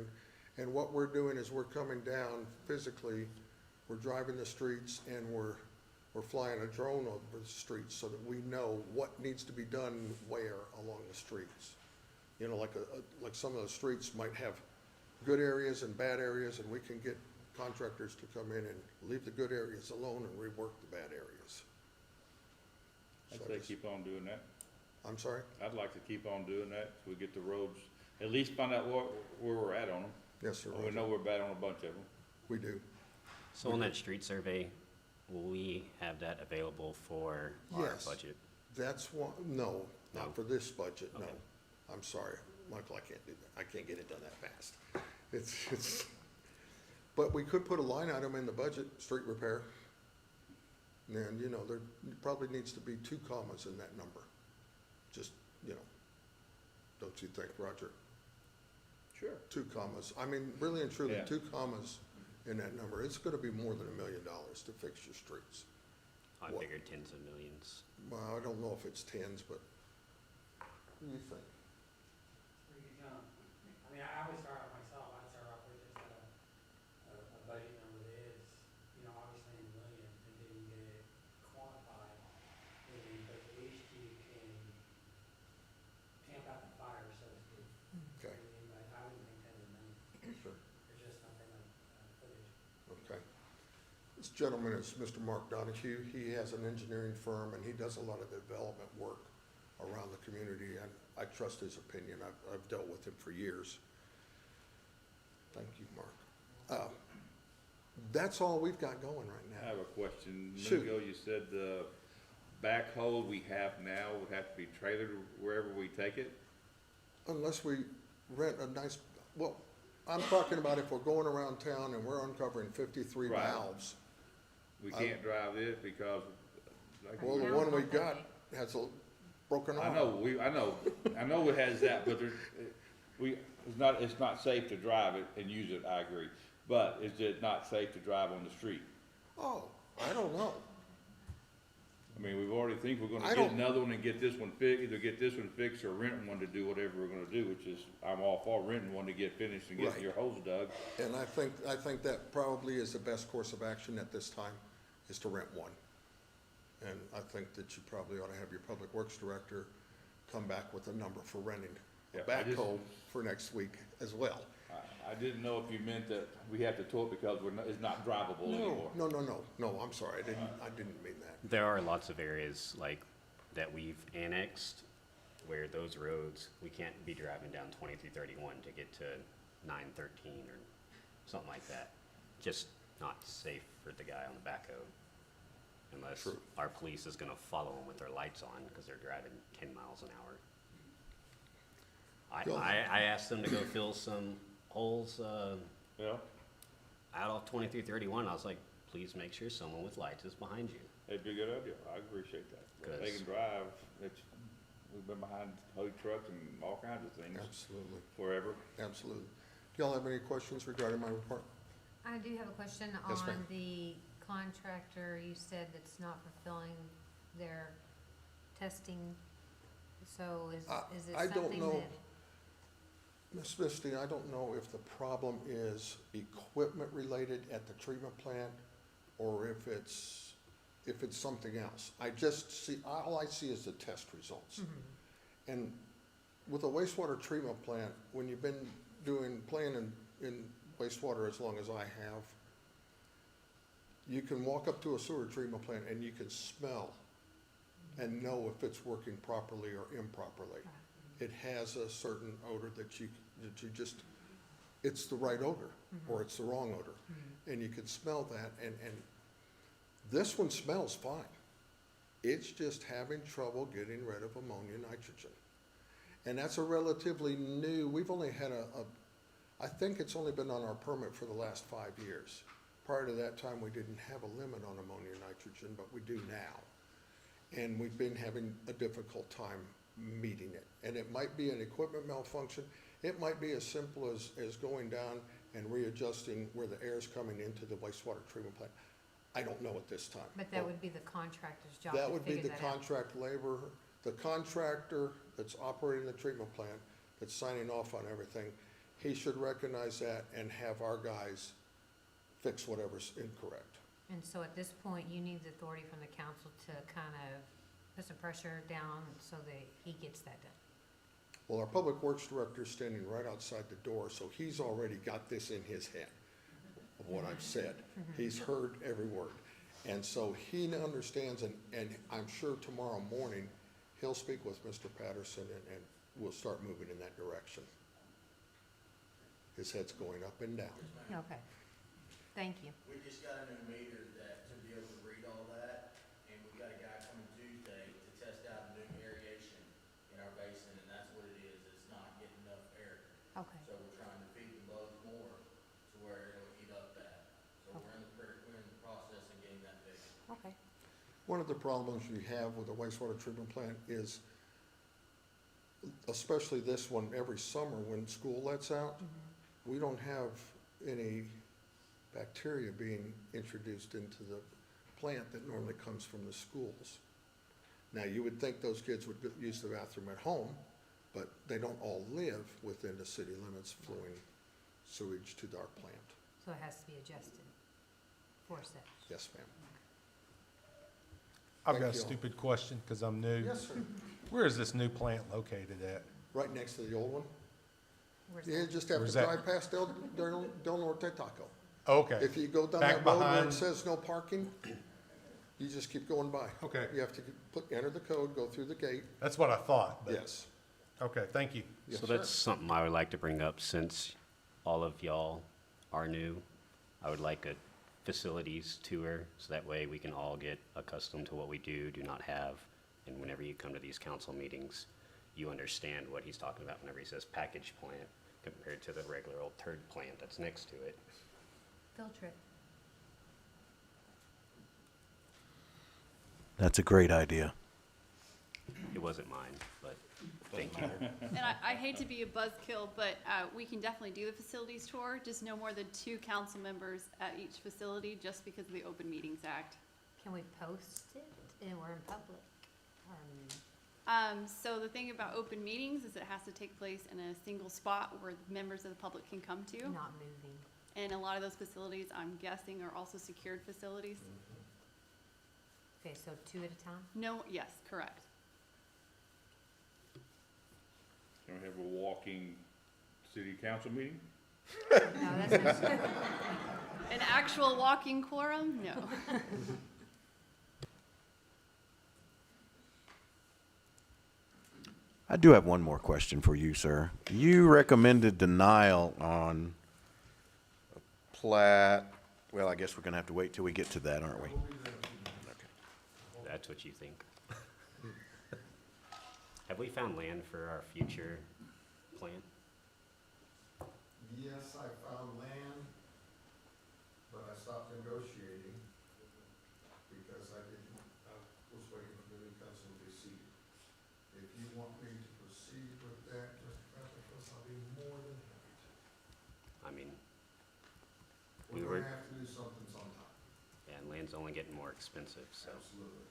[SPEAKER 19] And what we're doing is we're coming down physically, we're driving the streets, and we're flying a drone over the streets so that we know what needs to be done where along the streets. You know, like some of the streets might have good areas and bad areas, and we can get contractors to come in and leave the good areas alone and rework the bad areas.
[SPEAKER 9] I'd say keep on doing that.
[SPEAKER 19] I'm sorry?
[SPEAKER 9] I'd like to keep on doing that, so we get the roads, at least find out where we're at on them.
[SPEAKER 19] Yes, sir.
[SPEAKER 9] We know we're bad on a bunch of them.
[SPEAKER 19] We do.
[SPEAKER 1] So on that street survey, will we have that available for our
[SPEAKER 19] Yes.
[SPEAKER 1] budget?
[SPEAKER 19] That's one, no, not
[SPEAKER 1] No.
[SPEAKER 19] for this budget, no.
[SPEAKER 1] Okay.
[SPEAKER 19] I'm sorry, Michael, I can't do that. I can't get it done that fast. It's, but we could put a line item in the budget, street repair. And, you know, there probably needs to be 2 commas in that number. Just, you know, don't you think, Roger?
[SPEAKER 9] Sure.
[SPEAKER 19] 2 commas. I mean, really and truly,
[SPEAKER 9] Yeah.
[SPEAKER 19] 2 commas in that number. It's gonna be more than $1 million to fix your streets.
[SPEAKER 1] I
[SPEAKER 19] What?
[SPEAKER 1] figured tens of millions.
[SPEAKER 19] Well, I don't know if it's tens, but what do you think?
[SPEAKER 14] Pretty good jump. I mean, I always start off myself, I'd start off with just a budget number that is, you know, obviously in millions, and then you get it quantified. And then, but at least you can tamp out the fire, so to speak.
[SPEAKER 19] Okay.
[SPEAKER 14] I mean, but I wouldn't think tens of millions.
[SPEAKER 19] Sure.
[SPEAKER 14] There's just nothing like footage.
[SPEAKER 19] Okay. gentleman is Mr. Mark Donahue. He has an engineering firm, and he does a lot of development work around the community, and I trust his opinion. I've dealt with him for years. Thank you, Mark. That's all we've got going right
[SPEAKER 9] I
[SPEAKER 19] now.
[SPEAKER 9] have a question. A
[SPEAKER 19] Shoot.
[SPEAKER 9] minute ago, you said the backhoe we have now would have to be trailered wherever we take it?
[SPEAKER 19] Unless we rent a nice, well, I'm talking about if we're going around town and we're uncovering 53
[SPEAKER 9] Right.
[SPEAKER 19] valves.
[SPEAKER 9] We can't drive it because, like,
[SPEAKER 19] Well, the one we got has a broken arm.
[SPEAKER 9] I know it has that, but it's not safe to drive it and use it, I agree. But is it not safe to drive on the street?
[SPEAKER 19] Oh, I don't know.
[SPEAKER 9] I mean, we've already think we're
[SPEAKER 19] I
[SPEAKER 9] gonna get
[SPEAKER 19] don't-
[SPEAKER 9] another one and get this one fixed, either get this one fixed or rent one to do whatever we're gonna do, which is, I'm all for renting one to get finished and getting
[SPEAKER 19] Right.
[SPEAKER 9] your hose dug.
[SPEAKER 19] And I think that probably is the best course of action at this time, is to rent one. And I think that you probably ought to have your public works director come back with a number for renting a
[SPEAKER 9] Yeah, I just-
[SPEAKER 19] backhoe for next week as well.
[SPEAKER 9] I didn't know if you meant that we have to tow it because it's not drivable anymore.
[SPEAKER 19] No, I'm sorry, I didn't mean that.
[SPEAKER 1] There are lots of areas like that we've annexed where those roads, we can't be driving down 2331 to get to 913 or something like that. Just not safe for the guy on the backhoe unless
[SPEAKER 19] True.
[SPEAKER 1] our police is gonna follow them with their lights on because they're driving 10 miles an hour.
[SPEAKER 19] Bill?
[SPEAKER 1] I asked them to go fill some holes,
[SPEAKER 9] Yeah,
[SPEAKER 1] out off 2331. I was like, please make sure someone with lights is behind you.
[SPEAKER 9] it'd be a good idea. I appreciate that. If they
[SPEAKER 1] Good.
[SPEAKER 9] can drive, we've been behind tow trucks and all kinds of things
[SPEAKER 19] Absolutely,
[SPEAKER 9] forever.
[SPEAKER 19] absolutely. Do y'all have any questions regarding my report?
[SPEAKER 5] I do have a question
[SPEAKER 19] Yes,
[SPEAKER 5] on
[SPEAKER 19] ma'am.
[SPEAKER 5] the contractor you said that's not fulfilling their testing. So is it
[SPEAKER 19] I don't
[SPEAKER 5] something
[SPEAKER 19] know.
[SPEAKER 5] that?
[SPEAKER 19] Ms. Misty, I don't know if the problem is equipment related at the treatment plant or if it's something else. I just see, all I see is the test results. And with a wastewater treatment plant, when you've been playing in wastewater as long as I have, you can walk up to a sewer treatment plant and you can smell and know if it's working properly or improperly. It has a certain odor that you just, it's the right odor or it's the wrong odor. And you can smell that, and this one smells fine. It's just having trouble getting rid of ammonia nitrogen. And that's a relatively new, we've only had I think it's only been on our permit for the last 5 years. Prior to that time, we didn't have a limit on ammonia nitrogen, but we do now. And we've been having a difficult time meeting it. And it might be an equipment malfunction. It might be as simple as going down and readjusting where the air is coming into the wastewater treatment plant. I don't know at this time.
[SPEAKER 5] But that would be the contractor's job
[SPEAKER 19] That
[SPEAKER 5] to
[SPEAKER 19] would be
[SPEAKER 5] figure
[SPEAKER 19] the
[SPEAKER 5] that out.
[SPEAKER 19] contract labor, the contractor that's operating the treatment plant, that's signing off on everything. He should recognize that and have our guys fix whatever's incorrect.
[SPEAKER 5] And so at this point, you need the authority from the council to kind of put some pressure down so that he gets that done.
[SPEAKER 19] Well, our public works director is standing right outside the door, so he's already got this in his head of what I've said. He's heard every word. And so he understands, and I'm sure tomorrow morning, he'll speak with Mr. Patterson and we'll start moving in that direction. His head's going up and down.
[SPEAKER 5] Okay, thank you.
[SPEAKER 12] We just got a new meter that, to be able to read all that, and we got a guy coming Tuesday to test out a new aeration in our basin, and that's what it is, it's not getting enough air.
[SPEAKER 5] Okay,
[SPEAKER 12] So we're trying to feed the bugs more to where it'll eat up that. So we're in the process of getting that fixed.
[SPEAKER 5] okay.
[SPEAKER 19] One of the problems you have with a wastewater treatment plant is, especially this one, every summer when school lets out, we don't have any bacteria being introduced into the plant that normally comes from the schools. Now, you would think those kids would use the bathroom at home, but they don't all live within the city limits flowing sewage to our plant.
[SPEAKER 5] So it has to be adjusted for such.
[SPEAKER 19] Yes, ma'am.
[SPEAKER 20] I've got a
[SPEAKER 19] Thank you all.
[SPEAKER 20] stupid question because I'm new.
[SPEAKER 19] Yes, sir.
[SPEAKER 20] Where is this new plant located at?
[SPEAKER 19] Right next to the old one.
[SPEAKER 5] Where's
[SPEAKER 19] You
[SPEAKER 5] that?
[SPEAKER 19] just have to
[SPEAKER 20] Where's that?
[SPEAKER 19] drive past Del Norte Taco.
[SPEAKER 20] Okay.
[SPEAKER 19] If you go down
[SPEAKER 20] Back
[SPEAKER 19] that road where
[SPEAKER 20] behind-
[SPEAKER 19] it says no parking, you just keep going by.
[SPEAKER 20] Okay.
[SPEAKER 19] You have to enter the code, go through the gate.
[SPEAKER 20] That's what I thought. but-
[SPEAKER 19] Yes.
[SPEAKER 20] Okay, thank you.
[SPEAKER 19] Yes,
[SPEAKER 1] So
[SPEAKER 19] sir.
[SPEAKER 1] that's something I would like to bring up since all of y'all are new. I would like a facilities tour, so that way we can all get accustomed to what we do not have. And whenever you come to these council meetings, you understand what he's talking about whenever he says package plant compared to the regular old turd plant that's next to it.
[SPEAKER 5] Field trip.
[SPEAKER 7] That's a great idea.
[SPEAKER 1] It wasn't mine, but thank you.
[SPEAKER 18] And I hate to be a buzzkill, but we can definitely do the facilities tour, just no more than 2 council members at each facility, just because of the Open Meetings Act.
[SPEAKER 5] Can we post it and we're in public?
[SPEAKER 18] So the thing about open meetings is it has to take place in a single spot where members of the public can come to.
[SPEAKER 5] Not moving.
[SPEAKER 18] And a lot of those facilities, I'm guessing, are also secured facilities.
[SPEAKER 5] Okay, so 2 at a time?
[SPEAKER 18] No, yes, correct.
[SPEAKER 9] Can we have a walking city council meeting?
[SPEAKER 5] No, that's not.
[SPEAKER 18] An actual walking quorum? No.
[SPEAKER 7] I do have one more question for you, sir. You recommended denial on a plat. Well, I guess we're gonna have to wait till we get to that, aren't we?
[SPEAKER 1] That's what you think. Have we found land for our future plant?
[SPEAKER 19] Yes, I found land, but I stopped negotiating because I was waiting for the new council to be seated. If you want me to proceed with that, Mr. Petlicoff, I'll be more than happy to.
[SPEAKER 1] I mean,
[SPEAKER 19] We're gonna have to do something sometime.
[SPEAKER 1] and land's only getting more expensive, so.
[SPEAKER 19] Absolutely.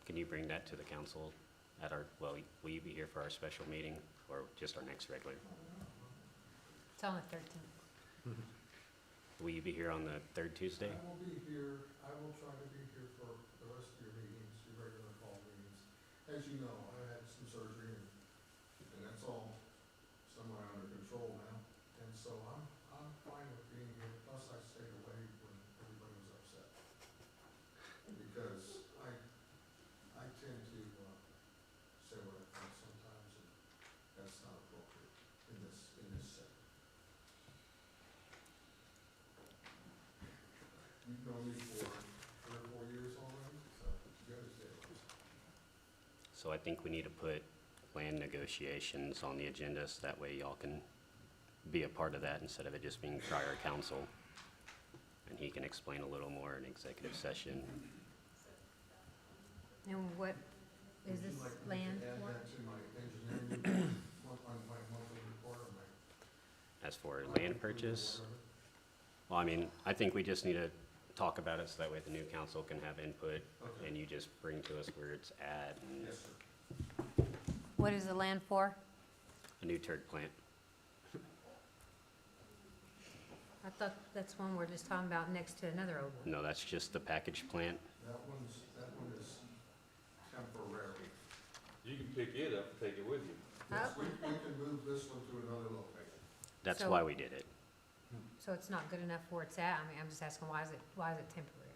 [SPEAKER 1] Can you bring that to the council at our, well, will you be here for our special meeting or just our next regular?
[SPEAKER 5] It's on the 13th.
[SPEAKER 1] Will you be here on the 3rd Tuesday?
[SPEAKER 19] I will be here, I will try to be here for the rest of your meetings, your regular call meetings. As you know, I had some surgery and that's all somewhat under control now. And so I'm fine with being here, plus I stayed away when everybody was upset. Because I tend to, say what I think sometimes, and that's not appropriate in this setting. You've known me for 3 or 4 years already, so you understand.
[SPEAKER 1] So I think we need to put land negotiations on the agenda so that way y'all can be a part of that instead of it just being prior council. And he can explain a little more in executive session.
[SPEAKER 5] And what is this land
[SPEAKER 19] Add
[SPEAKER 5] for?
[SPEAKER 19] that to my engineering report, on my monthly report, or my.
[SPEAKER 1] As for land purchase, well, I mean, I think we just need to talk about it so that way the new council can have input
[SPEAKER 19] Okay.
[SPEAKER 1] and you just bring to us where it's at and
[SPEAKER 19] Yes, sir.
[SPEAKER 5] What is the land for?
[SPEAKER 1] a new turd plant.
[SPEAKER 5] I thought that's one we're just talking about next to another old one.
[SPEAKER 1] No, that's just the package plant.
[SPEAKER 19] That one is temporary.
[SPEAKER 9] You can pick it up and take it with you.
[SPEAKER 19] Yes, we can move this one to another location.
[SPEAKER 1] That's
[SPEAKER 5] So-
[SPEAKER 1] why we did it.
[SPEAKER 5] So it's not good enough where it's at? I mean, I'm just asking, why is it temporary?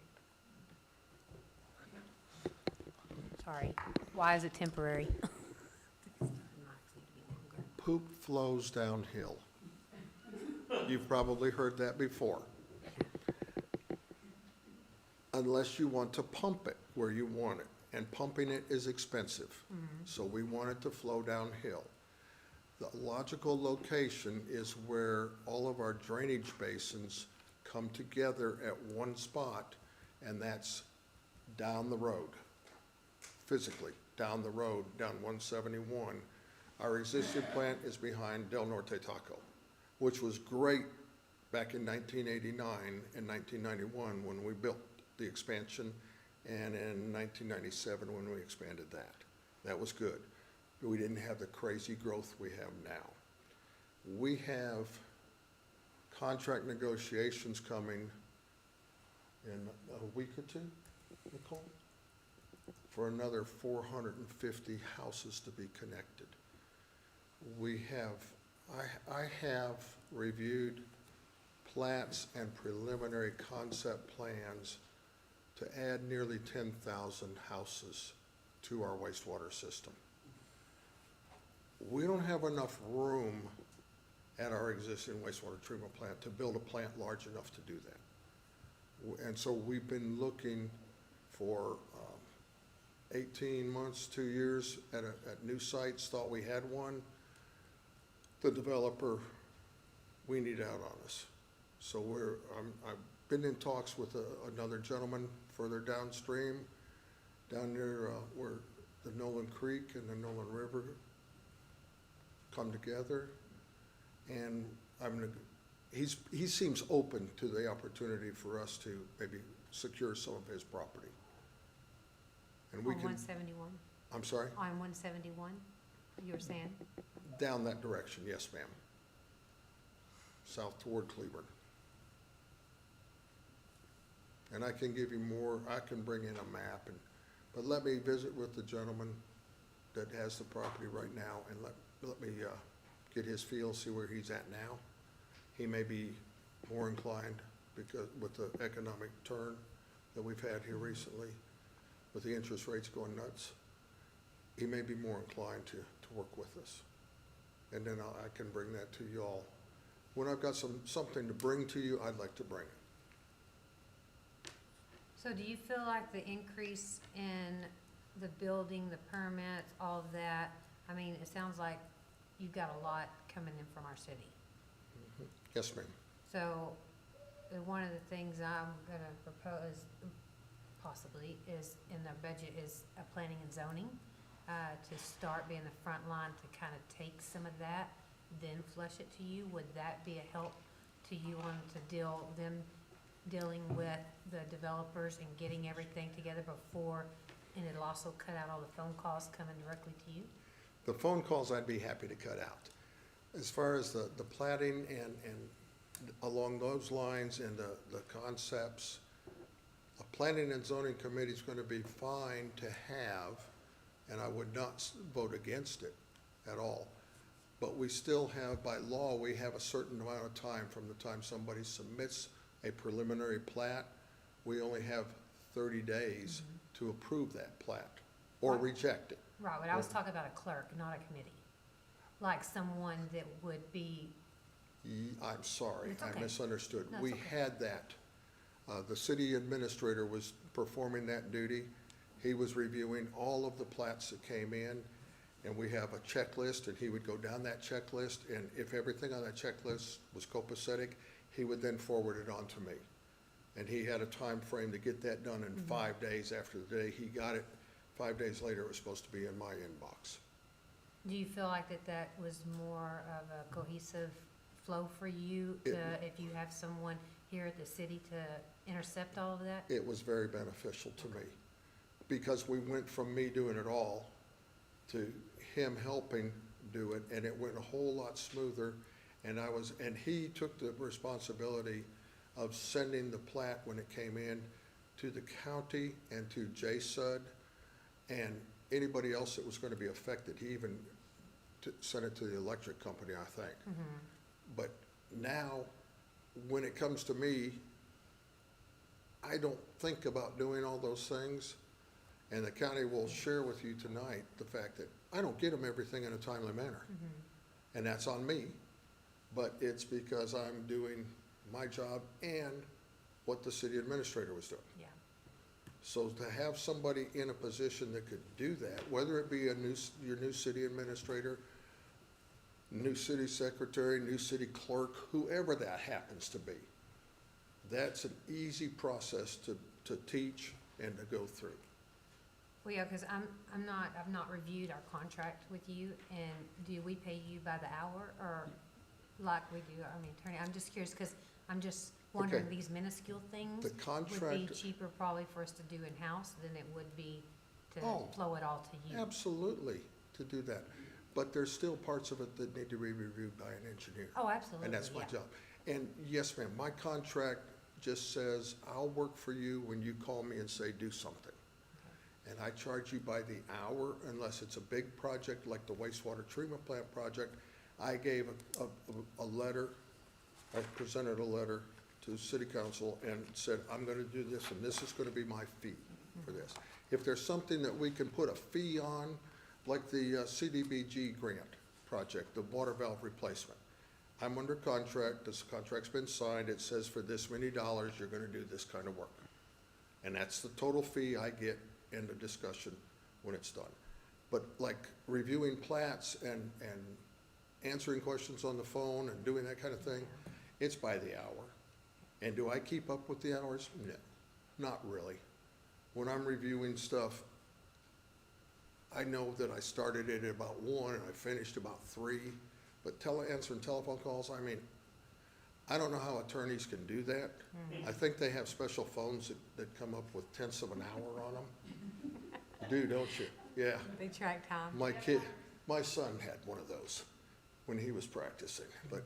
[SPEAKER 5] Sorry, why is it temporary?
[SPEAKER 19] Poop flows downhill. You've probably heard that before. Unless you want to pump it where you want it, and pumping it is expensive. So we want it to flow downhill. The logical location is where all of our drainage basins come together at one spot, and that's down the road, physically, down the road, down 171. Our existing plant is behind Del Norte Taco, which was great back in 1989 and 1991 when we built the expansion, and in 1997 when we expanded that. That was good. But we didn't have the crazy growth we have now. We have contract negotiations coming in a week or two, Nicole, for another 450 houses to be connected. We have, I have reviewed plats and preliminary concept plans to add nearly 10,000 houses to our wastewater system. We don't have enough room at our existing wastewater treatment plant to build a plant large enough to do that. And so we've been looking for 18 months, 2 years at new sites, thought we had one. The developer weaned out on us. So I've been in talks with another gentleman further downstream, down near where the Nolan Creek and the Nolan River come together. And he seems open to the opportunity for us to maybe secure some of his property. And we
[SPEAKER 5] On
[SPEAKER 19] can,
[SPEAKER 5] 171?
[SPEAKER 19] I'm sorry?
[SPEAKER 5] On 171, you were saying?
[SPEAKER 19] Down that direction, yes, ma'am. South toward Cleburne. And I can give you more, I can bring in a map, but let me visit with the gentleman that has the property right now and let me get his feel, see where he's at now. He may be more inclined, because with the economic turn that we've had here recently, with the interest rates going nuts, he may be more inclined to work with us. And then I can bring that to you all. When I've got something to bring to you, I'd like to bring it.
[SPEAKER 5] So do you feel like the increase in the building, the permits, all of that, I mean, it sounds like you've got a lot coming in from our city.
[SPEAKER 19] Yes, ma'am.
[SPEAKER 5] So one of the things I'm gonna propose possibly is in the budget is a planning and zoning, to start being the front line to kind of take some of that, then flush it to you. Would that be a help to you on dealing with the developers and getting everything together before, and it'll also cut out all the phone calls coming directly to you?
[SPEAKER 19] The phone calls I'd be happy to cut out. As far as the platting and along those lines and the concepts, a planning and zoning committee is going to be fine to have, and I would not vote against it at all. But we still have, by law, we have a certain amount of time from the time somebody submits a preliminary plat. We only have 30 days to approve that plat or reject it.
[SPEAKER 5] Right, but I was talking about a clerk, not a committee. Like someone that would be.
[SPEAKER 19] I'm sorry,
[SPEAKER 5] It's okay.
[SPEAKER 19] I misunderstood.
[SPEAKER 5] No, it's
[SPEAKER 19] We
[SPEAKER 5] okay.
[SPEAKER 19] had that. The city administrator was performing that duty. He was reviewing all of the plats that came in, and we have a checklist, and he would go down that checklist, and if everything on that checklist was copacetic, he would then forward it on to me. And he had a time frame to get that done in 5 days after the day he got it. 5 days later, it was supposed to be in my inbox.
[SPEAKER 5] Do you feel like that was more of a cohesive flow for you if you have someone here at the city to intercept all of that?
[SPEAKER 19] It was very beneficial to me, because we went from me doing it all to him helping do it, and it went a whole lot smoother. And he took the responsibility of sending the plat when it came in to the county and to JSUD and anybody else that was going to be affected. He even sent it to the electric company, I think. But now, when it comes to me, I don't think about doing all those things. And the county will share with you tonight the fact that I don't get them everything in a timely manner. And that's on me. But it's because I'm doing my job and what the city administrator was doing.
[SPEAKER 5] Yeah.
[SPEAKER 19] So to have somebody in a position that could do that, whether it be your new city administrator, new city secretary, new city clerk, whoever that happens to be, that's an easy process to teach and to go through.
[SPEAKER 5] Well, yeah, because I've not reviewed our contract with you, and do we pay you by the hour, or like we do, I mean, attorney, I'm just curious, because I'm just wondering,
[SPEAKER 19] Okay.
[SPEAKER 5] these minuscule things
[SPEAKER 19] The
[SPEAKER 5] would be
[SPEAKER 19] contract,
[SPEAKER 5] cheaper probably for us to do in-house than it would be to
[SPEAKER 19] Oh,
[SPEAKER 5] flow it all to you.
[SPEAKER 19] absolutely, to do that. But there's still parts of it that need to be reviewed by an engineer.
[SPEAKER 5] Oh, absolutely,
[SPEAKER 19] And that's my
[SPEAKER 5] yeah.
[SPEAKER 19] job. And yes, ma'am, my contract just says, I'll work for you when you call me and say, do something. And I charge you by the hour unless it's a big project like the wastewater treatment plant project. I gave a letter I presented a letter to city council and said, I'm gonna do this, and this is gonna be my fee for this. If there's something that we can put a fee on, like the CDBG grant project, the water valve replacement, I'm under contract, this contract's been signed, it says for this many dollars, you're gonna do this kind of work. And that's the total fee I get in the discussion when it's done. But like reviewing plats and answering questions on the phone and doing that kind of thing, it's by the hour. And do I keep up with the hours? No, not really. When I'm reviewing stuff, I know that I started it at about 1 and I finished about 3, but answering telephone calls, I mean, I don't know how attorneys can do that. I think they have special phones that come up with tenths of an hour on them. Do, don't you? Yeah.
[SPEAKER 5] They track time.
[SPEAKER 19] My son had one of those when he was practicing, but,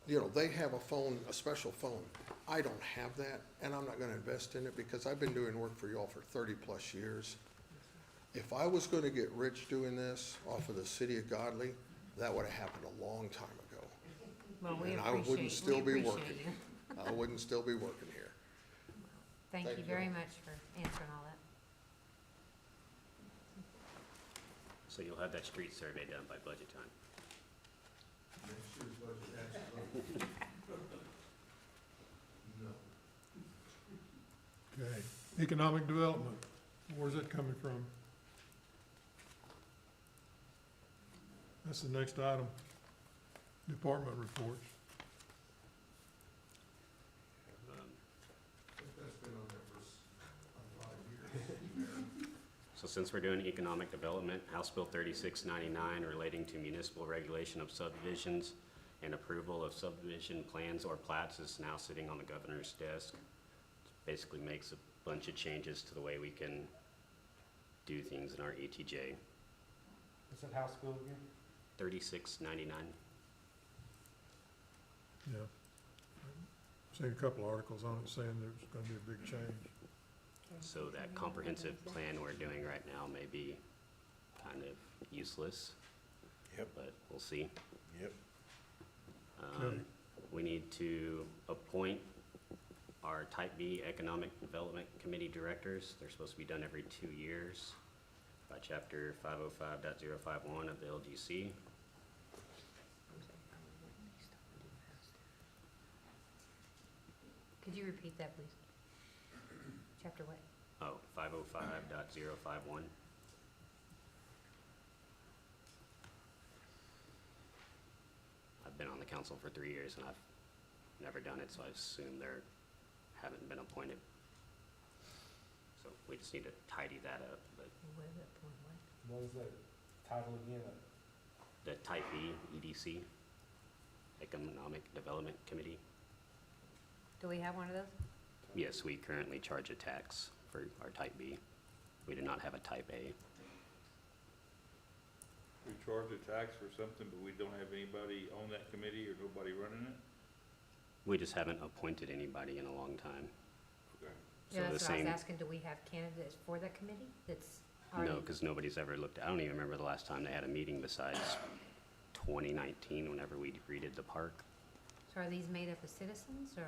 [SPEAKER 19] you know, they have a phone, a special phone. I don't have that, and I'm not gonna invest in it because I've been doing work for y'all for 30-plus years. If I was gonna get rich doing this off of the city of Godley, that would've happened a long time ago.
[SPEAKER 5] Well, we
[SPEAKER 19] And I
[SPEAKER 5] appreciate,
[SPEAKER 19] wouldn't still
[SPEAKER 5] we
[SPEAKER 19] be
[SPEAKER 5] appreciate
[SPEAKER 19] working.
[SPEAKER 5] you.
[SPEAKER 19] I wouldn't still be working here.
[SPEAKER 5] Thank
[SPEAKER 19] Thank
[SPEAKER 5] you
[SPEAKER 19] you.
[SPEAKER 5] very much for answering all that.
[SPEAKER 1] So you'll have that street survey done by budget time.
[SPEAKER 10] Okay, economic development, where's that coming from? That's the next item, department reports. That's been on there for 5 years.
[SPEAKER 1] So since we're doing economic development, House Bill 3699 relating to municipal regulation of subdivisions and approval of subdivision plans or plats is now sitting on the governor's desk. Basically makes a bunch of changes to the way we can do things in our ETJ.
[SPEAKER 20] What's that House bill again?
[SPEAKER 1] 3699.
[SPEAKER 10] Yeah. Seen a couple articles on it saying there's gonna be a big change.
[SPEAKER 1] So that comprehensive plan we're doing right now may be kind of useless.
[SPEAKER 7] Yep.
[SPEAKER 1] But we'll see.
[SPEAKER 7] Yep.
[SPEAKER 10] Okay.
[SPEAKER 1] We need to appoint our Type B Economic Development Committee directors. They're supposed to be done every 2 years by Chapter 505.051 of the LGC.
[SPEAKER 5] Could you repeat that, please? Chapter what?
[SPEAKER 1] Oh, 505.051. I've been on the council for 3 years and I've never done it, so I assume they haven't been appointed. So we just need to tidy that up, but
[SPEAKER 5] What is that point, what?
[SPEAKER 20] What was that title again?
[SPEAKER 1] the Type B EDC, Economic Development Committee,
[SPEAKER 5] Do we have one of those?
[SPEAKER 1] yes, we currently charge a tax for our Type B. We do not have a Type A.
[SPEAKER 9] We charge a tax for something, but we don't have anybody on that committee or nobody running it?
[SPEAKER 1] We just haven't appointed anybody in a long time.
[SPEAKER 9] Okay.
[SPEAKER 1] So
[SPEAKER 5] Yeah,
[SPEAKER 1] the
[SPEAKER 5] that's what I was
[SPEAKER 1] same,
[SPEAKER 5] asking, do we have candidates for that committee that's
[SPEAKER 1] no,
[SPEAKER 5] already?
[SPEAKER 1] because nobody's ever looked, I don't even remember the last time they had a meeting besides 2019, whenever we redid the park.
[SPEAKER 5] So are these made up of citizens or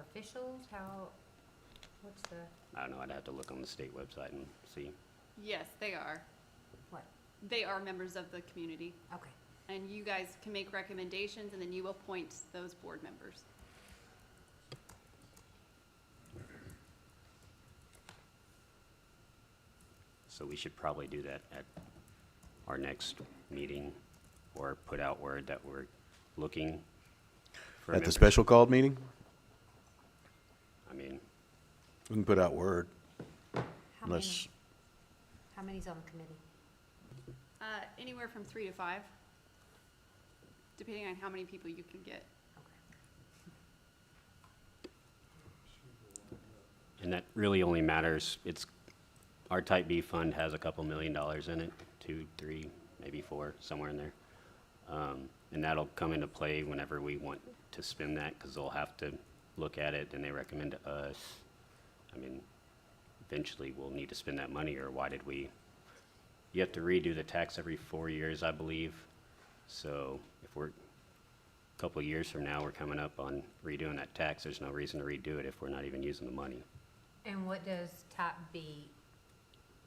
[SPEAKER 5] officials? How, what's the,
[SPEAKER 1] I don't know, I'd have to look on the state website and see.
[SPEAKER 18] Yes, they are.
[SPEAKER 5] what?
[SPEAKER 18] They are members of the community.
[SPEAKER 5] Okay.
[SPEAKER 18] And you guys can make recommendations, and then you appoint those board members.
[SPEAKER 1] So we should probably do that at our next meeting, or put out word that we're looking for a
[SPEAKER 7] At the
[SPEAKER 1] member.
[SPEAKER 7] special called meeting,
[SPEAKER 1] I mean,
[SPEAKER 7] we can put out word,
[SPEAKER 5] How
[SPEAKER 7] unless,
[SPEAKER 5] many? How many's on the committee?
[SPEAKER 18] Anywhere from 3 to 5, depending on how many people you can get.
[SPEAKER 1] and that really only matters, it's, our Type B fund has a couple $1 million in it, 2, 3, maybe 4, somewhere in there. And that'll come into play whenever we want to spend that, because they'll have to look at it and they recommend to us. I mean, eventually we'll need to spend that money, or why did we? You have to redo the tax every 4 years, I believe. So if we're couple of years from now, we're coming up on redoing that tax, there's no reason to redo it if we're not even using the money.
[SPEAKER 5] And what does type B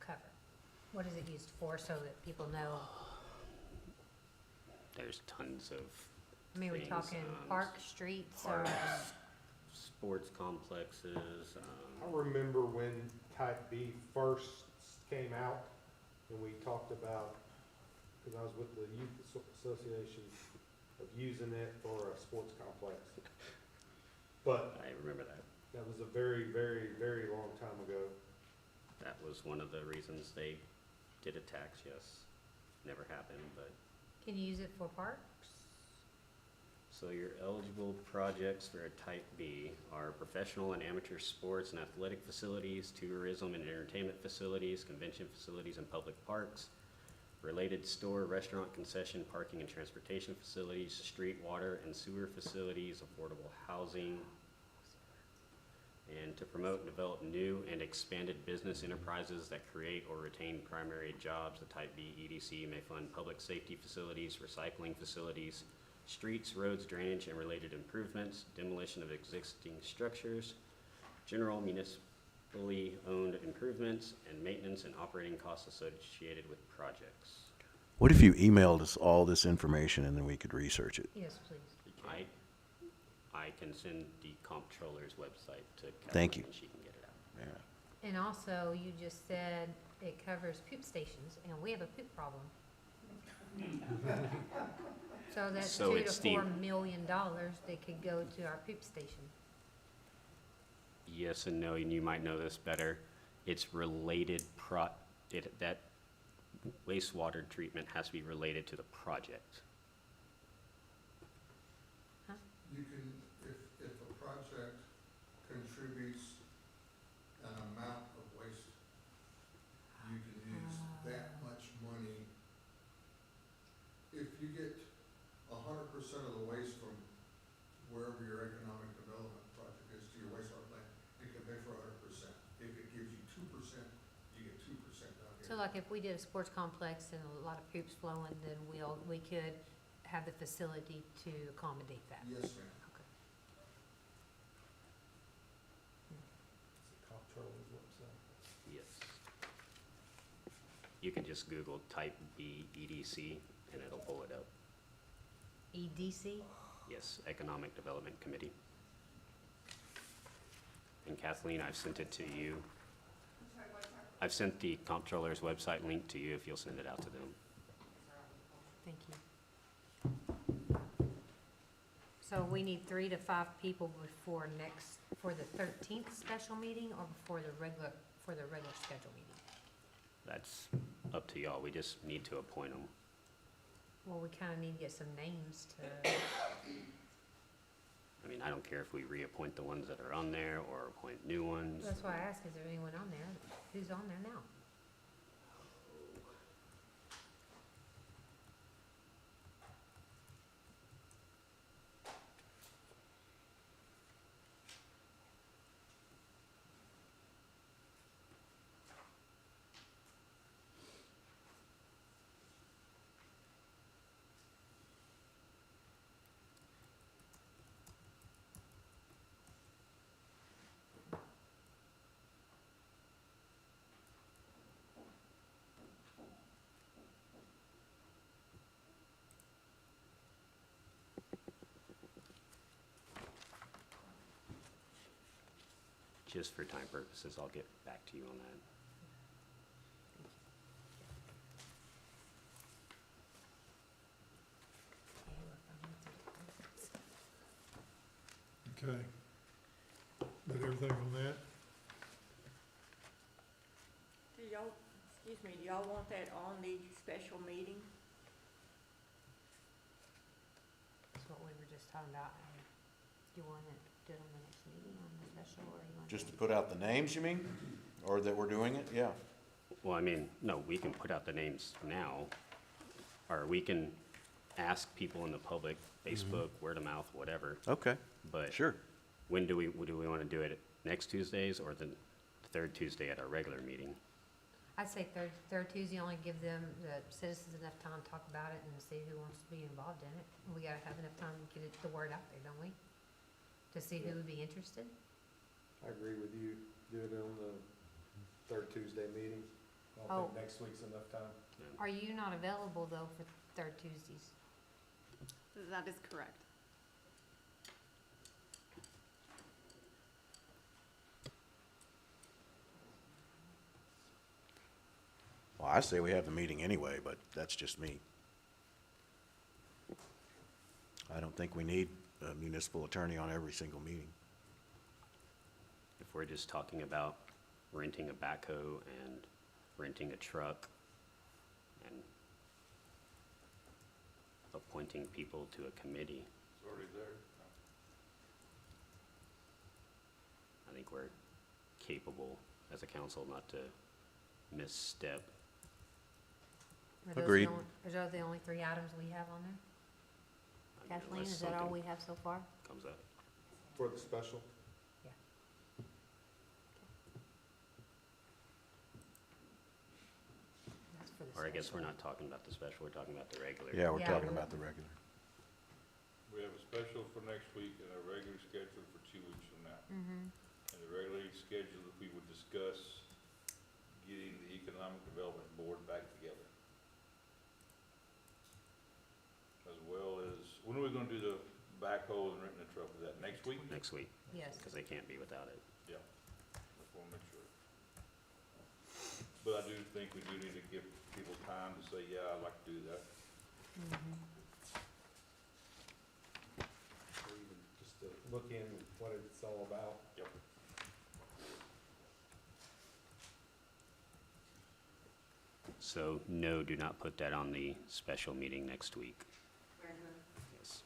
[SPEAKER 5] cover? What is it used for, so that people know?
[SPEAKER 1] There's tons of
[SPEAKER 5] I mean, we're
[SPEAKER 1] things,
[SPEAKER 5] talking park, streets, or?
[SPEAKER 1] parks, sports complexes,
[SPEAKER 20] I remember when type B first came out, and we talked about, because I was with the youth association, of using it for a sports complex. But
[SPEAKER 1] I remember that.
[SPEAKER 20] that was a very, very, very long time ago.
[SPEAKER 1] That was one of the reasons they did a tax, yes. Never happened, but.
[SPEAKER 5] Can you use it for parks?
[SPEAKER 1] So your eligible projects for a type B are professional and amateur sports and athletic facilities, tourism and entertainment facilities, convention facilities and public parks, related store, restaurant, concession, parking and transportation facilities, street, water and sewer facilities, affordable housing, and to promote and develop new and expanded business enterprises that create or retain primary jobs. The type B EDC may fund public safety facilities, recycling facilities, streets, roads, drainage, and related improvements, demolition of existing structures, general municipally owned improvements, and maintenance and operating costs associated with projects.
[SPEAKER 7] What if you emailed us all this information and then we could research it?
[SPEAKER 5] Yes, please.
[SPEAKER 1] I can send the comptroller's website to
[SPEAKER 7] Thank
[SPEAKER 1] Kathleen
[SPEAKER 7] you.
[SPEAKER 1] and she can get it out.
[SPEAKER 7] Yeah.
[SPEAKER 5] And also, you just said it covers poop stations, and we have a poop problem. So that's
[SPEAKER 1] So
[SPEAKER 5] $2 to
[SPEAKER 1] it's the-
[SPEAKER 5] $4 million that could go to our poop station.
[SPEAKER 1] Yes and no, and you might know this better. It's related that wastewater treatment has to be related to the project.
[SPEAKER 19] You can, if a project contributes an amount of waste, you can use that much money. If you get 100% of the waste from wherever your economic development project is to your wastewater plant, it can pay for 100%. If it gives you 2%, you get 2% down here.
[SPEAKER 5] So like if we did a sports complex and a lot of poops flowing, then we could have the facility to accommodate that.
[SPEAKER 19] Yes, ma'am.
[SPEAKER 5] Okay.
[SPEAKER 20] It's a comptroller's website.
[SPEAKER 1] Yes. You can just Google type B EDC and it'll pull it up.
[SPEAKER 5] EDC?
[SPEAKER 1] Yes, Economic Development Committee. And Kathleen, I've sent it to you. I've sent the comptroller's website link to you if you'll send it out to them.
[SPEAKER 5] Thank you. So we need 3 to 5 people for the 13th special meeting, or before the regular schedule meeting?
[SPEAKER 1] That's up to y'all. We just need to appoint them.
[SPEAKER 5] Well, we kinda need to get some names to,
[SPEAKER 1] I mean, I don't care if we reappoint the ones that are on there or appoint new ones.
[SPEAKER 5] that's why I asked, is there anyone on there? Who's on there now?
[SPEAKER 1] Just for time purposes, I'll get back to you on that.
[SPEAKER 10] Okay. Did everything on that?
[SPEAKER 13] Do y'all, excuse me, do y'all want that on the special meeting?
[SPEAKER 5] That's what we were just talking about. Do you want to do it on the next meeting, on the special, or you want?
[SPEAKER 7] Just to put out the names, you mean? Or that we're doing it? Yeah.
[SPEAKER 1] Well, I mean, no, we can put out the names now, or we can ask people in the public, Facebook, word of mouth, whatever.
[SPEAKER 7] Okay.
[SPEAKER 1] But
[SPEAKER 7] Sure.
[SPEAKER 1] when do we want to do it? Next Tuesdays or the third Tuesday at our regular meeting?
[SPEAKER 5] I'd say third Tuesday, only give them, the citizens, enough time to talk about it and see who wants to be involved in it. We gotta have enough time to get the word out there, don't we? To see who would be interested.
[SPEAKER 20] I agree with you. Do it on the third Tuesday meeting. I
[SPEAKER 5] Oh.
[SPEAKER 20] don't think next week's enough time.
[SPEAKER 5] Are you not available though for third Tuesdays?
[SPEAKER 18] That is correct.
[SPEAKER 7] Well, I say we have the meeting anyway, but that's just me. I don't think we need a municipal attorney on every single meeting.
[SPEAKER 1] If we're just talking about renting a backhoe and renting a truck and appointing people to a committee,
[SPEAKER 9] It's already there.
[SPEAKER 1] I think we're capable as a council not to misstep.
[SPEAKER 5] Are those the
[SPEAKER 7] Agreed.
[SPEAKER 5] only- Are those the only 3 items we have on there? Kathleen,
[SPEAKER 1] unless
[SPEAKER 5] is that all
[SPEAKER 1] something
[SPEAKER 5] we have so far?
[SPEAKER 1] Comes up.
[SPEAKER 20] For the special?
[SPEAKER 5] Yeah. That's for the
[SPEAKER 1] Or I guess
[SPEAKER 5] special.
[SPEAKER 1] we're not talking about the special, we're talking about the regular.
[SPEAKER 7] Yeah, we're
[SPEAKER 5] Yeah,
[SPEAKER 7] talking
[SPEAKER 5] we-
[SPEAKER 7] about the regular.
[SPEAKER 9] We have a special for next week and a regular schedule for 2 weeks from now.
[SPEAKER 5] Mm-hmm.
[SPEAKER 9] And the regularly scheduled, we would discuss getting the Economic Development Board back together. As well as, when are we gonna do the backhoe and renting the truck? Is that next week?
[SPEAKER 1] Next week,
[SPEAKER 5] Yes.
[SPEAKER 1] because they can't be without it.
[SPEAKER 9] Yeah, just wanna make sure. But I do think we do need to give people time to say, yeah, I'd like to do that.
[SPEAKER 5] Mm-hmm.
[SPEAKER 20] Or even just to look in what it's all about.
[SPEAKER 9] Yep.
[SPEAKER 1] So, no, do not put that on the special meeting next week. Yes.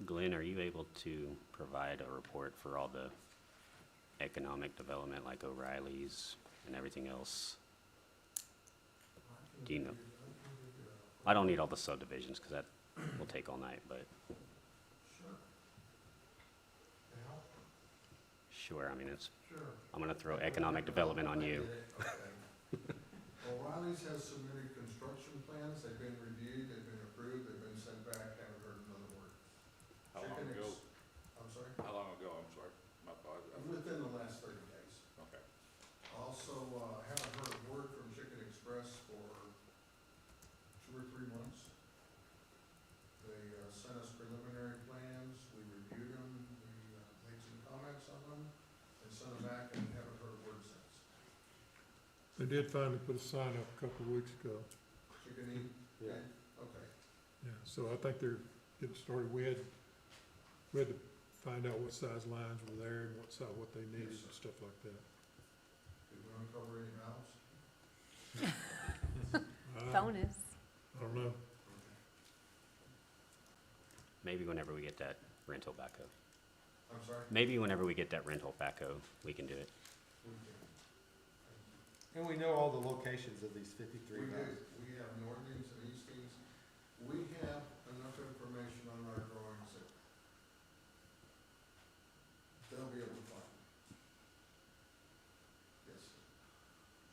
[SPEAKER 1] Glenn, are you able to provide a report for all the economic development like O'Reilly's and everything else? Do you know? I don't need all the subdivisions because that will take all night, but sure, I mean, it's, I'm gonna throw economic development on you.
[SPEAKER 19] O'Reilly's has submitted construction plans, they've been reviewed, they've been approved, they've been sent back, haven't heard another word.
[SPEAKER 9] How long
[SPEAKER 19] Chicken
[SPEAKER 9] ago?
[SPEAKER 19] I'm sorry?
[SPEAKER 9] How long ago? I'm sorry. My apologies.
[SPEAKER 19] Within the last 30 days.
[SPEAKER 9] Okay.
[SPEAKER 19] Also, haven't heard a word from Chicken Express for 2 or 3 months. They sent us preliminary plans, we reviewed them, we made some comments on them, and sent them back and haven't heard a word since.
[SPEAKER 10] They did finally put a sign up a couple of weeks ago.
[SPEAKER 19] Chicken Eat?
[SPEAKER 20] Yeah.
[SPEAKER 19] Okay.
[SPEAKER 10] Yeah, so I think they're getting started. We had to find out what size lines were there and what they needed and stuff like that.
[SPEAKER 19] Did we uncover any valves?
[SPEAKER 5] Bonus.
[SPEAKER 10] I don't know.
[SPEAKER 1] Maybe whenever we get that rental backhoe.
[SPEAKER 19] I'm sorry?
[SPEAKER 1] Maybe whenever we get that rental backhoe, we can do it.
[SPEAKER 19] We do.
[SPEAKER 20] And we know all the locations of these 53
[SPEAKER 19] We do.
[SPEAKER 20] houses.
[SPEAKER 19] We have Northings and Eastings. We have enough information on our drawings that they'll be able to find. Yes, sir.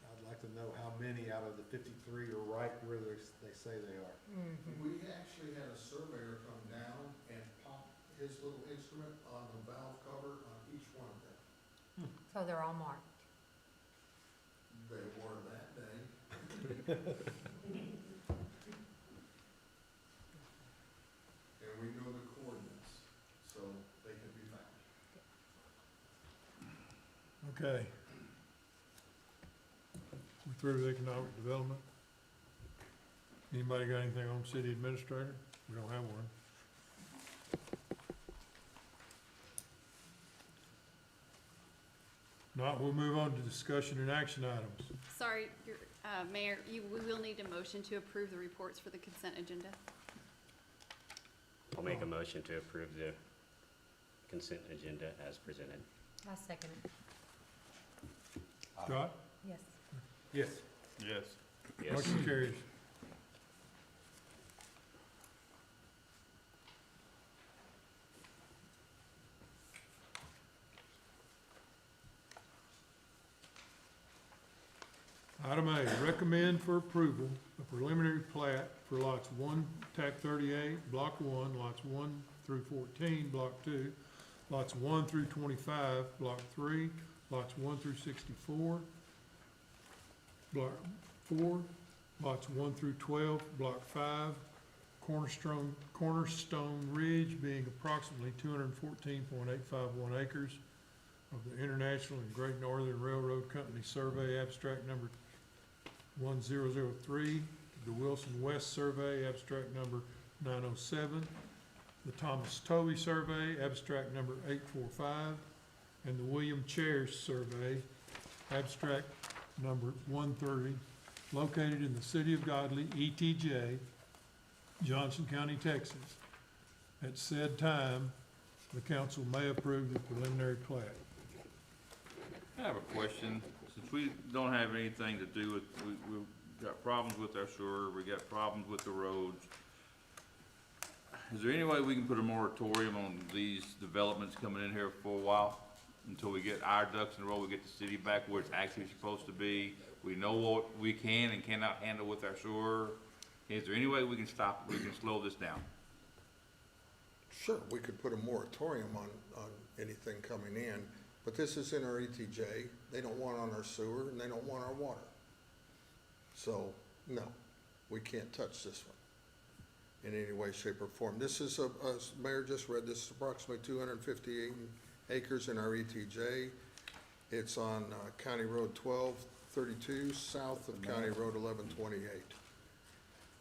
[SPEAKER 20] I'd like to know how many out of the 53 are right where they say they are.
[SPEAKER 5] Mm-hmm.
[SPEAKER 19] We actually had a surveyor come down and pop his little instrument on the valve cover on each one of them.
[SPEAKER 5] So they're all marked.
[SPEAKER 19] They were that day. And we know the coordinates, so they can be found.
[SPEAKER 10] Okay. We through with economic development? Anybody got anything on city administrator? We don't have one. Not, we'll move on to discussion and action items.
[SPEAKER 18] Sorry, Mayor, we will need a motion to approve the reports for the consent agenda.
[SPEAKER 1] I'll make a motion to approve the consent agenda as presented.
[SPEAKER 5] I second it.
[SPEAKER 10] Scott?
[SPEAKER 5] Yes.
[SPEAKER 20] Yes.
[SPEAKER 9] Yes.
[SPEAKER 1] Yes.
[SPEAKER 10] Motion carries. Item A, recommend for approval a preliminary plat for lots 1, TAC 38, Block 1, lots 1 through 14, Block 2, lots 1 through 25, Block 3, lots 1 through 64, Block 4, lots 1 through 12, Block 5, Cornerstone Ridge being approximately 214.851 acres of the International and Great Northern Railroad Company Survey Abstract Number 1003, the Wilson West Survey Abstract Number 907, the Thomas Tovey Survey Abstract Number 845, and the William Chairs Survey Abstract Number 130, located in the city of Godley, ETJ, Johnson County, Texas. At said time, the council may approve the preliminary plat.
[SPEAKER 9] I have a question. Since we don't have anything to do with, we've got problems with our sewer, we got problems with the roads. Is there any way we can put a moratorium on these developments coming in here for a while? Until we get our ducks in a row, we get the city back where it's actually supposed to be. We know what we can and cannot handle with our sewer. Is there any way we can stop, we can slow this down?
[SPEAKER 19] Sure, we could put a moratorium on anything coming in, but this is in our ETJ. They don't want on our sewer and they don't want our water. So, no, we can't touch this one in any way, shape, or form. This is, as Mayor just read, this is approximately 258 acres in our ETJ. It's on County Road 1232, south of County Road 1128.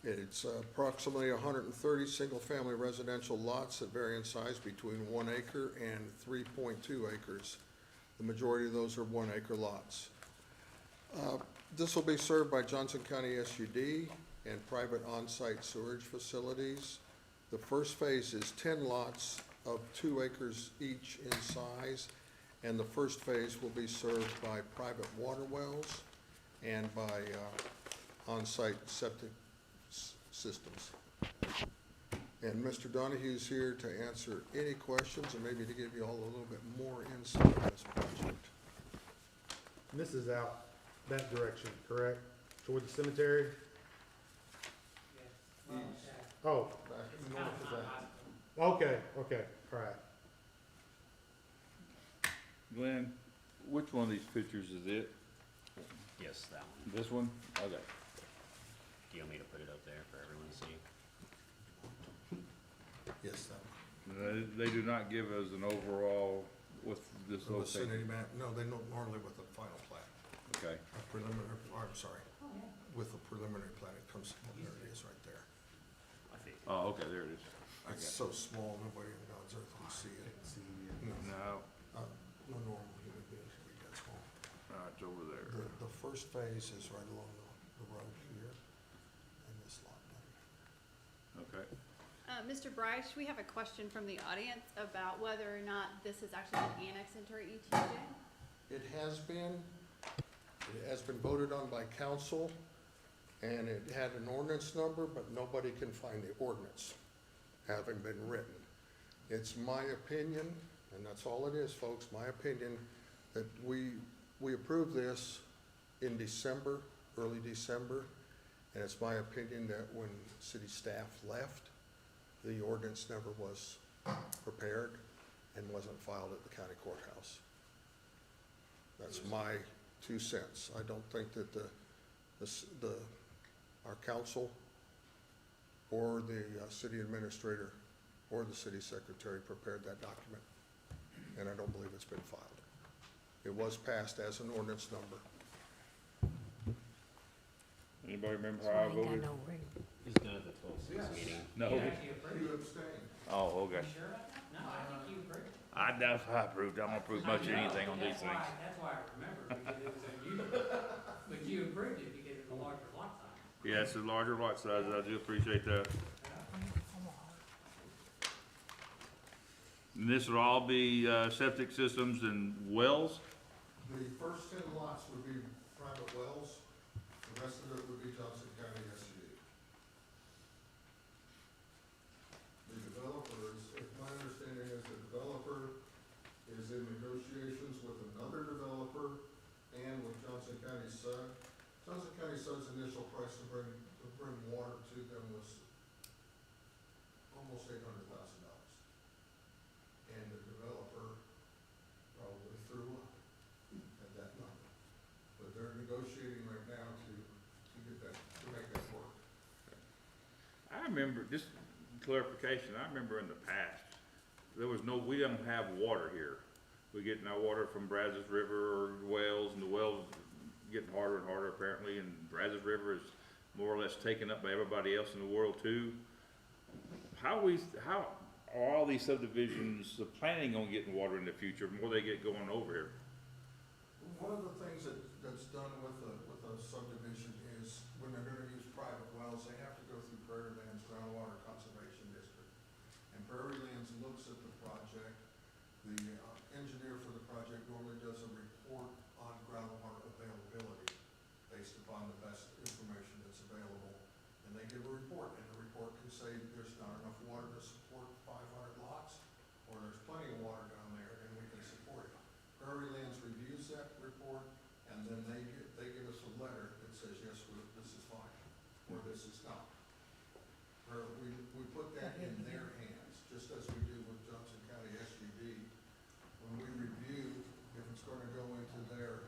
[SPEAKER 19] It's approximately 130 single-family residential lots that vary in size between 1 acre and 3.2 acres. The majority of those are 1 acre lots. This will be served by Johnson County SUD and private on-site sewage facilities. The first phase is 10 lots of 2 acres each in size, and the first phase will be served by private water wells and by on-site septic systems. And Mr. Donahue's here to answer any questions and maybe to give you all a little bit more insight on this project.
[SPEAKER 20] And this is out that direction, correct? Toward the cemetery? Oh,
[SPEAKER 19] Back north of that.
[SPEAKER 20] okay, all right.
[SPEAKER 9] Glenn, which one of these pictures is it?
[SPEAKER 1] Yes, that one.
[SPEAKER 9] This one? Okay.
[SPEAKER 1] Do you want me to put it up there for everyone to see?
[SPEAKER 19] Yes, that one.
[SPEAKER 9] They do not give us an overall with this
[SPEAKER 19] The vicinity
[SPEAKER 9] location.
[SPEAKER 19] map, no, they don't normally with the final plat.
[SPEAKER 9] Okay.
[SPEAKER 19] A preliminary, I'm sorry, with the preliminary plat, it comes, there it is right there.
[SPEAKER 1] I think.
[SPEAKER 9] Oh, okay, there it is. I
[SPEAKER 19] It's
[SPEAKER 9] got
[SPEAKER 19] so small, nobody in God's earth can see it.
[SPEAKER 9] it. No,
[SPEAKER 19] No normal human being can be that small.
[SPEAKER 9] it's over there.
[SPEAKER 19] The first phase is right along the road here, and this lot down
[SPEAKER 9] Okay.
[SPEAKER 18] Mr. Bryce, we have a question from the audience about whether or not this is actually an annex into our ETJ.
[SPEAKER 19] here. It has been voted on by council, and it had an ordinance number, but nobody can find the ordinance having been written. It's my opinion, and that's all it is, folks, my opinion, that we approved this in December, early December, and it's my opinion that when city staff left, the ordinance never was prepared and wasn't filed at the county courthouse. That's my 2 cents. I don't think that our council or the city administrator or the city secretary prepared that document, and I don't believe it's been filed. It was passed as an ordinance number.
[SPEAKER 9] Anybody remember
[SPEAKER 5] So
[SPEAKER 9] how I
[SPEAKER 5] I ain't got
[SPEAKER 9] voted?
[SPEAKER 5] no ring.
[SPEAKER 1] He's done at the 12-6 meeting.
[SPEAKER 9] No.
[SPEAKER 19] You abstained.
[SPEAKER 9] Oh, okay.
[SPEAKER 14] Sure? No, I think you approved it.
[SPEAKER 9] I doubt if I approved. I'm gonna approve much of anything on these things.
[SPEAKER 14] That's why I remember, because it was unusual. But you approved it because of the larger lot size.
[SPEAKER 9] Yeah, it's a larger lot size. I do appreciate that. And this will all be septic systems and wells?
[SPEAKER 19] The first 10 lots would be private wells, the rest of it would be Johnson County SUD. The developers, if my understanding is the developer is in negotiations with another developer and with Johnson County SUD Johnson County says initial price to bring water to them was almost $800,000. And the developer probably threw up at that number. But they're negotiating right now to get that, to make that work.
[SPEAKER 9] I remember, just clarification, I remember in the past, we don't have water here. We're getting our water from Brazos River or wells, and the wells getting harder and harder apparently, and Brazos River is more or less taken up by everybody else in the world too. How are all these subdivisions planning on getting water in the future, the more they get going over here?
[SPEAKER 19] One of the things that's done with a subdivision is when they're gonna use private wells, they have to go through Prairie Lands Groundwater Conservation District. And Prairie Lands looks at the project, the engineer for the project normally does a report on groundwater availability based upon the best information that's available. And they give a report, and the report can say there's not enough water to support 500 lots, or there's plenty of water down there, and we can support it. Prairie Lands reviews that report, and then they give us a letter that says, yes, this is fine, or this is not. Or we put that in their hands, just as we do with Johnson County SGD. When we review, if it's gonna go into their,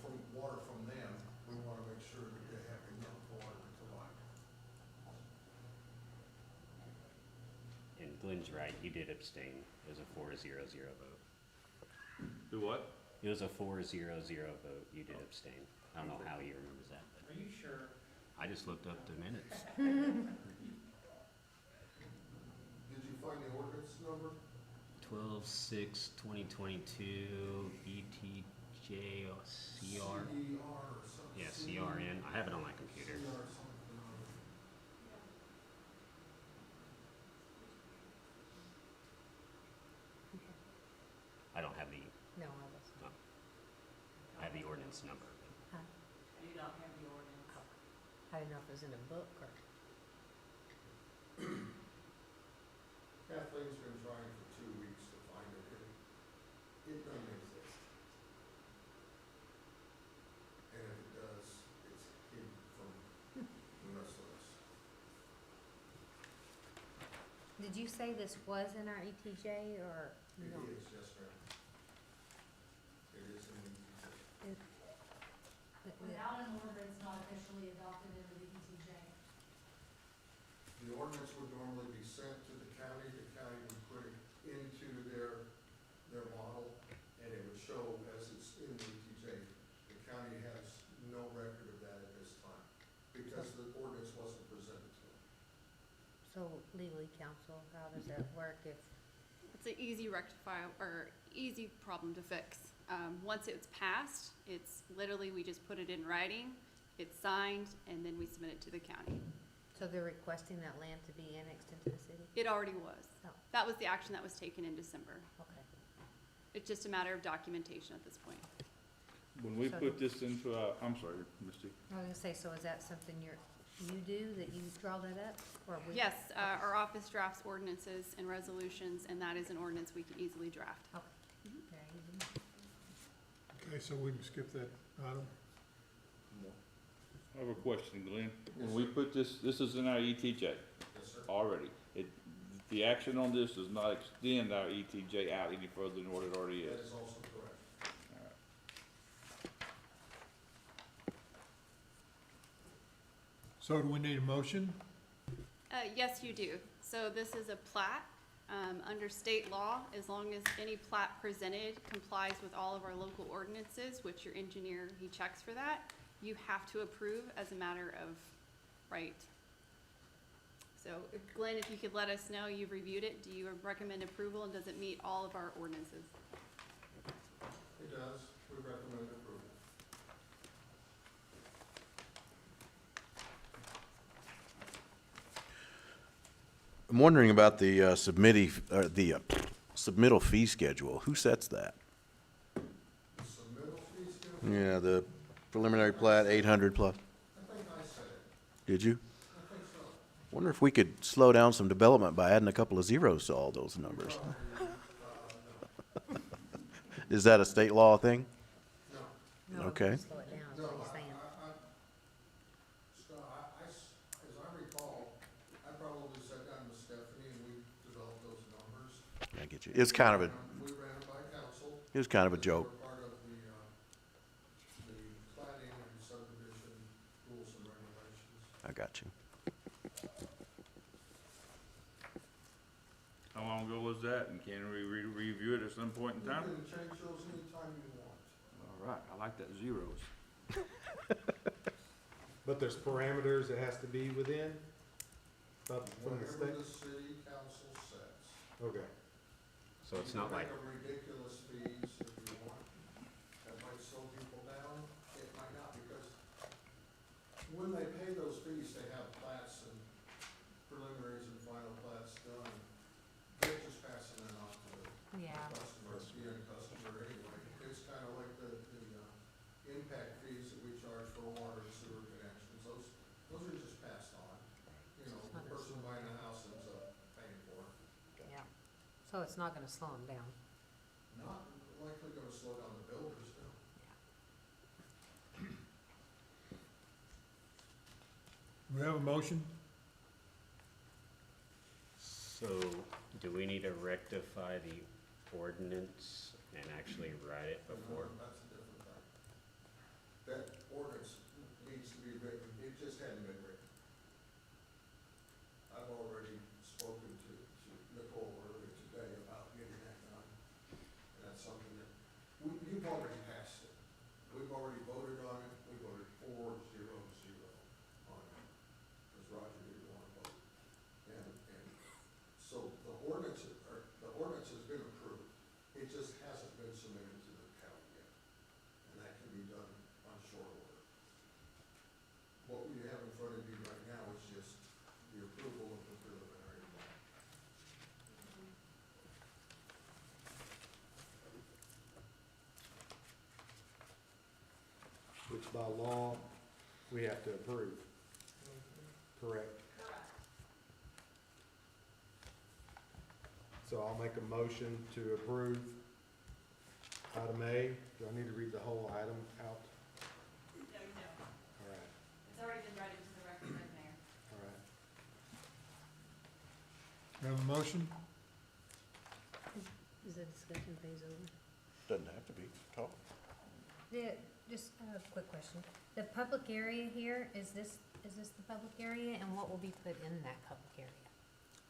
[SPEAKER 19] from water from them, we wanna make sure that they have enough water to provide.
[SPEAKER 1] And Glenn's right, you did abstain. It was a 4-0-0 vote.
[SPEAKER 9] Do what?
[SPEAKER 1] It was a 4-0-0 vote. You did abstain. I don't know how he remembers that, but
[SPEAKER 14] Are you sure?
[SPEAKER 1] I just looked up the minutes.
[SPEAKER 19] Did you find the ordinance number?
[SPEAKER 1] 12/6/2022 ETJ CR.
[SPEAKER 19] CER or something.
[SPEAKER 1] Yeah, CRN. I have it on my computer.
[SPEAKER 19] CR something or other.
[SPEAKER 1] I don't have the,
[SPEAKER 5] No, I wasn't.
[SPEAKER 1] no. I have the ordinance number.
[SPEAKER 5] Huh?
[SPEAKER 11] You don't have the ordinance.
[SPEAKER 5] I didn't know if it was in a book or.
[SPEAKER 19] Kathleen's been trying for 2 weeks to find it. It doesn't exist. And if it does, it's hidden from the rest of us.
[SPEAKER 5] Did you say this was in our ETJ or
[SPEAKER 19] It
[SPEAKER 5] no?
[SPEAKER 19] is, yes, ma'am. It is in the
[SPEAKER 11] Without an ordinance not officially adopted into the ETJ.
[SPEAKER 19] The ordinance would normally be sent to the county would put it into their model, and it would show as it's in the ETJ. The county has no record of that at this time, because the ordinance wasn't presented to them.
[SPEAKER 5] So legally, counsel, how does that work if?
[SPEAKER 18] It's an easy rectify, or easy problem to fix. Once it's passed, it's literally, we just put it in writing, it's signed, and then we submit it to the county.
[SPEAKER 5] So they're requesting that land to be annexed into the city?
[SPEAKER 18] It already was.
[SPEAKER 5] Oh.
[SPEAKER 18] That was the action that was taken in December.
[SPEAKER 5] Okay.
[SPEAKER 18] It's just a matter of documentation at this point.
[SPEAKER 9] When we
[SPEAKER 5] So
[SPEAKER 9] put this into our, I'm sorry, Misty.
[SPEAKER 5] I was gonna say, so is that something you do, that you draw that up, or we?
[SPEAKER 18] Yes, our office drafts ordinances and resolutions, and that is an ordinance we can easily draft.
[SPEAKER 5] Okay. Very easy.
[SPEAKER 10] Okay, so we can skip that item?
[SPEAKER 9] I have a question, Glenn. When we put this is in our ETJ
[SPEAKER 19] Yes, sir.
[SPEAKER 9] already. The action on this does not extend our ETJ out any further than what it already
[SPEAKER 19] That
[SPEAKER 9] is.
[SPEAKER 19] is also correct.
[SPEAKER 10] So do we need a motion?
[SPEAKER 18] Yes, you do. So this is a plat. Under state law, as long as any plat presented complies with all of our local ordinances, which your engineer, he checks for that, you have to approve as a matter of right. So Glenn, if you could let us know you've reviewed it, do you recommend approval, and does it meet all of our ordinances?
[SPEAKER 19] It does. We recommend approval.
[SPEAKER 7] I'm wondering about the submittal fee schedule. Who sets that?
[SPEAKER 19] Submittal fee schedule?
[SPEAKER 7] Yeah, the preliminary plat, 800 plus.
[SPEAKER 19] I think I said it.
[SPEAKER 7] Did you?
[SPEAKER 19] I think so.
[SPEAKER 7] Wonder if we could slow down some development by adding a couple of zeros to all those numbers.
[SPEAKER 19] No.
[SPEAKER 7] Is that a state law thing?
[SPEAKER 19] No.
[SPEAKER 5] No,
[SPEAKER 7] Okay.
[SPEAKER 5] slow it down, is what you're saying.
[SPEAKER 7] it was kind of a,
[SPEAKER 19] We ran it by council.
[SPEAKER 7] it was kind of a joke.
[SPEAKER 19] They're part of the planning and subdivision rules and regulations.
[SPEAKER 7] I got you.
[SPEAKER 9] How long ago was that, and can we review it at some point in
[SPEAKER 19] You
[SPEAKER 9] time?
[SPEAKER 19] can change those anytime you want.
[SPEAKER 9] All right, I like that zeros.
[SPEAKER 20] But there's parameters it has to be within, from the
[SPEAKER 19] Whatever
[SPEAKER 20] state?
[SPEAKER 19] the city council sets.
[SPEAKER 20] Okay.
[SPEAKER 1] So it's not like,
[SPEAKER 19] You can make them ridiculous fees if you want. That might slow people down. It might not, because when they pay those fees, they have plats and preliminaries and final plats done. They're just passing it on to the
[SPEAKER 5] Yeah.
[SPEAKER 19] customer, the end customer anyway. It's kind of like the impact fees that we charge for water and sewer connections. Those are just passed on. You know, the person buying a house ends up paying for it.
[SPEAKER 5] Yeah. So it's not gonna slow them down.
[SPEAKER 19] Not likely gonna slow down the builders, no.
[SPEAKER 10] We have a motion?
[SPEAKER 1] so do we need to rectify the ordinance and actually write it before?
[SPEAKER 19] That's a different thing. That ordinance needs to be written, it just hadn't been written. I've already spoken to Nicole earlier today about getting that done. And that's something that, you've already passed it. We've already voted on it, we voted 4-0-0 on it, because Roger didn't want to vote. And so the ordinance has been approved, it just hasn't been submitted to the county yet. And that can be done on short order. What we have in front of you right now is just the approval of the preliminary plan.
[SPEAKER 20] Which by law, we have to approve. Correct. So I'll make a motion to approve item A. Do I need to read the whole item out?
[SPEAKER 18] No, you don't.
[SPEAKER 20] All right,
[SPEAKER 18] It's already been read into the record, Mayor.
[SPEAKER 20] all right.
[SPEAKER 10] We have a motion?
[SPEAKER 5] Is the discussion phase over?
[SPEAKER 7] Doesn't have to be, talk.
[SPEAKER 5] Just a quick question. The public area here, is this the public area, and what will be put in that public area?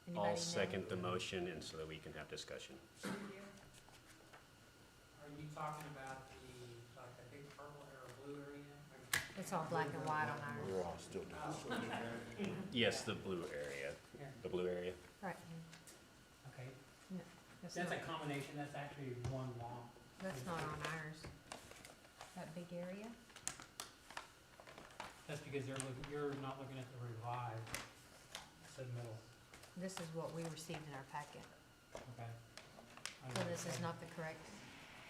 [SPEAKER 5] Anybody
[SPEAKER 1] I'll
[SPEAKER 5] know?
[SPEAKER 1] second the motion and so that we can have discussion.
[SPEAKER 14] Are you talking about like the big purple or blue area?
[SPEAKER 5] It's all black and white on
[SPEAKER 7] We're
[SPEAKER 5] ours.
[SPEAKER 7] all still doing this.
[SPEAKER 1] Yes, the blue area, the blue area.
[SPEAKER 5] Right.
[SPEAKER 14] Okay,
[SPEAKER 5] No, that's
[SPEAKER 14] that's
[SPEAKER 5] not,
[SPEAKER 14] a combination, that's actually one long.
[SPEAKER 5] that's not on ours. That big area?
[SPEAKER 14] That's because you're not looking at the revised submittal,
[SPEAKER 5] This is what we received in our packet.
[SPEAKER 14] okay?
[SPEAKER 5] So this is not the correct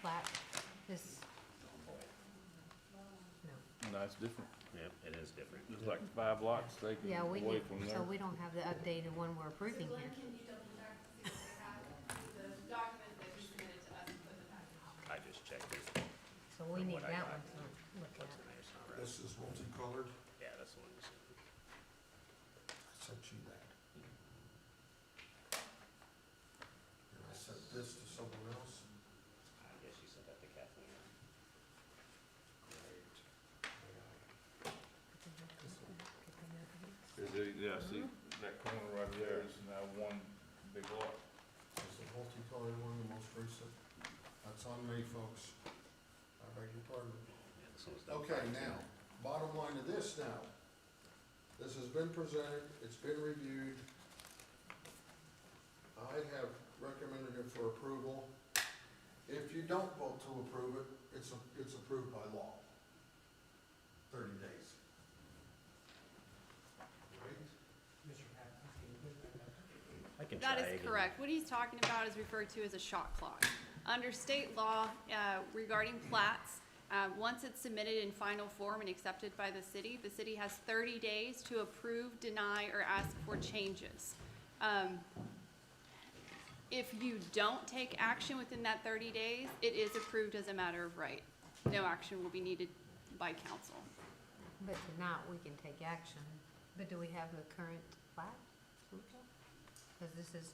[SPEAKER 5] plat? This? No.
[SPEAKER 9] No, it's different.
[SPEAKER 1] Yep, it is different.
[SPEAKER 9] It's like 5 blocks taken
[SPEAKER 5] Yeah, we
[SPEAKER 9] away
[SPEAKER 5] need,
[SPEAKER 9] from
[SPEAKER 5] so
[SPEAKER 9] there.
[SPEAKER 5] we don't have the updated one we're approving here.
[SPEAKER 18] Can you double check to see what they have? The document that he submitted to us put the package.
[SPEAKER 1] I just checked it.
[SPEAKER 5] So we
[SPEAKER 1] From
[SPEAKER 5] need
[SPEAKER 1] what I
[SPEAKER 5] that
[SPEAKER 1] got.
[SPEAKER 5] one to look
[SPEAKER 1] What's
[SPEAKER 5] at.
[SPEAKER 1] the name? It's not right.
[SPEAKER 19] This is multicolored.
[SPEAKER 1] Yeah, that's the one. you sent me.
[SPEAKER 19] I sent you that. And I sent this to someone else.
[SPEAKER 1] I guess you sent that to Kathleen.
[SPEAKER 9] Yeah, see, that corner right there is now one big lot.
[SPEAKER 19] This is the multicolored one, the most recent. That's on me, folks. I beg your pardon.
[SPEAKER 1] Yeah, this one's done
[SPEAKER 19] Okay,
[SPEAKER 1] fine, too.
[SPEAKER 19] now, bottom line of this now. This has been presented, it's been reviewed. I have recommended it for approval. If you don't vote to approve it, it's approved by law. 30 days. Right?
[SPEAKER 14] Mr. Patrick, can you put that up?
[SPEAKER 1] I can
[SPEAKER 18] That
[SPEAKER 1] try
[SPEAKER 18] is
[SPEAKER 1] again.
[SPEAKER 18] correct. What he's talking about is referred to as a shot clock. Under state law regarding plats, once it's submitted in final form and accepted by the city has 30 days to approve, deny, or ask for changes. If you don't take action within that 30 days, it is approved as a matter of right. No action will be needed by council.
[SPEAKER 5] But tonight, we can take action. But do we have the current plat? Because this is,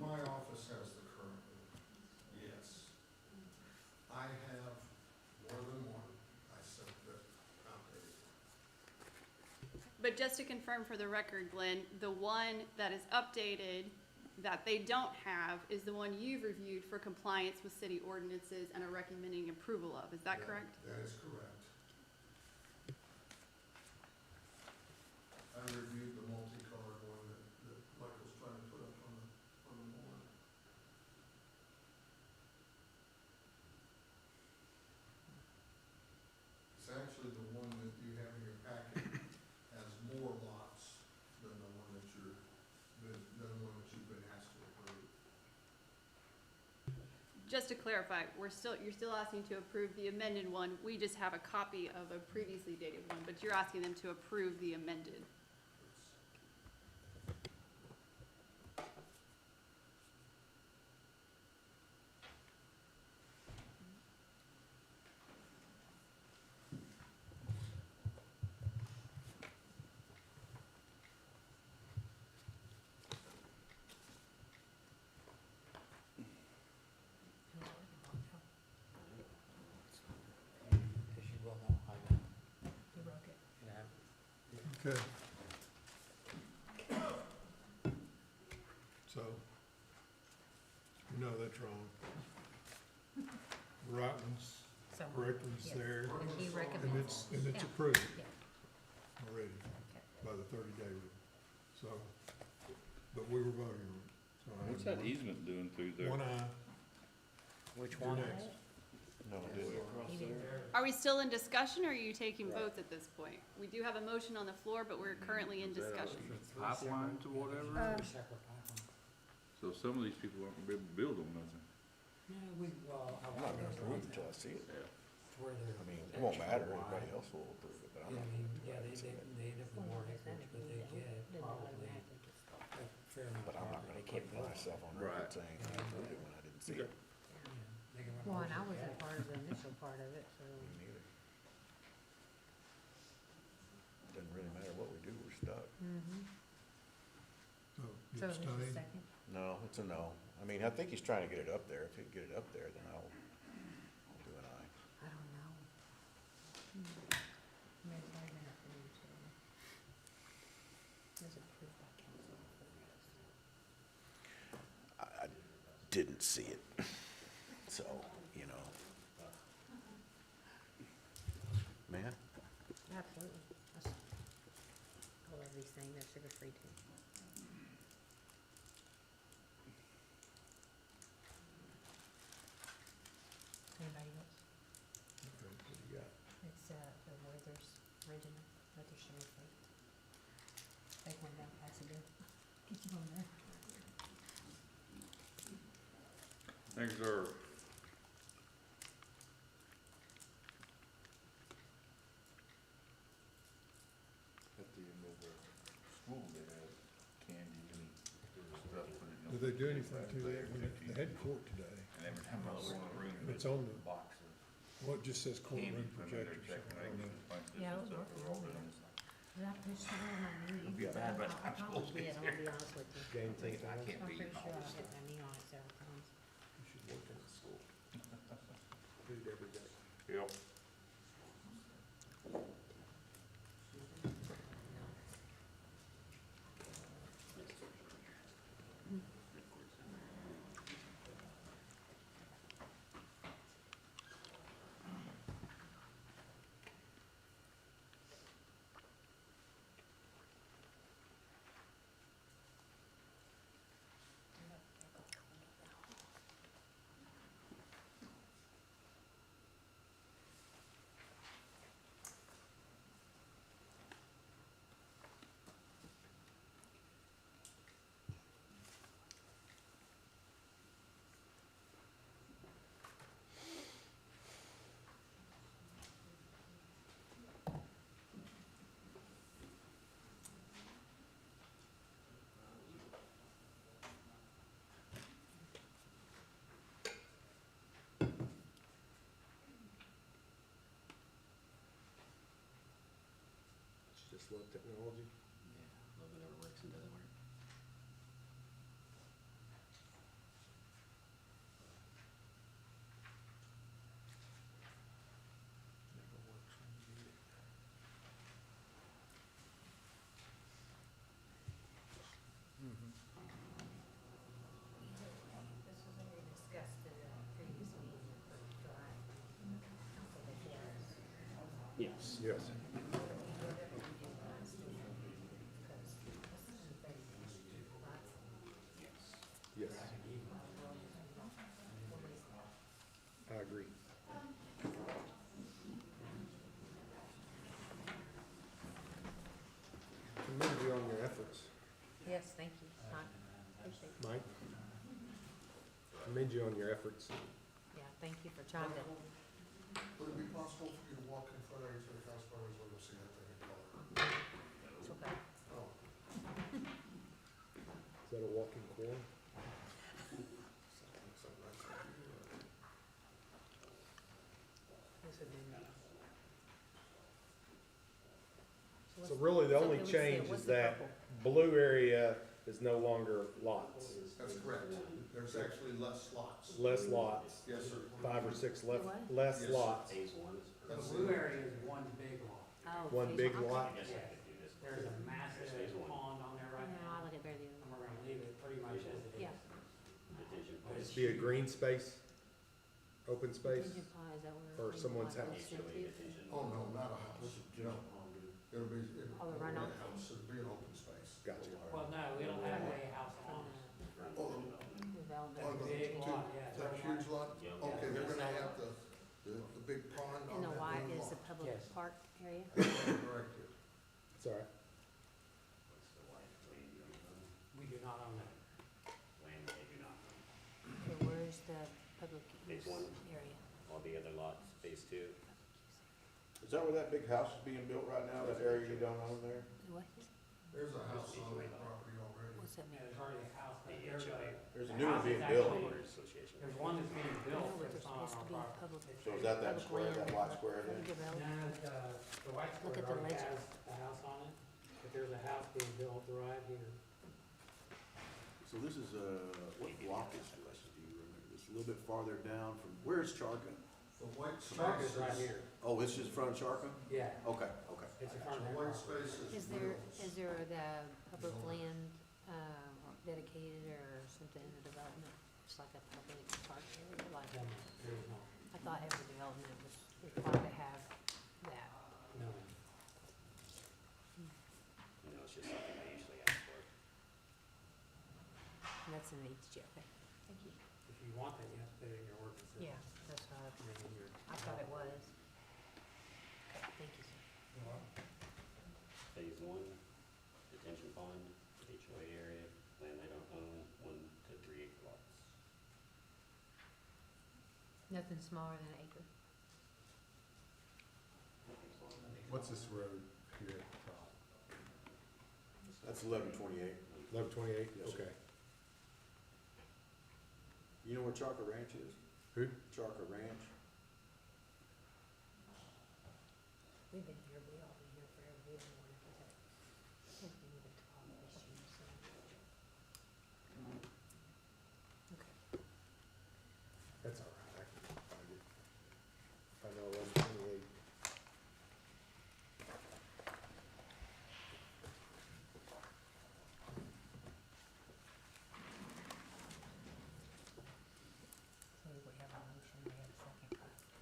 [SPEAKER 19] My office has the current one.
[SPEAKER 18] But just to confirm for the record, Glenn, the one that is updated that they don't have is the one you've reviewed for compliance with city ordinances and are recommending approval of. Is that correct?
[SPEAKER 19] That is correct. I reviewed the multicolored one that Michael's trying to put up on the board. It's actually the one that you have in your packet has more lots than the one that you've been asked to approve.
[SPEAKER 18] Just to clarify, you're still asking to approve the amended one. We just have a copy of a previously dated one, but you're asking them to approve the amended.
[SPEAKER 19] Okay. So, you know that's wrong. Right one's correct one's there,
[SPEAKER 5] And he
[SPEAKER 19] and
[SPEAKER 5] recommends.
[SPEAKER 19] it's
[SPEAKER 5] Yeah.
[SPEAKER 19] approved
[SPEAKER 5] Yeah.
[SPEAKER 19] already by the 30-day rule. So, but we were voting on it. So I
[SPEAKER 9] What's
[SPEAKER 19] had
[SPEAKER 9] that easement doing through there?
[SPEAKER 19] one eye.
[SPEAKER 3] Which
[SPEAKER 19] You're
[SPEAKER 3] one?
[SPEAKER 19] next.
[SPEAKER 7] No,
[SPEAKER 5] He didn't-
[SPEAKER 18] Are we still in discussion or are you taking votes at this point? We do have a motion on the floor, but we're currently in discussion.
[SPEAKER 9] Pipelines or whatever?
[SPEAKER 14] Separate pipelines.
[SPEAKER 9] So some of these people aren't gonna be able to build on nothing.
[SPEAKER 14] No, well,
[SPEAKER 7] I'm not gonna approve it till I see it.
[SPEAKER 14] to where they're.
[SPEAKER 7] I mean, it won't matter, everybody else will approve it, but I'm
[SPEAKER 14] Yeah,
[SPEAKER 7] not
[SPEAKER 14] I mean,
[SPEAKER 7] gonna
[SPEAKER 14] yeah,
[SPEAKER 7] do
[SPEAKER 14] they
[SPEAKER 7] it.
[SPEAKER 14] end up with more acreage, but they get probably a fair amount of
[SPEAKER 7] But I'm not
[SPEAKER 14] property.
[SPEAKER 7] gonna put myself on record
[SPEAKER 9] Right.
[SPEAKER 7] saying I approved it when I didn't see it.
[SPEAKER 14] Yeah, they can run
[SPEAKER 5] Well, and I
[SPEAKER 14] all over
[SPEAKER 5] wasn't
[SPEAKER 14] that.
[SPEAKER 5] part of the initial part of it, so.
[SPEAKER 7] Me neither. Doesn't really matter what we do, we're stuck.
[SPEAKER 5] Mm-hmm.
[SPEAKER 19] So, you
[SPEAKER 5] So, who's the
[SPEAKER 19] abstain?
[SPEAKER 5] second?
[SPEAKER 7] No, it's a no. I mean, I think he's trying to get it up there. If he can get it up there, then I'll do an aye.
[SPEAKER 5] I don't know. Maybe I didn't have to do so. It was approved by council.
[SPEAKER 7] I didn't see it, so, you know. Man,
[SPEAKER 5] Absolutely. I love these things, they're sugar free too. Anybody else?
[SPEAKER 19] Okay, what do you got?
[SPEAKER 5] It's, the Werther's original, Werther's sugar free. Take one down, pass it in. Get you on there.
[SPEAKER 9] Thanks, sir. At the end of the school, they had candy and stuff.
[SPEAKER 19] Did they do anything to that? They had court today.
[SPEAKER 9] And every time I look in the room,
[SPEAKER 19] It's on the,
[SPEAKER 9] box of
[SPEAKER 19] well, it just says
[SPEAKER 9] candy
[SPEAKER 19] courtroom
[SPEAKER 9] from their
[SPEAKER 19] projector.
[SPEAKER 9] checking
[SPEAKER 19] I don't know.
[SPEAKER 5] Yeah, I was working on it. Did I push that on my knee?
[SPEAKER 9] It'll be bad by the
[SPEAKER 5] I
[SPEAKER 9] time school
[SPEAKER 5] probably did,
[SPEAKER 9] gets
[SPEAKER 5] I'll be honest with you.
[SPEAKER 20] Game thing.
[SPEAKER 5] I'm pretty sure I hit my knee on it several times.
[SPEAKER 20] You should work in the school. Do it every day.
[SPEAKER 9] Yep.
[SPEAKER 20] Just love technology.
[SPEAKER 3] Yeah, love whatever works and doesn't work.
[SPEAKER 20] Never works when you need it. Yes. Yes. I agree. Commend you on your efforts,
[SPEAKER 5] Yes, thank you, Mike. Appreciate it.
[SPEAKER 20] Mike. Commend you on your efforts.
[SPEAKER 5] Yeah, thank you for trying to.
[SPEAKER 19] Would it be possible for you to walk in front of each of the council members when you see that thing in color?
[SPEAKER 5] It's okay.
[SPEAKER 19] Oh,
[SPEAKER 20] Is that a walking quorum?
[SPEAKER 19] something like that.
[SPEAKER 5] This would be me.
[SPEAKER 20] So really, the only
[SPEAKER 5] what's the-
[SPEAKER 20] change
[SPEAKER 5] what's
[SPEAKER 20] is
[SPEAKER 5] the
[SPEAKER 20] that
[SPEAKER 5] purple?
[SPEAKER 20] blue area is no longer lots.
[SPEAKER 19] That's correct. There's actually less slots.
[SPEAKER 20] Less lots,
[SPEAKER 19] Yes, sir.
[SPEAKER 20] 5 or 6 left,
[SPEAKER 5] What?
[SPEAKER 20] less
[SPEAKER 19] Yes.
[SPEAKER 20] lots.
[SPEAKER 1] Phase one is.
[SPEAKER 14] The
[SPEAKER 19] That's
[SPEAKER 14] blue
[SPEAKER 19] it.
[SPEAKER 14] area is one big lot.
[SPEAKER 5] Oh,
[SPEAKER 20] One
[SPEAKER 5] phase
[SPEAKER 20] big
[SPEAKER 5] one, okay.
[SPEAKER 20] lot.
[SPEAKER 1] I guess I could do this.
[SPEAKER 14] There's a massive
[SPEAKER 1] Phase one.
[SPEAKER 14] pond on there right
[SPEAKER 5] No, I
[SPEAKER 14] now,
[SPEAKER 5] like it better the
[SPEAKER 14] and
[SPEAKER 5] other
[SPEAKER 14] we're gonna leave it pretty much as it is.
[SPEAKER 5] Yeah.
[SPEAKER 1] Detention
[SPEAKER 14] But
[SPEAKER 1] pond.
[SPEAKER 14] it's
[SPEAKER 20] Be a green space, open
[SPEAKER 5] one.
[SPEAKER 20] space.
[SPEAKER 5] Detention pond, is that where?
[SPEAKER 20] or
[SPEAKER 5] clean
[SPEAKER 20] someone's
[SPEAKER 5] water
[SPEAKER 20] house.
[SPEAKER 5] goes
[SPEAKER 1] HOA
[SPEAKER 5] into?
[SPEAKER 1] detention.
[SPEAKER 19] Oh, no, not a house. No. It'll be,
[SPEAKER 5] Oh, the
[SPEAKER 19] it'll be
[SPEAKER 5] runoff?
[SPEAKER 19] a house. It'll be an open space.
[SPEAKER 20] Gotcha.
[SPEAKER 14] Well, no, it'll have a house
[SPEAKER 5] From
[SPEAKER 14] on it.
[SPEAKER 19] Oh,
[SPEAKER 5] the development.
[SPEAKER 19] on the,
[SPEAKER 14] Big
[SPEAKER 19] two-
[SPEAKER 14] lot, yeah.
[SPEAKER 19] that huge lot?
[SPEAKER 1] Yeah.
[SPEAKER 19] Okay, they're gonna have the big pond on
[SPEAKER 5] And the
[SPEAKER 19] that
[SPEAKER 5] white
[SPEAKER 19] one
[SPEAKER 5] is the
[SPEAKER 19] lot.
[SPEAKER 5] public
[SPEAKER 14] Yes.
[SPEAKER 5] park area?
[SPEAKER 19] Correct.
[SPEAKER 20] It's all right.
[SPEAKER 1] What's the white land you own?
[SPEAKER 14] We do not own that.
[SPEAKER 1] Land they do not own.
[SPEAKER 5] Okay, where's the public
[SPEAKER 1] Phase
[SPEAKER 5] use
[SPEAKER 1] one.
[SPEAKER 5] area?
[SPEAKER 1] All the other lots, phase two.
[SPEAKER 7] Is that where that big house is being built right now, that area you don't own there?
[SPEAKER 5] What?
[SPEAKER 19] There's a house on that property already.
[SPEAKER 5] What's that
[SPEAKER 14] Yeah,
[SPEAKER 5] mean?
[SPEAKER 14] there's already a house, but
[SPEAKER 1] The
[SPEAKER 14] there's
[SPEAKER 1] HOA.
[SPEAKER 7] There's a
[SPEAKER 14] The
[SPEAKER 7] new one
[SPEAKER 14] house
[SPEAKER 7] being
[SPEAKER 14] is
[SPEAKER 7] built.
[SPEAKER 14] actually-
[SPEAKER 1] Homeowners Association.
[SPEAKER 14] there's one that's being
[SPEAKER 5] No,
[SPEAKER 14] built
[SPEAKER 5] but
[SPEAKER 14] that's
[SPEAKER 5] there's
[SPEAKER 14] not on
[SPEAKER 5] supposed to
[SPEAKER 14] our
[SPEAKER 5] be
[SPEAKER 14] property.
[SPEAKER 5] public.
[SPEAKER 7] So is that
[SPEAKER 5] public
[SPEAKER 7] square,
[SPEAKER 5] land,
[SPEAKER 7] that white square
[SPEAKER 5] fully
[SPEAKER 7] there?
[SPEAKER 5] developed.
[SPEAKER 14] No, the white
[SPEAKER 5] Look
[SPEAKER 14] square
[SPEAKER 5] at the
[SPEAKER 14] already
[SPEAKER 5] legend.
[SPEAKER 14] has a house on it, but there's a house being built right here.
[SPEAKER 7] So this is, what block is this, do you remember? It's a little bit farther down from, where is Charka?
[SPEAKER 19] The white
[SPEAKER 14] Park
[SPEAKER 19] space
[SPEAKER 14] is right
[SPEAKER 19] is,
[SPEAKER 14] here.
[SPEAKER 7] Oh, it's just in front of Charka?
[SPEAKER 14] Yeah,
[SPEAKER 7] Okay, okay.
[SPEAKER 14] it's in
[SPEAKER 19] the
[SPEAKER 14] front of that
[SPEAKER 19] white
[SPEAKER 14] property.
[SPEAKER 19] space
[SPEAKER 5] Is
[SPEAKER 19] is
[SPEAKER 5] there,
[SPEAKER 19] Will's.
[SPEAKER 5] is there the public land, dedicated or something in the development? It's like a public park area, like,
[SPEAKER 14] No, there is not.
[SPEAKER 5] I thought every development was required to have that.
[SPEAKER 14] No.
[SPEAKER 1] You know, it's just something I usually ask for.
[SPEAKER 5] And that's in the HG, okay, thank you.
[SPEAKER 14] If you want that, you have to put it in your ordinance.
[SPEAKER 5] Yeah, that's what
[SPEAKER 14] And then in your.
[SPEAKER 5] I thought it was. Okay, thank you, sir.
[SPEAKER 1] Phase one, detention pond, HOA area, land they don't own, 1 to 3 acre lots.
[SPEAKER 5] Nothing smaller than an acre.
[SPEAKER 1] Nothing's on that acre.
[SPEAKER 10] What's this road here at the top?
[SPEAKER 7] That's 1128.
[SPEAKER 10] 1128,
[SPEAKER 7] Yes, sir.
[SPEAKER 10] okay.
[SPEAKER 7] You know where Charka Ranch is?
[SPEAKER 10] Who?
[SPEAKER 7] Charka Ranch?
[SPEAKER 5] We've been here, we all been here forever, we don't want to get that. I think we need a topography issue, so. Okay.
[SPEAKER 10] That's all right, I can find it. I know 1128.
[SPEAKER 5] So we have a motion, we have a second,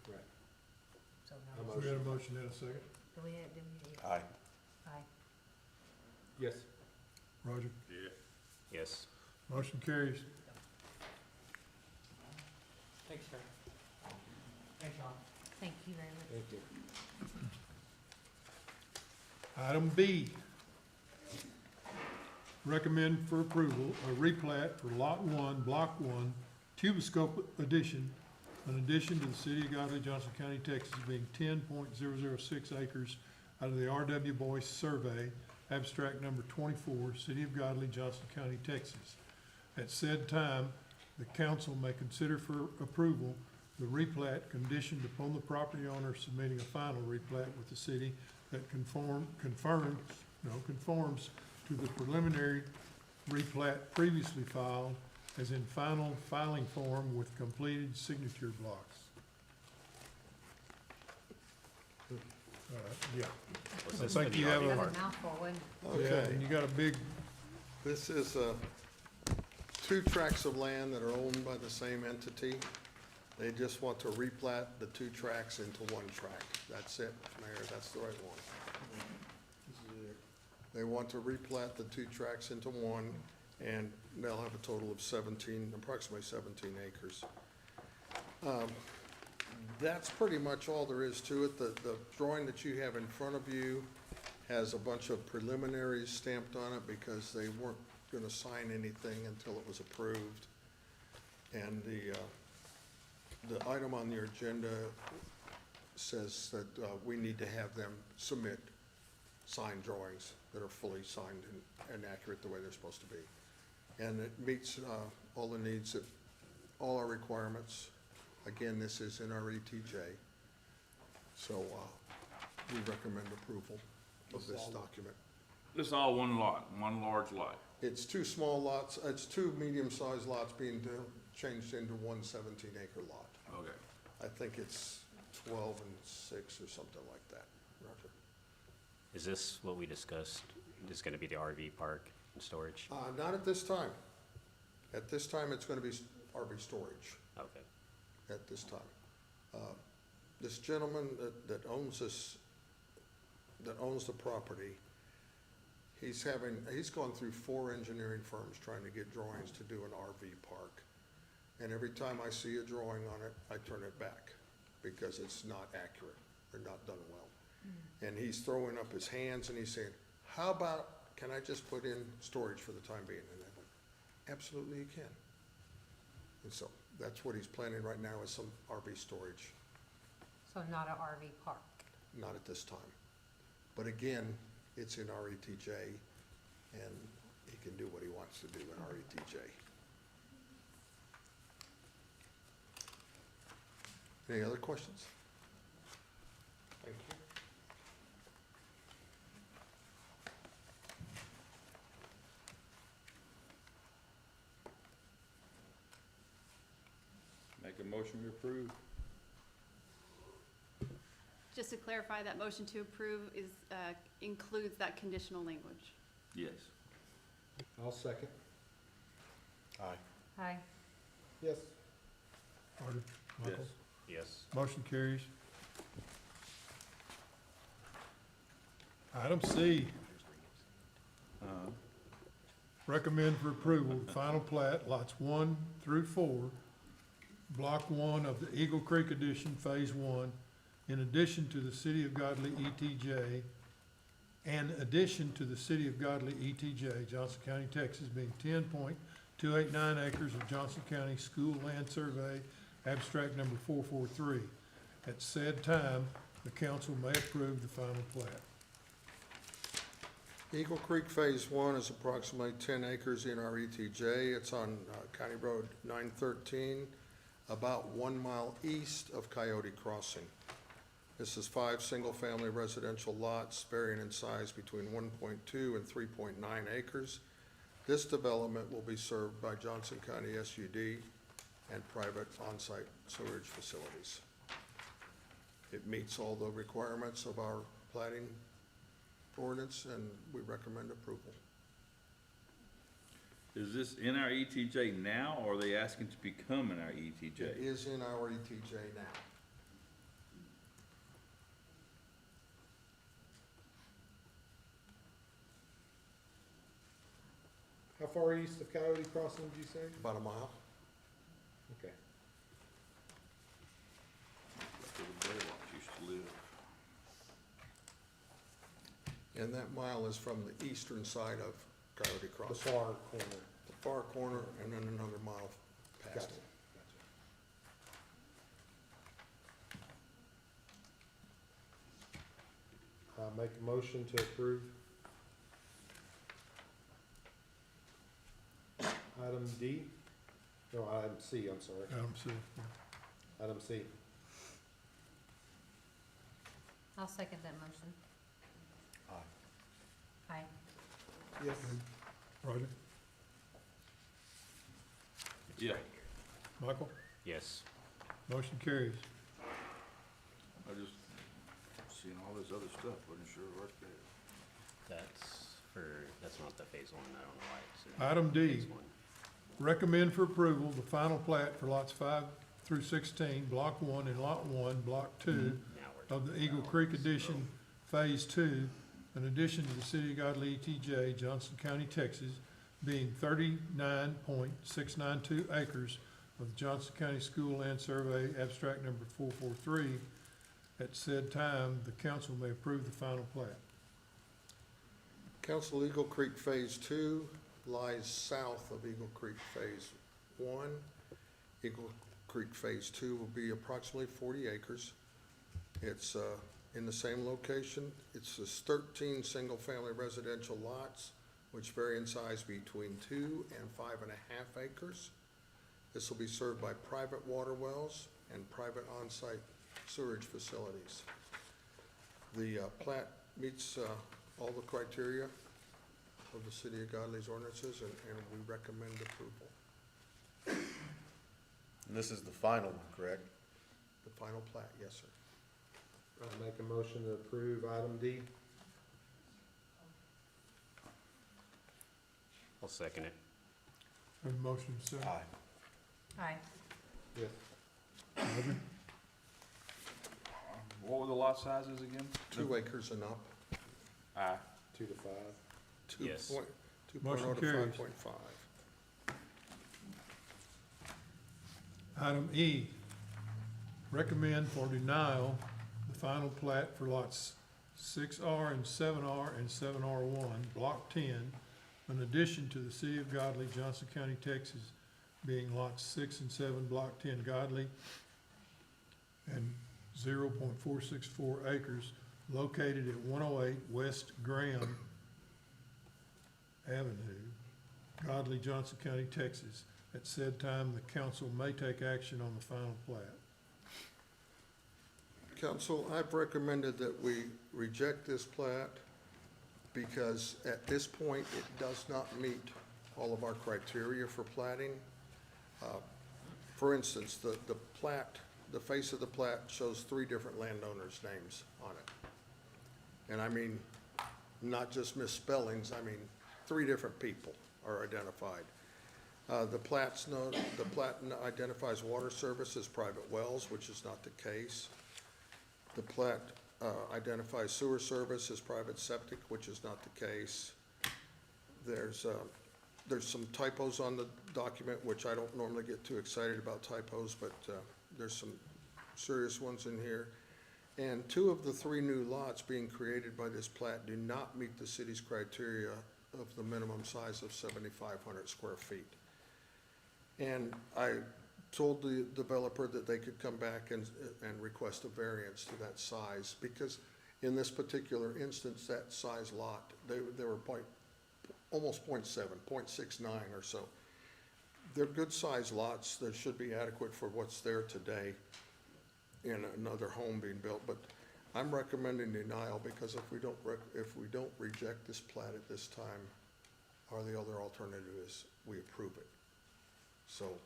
[SPEAKER 10] Right.
[SPEAKER 5] so
[SPEAKER 10] A
[SPEAKER 5] no.
[SPEAKER 10] motion. We got a motion and a second?
[SPEAKER 5] Do we have, do we?
[SPEAKER 7] Aye.
[SPEAKER 5] Aye.
[SPEAKER 10] Yes. Roger?
[SPEAKER 1] Yes.
[SPEAKER 10] Motion carries.
[SPEAKER 14] Thanks, sir. Thanks, John.
[SPEAKER 5] Thank you very much.
[SPEAKER 10] Thank you. Item B. Recommend for approval a replat for Lot 1, Block 1, Tuboscope addition, an addition to the city of Godley, Johnson County, Texas, being 10.006 acres out of the R.W. Boyce Survey, abstract number 24, City of Godley, Johnson County, Texas. At said time, the council may consider for approval the replat conditioned upon the property owner submitting a final replat with the city that conforms to the preliminary replat previously filed as in final filing form with completed signature blocks. Yeah. I think you have
[SPEAKER 5] That
[SPEAKER 10] a,
[SPEAKER 5] was a mouthful, wasn't it?
[SPEAKER 10] yeah,
[SPEAKER 19] Okay,
[SPEAKER 10] and you got a big,
[SPEAKER 19] this is, 2 tracts of land that are owned by the same entity. They just want to replat the 2 tracks into 1 track. That's it, Mayor, that's the right one. They want to replat the 2 tracks into 1, and they'll have a total of approximately 17 acres. That's pretty much all there is to it. The drawing that you have in front of you has a bunch of preliminaries stamped on it because they weren't gonna sign anything until it was approved. And the item on your agenda says that we need to have them submit signed drawings that are fully signed and accurate the way they're supposed to be. And it meets all the needs, all our requirements. Again, this is in our ETJ. So we recommend approval of this document.
[SPEAKER 9] This is all one lot, one large lot.
[SPEAKER 19] It's 2 small lots, it's 2 medium-sized lots being changed into 1 17-acre lot.
[SPEAKER 9] Okay.
[SPEAKER 19] I think it's 12 and 6 or something like that, Roger.
[SPEAKER 1] Is this what we discussed, is gonna be the RV park and storage?
[SPEAKER 19] Not at this time. At this time, it's gonna be RV storage.
[SPEAKER 1] Okay.
[SPEAKER 19] At this time. This gentleman that owns the property, he's gone through 4 engineering firms trying to get drawings to do an RV park. And every time I see a drawing on it, I turn it back because it's not accurate or not done well. And he's throwing up his hands and he's saying, how about, can I just put in storage for the time being? And I went, absolutely you can. And so that's what he's planning right now is some RV storage,
[SPEAKER 5] So not an RV park.
[SPEAKER 19] not at this time. But again, it's in our ETJ and he can do what he wants to do in our ETJ. Any other questions? Thank you.
[SPEAKER 9] Make a motion to approve.
[SPEAKER 18] Just to clarify, that motion to approve is, includes that conditional language.
[SPEAKER 9] Yes.
[SPEAKER 20] I'll second.
[SPEAKER 4] Aye.
[SPEAKER 5] Aye.
[SPEAKER 20] Yes.
[SPEAKER 10] Carter? Michael?
[SPEAKER 1] Yes.
[SPEAKER 10] Motion carries. Item C, recommend for approval, the final plat, lots 1 through 4, block 1 of the Eagle Creek Addition, Phase 1, in addition to the City of Godley ETJ, and addition to the City of Godley ETJ, Johnson County, Texas, being 10.289 acres of Johnson County School Land Survey, abstract number 443. At said time, the council may approve the final plat.
[SPEAKER 19] Eagle Creek Phase 1 is approximately 10 acres in our ETJ. It's on County Road 913, about 1 mile east of Coyote Crossing. This is 5 single-family residential lots varying in size between 1.2 and 3.9 acres. This development will be served by Johnson County SUD and private on-site sewage facilities. It meets all the requirements of our plating ordinance, and we recommend approval.
[SPEAKER 9] Is this in our ETJ now, or are they asking to become in our ETJ?
[SPEAKER 19] It is in our ETJ now.
[SPEAKER 20] How far east of Coyote Crossing did you say?
[SPEAKER 19] About a mile.
[SPEAKER 20] Okay.
[SPEAKER 9] That's where the Blaylock used to live.
[SPEAKER 19] And that mile is from the eastern side of Coyote
[SPEAKER 20] The
[SPEAKER 19] Crossing.
[SPEAKER 20] far corner.
[SPEAKER 19] The far corner, and then another mile past
[SPEAKER 20] Gotcha.
[SPEAKER 19] it.
[SPEAKER 20] Make a motion to approve. Item D, no, item C, I'm sorry.
[SPEAKER 10] Item C.
[SPEAKER 20] Item C.
[SPEAKER 5] I'll second that motion.
[SPEAKER 4] Aye.
[SPEAKER 5] Aye.
[SPEAKER 20] Yes.
[SPEAKER 10] Roger?
[SPEAKER 9] Yeah.
[SPEAKER 10] Michael?
[SPEAKER 1] Yes.
[SPEAKER 10] Motion carries.
[SPEAKER 9] I just seen all this other stuff, wasn't sure what that.
[SPEAKER 1] That's not the phase 1, I don't know why it's in
[SPEAKER 10] Item D,
[SPEAKER 1] phase 1.
[SPEAKER 10] recommend for approval the final plat for lots 5 through 16, Block 1 and Lot 1, Block 2 of the Eagle Creek Addition Phase 2, an addition to the City of Godley, ETJ, Johnson County, Texas, being 39.692 acres of the Johnson County School Land Survey, abstract number 443. At said time, the council may approve the final plat.
[SPEAKER 19] Council, Eagle Creek Phase 2 lies south of Eagle Creek Phase 1. Eagle Creek Phase 2 will be approximately 40 acres. It's in the same location. It's 13 single-family residential lots, which vary in size between 2 and 5.5 acres. This will be served by private water wells and private on-site sewerage facilities. The plat meets all the criteria of the City of Godley's ordinances, and we recommend approval.
[SPEAKER 7] And this is the final one, correct?
[SPEAKER 19] The final plat, yes, sir.
[SPEAKER 20] I make a motion to approve item D.
[SPEAKER 1] I'll second it.
[SPEAKER 10] Have a motion, second.
[SPEAKER 5] Aye.
[SPEAKER 20] Yes.
[SPEAKER 10] Roger?
[SPEAKER 3] What were the lot sizes again?
[SPEAKER 19] 2 acres and up.
[SPEAKER 3] Aye.
[SPEAKER 20] 2 to 5.
[SPEAKER 1] Yes.
[SPEAKER 19] 2.0
[SPEAKER 10] Motion
[SPEAKER 19] to
[SPEAKER 10] carries.
[SPEAKER 19] 5.5.
[SPEAKER 10] Item E, recommend for denial the final plat for lots 6R and 7R and 7R1, Block 10, in addition to the City of Godley, Johnson County, Texas, being lots 6 and 7, Block 10, Godley, and 0.464 acres located at 108 West Graham Avenue, Godley, Johnson County, Texas. At said time, the council may take action on the final plat.
[SPEAKER 19] Council, I've recommended that we reject this plat because at this point, it does not meet all of our criteria for platting. For instance, the plat, the face of the plat shows 3 different landowners' names on it. And I mean, not just misspellings, I mean, 3 different people are identified. The plat identifies water service as private wells, which is not the case. The plat identifies sewer service as private septic, which is not the case. There's some typos on the document, which I don't normally get too excited about typos, but there's some serious ones in here. And 2 of the 3 new lots being created by this plat do not meet the city's criteria of the minimum size of 7,500 square feet. And I told the developer that they could come back and request a variance to that size, because in this particular instance, that size lot, they were almost 0.7, 0.69 or so. They're good size lots that should be adequate for what's there today in another home being built, but I'm recommending denial because if we don't reject this plat at this time, the other alternative is we approve it. So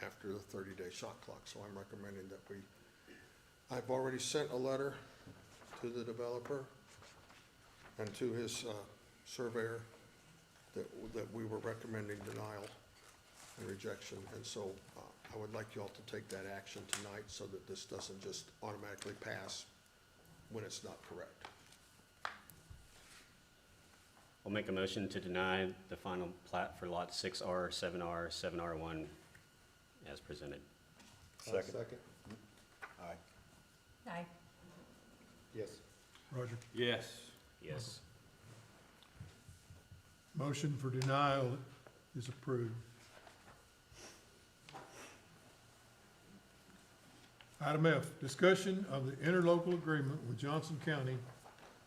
[SPEAKER 19] after the 30-day shot clock, so I'm recommending that I've already sent a letter to the developer and to his surveyor that we were recommending denial and rejection, and so I would like you all to take that action tonight so that this doesn't just automatically pass when it's not correct.
[SPEAKER 1] I'll make a motion to deny the final plat for lot 6R, 7R, 7R1 as presented.
[SPEAKER 20] Second.
[SPEAKER 7] Aye.
[SPEAKER 5] Aye.
[SPEAKER 20] Yes.
[SPEAKER 10] Roger?
[SPEAKER 3] Yes.
[SPEAKER 1] Yes.
[SPEAKER 10] Motion for denial is approved. Item F, discussion of the interlocal agreement with Johnson County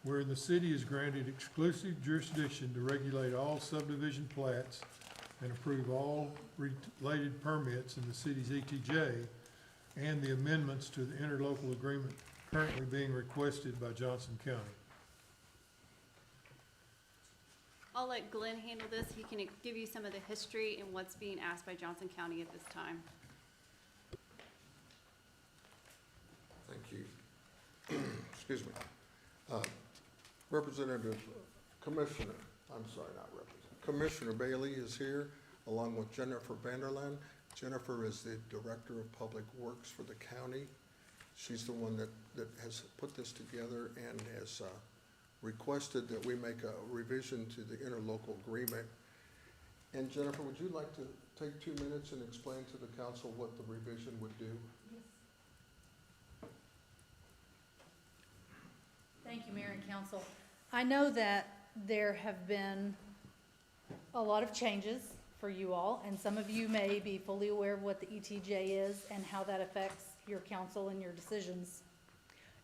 [SPEAKER 10] where the city is granted exclusive jurisdiction to regulate all subdivision plats and approve all related permits in the city's ETJ, and the amendments to the interlocal agreement currently being requested by Johnson County.
[SPEAKER 18] I'll let Glenn handle this. He can give you some of the history and what's being asked by Johnson County at this time.
[SPEAKER 19] Thank you. Excuse me. Commissioner Bailey is here, along with Jennifer Vanderland. Jennifer is the Director of Public Works for the county. She's the one that has put this together and has requested that we make a revision to the interlocal agreement. And Jennifer, would you like to take 2 minutes and explain to the council what the revision would do?
[SPEAKER 21] Thank you, Mayor and Council. I know that there have been a lot of changes for you all, and some of you may be fully aware of what the ETJ is and how that affects your council and your decisions.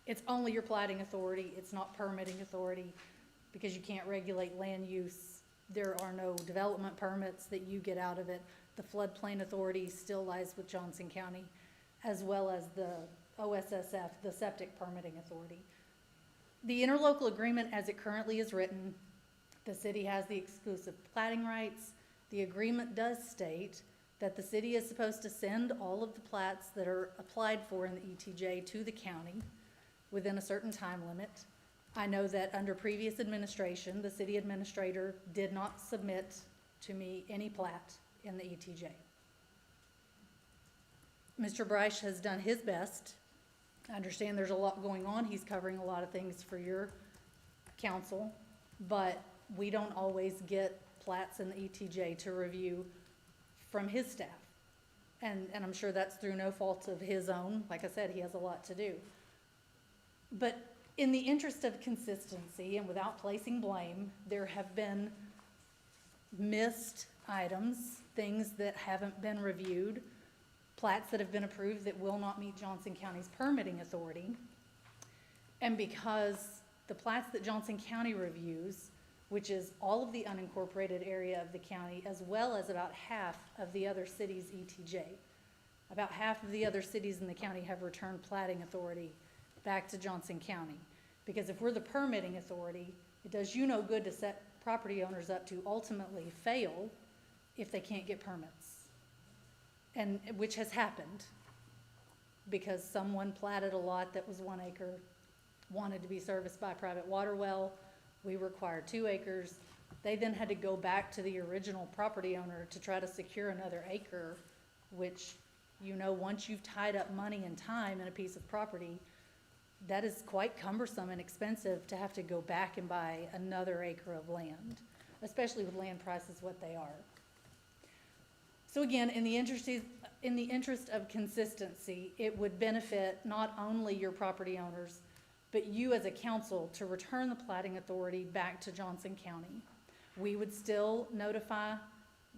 [SPEAKER 21] It's only your plating authority, it's not permitting authority, because you can't regulate land use. There are no development permits that you get out of it. The floodplain authority still lies with Johnson County, as well as the OSSF, the septic permitting authority. The interlocal agreement as it currently is written, the city has the exclusive plating rights. The agreement does state that the city is supposed to send all of the plats that are applied for in the ETJ to the county within a certain time limit. I know that under previous administration, the city administrator did not submit to me any plat in the ETJ. Mr. Bryce has done his best. I understand there's a lot going on. He's covering a lot of things for your council, but we don't always get plats in the ETJ to review from his staff. And I'm sure that's through no fault of his own. Like I said, he has a lot to do. But in the interest of consistency and without placing blame, there have been missed items, things that haven't been reviewed, plats that have been approved that will not meet Johnson County's permitting authority. And because the plats that Johnson County reviews, which is all of the unincorporated area of the county, as well as about half of the other cities' ETJ. About half of the other cities in the county have returned plating authority back to Johnson County. Because if we're the permitting authority, it does you no good to set property owners up to ultimately fail if they can't get permits. And which has happened because someone platted a lot that was 1 acre, wanted to be serviced by a private water well. We required 2 acres. They then had to go back to the original property owner to try to secure another acre, which, you know, once you've tied up money and time in a piece of property, that is quite cumbersome and expensive to have to go back and buy another acre of land, especially with land prices what they are. So again, in the interest of consistency, it would benefit not only your property owners, but you as a council to return the plating authority back to Johnson County. We would still notify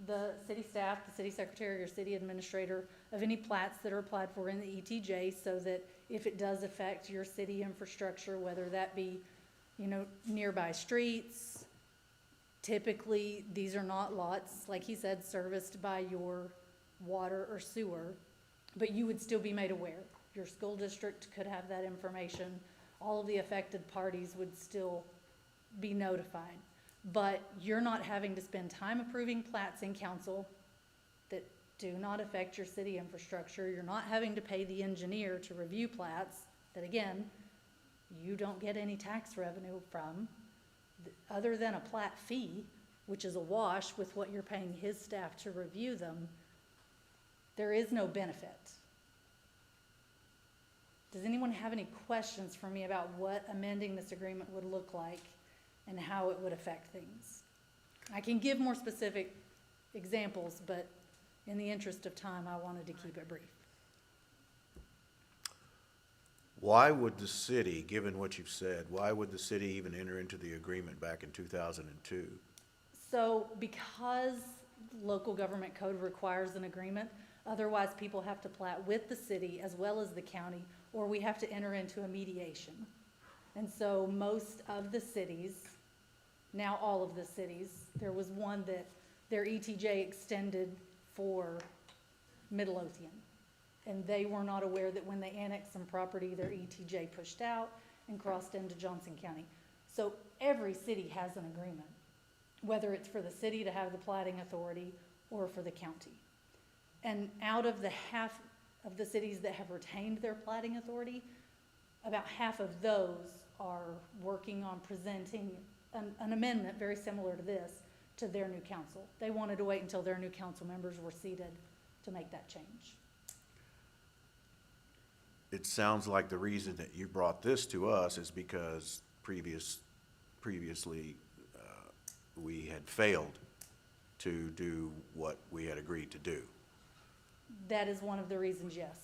[SPEAKER 21] the city staff, the city secretary or city administrator of any plats that are applied for in the ETJ so that if it does affect your city infrastructure, whether that be, you know, nearby streets, typically these are not lots, like he said, serviced by your water or sewer, but you would still be made aware. Your school district could have that information. All of the affected parties would still be notified. But you're not having to spend time approving plats in council that do not affect your city infrastructure. You're not having to pay the engineer to review plats that, again, you don't get any tax revenue from, other than a plat fee, which is a wash with what you're paying his staff to review them. There is no benefit. Does anyone have any questions for me about what amending this agreement would look like and how it would affect things? I can give more specific examples, but in the interest of time, I wanted to keep it brief.
[SPEAKER 7] Why would the city, given what you've said, why would the city even enter into the agreement back in 2002?
[SPEAKER 21] So because local government code requires an agreement, otherwise people have to plat with the city as well as the county, or we have to enter into a mediation. And so most of the cities, now all of the cities, there was one that their ETJ extended for Midlothian. And they were not aware that when they annexed some property, their ETJ pushed out and crossed into Johnson County. So every city has an agreement, whether it's for the city to have the plating authority or for the county. And out of the half of the cities that have retained their plating authority, about half of those are working on presenting an amendment very similar to this to their new council. They wanted to wait until their new council members were seated to make that change.
[SPEAKER 7] It sounds like the reason that you brought this to us is because previously, we had failed to do what we had agreed to do.
[SPEAKER 21] That is one of the reasons, yes.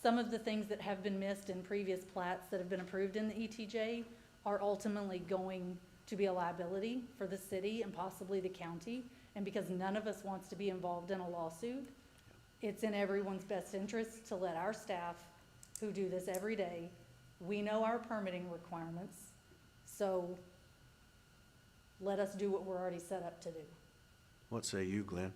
[SPEAKER 21] Some of the things that have been missed in previous plats that have been approved in the ETJ are ultimately going to be a liability for the city and possibly the county. And because none of us wants to be involved in a lawsuit, it's in everyone's best interest to let our staff, who do this every day, we know our permitting requirements, so let us do what we're already set up to do.
[SPEAKER 7] What say you, Glenn?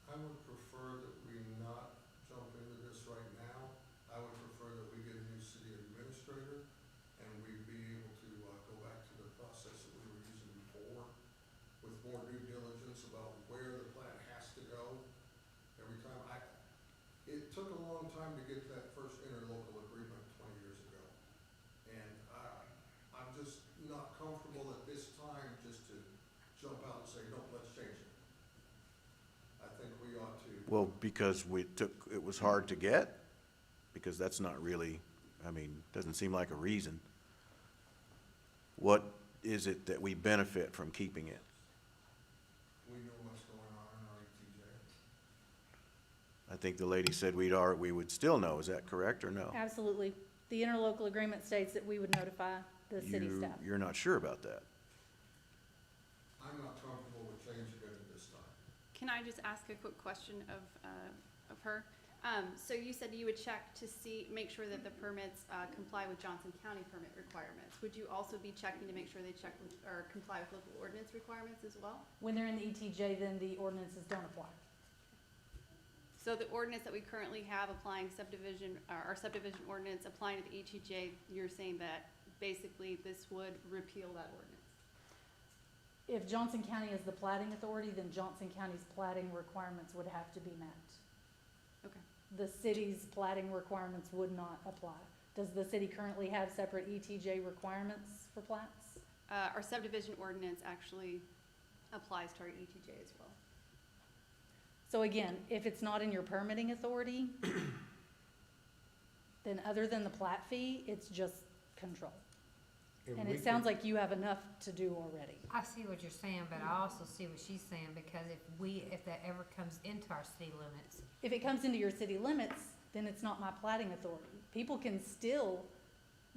[SPEAKER 19] I would prefer that we not jump into this right now. I would prefer that we get a new city administrator and we be able to go back to the process that we were using before with more due diligence about where the plat has to go. Every time it took a long time to get that first interlocal agreement 20 years ago. And I'm just not comfortable at this time just to jump out and say, no, let's change it. I think we ought to.
[SPEAKER 7] Well, because it was hard to get, because that's not really, I mean, doesn't seem like a reason. What is it that we benefit from keeping it?
[SPEAKER 19] We know what's going on in our ETJ.
[SPEAKER 7] I think the lady said we would still know. Is that correct or no?
[SPEAKER 21] Absolutely. The interlocal agreement states that we would notify the city staff.
[SPEAKER 7] You're not sure about that?
[SPEAKER 19] I'm not comfortable with changing it at this time.
[SPEAKER 18] Can I just ask a quick question of her? So you said you would check to make sure that the permits comply with Johnson County permit requirements. Would you also be checking to make sure they comply with local ordinance requirements as well?
[SPEAKER 21] When they're in the ETJ, then the ordinances don't apply.
[SPEAKER 18] So the ordinance that we currently have applying our subdivision ordinance applying to the ETJ, you're saying that basically this would repeal that ordinance?
[SPEAKER 21] If Johnson County is the plating authority, then Johnson County's plating requirements would have to be met.
[SPEAKER 18] Okay.
[SPEAKER 21] The city's plating requirements would not apply. Does the city currently have separate ETJ requirements for plats?
[SPEAKER 18] Our subdivision ordinance actually applies to our ETJ as well.
[SPEAKER 21] So again, if it's not in your permitting authority, then other than the plat fee, it's just control. And it sounds like you have enough to do already.
[SPEAKER 5] I see what you're saying, but I also see what she's saying, because if that ever comes into our city limits.
[SPEAKER 21] If it comes into your city limits, then it's not my plating authority. People can still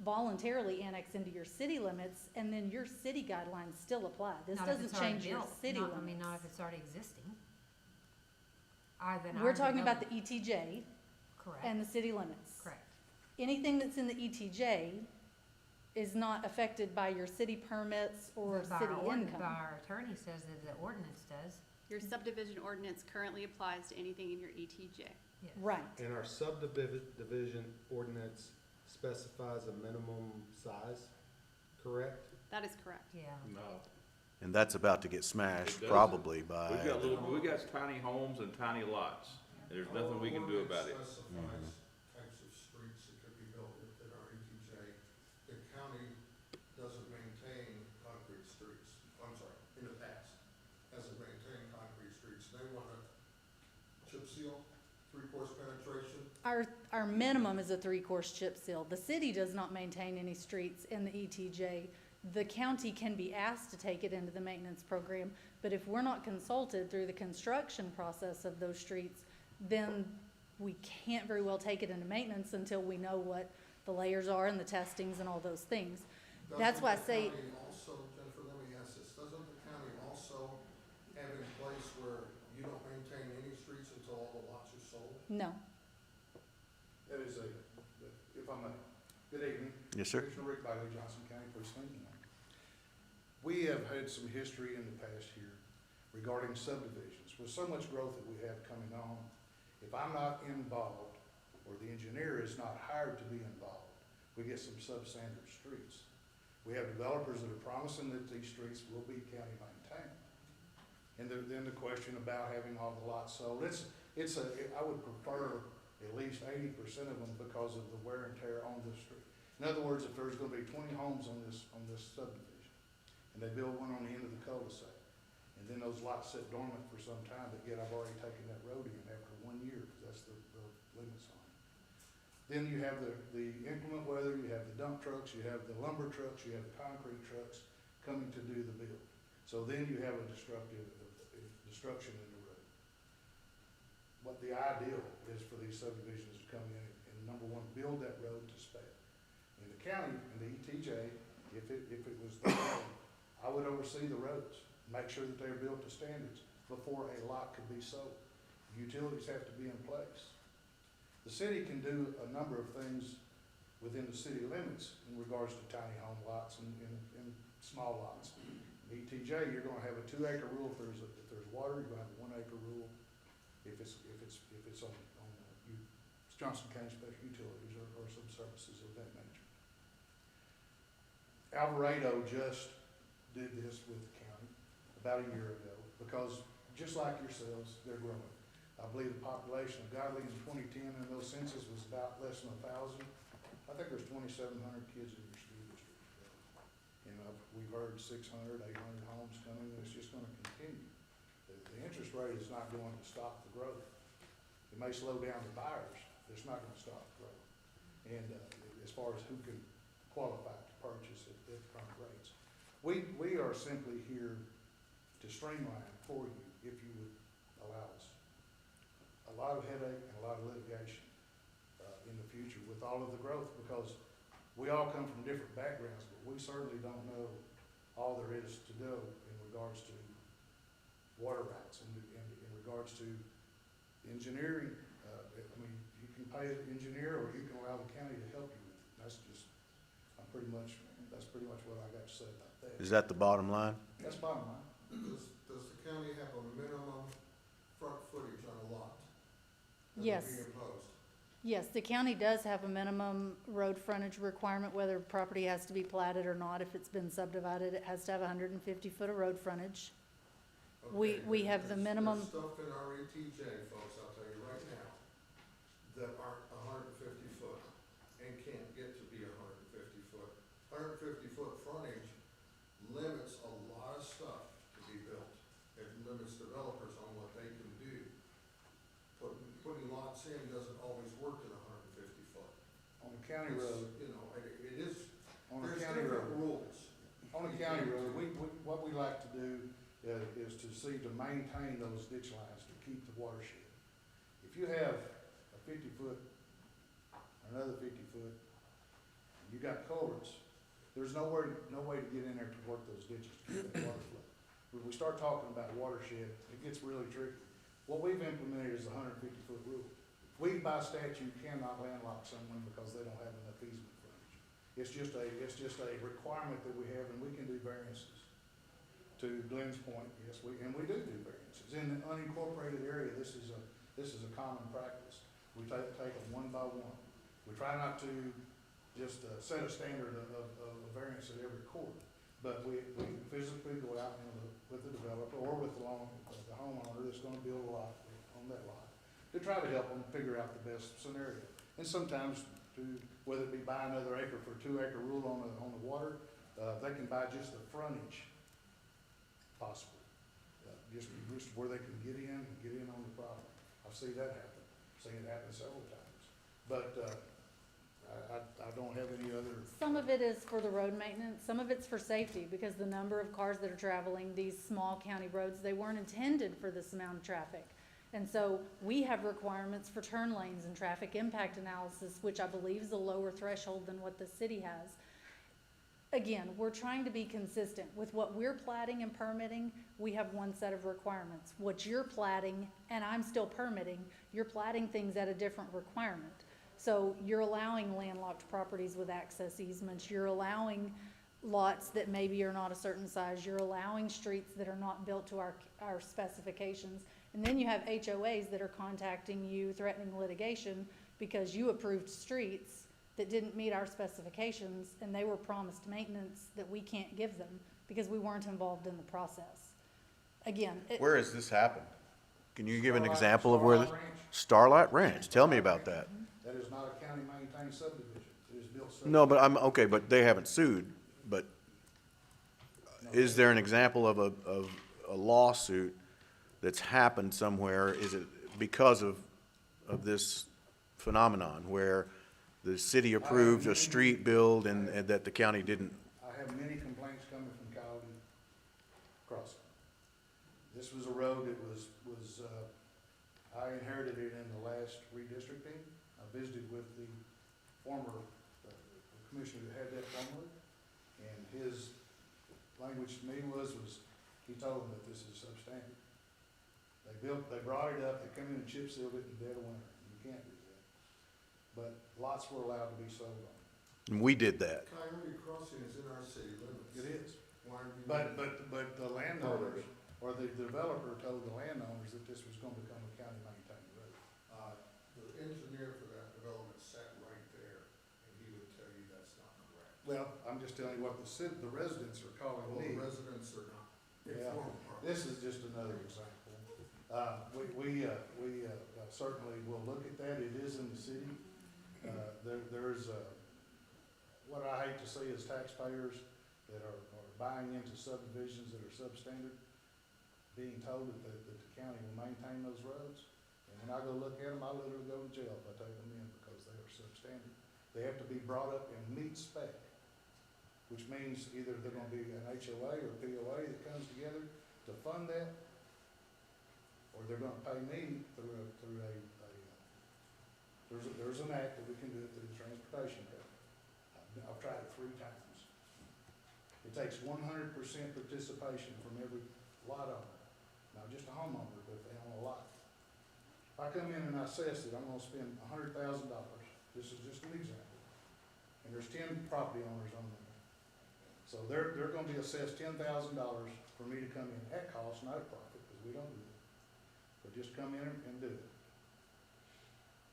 [SPEAKER 21] voluntarily annex into your city limits, and then your city guidelines still apply. This
[SPEAKER 5] Not if
[SPEAKER 21] doesn't
[SPEAKER 5] it's already
[SPEAKER 21] change your
[SPEAKER 5] built.
[SPEAKER 21] city limits.
[SPEAKER 5] I mean, not if it's already existing.
[SPEAKER 21] We're talking about the ETJ
[SPEAKER 5] Correct,
[SPEAKER 21] and the city limits.
[SPEAKER 5] correct.
[SPEAKER 21] Anything that's in the ETJ is not affected by your city permits or
[SPEAKER 5] But by
[SPEAKER 21] city
[SPEAKER 5] our
[SPEAKER 21] income.
[SPEAKER 5] Our attorney says that the ordinance does.
[SPEAKER 18] Your subdivision ordinance currently applies to anything in your ETJ.
[SPEAKER 5] Yes.
[SPEAKER 21] Right.
[SPEAKER 20] And our subdivision ordinance specifies a minimum size, correct?
[SPEAKER 18] That is correct.
[SPEAKER 5] Yeah.
[SPEAKER 9] No.
[SPEAKER 7] And that's about to get smashed
[SPEAKER 9] It doesn't.
[SPEAKER 7] probably by.
[SPEAKER 9] We got tiny homes and tiny lots. There's nothing we can do about it.
[SPEAKER 19] Our ordinance specifies types of streets that could be built in our ETJ. The county doesn't maintain concrete streets. I'm sorry, in the past, hasn't maintained concrete streets. They want a chip seal, 3/4 penetration.
[SPEAKER 21] Our minimum is a 3-course chip seal. The city does not maintain any streets in the ETJ. The county can be asked to take it into the maintenance program, but if we're not consulted through the construction process of those streets, then we can't very well take it into maintenance until we know what the layers are and the testings and all those things. That's why I say.
[SPEAKER 19] Doesn't the county also, Jennifer, let me ask this, doesn't the county also have in place where you don't maintain any streets until all the lots are sold?
[SPEAKER 21] No.
[SPEAKER 2] That is if I'm good evening.
[SPEAKER 7] Yes, sir.
[SPEAKER 2] Commissioner Rick Bailey, Johnson County Precinct 1. We have had some history in the past year regarding subdivisions. With so much growth that we have coming on, if I'm not involved, or the engineer is not hired to be involved, we get some substandard streets. We have developers that are promising that these streets will be county maintained. And then the question about having all the lots sold, I would prefer at least 80% of them because of the wear and tear on the street. In other words, if there's gonna be 20 homes on this subdivision, and they build one on the end of the cul-de-sac, And then those lots sit dormant for some time, but yet I've already taken that road in after 1 year, because that's the limits on it. Then you have the inclement weather, you have the dump trucks, you have the lumber trucks, you have the concrete trucks coming to do the build. So then you have a destruction in the road. What the ideal is for these subdivisions to come in and number one, build that road to spec. In the county, in the ETJ, if it was the road, I would oversee the roads, make sure that they're built to standards before a lot could be sold. Utilities have to be in place. The city can do a number of things within the city limits in regards to tiny home lots and small lots. ETJ, you're gonna have a 2-acre rule if there's water, you're gonna have a 1-acre rule if it's on Johnson County Special Utilities or some services of that nature. Alvarado just did this with the county about a year ago, because just like yourselves, they're growing. I believe the population of Godley in 2010 in those census was about less than 1,000. I think there's 2,700 kids in your school district. And we've heard 600, 800 homes coming, and it's just gonna continue. The interest rate is not going to stop the growth. It may slow down the buyers, but it's not gonna stop the growth. And as far as who can qualify to purchase at current rates. We are simply here to streamline for you, if you would allow us. A lot of headache and a lot of litigation in the future with all of the growth, because we all come from different backgrounds, but we certainly don't know all there is to do in regards to water rights and in regards to engineering. I mean, you can pay an engineer or you can allow the county to help you with it. That's pretty much what I got to say about that.
[SPEAKER 7] Is that the bottom line?
[SPEAKER 2] That's bottom line.
[SPEAKER 19] Does the county have a minimum front footage on a lot?
[SPEAKER 21] Yes.
[SPEAKER 19] That would be imposed?
[SPEAKER 21] Yes, the county does have a minimum road frontage requirement, whether property has to be platted or not. If it's been subdivided, it has to have 150 foot of road frontage.
[SPEAKER 19] Okay,
[SPEAKER 21] We have the minimum.
[SPEAKER 19] There's stuff in our ETJ, folks, I'll tell you right now, that aren't 150 foot and can't get to be 150 foot. 150 foot frontage limits a lot of stuff to be built. It limits developers on what they can do. Putting lots in doesn't always work at 150 foot.
[SPEAKER 2] On a county road,
[SPEAKER 19] You know, it is,
[SPEAKER 2] on a
[SPEAKER 19] there's
[SPEAKER 2] county
[SPEAKER 19] different
[SPEAKER 2] road,
[SPEAKER 19] rules.
[SPEAKER 2] on a county road, what we like to do is to maintain those ditch lines to keep the watershed. If you have a 50 foot, another 50 foot, and you got culverts, there's no way to get in there to work those ditches to keep that water flow. When we start talking about watershed, it gets really tricky. What we've implemented is a 150 foot rule. We by statute cannot landlock someone because they don't have enough easement frontage. It's just a requirement that we have, and we can do variances. To Glenn's point, yes, we do variances. In the unincorporated area, this is a common practice. We take them one by one. We try not to just set a standard of a variance at every quarter, but we physically go out and look with the developer or with the homeowner that's gonna build a lot on that lot, to try to help them figure out the best scenario. And sometimes whether it be buy another acre for a 2-acre rule on the water, they can buy just the frontage possible. Just where they can get in on the property. I've seen that happen. I've seen it happen several times. But I don't have any other.
[SPEAKER 21] Some of it is for the road maintenance, some of it's for safety, because the number of cars that are traveling these small county roads, they weren't intended for this amount of traffic. And so we have requirements for turn lanes and traffic impact analysis, which I believe is a lower threshold than what the city has. Again, we're trying to be consistent with what we're platting and permitting. We have one set of requirements. What you're platting, and I'm still permitting, you're platting things at a different requirement. So you're allowing landlocked properties with access easements. You're allowing lots that maybe are not a certain size. You're allowing streets that are not built to our specifications. And then you have HOAs that are contacting you, threatening litigation because you approved streets that didn't meet our specifications, and they were promised maintenance that we can't give them because we weren't involved in the process. Again,
[SPEAKER 7] Where has this happened? Can you give an example of where the Starlight Ranch? Tell me about that.
[SPEAKER 2] That is not a county maintained subdivision. It is built.
[SPEAKER 7] No, but but they haven't sued. But is there an example of a lawsuit that's happened somewhere? Is it because of this phenomenon where the city approved a street build and that the county didn't?
[SPEAKER 2] I have many complaints coming from Coyote Crossing. This was a road that was, I inherited it in the last redistricting. I visited with the former commissioner that had that formerly, and his language to me was he told them that this is substandard. They brought it up, they come in and chip sealed it in the dead of winter, and you can't do that. But lots were allowed to be sold on it.
[SPEAKER 7] And we did that.
[SPEAKER 19] Coyote Crossing is in our city limits.
[SPEAKER 2] It is.
[SPEAKER 19] Why are you?
[SPEAKER 2] But the landowners, or the developer told the landowners that this was gonna become a county maintained road.
[SPEAKER 19] The engineer for that development sat right there, and he would tell you that's not correct.
[SPEAKER 2] Well, I'm just telling you what the residents are calling
[SPEAKER 19] Well,
[SPEAKER 2] me.
[SPEAKER 19] the residents are not
[SPEAKER 2] Yeah,
[SPEAKER 19] informed.
[SPEAKER 2] this is just another example. We certainly will look at that. It is in the city. There's what I hate to see is taxpayers that are buying into subdivisions that are substandard, being told that the county will maintain those roads. And when I go look at them, I literally go to jail if I take them in because they are substandard. They have to be brought up and meet spec, which means either they're gonna be an HOA or POA that comes together to fund that, or they're gonna pay me through there's an act that we can do it through the transportation code. I've tried it 3 times. It takes 100% participation from every lot owner, not just a homeowner, but if they own a lot. If I come in and I assess it, I'm gonna spend $100,000. This is just an example. And there's 10 property owners on there. So they're gonna be assessed $10,000 for me to come in at cost, not at profit, because we don't do that. But just come in and do it.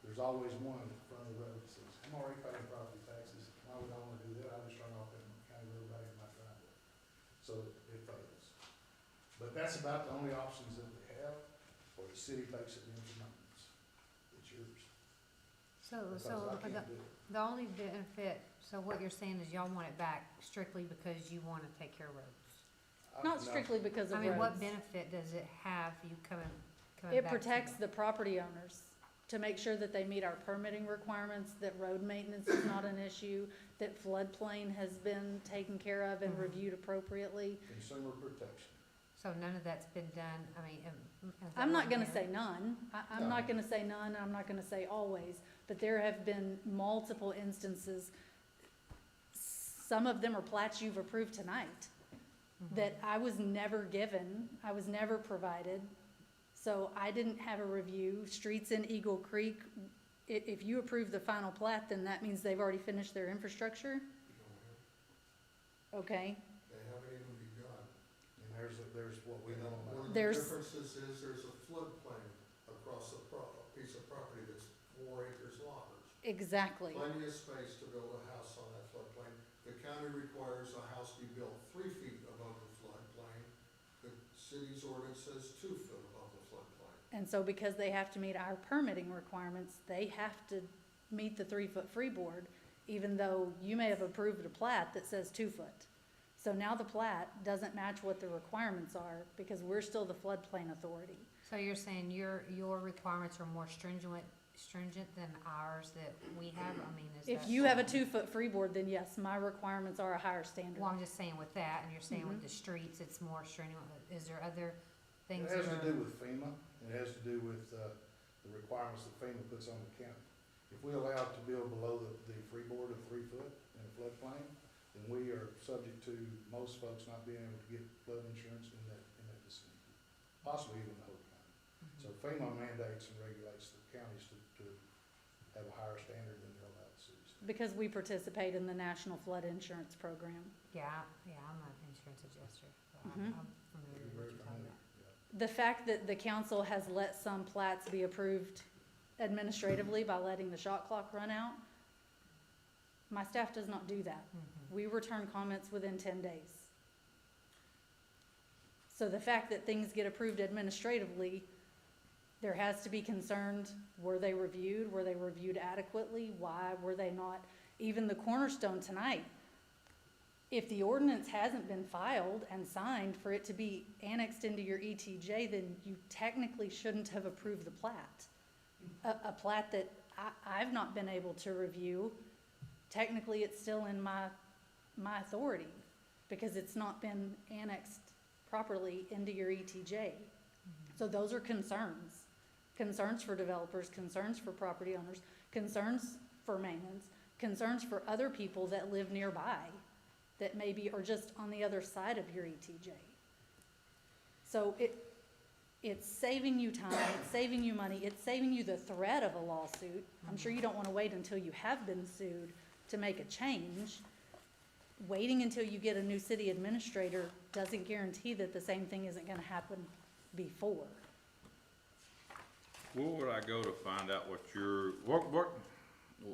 [SPEAKER 2] There's always one at the front of the road that says, I'm already paying property taxes, why would I wanna do that? I just run off that county road right in my driveway. So it fails. But that's about the only options that we have, or the city takes it in for maintenance. It's yours.
[SPEAKER 5] So
[SPEAKER 2] Because I can't do it.
[SPEAKER 5] the only benefit, so what you're saying is y'all want it back strictly because you wanna take care of roads?
[SPEAKER 21] Not
[SPEAKER 2] No.
[SPEAKER 21] strictly because of
[SPEAKER 5] I mean, what
[SPEAKER 21] roads.
[SPEAKER 5] benefit does it have you coming back
[SPEAKER 21] It
[SPEAKER 5] to
[SPEAKER 21] protects
[SPEAKER 5] them?
[SPEAKER 21] the property owners to make sure that they meet our permitting requirements, that road maintenance is not an issue, that floodplain has been taken care of and
[SPEAKER 5] Mhm.
[SPEAKER 21] reviewed appropriately.
[SPEAKER 2] Consumer protection.
[SPEAKER 5] So none of that's been done, I mean, is that
[SPEAKER 21] I'm not
[SPEAKER 5] what
[SPEAKER 21] gonna
[SPEAKER 5] I'm
[SPEAKER 21] say
[SPEAKER 5] hearing?
[SPEAKER 21] none, I'm
[SPEAKER 2] No.
[SPEAKER 21] not gonna say none, I'm not gonna say always, but there have been multiple instances. Some of them are plats you've approved tonight, that I was never given, I was never provided. So I didn't have a review. Streets in Eagle Creek, if you approve the final plat, then that means they've already finished their infrastructure? Okay,
[SPEAKER 19] They haven't even begun.
[SPEAKER 2] And there's what we know
[SPEAKER 19] One
[SPEAKER 2] about.
[SPEAKER 19] of the
[SPEAKER 21] There's-
[SPEAKER 19] differences is there's a floodplain across a piece of property that's 4 acres large.
[SPEAKER 21] exactly.
[SPEAKER 19] Plenty of space to build a house on that floodplain. The county requires a house be built 3 feet above the floodplain. The city's ordinance says 2 foot above the floodplain.
[SPEAKER 21] And so because they have to meet our permitting requirements, they have to meet the 3-foot freeboard, even though you may have approved a plat that says 2 foot. So now the plat doesn't match what the requirements are, because we're still the floodplain authority.
[SPEAKER 5] So you're saying your requirements are more stringent than ours that we have? I mean, is that?
[SPEAKER 21] If you have a 2-foot freeboard, then yes, my requirements are a higher standard.
[SPEAKER 5] Well, I'm just saying with that, and you're saying with
[SPEAKER 21] Mhm.
[SPEAKER 5] the streets, it's more stringent. Is there other things
[SPEAKER 2] It
[SPEAKER 5] that
[SPEAKER 2] has
[SPEAKER 5] are?
[SPEAKER 2] to do with FEMA, it has to do with, the requirements that FEMA puts on the county. If we allow it to build below the freeboard of 3 foot in a floodplain, then we are subject to most folks not being able to get flood insurance in that vicinity, possibly even the whole county. So FEMA mandates and regulates the counties to have a higher standard than they're allowed cities.
[SPEAKER 21] Because we participate in the National Flood Insurance Program.
[SPEAKER 5] Yeah, I'm an insurance adjuster, so
[SPEAKER 21] Mhm.
[SPEAKER 5] I'm familiar with what you're talking about.
[SPEAKER 21] The fact that the council has let some plats be approved administratively by letting the shot clock run out, my staff does not do that. We return comments within 10 days. So the fact that things get approved administratively, there has to be concerned, were they reviewed? Were they reviewed adequately? Why were they not? Even the cornerstone tonight, if the ordinance hasn't been filed and signed for it to be annexed into your ETJ, then you technically shouldn't have approved the plat. A plat that I've not been able to review, technically it's still in my authority because it's not been annexed properly into your ETJ. So those are concerns. Concerns for developers, concerns for property owners, concerns for maintenance, concerns for other people that live nearby that maybe are just on the other side of your ETJ. So it's saving you time, it's saving you money, it's saving you the threat of a lawsuit. I'm sure you don't want to wait until you have been sued to make a change. Waiting until you get a new city administrator doesn't guarantee that the same thing isn't going to happen before.
[SPEAKER 9] Where would I go to find out what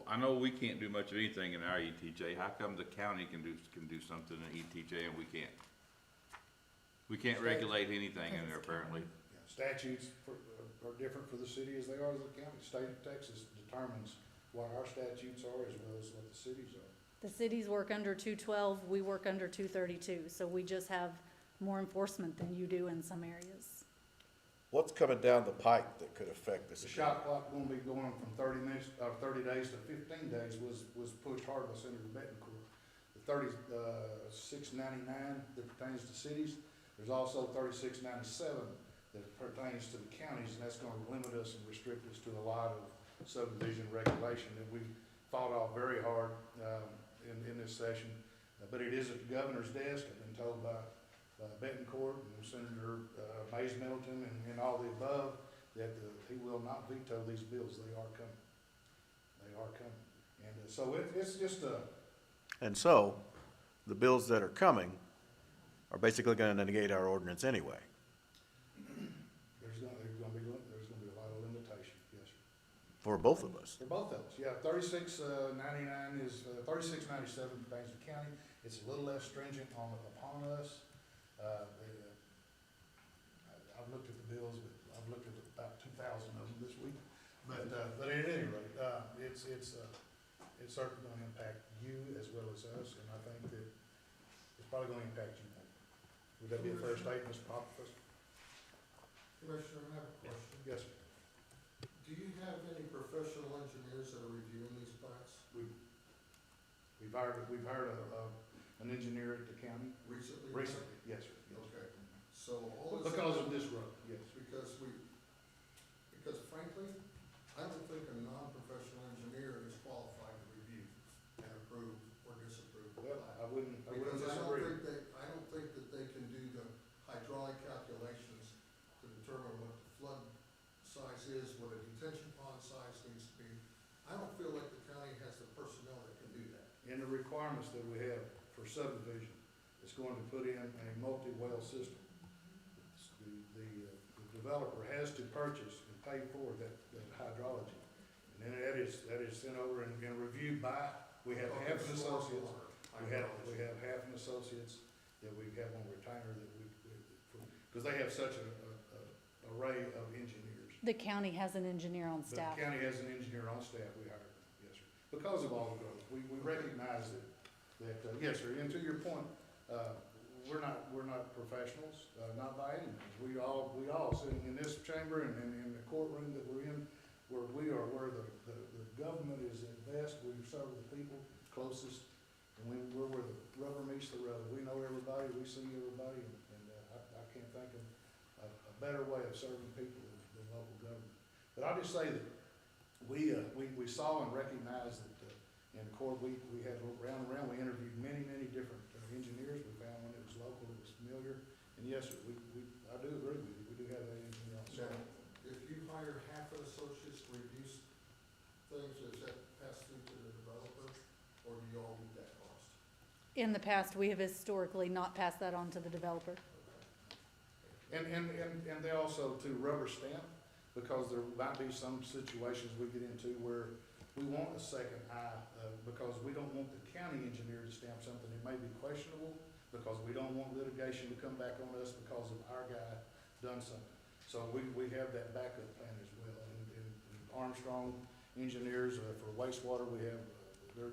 [SPEAKER 9] I know we can't do much of anything in our ETJ. How come the county can do something in ETJ and we can't? We can't regulate anything in there apparently.
[SPEAKER 2] Yeah, statutes are different for the city as they are as the county. State of Texas determines what our statutes are as well as what the cities are.
[SPEAKER 21] The cities work under 212, we work under 232, so we just have more enforcement than you do in some areas.
[SPEAKER 6] What's coming down the pike that could affect this?
[SPEAKER 2] The shot clock gonna be going from 30 days to 15 days was pushed hard by Senator Betancourt. The $36.99 that pertains to cities, there's also $36.97 that pertains to the counties, and that's gonna limit us and restrict us to a lot of subdivision regulation that we fought off very hard in this session. But it is at the governor's desk. I've been told by Betancourt and Senator Mays Middleton and all the above that he will not veto these bills. They are coming. They are coming. And so it's just a...
[SPEAKER 7] And so, the bills that are coming are basically gonna negate our ordinance anyway.
[SPEAKER 2] There's gonna be a lot of limitation, yes, sir.
[SPEAKER 7] For both of us.
[SPEAKER 2] For both of us, yeah. $36.99 is, $36.97 pertains to county. It's a little less stringent upon us. I've looked at the bills, but I've looked at about 2,000 of them this week. But at any rate, it's certainly gonna impact you as well as us, and I think that it's probably gonna impact you more. Would that be a fair statement, Mr. Popofus?
[SPEAKER 19] Commissioner, I have a question.
[SPEAKER 2] Yes, sir.
[SPEAKER 19] Do you have any professional engineers that are reviewing these plats
[SPEAKER 2] We've hired an engineer at the county.
[SPEAKER 19] recently?
[SPEAKER 2] Recently, yes, sir. Yes, sir.
[SPEAKER 19] Okay, so all this.
[SPEAKER 2] Because of this road, yes.
[SPEAKER 19] Because frankly, I don't think a non-professional engineer is qualified to review and approve or disapprove the
[SPEAKER 2] Well,
[SPEAKER 19] plat.
[SPEAKER 2] I wouldn't
[SPEAKER 19] Because
[SPEAKER 2] disagree.
[SPEAKER 19] I don't think that they can do the hydraulic calculations to determine what the flood size is, what a detention pond size needs to be. I don't feel like the county has the personnel that can do that.
[SPEAKER 2] In the requirements that we have for subdivision, it's going to put in a multi-well system. The developer has to purchase and pay for that hydrology. And then that is sent over and reviewed by, we have half an associates, we have half an associates that we have on retainer that because they have such an array of engineers.
[SPEAKER 21] The county has an engineer on
[SPEAKER 2] But
[SPEAKER 21] staff.
[SPEAKER 2] the county has an engineer on staff, we hired them, yes, sir. Because of all the growth, we recognize that, yes, sir, and to your point, we're not professionals, not by any means. We all sitting in this chamber and in the courtroom that we're in, where the government is at best, we serve the people closest, and we're where the rubber meets the road. We know everybody, we see everybody, and I can't think of a better way of serving people than local government. But I'll just say that we saw and recognized that in the court, we had round and round, we interviewed many different engineers. We found one that was local, that was familiar, and yes, sir, I do agree with you, we do have that engineer on
[SPEAKER 19] Now,
[SPEAKER 2] staff.
[SPEAKER 19] if you hire half an associates to review things, does that pass through to the developer, or do you all eat that cost?
[SPEAKER 21] In the past, we have historically not passed that on to the developer.
[SPEAKER 2] And they also to rubber stamp, because there might be some situations we get into where we want a second eye, because we don't want the county engineer to stamp something that may be questionable, because we don't want litigation to come back on us because of our guy done something. So we have that backup plan as well. And Armstrong engineers, for wastewater, we have,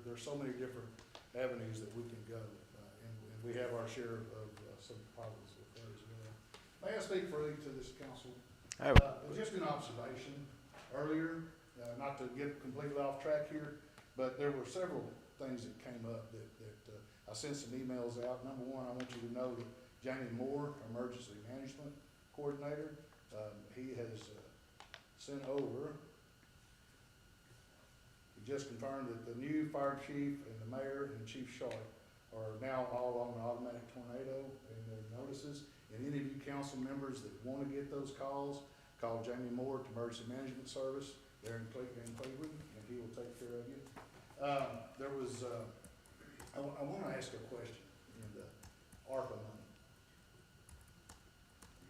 [SPEAKER 2] there's so many different avenues that we can go. And we have our share of some problems with that as well. May I speak freely to this council?
[SPEAKER 7] I have-
[SPEAKER 2] Just an observation earlier, not to get completely off track here, but there were several things that came up that I sent some emails out. Number one, I want you to know that Jamie Moore, our emergency management coordinator, he has sent over, he just confirmed that the new fire chief and the mayor and Chief Sharp are now all on the automatic tornado and their notices. And any of you council members that want to get those calls, call Jamie Moore at Emergency Management Service. They're in Cleveland, and he will take care of you. There was, I want to ask a question in the ARPA money.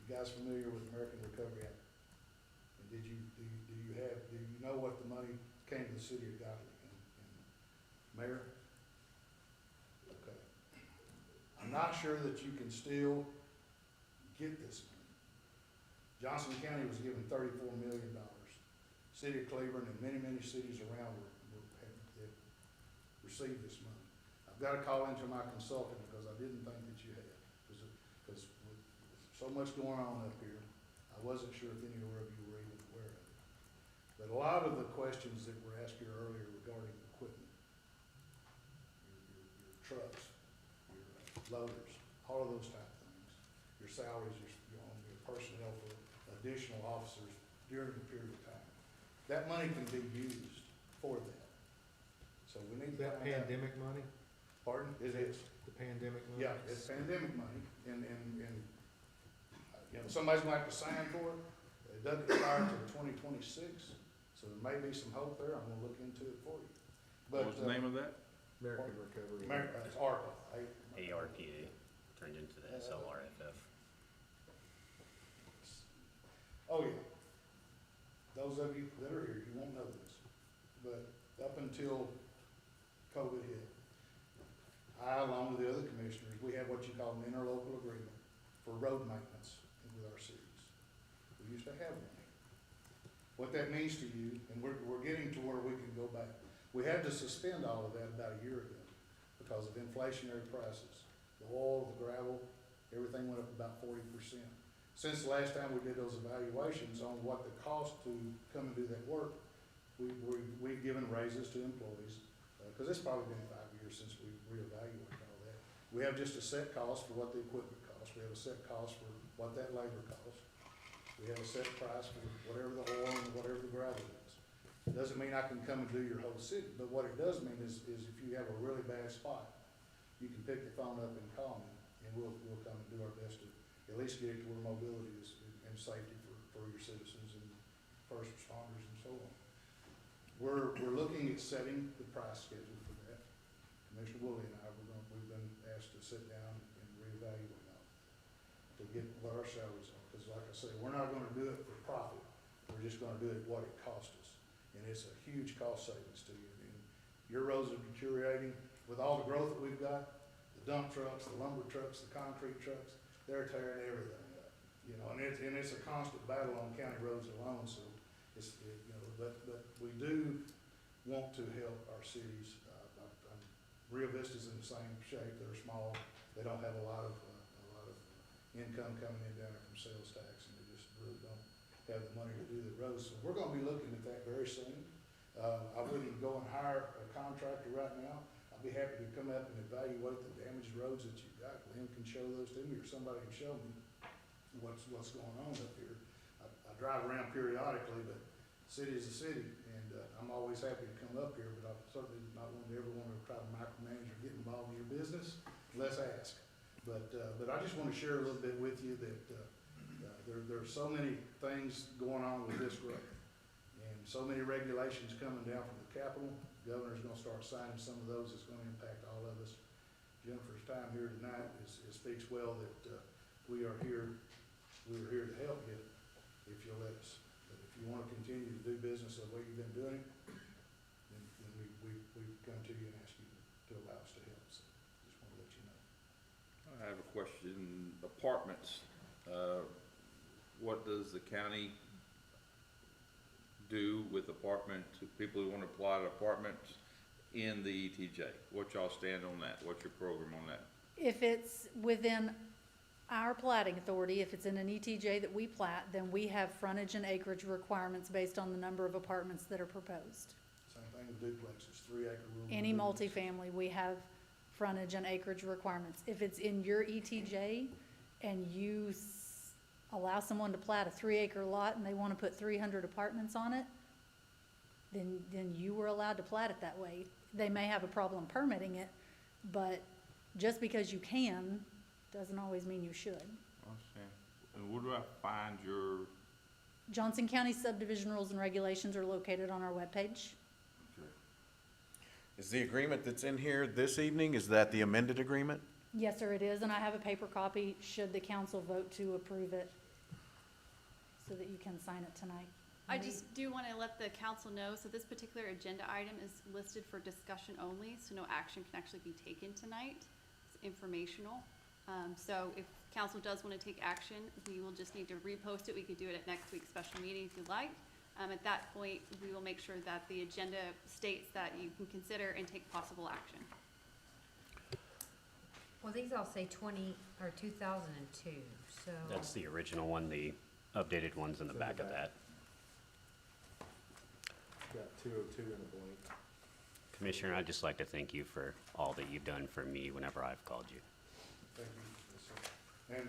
[SPEAKER 2] You guys familiar with American Recovery Act? And do you know what the money came to the city of Godley and Mayor? Okay. I'm not sure that you can still get this money. Johnson County was given $34 million. City of Cleveland and many, many cities around have received this money. I've got to call into my consultant because I didn't think that you had. Because with so much going on up here, I wasn't sure if any of you were even aware of it. But a lot of the questions that were asked here earlier regarding equipment, your trucks, your loaders, all of those type of things, your salaries, your personnel for additional officers during the period of time. That money can be used for that. So we need to
[SPEAKER 20] That
[SPEAKER 2] find out.
[SPEAKER 20] pandemic money?
[SPEAKER 2] Pardon? It is.
[SPEAKER 20] The pandemic money?
[SPEAKER 2] Yeah, it's pandemic money, and you know, somebody's gonna have to sign for it. It doesn't expire until 2026, so there may be some hope there. I'm gonna look into it for you. But,
[SPEAKER 9] What was the name of that?
[SPEAKER 20] American Recovery.
[SPEAKER 2] It's ARPA.
[SPEAKER 1] ARPA turned into the SLRFF.
[SPEAKER 2] Oh, yeah. Those of you that are here, you won't know this, but up until COVID hit, I, along with the other commissioners, we have what you call an interlocal agreement for road maintenance with our cities. We used to have one. What that means to you, and we're getting to where we can go back. We had to suspend all of that about a year ago because of inflationary prices. The oil, the gravel, everything went up about 40%. Since the last time we did those evaluations on what the cost to come and do that work, we've given raises to employees, because it's probably been 5 years since we reevaluated all that. We have just a set cost for what the equipment costs. We have a set cost for what that labor costs. We have a set price for whatever the oil and whatever the gravel is. It doesn't mean I can come and do your whole city, but what it does mean is if you have a really bad spot, you can pick the phone up and call me, and we'll come and do our best to at least get it to where mobility is and safety for your citizens and first responders and so on. We're looking at setting the price schedule for that. Commissioner Woolley and I, we've been asked to sit down and reevaluate all to get what our salaries are. Because like I say, we're not gonna do it for profit. We're just gonna do it what it costs us. And it's a huge cost savings to you. And your roads are deteriorating with all the growth that we've got, the dump trucks, the lumber trucks, the concrete trucks. They're tearing everything up, you know, and it's a constant battle on county roads alone, so but we do want to help our cities. Rio Vista's in the same shape. They're small. They don't have a lot of income coming in down there from sales tax, and they just really don't have the money to do the roads. So we're gonna be looking at that very soon. I wouldn't go and hire a contractor right now. I'd be happy to come up and evaluate the damaged roads that you've got. Lynn can show those to me, or somebody can show me what's going on up here. I drive around periodically, but city is a city, and I'm always happy to come up here, but I certainly not want to ever want to try to micromanage or get involved in your business unless asked. But I just want to share a little bit with you that there's so many things going on with this growth, and so many regulations coming down from the Capitol. The governor's going to start signing some of those. It's going to impact all of us. Jennifer's time here tonight speaks well that we are here to help you if you'll let us. But if you want to continue to do business the way you've been doing it, then we've come to you and asked you to allow us to help. So just want to let you know.
[SPEAKER 9] I have a question. Apartments, what does the county do with apartments, people who want to apply to apartments in the ETJ? What y'all stand on that? What's your program on that?
[SPEAKER 21] If it's within our plating authority, if it's in an ETJ that we plat, then we have frontage and acreage requirements based on the number of apartments that are proposed.
[SPEAKER 2] Same thing with duplexes, 3 acre rule.
[SPEAKER 21] Any
[SPEAKER 2] on duplex.
[SPEAKER 21] multifamily, we have frontage and acreage requirements. If it's in your ETJ and you allow someone to plat a 3 acre lot and they wanna put 300 apartments on it, then you were allowed to plat it that way. They may have a problem permitting it, but just because you can, doesn't always mean you should.
[SPEAKER 9] Understand. And where do I find your,
[SPEAKER 21] Johnson County subdivision rules and regulations are located on our webpage.
[SPEAKER 7] Is the agreement that's in here this evening, is that the amended agreement?
[SPEAKER 21] Yes, sir, it is, and I have a paper copy should the council vote to approve it, so that you can sign it tonight.
[SPEAKER 18] I just do want to let the council know, so this particular agenda item is listed for discussion only, so no action can actually be taken tonight. It's informational. So if council does want to take action, we will just need to repost it. We could do it at next week's special meeting if you'd like. At that point, we will make sure that the agenda states that you can consider and take possible action.
[SPEAKER 5] Well, these all say 2002, so.
[SPEAKER 1] That's the original one, the updated one's in the back of that.
[SPEAKER 20] Got 202 in a blank.
[SPEAKER 1] Commissioner, I'd just like to thank you for all that you've done for me whenever I've called you.
[SPEAKER 2] Thank you. Yes, sir. And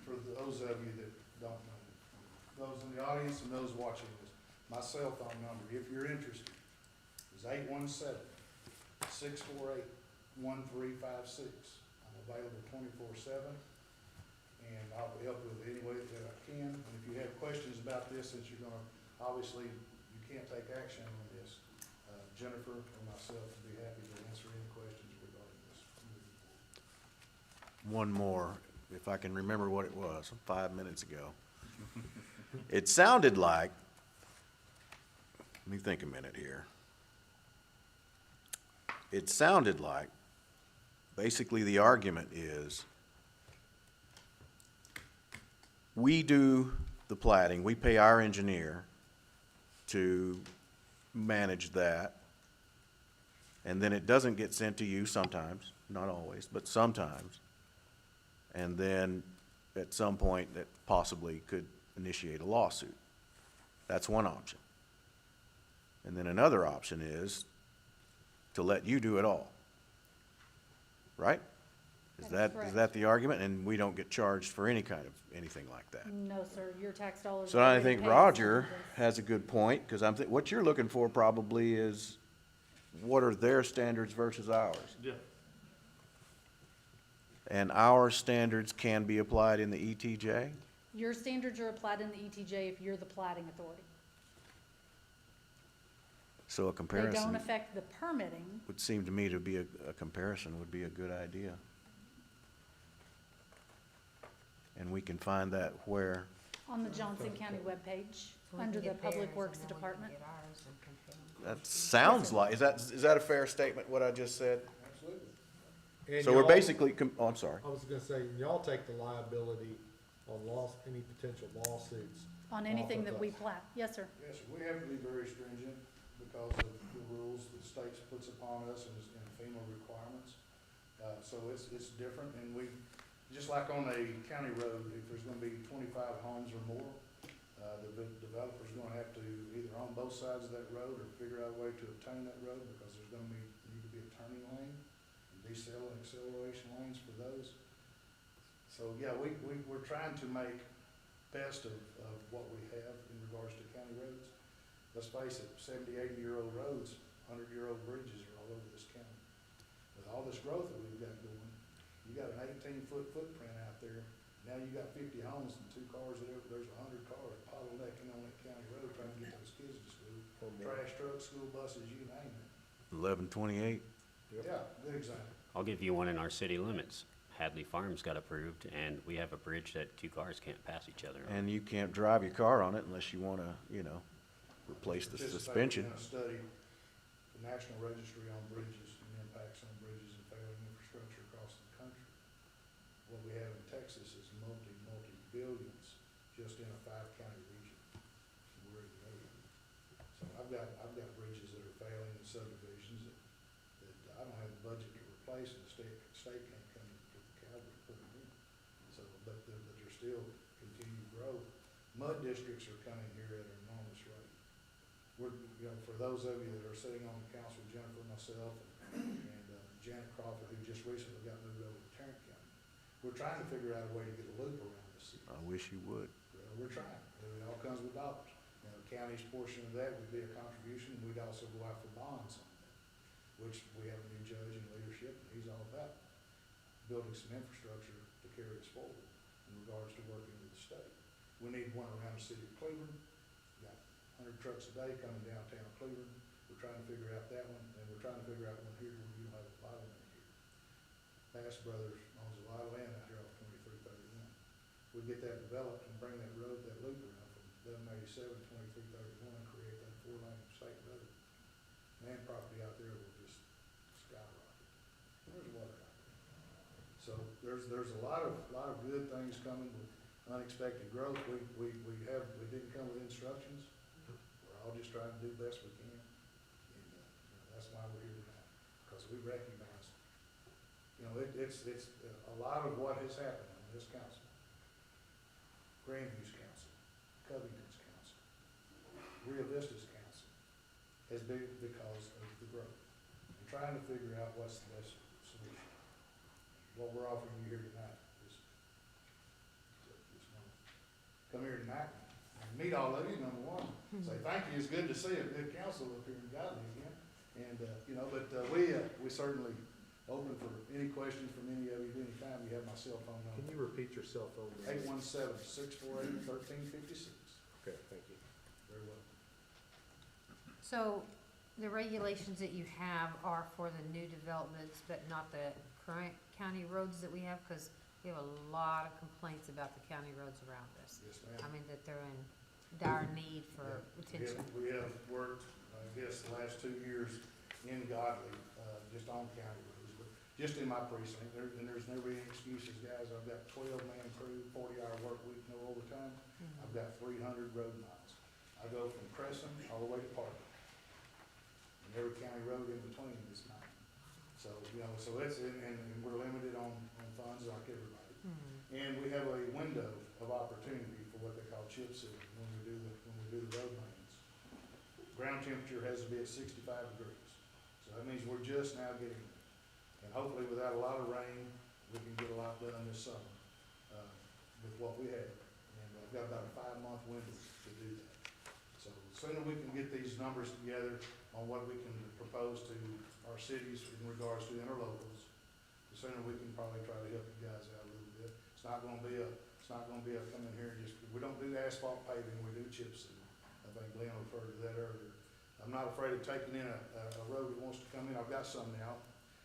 [SPEAKER 2] for those of you that don't know, those in the audience and those watching this, my cell phone number, if you're interested, is 817-648-1356. I'm available 24/7, and I'll help with any way that I can. And if you have questions about this, since you're gonna, obviously, you can't take action on this, Jennifer and myself would be happy to answer any questions regarding this.
[SPEAKER 7] One more, if I can remember what it was, 5 minutes ago. It sounded like, let me think a minute here. It sounded like, basically the argument is, we do the platting, we pay our engineer to manage that, and then it doesn't get sent to you sometimes, not always, but sometimes. And then at some point that possibly could initiate a lawsuit. That's one option. And then another option is to let you do it all. Right? Is
[SPEAKER 21] That is
[SPEAKER 7] that
[SPEAKER 21] correct.
[SPEAKER 7] the argument? And we don't get charged for any kind of, anything like that.
[SPEAKER 21] No, sir, your tax dollars.
[SPEAKER 7] So
[SPEAKER 21] are
[SPEAKER 7] I
[SPEAKER 21] already
[SPEAKER 7] think
[SPEAKER 21] paid
[SPEAKER 7] Roger
[SPEAKER 21] for this.
[SPEAKER 7] has a good point, because what you're looking for probably is, what are their standards versus ours?
[SPEAKER 9] yeah,
[SPEAKER 7] And our standards can be applied in the ETJ?
[SPEAKER 21] Your standards are applied in the ETJ if you're the plating authority.
[SPEAKER 7] So a
[SPEAKER 21] They
[SPEAKER 7] comparison
[SPEAKER 21] don't affect the permitting.
[SPEAKER 7] would seem to me to be a comparison would be a good idea. And we can find that where,
[SPEAKER 21] On the Johnson County webpage,
[SPEAKER 5] So we can
[SPEAKER 21] under the
[SPEAKER 5] get
[SPEAKER 21] Public
[SPEAKER 5] theirs
[SPEAKER 21] Works
[SPEAKER 5] and then we can
[SPEAKER 21] Department.
[SPEAKER 5] get ours and compare them.
[SPEAKER 7] that sounds like, is that a fair statement, what I just said?
[SPEAKER 2] Absolutely.
[SPEAKER 19] And
[SPEAKER 7] So we're
[SPEAKER 19] y'all-
[SPEAKER 7] basically, oh, I'm sorry.
[SPEAKER 19] I was gonna say, y'all take the liability on any potential lawsuits.
[SPEAKER 21] On anything
[SPEAKER 19] off of
[SPEAKER 21] that we
[SPEAKER 19] us.
[SPEAKER 21] plat. Yes, sir.
[SPEAKER 2] Yes, sir. We have to be very stringent because of the rules the state puts upon us and FEMA requirements. So it's different, and just like on a county road, if there's gonna be 25 homes or more, the developer's gonna have to either own both sides of that road or figure out a way to obtain that road, because there's gonna need to be a turning lane, and decel and acceleration lanes for those. So, yeah, we're trying to make best of what we have in regards to county roads. Let's face it, 70, 80-year-old roads, 100-year-old bridges are all over this county. With all this growth that we've got going, you got an 18-foot footprint out there. Now you got 50 homes and 2 cars, there's 100 cars bottlenecking on that county road trying to get those kids to school. Trash trucks, school buses, you name it.
[SPEAKER 7] 1128.
[SPEAKER 2] Yeah, good example.
[SPEAKER 1] I'll give you one in our city limits. Hadley Farms got approved, and we have a bridge that 2 cars can't pass each other on.
[SPEAKER 7] And you can't drive your car on it unless you wanna, replace the
[SPEAKER 2] Participated
[SPEAKER 7] suspension.
[SPEAKER 2] in a study, the National Registry on Bridges and impacts on bridges and failing infrastructure across the country. What we have in Texas is multi-billions just in a 5-county region. We're in the area. So I've got bridges that are failing in subdivisions that I don't have the budget to replace, and the state can't come to still continued growth. Mud districts are coming here at an enormous rate. We're, for those of you that are sitting on the council, Jennifer, myself, and Janet Crawford, who just recently got moved over to Tarrant County, we're trying to figure out a way to get a loop around the city.
[SPEAKER 7] I wish you would.
[SPEAKER 2] We're trying. It all comes with dollars. The county's portion of that would be a contribution. We'd also go out for bonds on that, which we have a new judge in leadership, and he's all about building some infrastructure to carry us forward in regards to working with the state. We need one around the city of Cleveland. Got 100 trucks a day coming downtown Cleveland. We're trying to figure out that one, and we're trying to figure out one here where you don't have a bottleneck here. Bass Brothers owns a lot of land out here off 2331. We get that developed and bring that road, that loop around from 1187 to 2331 and create that 4-lane state road. Man, property out there will just skyrocket. There's water out there. So there's a lot of good things coming with unexpected growth. We didn't come with instructions. We're all just trying to do the best we can. And that's why we're here tonight, because we recognize, it's a lot of what has happened in this council. Grandview's council, Covington's council, Rio Vista's council has been because of the growth. And trying to figure out what's the best solution. What we're offering you here tonight is come here tonight and meet all of you, number one. Say thank you. It's good to see a good council up here in Godley again. And, we certainly open for any questions from any of you at any time. You have my cell phone number.
[SPEAKER 20] Can you repeat your cell phone number?
[SPEAKER 2] 817-648-1356.
[SPEAKER 20] Okay, thank you.
[SPEAKER 2] Very well.
[SPEAKER 5] So the regulations that you have are for the new developments, but not the current county roads that we have? Because we have a lot of complaints about the county roads around us.
[SPEAKER 2] Yes, ma'am.
[SPEAKER 5] I mean, that they're in dire need for attention.
[SPEAKER 2] We have worked, I guess, the last 2 years in Godley, just on county roads, but just in my precinct, and there's never any excuses, guys. I've got 12-man crew, 40-hour work week, no overtime. I've got 300 road miles. I go from Crescent all the way to Parker. And every county road in between is mine. So, and we're limited on funds like everybody. And we have a window of opportunity for what they call chip sealing when we do the road maintenance. Ground temperature has to be at 65 degrees. So that means we're just now getting there. And hopefully without a lot of rain, we can get a lot done this summer, with what we have. And I've got about a 5-month window to do that. So the sooner we can get these numbers together on what we can propose to our cities in regards to interlocals, the sooner we can probably try to help you guys out a little bit. It's not gonna be a come in here and just, we don't do asphalt paving, we do chip seal. I think Glenn referred to that earlier. I'm not afraid of taking in a road that wants to come in. I've got some now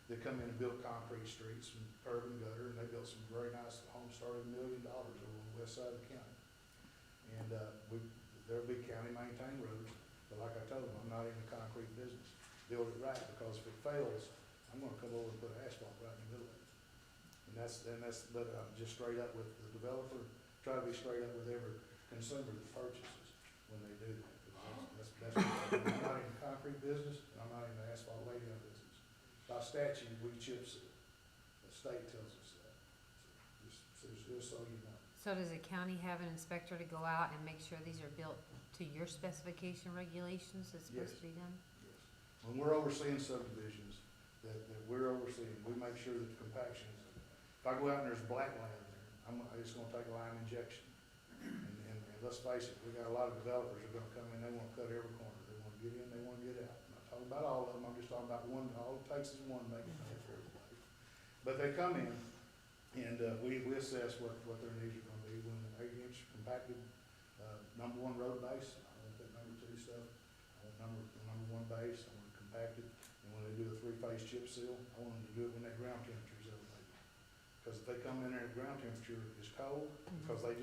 [SPEAKER 2] that come in and build concrete streets and curb and gutter, and they built some very nice homes, started $1 million over on the west side of the county. And there'll be county maintained roads, but like I told them, I'm not in the concrete business. Build it right, because if it fails, I'm gonna come over and put asphalt right in the middle of it. But I'm just straight up with the developer, try to be straight up with every consumer that purchases when they do that. That's what I'm not in the concrete business, and I'm not in the asphalt laydown business. By statute, we chip seal. The state tells us that. So just so you know.
[SPEAKER 5] So does the county have an inspector to go out and make sure these are built to your specification regulations that's supposed to be done?
[SPEAKER 2] Yes. When we're overseeing subdivisions that we're overseeing, we make sure that the compaction is, if I go out and there's black land there, it's gonna take a lime injection. And let's face it, we got a lot of developers that are gonna come in, they wanna cut every corner. They wanna get in, they wanna get out. I'm not talking about all of them, I'm just talking about one. All it takes is one to make it bad for everybody. But they come in, and we assess what their needs are gonna be. When the 8-inch compacted, number 1 road base, I want that number 2 stuff. I want number 1 base, I want it compacted. And when they do a 3-phase chip seal, I want them to do it when that ground temperature is elevated. Because if they come in there and ground temperature is cold, because they're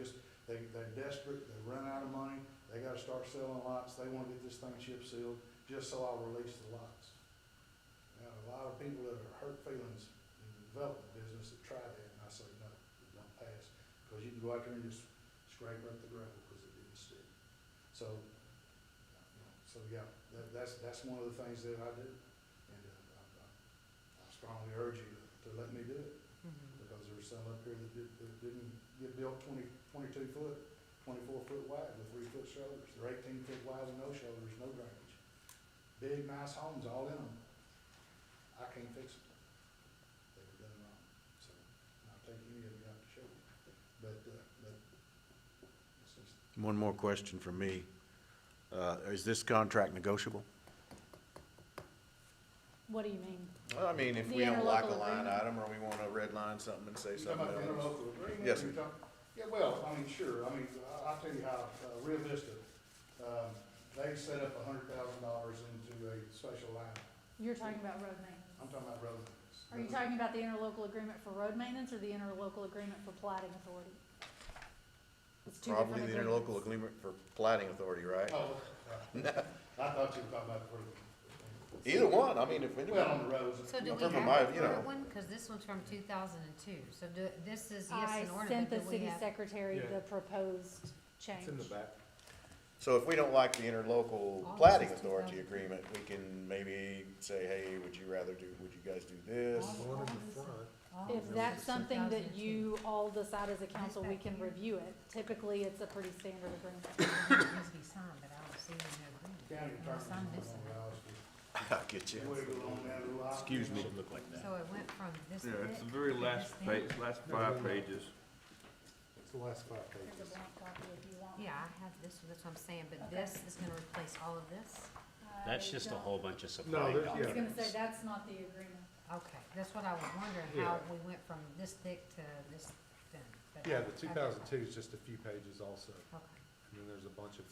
[SPEAKER 2] desperate, they run out of money, they gotta start selling lots, they wanna get this thing chip sealed, just so I'll release the lots. Now, a lot of people that are hurt feelings in the development business that try that, and I say no, it don't pass. Because you can go out there and just scrape up the gravel because it didn't stick. So yeah, that's one of the things that I do. And I strongly urge you to let me do it. Because there's some up here that didn't get built 22 foot, 24 foot wide with 3 foot shoulders. They're 18 foot wide with no shoulders, no drainage. Big, nice homes all in them. I can't fix it. They were done wrong. So I'll take any of you out to show you. But it's just,
[SPEAKER 7] One more question from me. Is this contract negotiable?
[SPEAKER 21] What do you mean?
[SPEAKER 12] Well, I mean, if
[SPEAKER 21] The
[SPEAKER 12] we don't like a
[SPEAKER 21] interlocal
[SPEAKER 12] line
[SPEAKER 21] agreement?
[SPEAKER 12] item, or we wanna redline something and say
[SPEAKER 2] you
[SPEAKER 12] something
[SPEAKER 2] talking about the
[SPEAKER 12] else.
[SPEAKER 2] interlocal agreement?
[SPEAKER 12] Yes,
[SPEAKER 2] Or you
[SPEAKER 12] sir.
[SPEAKER 2] Yeah, well, I mean, sure. I mean, I'll tell you how, Rio Vista, they set up $100,000 into a special line.
[SPEAKER 21] You're talking about road maintenance.
[SPEAKER 2] I'm talking about road maintenance.
[SPEAKER 21] Are you talking about the interlocal agreement for road maintenance or the interlocal agreement for plating authority? It's two
[SPEAKER 12] Probably
[SPEAKER 21] different
[SPEAKER 12] the interlocal
[SPEAKER 21] agreements.
[SPEAKER 12] agreement for plating authority, right?
[SPEAKER 2] Oh, I thought you were talking about the road.
[SPEAKER 12] Either one, I mean, if
[SPEAKER 2] Well,
[SPEAKER 12] anyone.
[SPEAKER 2] on the roads.
[SPEAKER 5] So do we
[SPEAKER 12] From
[SPEAKER 5] have
[SPEAKER 12] my-
[SPEAKER 5] a
[SPEAKER 12] you know.
[SPEAKER 5] current one? Cause this one's from 2002, so this is, yes,
[SPEAKER 21] I
[SPEAKER 5] an order,
[SPEAKER 21] sent
[SPEAKER 5] but
[SPEAKER 21] the
[SPEAKER 5] do we
[SPEAKER 21] city
[SPEAKER 5] have?
[SPEAKER 21] secretary
[SPEAKER 10] Yeah.
[SPEAKER 21] the proposed change.
[SPEAKER 10] It's in the back.
[SPEAKER 12] So if we don't like the interlocal
[SPEAKER 5] All
[SPEAKER 12] plating
[SPEAKER 5] this is
[SPEAKER 12] authority
[SPEAKER 5] 2000.
[SPEAKER 12] agreement, we can maybe say, hey, would you guys do this?
[SPEAKER 21] Oh.
[SPEAKER 10] One in the front.
[SPEAKER 21] If that's something that you all decide as a council, we can review it. Typically, it's a pretty standard agreement.
[SPEAKER 5] It needs to be signed, but I don't see it in the agreement.
[SPEAKER 2] County
[SPEAKER 5] Unless I'm
[SPEAKER 2] attorney's
[SPEAKER 5] missing
[SPEAKER 2] gonna
[SPEAKER 5] it.
[SPEAKER 2] allow us to.
[SPEAKER 12] I get you.
[SPEAKER 2] Way to go on down the line.
[SPEAKER 7] Excuse me. Look like that.
[SPEAKER 5] So it went from this
[SPEAKER 9] Yeah,
[SPEAKER 5] thick
[SPEAKER 9] it's the very
[SPEAKER 5] to
[SPEAKER 9] last
[SPEAKER 5] this thin?
[SPEAKER 9] page, last 5 pages.
[SPEAKER 19] It's the last 5
[SPEAKER 21] There's a
[SPEAKER 19] pages.
[SPEAKER 21] blank copy if you want.
[SPEAKER 5] Yeah, I have this, that's what I'm saying, but
[SPEAKER 21] Okay.
[SPEAKER 5] this is gonna replace all of this?
[SPEAKER 1] That's
[SPEAKER 21] I
[SPEAKER 1] just a
[SPEAKER 21] don't-
[SPEAKER 1] whole bunch of
[SPEAKER 19] No,
[SPEAKER 1] supply
[SPEAKER 19] there's-
[SPEAKER 21] I was
[SPEAKER 1] documents.
[SPEAKER 21] gonna say, that's not the agreement.
[SPEAKER 5] Okay, that's what I was wondering, how we went from this thick to this thin. but
[SPEAKER 19] Yeah,
[SPEAKER 5] I-
[SPEAKER 19] the 2002 is just a few pages also,
[SPEAKER 5] Okay.
[SPEAKER 19] and then there's a bunch of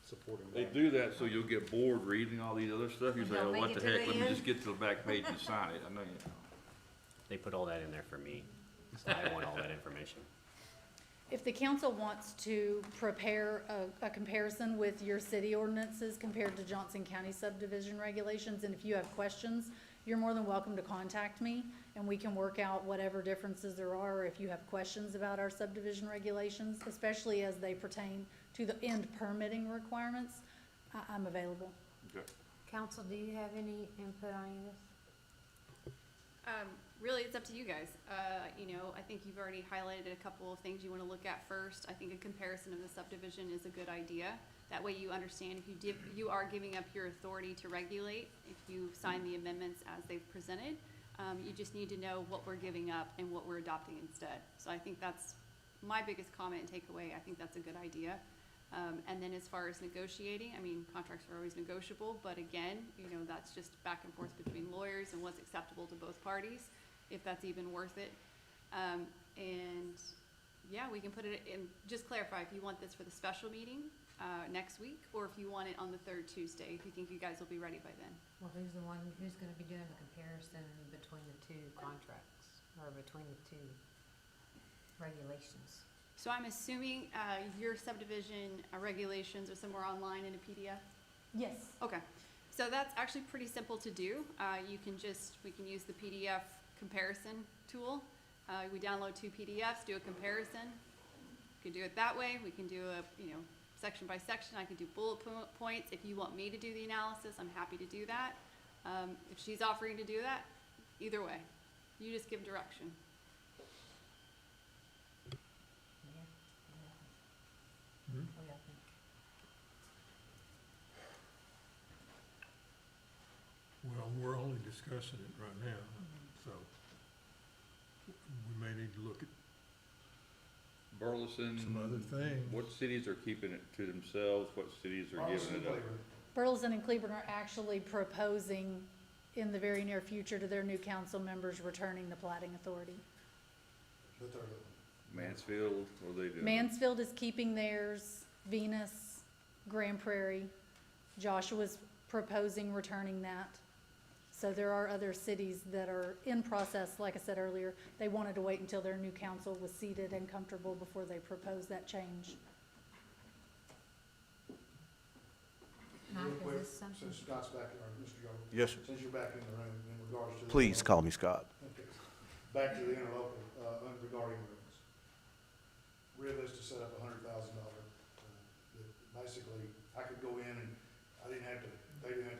[SPEAKER 19] supporting.
[SPEAKER 9] They
[SPEAKER 19] documents.
[SPEAKER 9] do that so you'll get bored reading all these other stuff. You say,
[SPEAKER 5] Don't
[SPEAKER 9] oh,
[SPEAKER 5] make
[SPEAKER 9] what
[SPEAKER 5] it
[SPEAKER 9] the
[SPEAKER 5] to
[SPEAKER 9] heck,
[SPEAKER 5] the
[SPEAKER 9] let me
[SPEAKER 5] end.
[SPEAKER 9] just get to the back page and sign it. I know you.
[SPEAKER 1] They put all that in there for me, so I want all that information.
[SPEAKER 21] If the council wants to prepare a comparison with your city ordinances compared to Johnson County subdivision regulations, and if you have questions, you're more than welcome to contact me, and we can work out whatever differences there are, or if you have questions about our subdivision regulations, especially as they pertain to the end permitting requirements, I'm available.
[SPEAKER 9] Okay.
[SPEAKER 5] Council, do you have any input on any of this?
[SPEAKER 18] Really, it's up to you guys. I think you've already highlighted a couple of things you want to look at first. I think a comparison of the subdivision is a good idea. That way you understand if you are giving up your authority to regulate, if you sign the amendments as they've presented, you just need to know what we're giving up and what we're adopting instead. So I think that's my biggest comment and takeaway. I think that's a good idea. And then as far as negotiating, contracts are always negotiable, but again, that's just back and forth between lawyers and what's acceptable to both parties, if that's even worth it. And yeah, we can put it in, just clarify if you want this for the special meeting, next week, or if you want it on the 3rd Tuesday, if you think you guys will be ready by then.
[SPEAKER 5] Well, who's gonna be doing the comparison between the two contracts, or between the two regulations?
[SPEAKER 18] So I'm assuming, your subdivision regulations are somewhere online in a PDF?
[SPEAKER 21] Yes.
[SPEAKER 18] Okay, so that's actually pretty simple to do. We can use the PDF comparison tool. We download 2 PDFs, do a comparison. We can do it that way. We can do section by section. I can do bullet points. If you want me to do the analysis, I'm happy to do that. If she's offering to do that, either way, you just give direction.
[SPEAKER 5] Yeah.
[SPEAKER 10] Mhm.
[SPEAKER 5] What do y'all think?
[SPEAKER 10] Well, we're only discussing it right now, so we may need to look at
[SPEAKER 9] Burleson.
[SPEAKER 10] some other things.
[SPEAKER 9] What cities are keeping it to themselves? What cities are giving it up?
[SPEAKER 21] Burleson and Cleburne are actually proposing in the very near future to their new council members returning the plating authority.
[SPEAKER 2] The third of them.
[SPEAKER 9] Mansfield, what are they doing?
[SPEAKER 21] Mansfield is keeping theirs, Venus, Grand Prairie. Joshua's proposing returning that. So there are other cities that are in process, like I said earlier. They wanted to wait until their new council was seated and comfortable before they proposed that change.
[SPEAKER 5] Mike,
[SPEAKER 2] Real quick,
[SPEAKER 5] is this something?
[SPEAKER 2] since Scott's back, or Mr. Yarborough.
[SPEAKER 7] Yes, sir.
[SPEAKER 2] Since you're back in the room in regards to. the
[SPEAKER 7] Please
[SPEAKER 2] interlocal-
[SPEAKER 7] call me Scott.
[SPEAKER 2] Okay. Back to the interlocal, regarding roads. Rio Vista set up $100,000, basically, I could go in and they didn't have to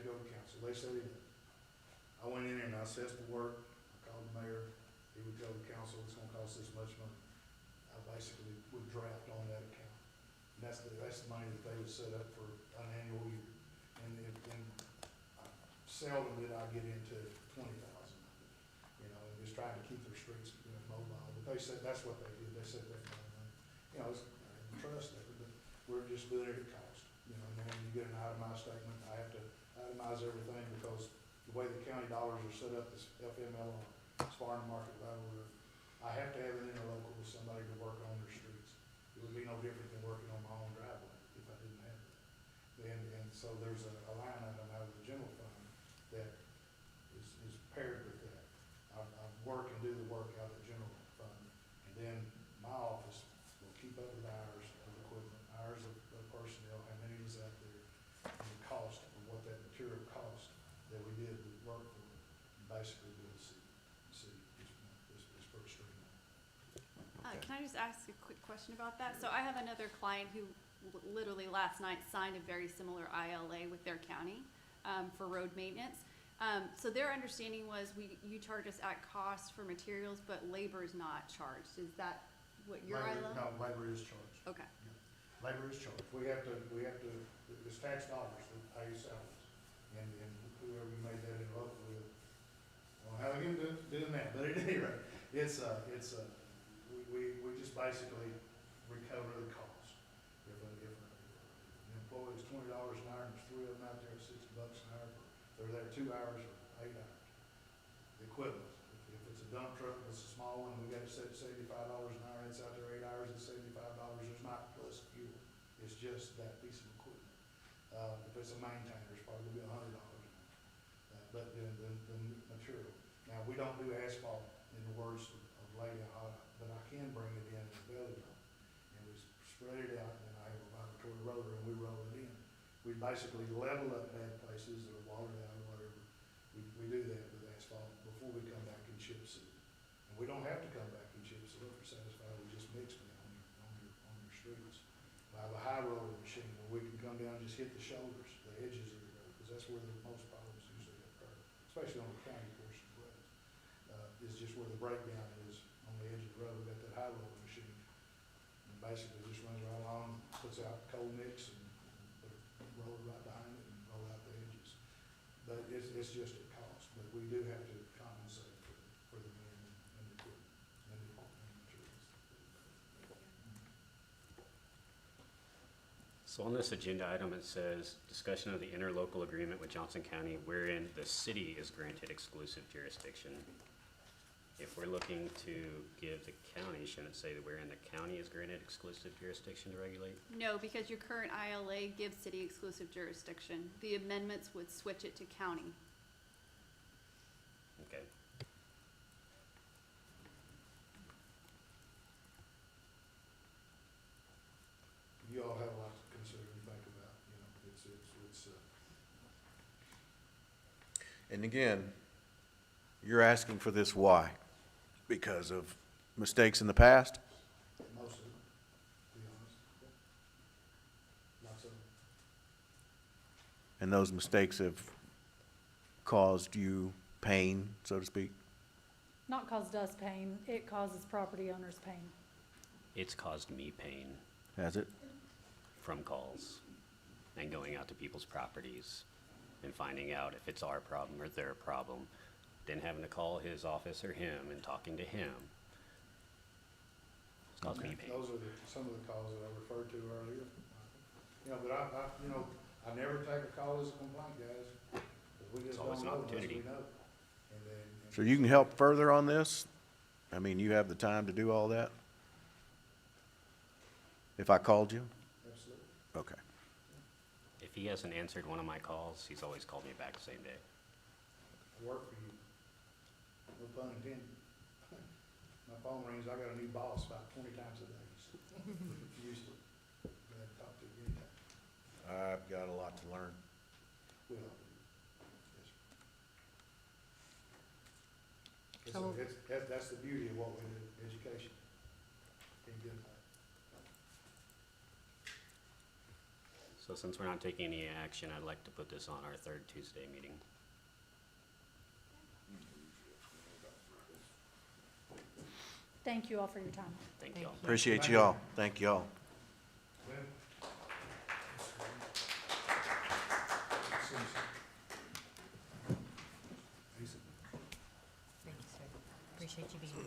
[SPEAKER 2] go to council, they set it up. I went in there and I assessed the work, I called the mayor, he would tell the council it's gonna cost this much money. I basically would draft on that account. And that's the money that they would set up for an annual year. And seldom did I get into 20,000, and just trying to keep their streets, mobile. But they said, that's what they did, they said that, it's trust there, but we're just doing it at cost. And then when you get an itemized statement, I have to itemize everything because the way the county dollars are set up is FMLR, it's farm market level. I have to have an interlocal with somebody to work on their streets. It would be no different than working on my own driveway if I didn't have that. And so there's a line item out of the general fund that is paired with that. I work and do the work out of the general fund, and then my office will keep up with hours of equipment, hours of personnel, how many is out there, and the cost of what that material cost that we did the work for, and basically do the city. It's pretty streamlined.
[SPEAKER 18] Can I just ask a quick question about that? So I have another client who literally last night signed a very similar ILA with their county for road maintenance. So their understanding was you charge us at cost for materials, but labor is not charged. Is that what your ILA?
[SPEAKER 2] No, labor is charged.
[SPEAKER 18] Okay.
[SPEAKER 2] Yeah. Labor is charged. We have to, it's tax dollars that pay salaries. And whoever you made that in local with, well, how they doing that, but at any rate, we just basically recover the cost. If an employee is $20 an hour and there's 3 of them out there at $60 an hour, they're there 2 hours or 8 hours. The equivalent. If it's a dump truck, it's a small one, we got it set at $75 an hour, and it's out there 8 hours, it's $75, there's not plus fuel. It's just that piece of equipment. If it's a maintainer, it's probably $100 an hour. But the material. Now, we don't do asphalt in the words of Lady Hot, but I can bring it in a belly dump. And we spread it out, and I have a vibratory roller, and we roll it in. We basically level up bad places that are watered out or whatever. We do that with asphalt before we come back and chip seal. And we don't have to come back and chip seal if we're satisfied, we just mix it on your streets. I have a high roller machine where we can come down and just hit the shoulders, the edges of the road, because that's where the most problems usually occur, especially on the county portion of roads. It's just where the breakdown is on the edge of the road. We got that high roller machine, and basically just runs right along, puts out cold mix and roll it right behind it and roll out the edges. But it's just a cost, but we do have to compensate for the men and the equipment and the materials.
[SPEAKER 1] So on this agenda item, it says, discussion of the interlocal agreement with Johnson County wherein the city is granted exclusive jurisdiction. If we're looking to give the county, shouldn't it say that wherein the county is granted exclusive jurisdiction to regulate?
[SPEAKER 18] No, because your current ILA gives city exclusive jurisdiction. The amendments would switch it to county.
[SPEAKER 1] Okay.
[SPEAKER 2] You all have a lot to consider and think about,
[SPEAKER 7] And again, you're asking for this why? Because of mistakes in the past?
[SPEAKER 2] most of it, to be honest. Lots of them.
[SPEAKER 7] And those mistakes have caused you pain, so to speak?
[SPEAKER 21] Not caused us pain, it causes property owners pain.
[SPEAKER 1] It's caused me pain
[SPEAKER 7] Has it?
[SPEAKER 1] from calls and going out to people's properties and finding out if it's our problem or their problem, then having to call his office or him and talking to him. It's caused me pain.
[SPEAKER 2] Those are some of the calls that I referred to earlier. But I never take a call as a complaint, guys. 'Cause we just
[SPEAKER 1] It's always
[SPEAKER 2] don't
[SPEAKER 1] an
[SPEAKER 2] know unless we
[SPEAKER 1] opportunity.
[SPEAKER 2] know.
[SPEAKER 7] So you can help further on this? I mean, you have the time to do all that? If I called you?
[SPEAKER 2] Absolutely.
[SPEAKER 7] Okay.
[SPEAKER 1] If he hasn't answered one of my calls, he's always called me back the same day.
[SPEAKER 2] I work for you. No pun intended. My phone rings, I got a new boss about 20 times a day. Used to. Glad to talk to you anytime.
[SPEAKER 7] I've got a lot to learn.
[SPEAKER 2] Will. Yes,
[SPEAKER 5] So-
[SPEAKER 2] that's the beauty of what we do, education. Can't get that.
[SPEAKER 1] So since we're not taking any action, I'd like to put this on our third Tuesday meeting.
[SPEAKER 21] Thank you all for your time.
[SPEAKER 1] Thank y'all.
[SPEAKER 7] Appreciate you all. Thank you all.
[SPEAKER 5] Thank you, sir. Appreciate you being here.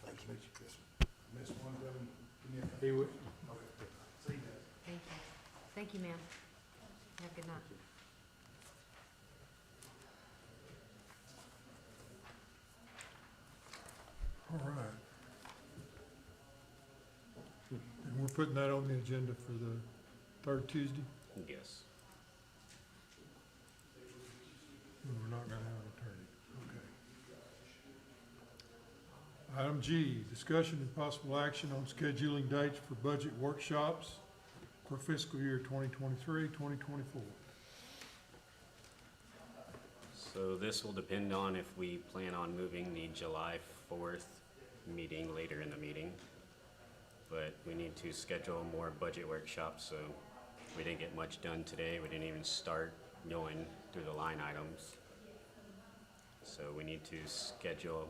[SPEAKER 2] Thank you. Miss one of them, give me a.
[SPEAKER 20] He would,
[SPEAKER 2] Okay. See you guys.
[SPEAKER 5] Thank you. Thank you, ma'am. Have a good night.
[SPEAKER 10] all right. And we're putting that on the agenda for the third Tuesday?
[SPEAKER 1] Yes.
[SPEAKER 10] We're not gonna have an attorney, okay. Item G, discussion and possible action on scheduling dates for budget workshops for fiscal year 2023-2024.
[SPEAKER 1] So this will depend on if we plan on moving the July 4th meeting later in the meeting. But we need to schedule more budget workshops, so we didn't get much done today. We didn't even start going through the line items. So we need to schedule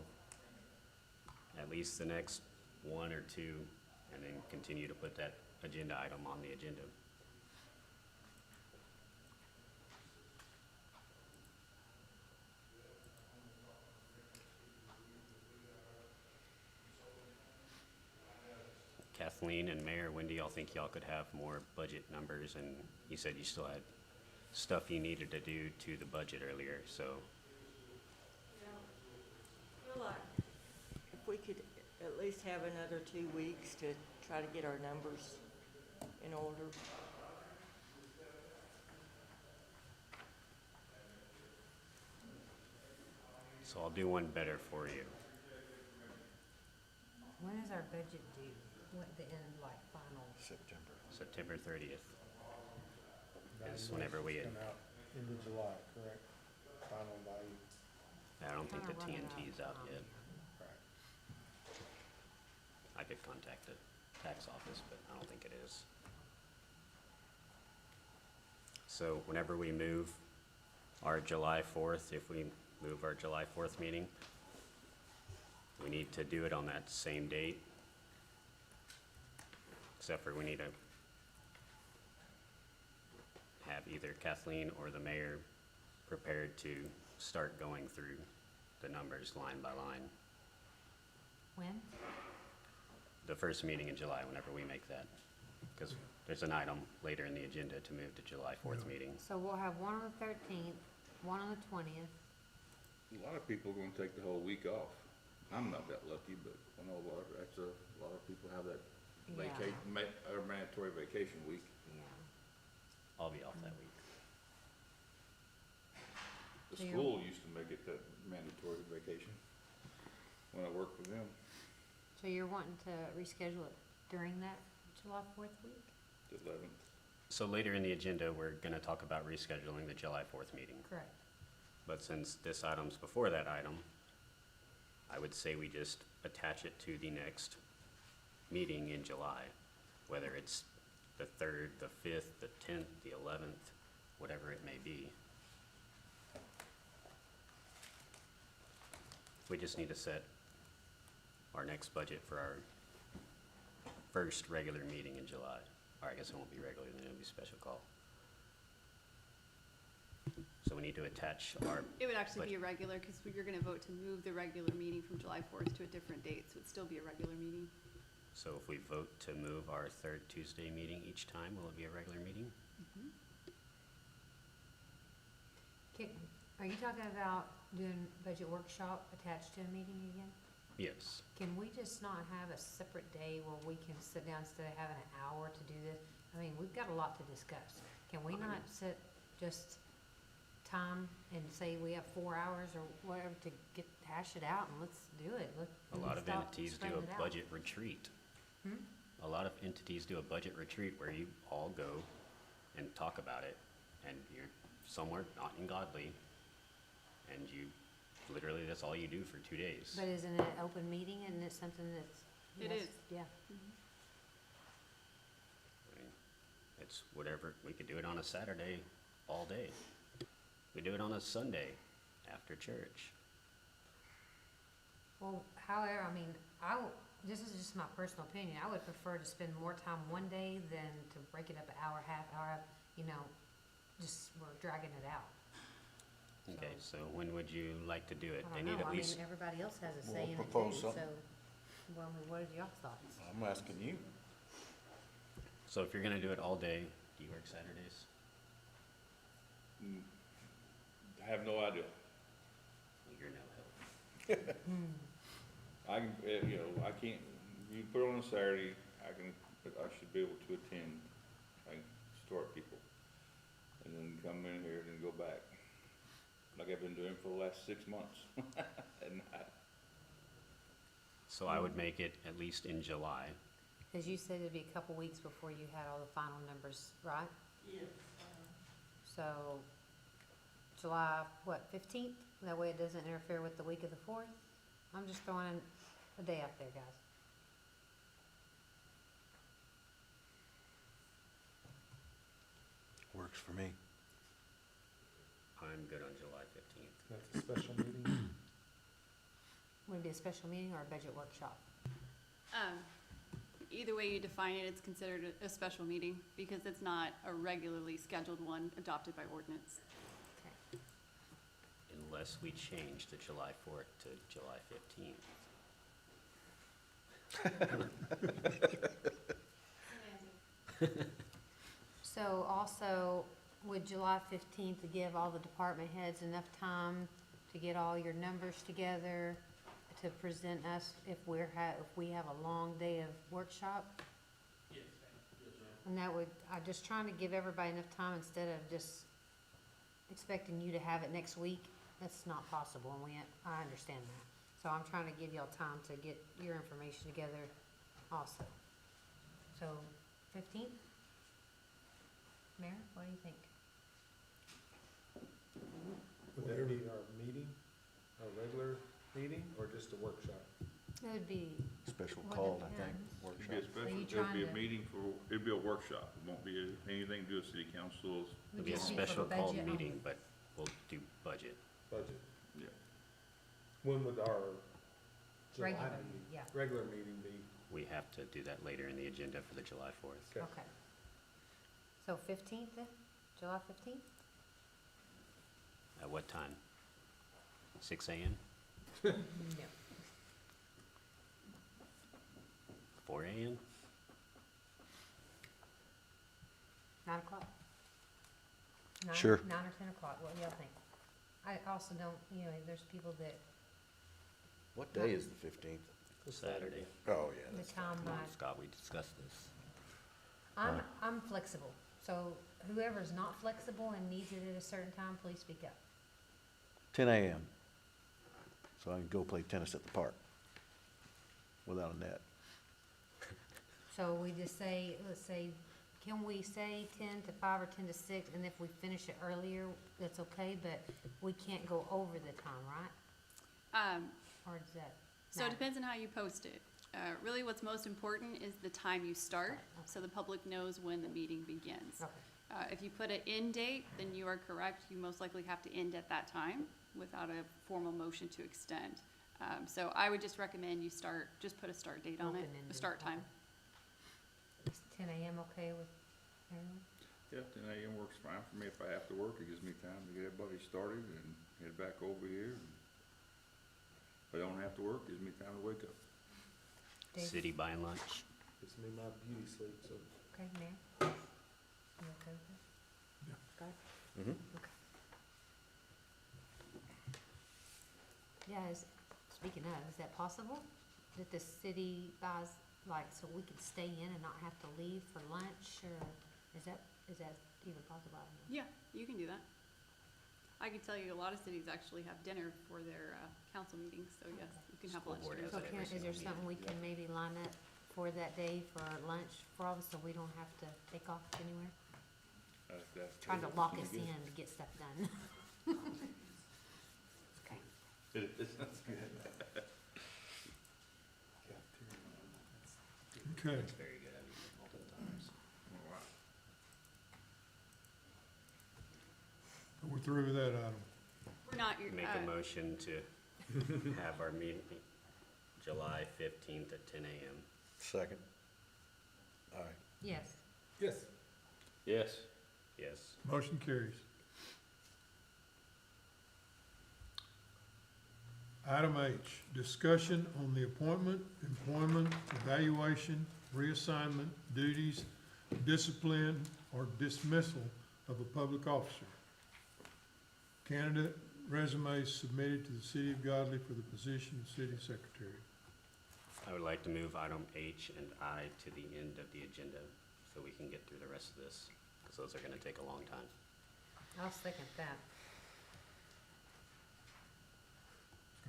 [SPEAKER 1] at least the next one or two, and then continue to put that agenda item on the agenda. Kathleen and Mayor, when do y'all think y'all could have more budget numbers? And you said you still had stuff you needed to do to the budget earlier, so.
[SPEAKER 13] I feel like if we could at least have another 2 weeks to try to get our numbers in order.
[SPEAKER 1] So I'll do one better for you.
[SPEAKER 5] When is our budget due? What, the end, like, final?
[SPEAKER 1] September 30th. Is whenever we had,
[SPEAKER 20] come out into July, correct? Final value.
[SPEAKER 1] I don't think the
[SPEAKER 5] Kinda running out
[SPEAKER 1] TNT is
[SPEAKER 5] of
[SPEAKER 1] out
[SPEAKER 5] time.
[SPEAKER 1] yet. I could contact the tax office, but I don't think it is. So whenever we move our July 4th, if we move our July 4th meeting, we need to do it on that same date. Except for we need to have either Kathleen or the mayor prepared to start going through the numbers line by line.
[SPEAKER 5] When?
[SPEAKER 1] The first meeting in July, whenever we make that. Because there's an item later in the agenda to move to July 4th meeting.
[SPEAKER 5] So we'll have one on the 13th, one on the 20th.
[SPEAKER 9] A lot of people are gonna take the whole week off. I'm not that lucky, but I know a lot of people have that
[SPEAKER 5] Yeah.
[SPEAKER 9] mandatory vacation week.
[SPEAKER 5] Yeah.
[SPEAKER 1] I'll be off that week.
[SPEAKER 9] The
[SPEAKER 5] So you're-
[SPEAKER 9] school used to make it that mandatory vacation when I worked for them.
[SPEAKER 5] So you're wanting to reschedule it during that July 4th week?
[SPEAKER 9] The 11th.
[SPEAKER 1] So later in the agenda, we're gonna talk about rescheduling the July 4th meeting.
[SPEAKER 5] Correct.
[SPEAKER 1] But since this item's before that item, I would say we just attach it to the next meeting in July, whether it's the 3rd, the 5th, the 10th, the 11th, whatever it may be. We just need to set our next budget for our first regular meeting in July. Or I guess it won't be regular, then it'll be special call. So we need to attach our,
[SPEAKER 18] It would actually
[SPEAKER 1] But-
[SPEAKER 18] be irregular, because you're gonna vote to move the regular meeting from July 4th to a different date, so it'd still be a regular meeting.
[SPEAKER 1] so if we vote to move our third Tuesday meeting each time, will it be a regular meeting?
[SPEAKER 5] Are you talking about doing budget workshop attached to a meeting again?
[SPEAKER 1] Yes.
[SPEAKER 5] Can we just not have a separate day where we can sit down instead of having an hour to do this? I mean, we've got a lot to discuss. Can we not set just time and say we have 4 hours or whatever to hash it out, and let's do it?
[SPEAKER 1] A lot of
[SPEAKER 5] Stop
[SPEAKER 1] entities do
[SPEAKER 5] spreading it
[SPEAKER 1] a
[SPEAKER 5] out.
[SPEAKER 1] budget retreat. A lot of entities do a budget retreat where you all go and talk about it, and you're somewhere not in Godley, and you, literally, that's all you do for 2 days.
[SPEAKER 5] But isn't it an open meeting, and it's something that's?
[SPEAKER 18] It
[SPEAKER 5] yes,
[SPEAKER 18] is.
[SPEAKER 5] Yeah.
[SPEAKER 1] I mean, it's whatever, we could do it on a Saturday all day. We do it on a Sunday after church.
[SPEAKER 5] Well, however, I mean, this is just my personal opinion, I would prefer to spend more time one day than to break it up an hour, half hour, you know, just, we're dragging it out.
[SPEAKER 1] Okay, so when would you like to do it?
[SPEAKER 5] I
[SPEAKER 1] They
[SPEAKER 5] don't
[SPEAKER 1] need
[SPEAKER 5] know,
[SPEAKER 1] at
[SPEAKER 5] I mean,
[SPEAKER 1] least,
[SPEAKER 5] everybody else has a
[SPEAKER 6] Well,
[SPEAKER 5] say in it too,
[SPEAKER 6] propose
[SPEAKER 5] so,
[SPEAKER 6] something.
[SPEAKER 5] well, I mean, what are y'all's thoughts?
[SPEAKER 6] I'm asking you.
[SPEAKER 1] so if you're gonna do it all day, do you work Saturdays?
[SPEAKER 9] I have no idea.
[SPEAKER 1] You're no help.
[SPEAKER 9] I can, you know, I can't, you put it on a Saturday, I should be able to attend. I can start people. And then come in here and go back. Like I've been doing for the last 6 months. And
[SPEAKER 1] So I would make it at least in July.
[SPEAKER 5] Cause you said it'd be a couple weeks before you had all the final numbers, right?
[SPEAKER 11] Yes.
[SPEAKER 5] So, July, what, 15th? That way it doesn't interfere with the week of the 4th? I'm just throwing a day out there, guys.
[SPEAKER 7] Works for me.
[SPEAKER 1] I'm good on July 15th.
[SPEAKER 20] That's a special meeting.
[SPEAKER 5] Would it be a special meeting or a budget workshop?
[SPEAKER 18] Either way you define it, it's considered a special meeting because it's not a regularly scheduled one adopted by ordinance.
[SPEAKER 5] Okay.
[SPEAKER 1] Unless we change the July 4th to July 15th.
[SPEAKER 5] So also, would July 15th give all the department heads enough time to get all your numbers together, to present us if we have a long day of workshop?
[SPEAKER 14] Yes,
[SPEAKER 5] And that would, I'm just trying to give everybody enough time instead of just expecting you to have it next week. That's not possible, and I understand that. So I'm trying to give y'all time to get your information together also. So, 15th? Mayor, what do you think?
[SPEAKER 20] Would that be our meeting, our regular meeting, or just a workshop?
[SPEAKER 5] It would be,
[SPEAKER 7] Special
[SPEAKER 5] Well,
[SPEAKER 7] call, I
[SPEAKER 5] depends.
[SPEAKER 7] think,
[SPEAKER 9] it'd be a
[SPEAKER 7] workshop.
[SPEAKER 9] special,
[SPEAKER 5] you
[SPEAKER 9] it'd be
[SPEAKER 5] trying
[SPEAKER 9] a
[SPEAKER 5] to-
[SPEAKER 9] meeting for, it'd be a workshop. It won't be anything to do with city councils.
[SPEAKER 5] would
[SPEAKER 1] It'll be a
[SPEAKER 5] just be for
[SPEAKER 1] special called
[SPEAKER 5] budget
[SPEAKER 1] meeting,
[SPEAKER 5] only.
[SPEAKER 1] but we'll do budget.
[SPEAKER 20] Budget.
[SPEAKER 9] Yeah.
[SPEAKER 20] When would our July
[SPEAKER 5] Regular,
[SPEAKER 20] meeting,
[SPEAKER 5] yeah.
[SPEAKER 20] regular meeting be?
[SPEAKER 1] We have to do that later in the agenda for the July 4th.
[SPEAKER 20] Okay.
[SPEAKER 5] Okay. So 15th then? July 15th?
[SPEAKER 1] At what time? 6 a.m.?
[SPEAKER 5] No.
[SPEAKER 1] 4 a.m.?
[SPEAKER 5] 9 o'clock?
[SPEAKER 7] Sure.
[SPEAKER 5] 9 or 10 o'clock, what do y'all think? I also don't, you know, there's people that,
[SPEAKER 7] What day is the 15th?
[SPEAKER 1] Saturday.
[SPEAKER 7] Oh, yeah,
[SPEAKER 5] the
[SPEAKER 7] that's
[SPEAKER 5] time might,
[SPEAKER 1] Scott, we discussed this.
[SPEAKER 5] I'm flexible. So whoever's not flexible and needs it at a certain time, please speak up.
[SPEAKER 7] 10 a.m. So I can go play tennis at the park without a net.
[SPEAKER 5] So we just say, let's say, can we say 10 to 5 or 10 to 6, and if we finish it earlier, that's okay, but we can't go over the time, right? Or is that?
[SPEAKER 18] So it
[SPEAKER 5] matter?
[SPEAKER 18] depends on how you post it. Really what's most important is the time you start, so the public knows when the meeting begins.
[SPEAKER 5] Okay.
[SPEAKER 18] If you put an end date, then you are correct. You most likely have to end at that time without a formal motion to extend. So I would just recommend you just put a start date on it,
[SPEAKER 5] Open-ended,
[SPEAKER 18] a start time.
[SPEAKER 5] Is 10 a.m. okay with everyone?
[SPEAKER 9] Yeah, 10 a.m. works fine for me. If I have to work, it gives me time to get everybody started and head back over here. If I don't have to work, it gives me time to wake up.
[SPEAKER 5] Dave?
[SPEAKER 1] City buying lunch.
[SPEAKER 20] It's me my beauty sleep, so.
[SPEAKER 5] Okay, Mayor? You okay with that?
[SPEAKER 10] Yeah.
[SPEAKER 5] Scott?
[SPEAKER 7] Mhm.
[SPEAKER 5] Okay. Yeah, speaking of, is that possible? That the city buys, like, so we can stay in and not have to leave for lunch, or is that even possible? I don't know.
[SPEAKER 18] Yeah, you can do that. I can tell you a lot of cities actually have dinner for their council meetings, so yes, you can have
[SPEAKER 1] School
[SPEAKER 18] lunch.
[SPEAKER 1] board
[SPEAKER 18] during
[SPEAKER 1] has
[SPEAKER 5] So
[SPEAKER 1] it
[SPEAKER 18] the
[SPEAKER 1] every
[SPEAKER 18] day.
[SPEAKER 5] is there
[SPEAKER 1] single
[SPEAKER 5] something we
[SPEAKER 1] meeting.
[SPEAKER 5] can maybe line up for that day for lunch for all of us, so we don't have to take off anywhere? Trying to lock us in to get stuff done. Okay.
[SPEAKER 10] Okay.
[SPEAKER 1] It's very good. I've used it multiple times.
[SPEAKER 10] We're through with that item.
[SPEAKER 18] We're not,
[SPEAKER 1] Make a motion to have our meeting, July 15th at 10 a.m.
[SPEAKER 7] Second. Aye.
[SPEAKER 5] Yes.
[SPEAKER 10] Yes.
[SPEAKER 9] Yes.
[SPEAKER 1] Yes.
[SPEAKER 10] Motion carries. Item H, discussion on the appointment, employment, evaluation, reassignment, duties, discipline, or dismissal of a public officer. Candidate resumes submitted to the City of Godley for the position of City Secretary.
[SPEAKER 1] I would like to move item H and I to the end of the agenda so we can get through the rest of this, because those are going to take a long time.
[SPEAKER 5] I'll second that.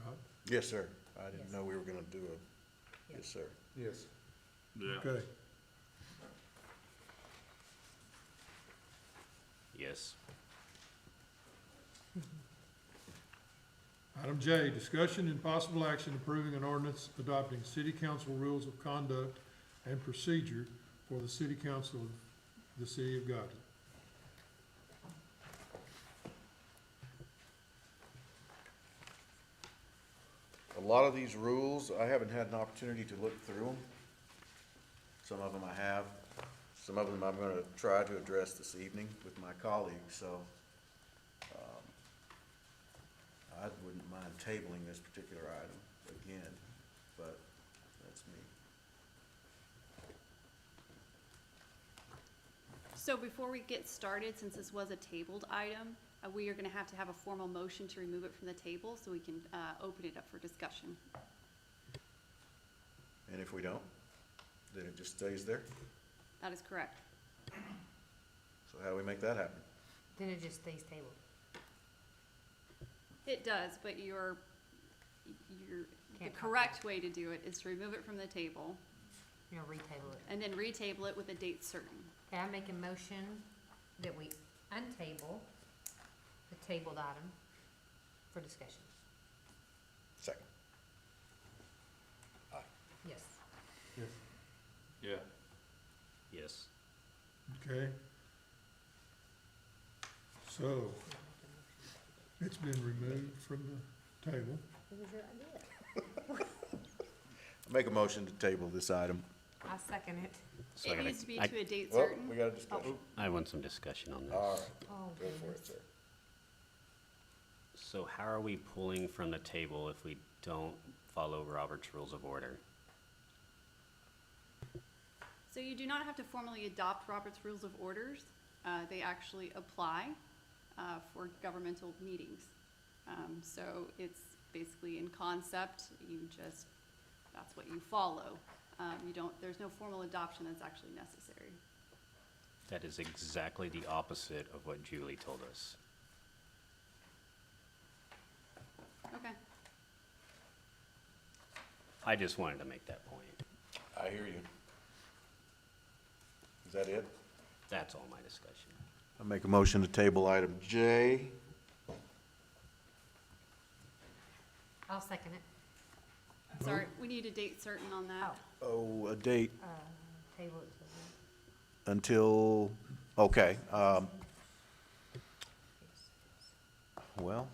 [SPEAKER 10] Scott?
[SPEAKER 7] Yes, sir. I didn't
[SPEAKER 5] Yes.
[SPEAKER 7] know we were gonna do a, yes, sir.
[SPEAKER 19] Yes.
[SPEAKER 9] Yeah.
[SPEAKER 10] Okay.
[SPEAKER 1] Yes.
[SPEAKER 10] Item J, discussion and possible action approving an ordinance adopting city council rules of conduct and procedure for the city council of the City of Godley.
[SPEAKER 7] A lot of these rules, I haven't had an opportunity to look through them. Some of them I have, some of them I'm gonna try to address this evening with my colleagues, so, I wouldn't mind tabling this particular item again, but that's me.
[SPEAKER 18] So before we get started, since this was a tabled item, we are gonna have to have a formal motion to remove it from the table so we can, open it up for discussion.
[SPEAKER 7] And if we don't, then it just stays there?
[SPEAKER 18] That is correct.
[SPEAKER 7] So how do we make that happen?
[SPEAKER 5] Then it just stays tabled.
[SPEAKER 18] It does, but the
[SPEAKER 5] Can't
[SPEAKER 18] correct way to do it is to remove it from the table
[SPEAKER 5] You know, retable it.
[SPEAKER 18] and then retable it with a date certain.
[SPEAKER 5] Okay, I make a motion that we untable the tabled item for discussion.
[SPEAKER 7] Second.
[SPEAKER 5] Yes.
[SPEAKER 19] Yes.
[SPEAKER 9] Yeah.
[SPEAKER 1] Yes.
[SPEAKER 10] Okay? So, it's been removed from the table.
[SPEAKER 5] It was your idea.
[SPEAKER 7] Make a motion to table this item.
[SPEAKER 5] I second it.
[SPEAKER 1] So I
[SPEAKER 18] It
[SPEAKER 1] gotta-
[SPEAKER 18] needs to be
[SPEAKER 1] I-
[SPEAKER 18] to a date
[SPEAKER 7] Well,
[SPEAKER 18] certain.
[SPEAKER 7] we got a discussion.
[SPEAKER 1] I want some discussion on this.
[SPEAKER 7] All right,
[SPEAKER 5] Oh,
[SPEAKER 7] go for it,
[SPEAKER 5] goodness.
[SPEAKER 7] sir.
[SPEAKER 1] So how are we pulling from the table if we don't follow Robert's Rules of Order?
[SPEAKER 18] So you do not have to formally adopt Robert's Rules of Orders. They actually apply for governmental meetings. So it's basically in concept, that's what you follow. There's no formal adoption that's actually necessary.
[SPEAKER 1] That is exactly the opposite of what Julie told us.
[SPEAKER 18] Okay.
[SPEAKER 1] I just wanted to make that point.
[SPEAKER 7] I hear you. Is that it?
[SPEAKER 1] That's all my discussion.
[SPEAKER 7] I make a motion to table item J.
[SPEAKER 5] I'll second it.
[SPEAKER 18] I'm sorry, we need a date certain on that.
[SPEAKER 7] Oh, a date
[SPEAKER 5] Table it to
[SPEAKER 7] until, okay, well,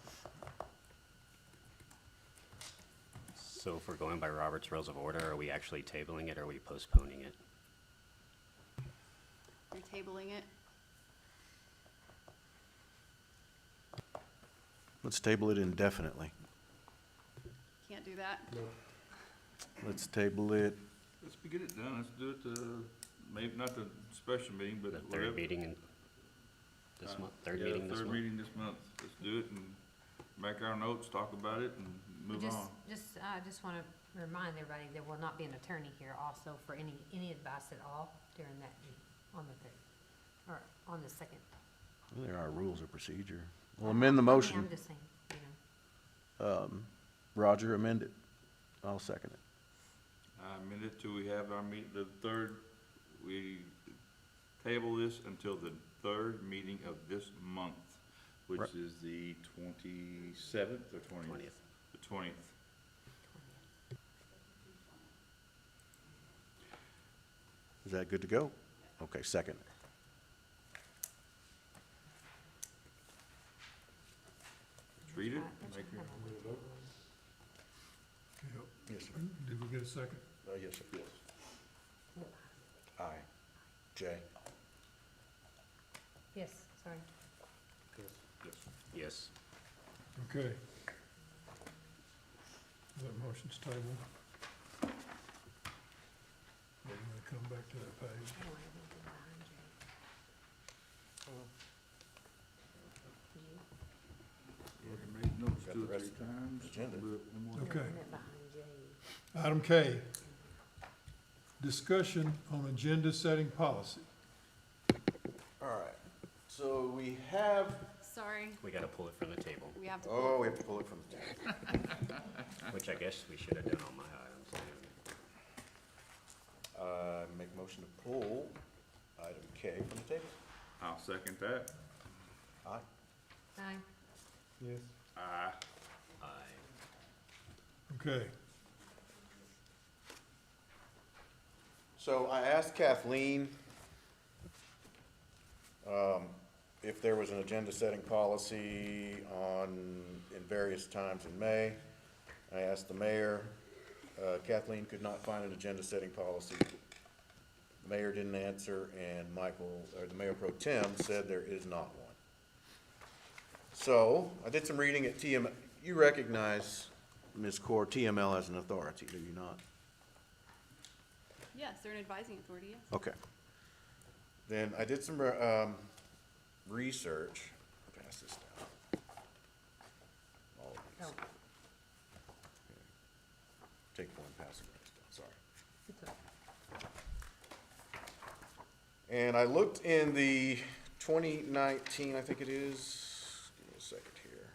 [SPEAKER 1] So if we're going by Robert's Rules of Order, are we actually tabling it or are we postponing it?
[SPEAKER 18] You're tabling it.
[SPEAKER 7] let's table it indefinitely.
[SPEAKER 18] Can't do that.
[SPEAKER 7] Let's table it,
[SPEAKER 9] Let's get it done. Let's do it, maybe not the special meeting, but
[SPEAKER 1] The
[SPEAKER 9] whatever.
[SPEAKER 1] third meeting in this month, third
[SPEAKER 9] Yeah,
[SPEAKER 1] meeting this
[SPEAKER 9] third
[SPEAKER 1] month?
[SPEAKER 9] meeting this month. Let's do it and make our notes, talk about it and move on.
[SPEAKER 5] I just wanna remind everybody, there will not be an attorney here also for any advice at all during that meeting on the third, or on the second.
[SPEAKER 7] there are rules of procedure. We'll amend the
[SPEAKER 5] I mean,
[SPEAKER 7] motion.
[SPEAKER 5] I'm just saying, you know.
[SPEAKER 7] Roger, amend it. I'll second it.
[SPEAKER 9] I amend it till we have our the third, we table this until the third meeting of this month, which
[SPEAKER 7] Right.
[SPEAKER 9] is the 27th or 20th?
[SPEAKER 1] 20th.
[SPEAKER 9] The 20th.
[SPEAKER 7] Is that good to go? Okay, second.
[SPEAKER 9] Let's read it.
[SPEAKER 5] That's
[SPEAKER 9] Make
[SPEAKER 5] what
[SPEAKER 9] your-
[SPEAKER 5] I'm-
[SPEAKER 10] Yep.
[SPEAKER 4] Yes, sir.
[SPEAKER 10] Did we get a second?
[SPEAKER 4] Yes, sir. Yes. Aye. Jay?
[SPEAKER 5] Yes, sorry.
[SPEAKER 1] Yes.
[SPEAKER 10] Okay. That motion's tabled. We're gonna come back to that page.
[SPEAKER 4] Got the rest of the agenda.
[SPEAKER 10] Okay. Item K, discussion on agenda setting policy.
[SPEAKER 7] All right, so we have,
[SPEAKER 18] Sorry,
[SPEAKER 1] We gotta pull it from the table,
[SPEAKER 18] we have to.
[SPEAKER 7] oh, we have to pull it from the table.
[SPEAKER 1] which I guess we should have done on my items.
[SPEAKER 7] Make motion to pull item K from the table.
[SPEAKER 9] I'll second that.
[SPEAKER 7] Aye.
[SPEAKER 5] Aye.
[SPEAKER 20] Yes.
[SPEAKER 9] Aye.
[SPEAKER 1] Aye.
[SPEAKER 10] Okay.
[SPEAKER 7] So I asked Kathleen if there was an agenda-setting policy in various times in May. I asked the mayor. Kathleen could not find an agenda-setting policy. The mayor didn't answer, and the mayor pro tem said there is not one. So I did some reading at TML. You recognize, Ms. Core, TML as an authority, do you not?
[SPEAKER 18] Yes, they're an advising authority, yes.
[SPEAKER 7] Okay. Then I did some research. I'll pass this down. All of these.
[SPEAKER 5] Oh.
[SPEAKER 7] Take one, pass the rest down, sorry.
[SPEAKER 5] It's okay.
[SPEAKER 7] And I looked in the 2019, I think it is, give me a second here.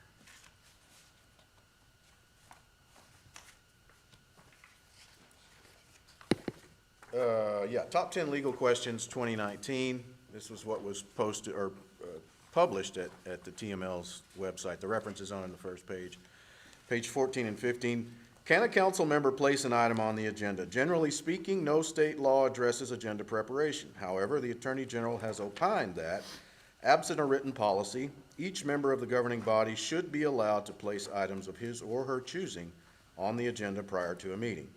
[SPEAKER 7] Yeah, top 10 legal questions 2019. This was what was posted or published at the TML's website. The reference is on the first page. Page 14 and 15. Can a council member place an item on the agenda? Generally speaking, no state law addresses agenda preparation. However, the Attorney General has opined that, absent a written policy, each member of the governing body should be allowed to place items of his or her choosing on the agenda prior to a meeting.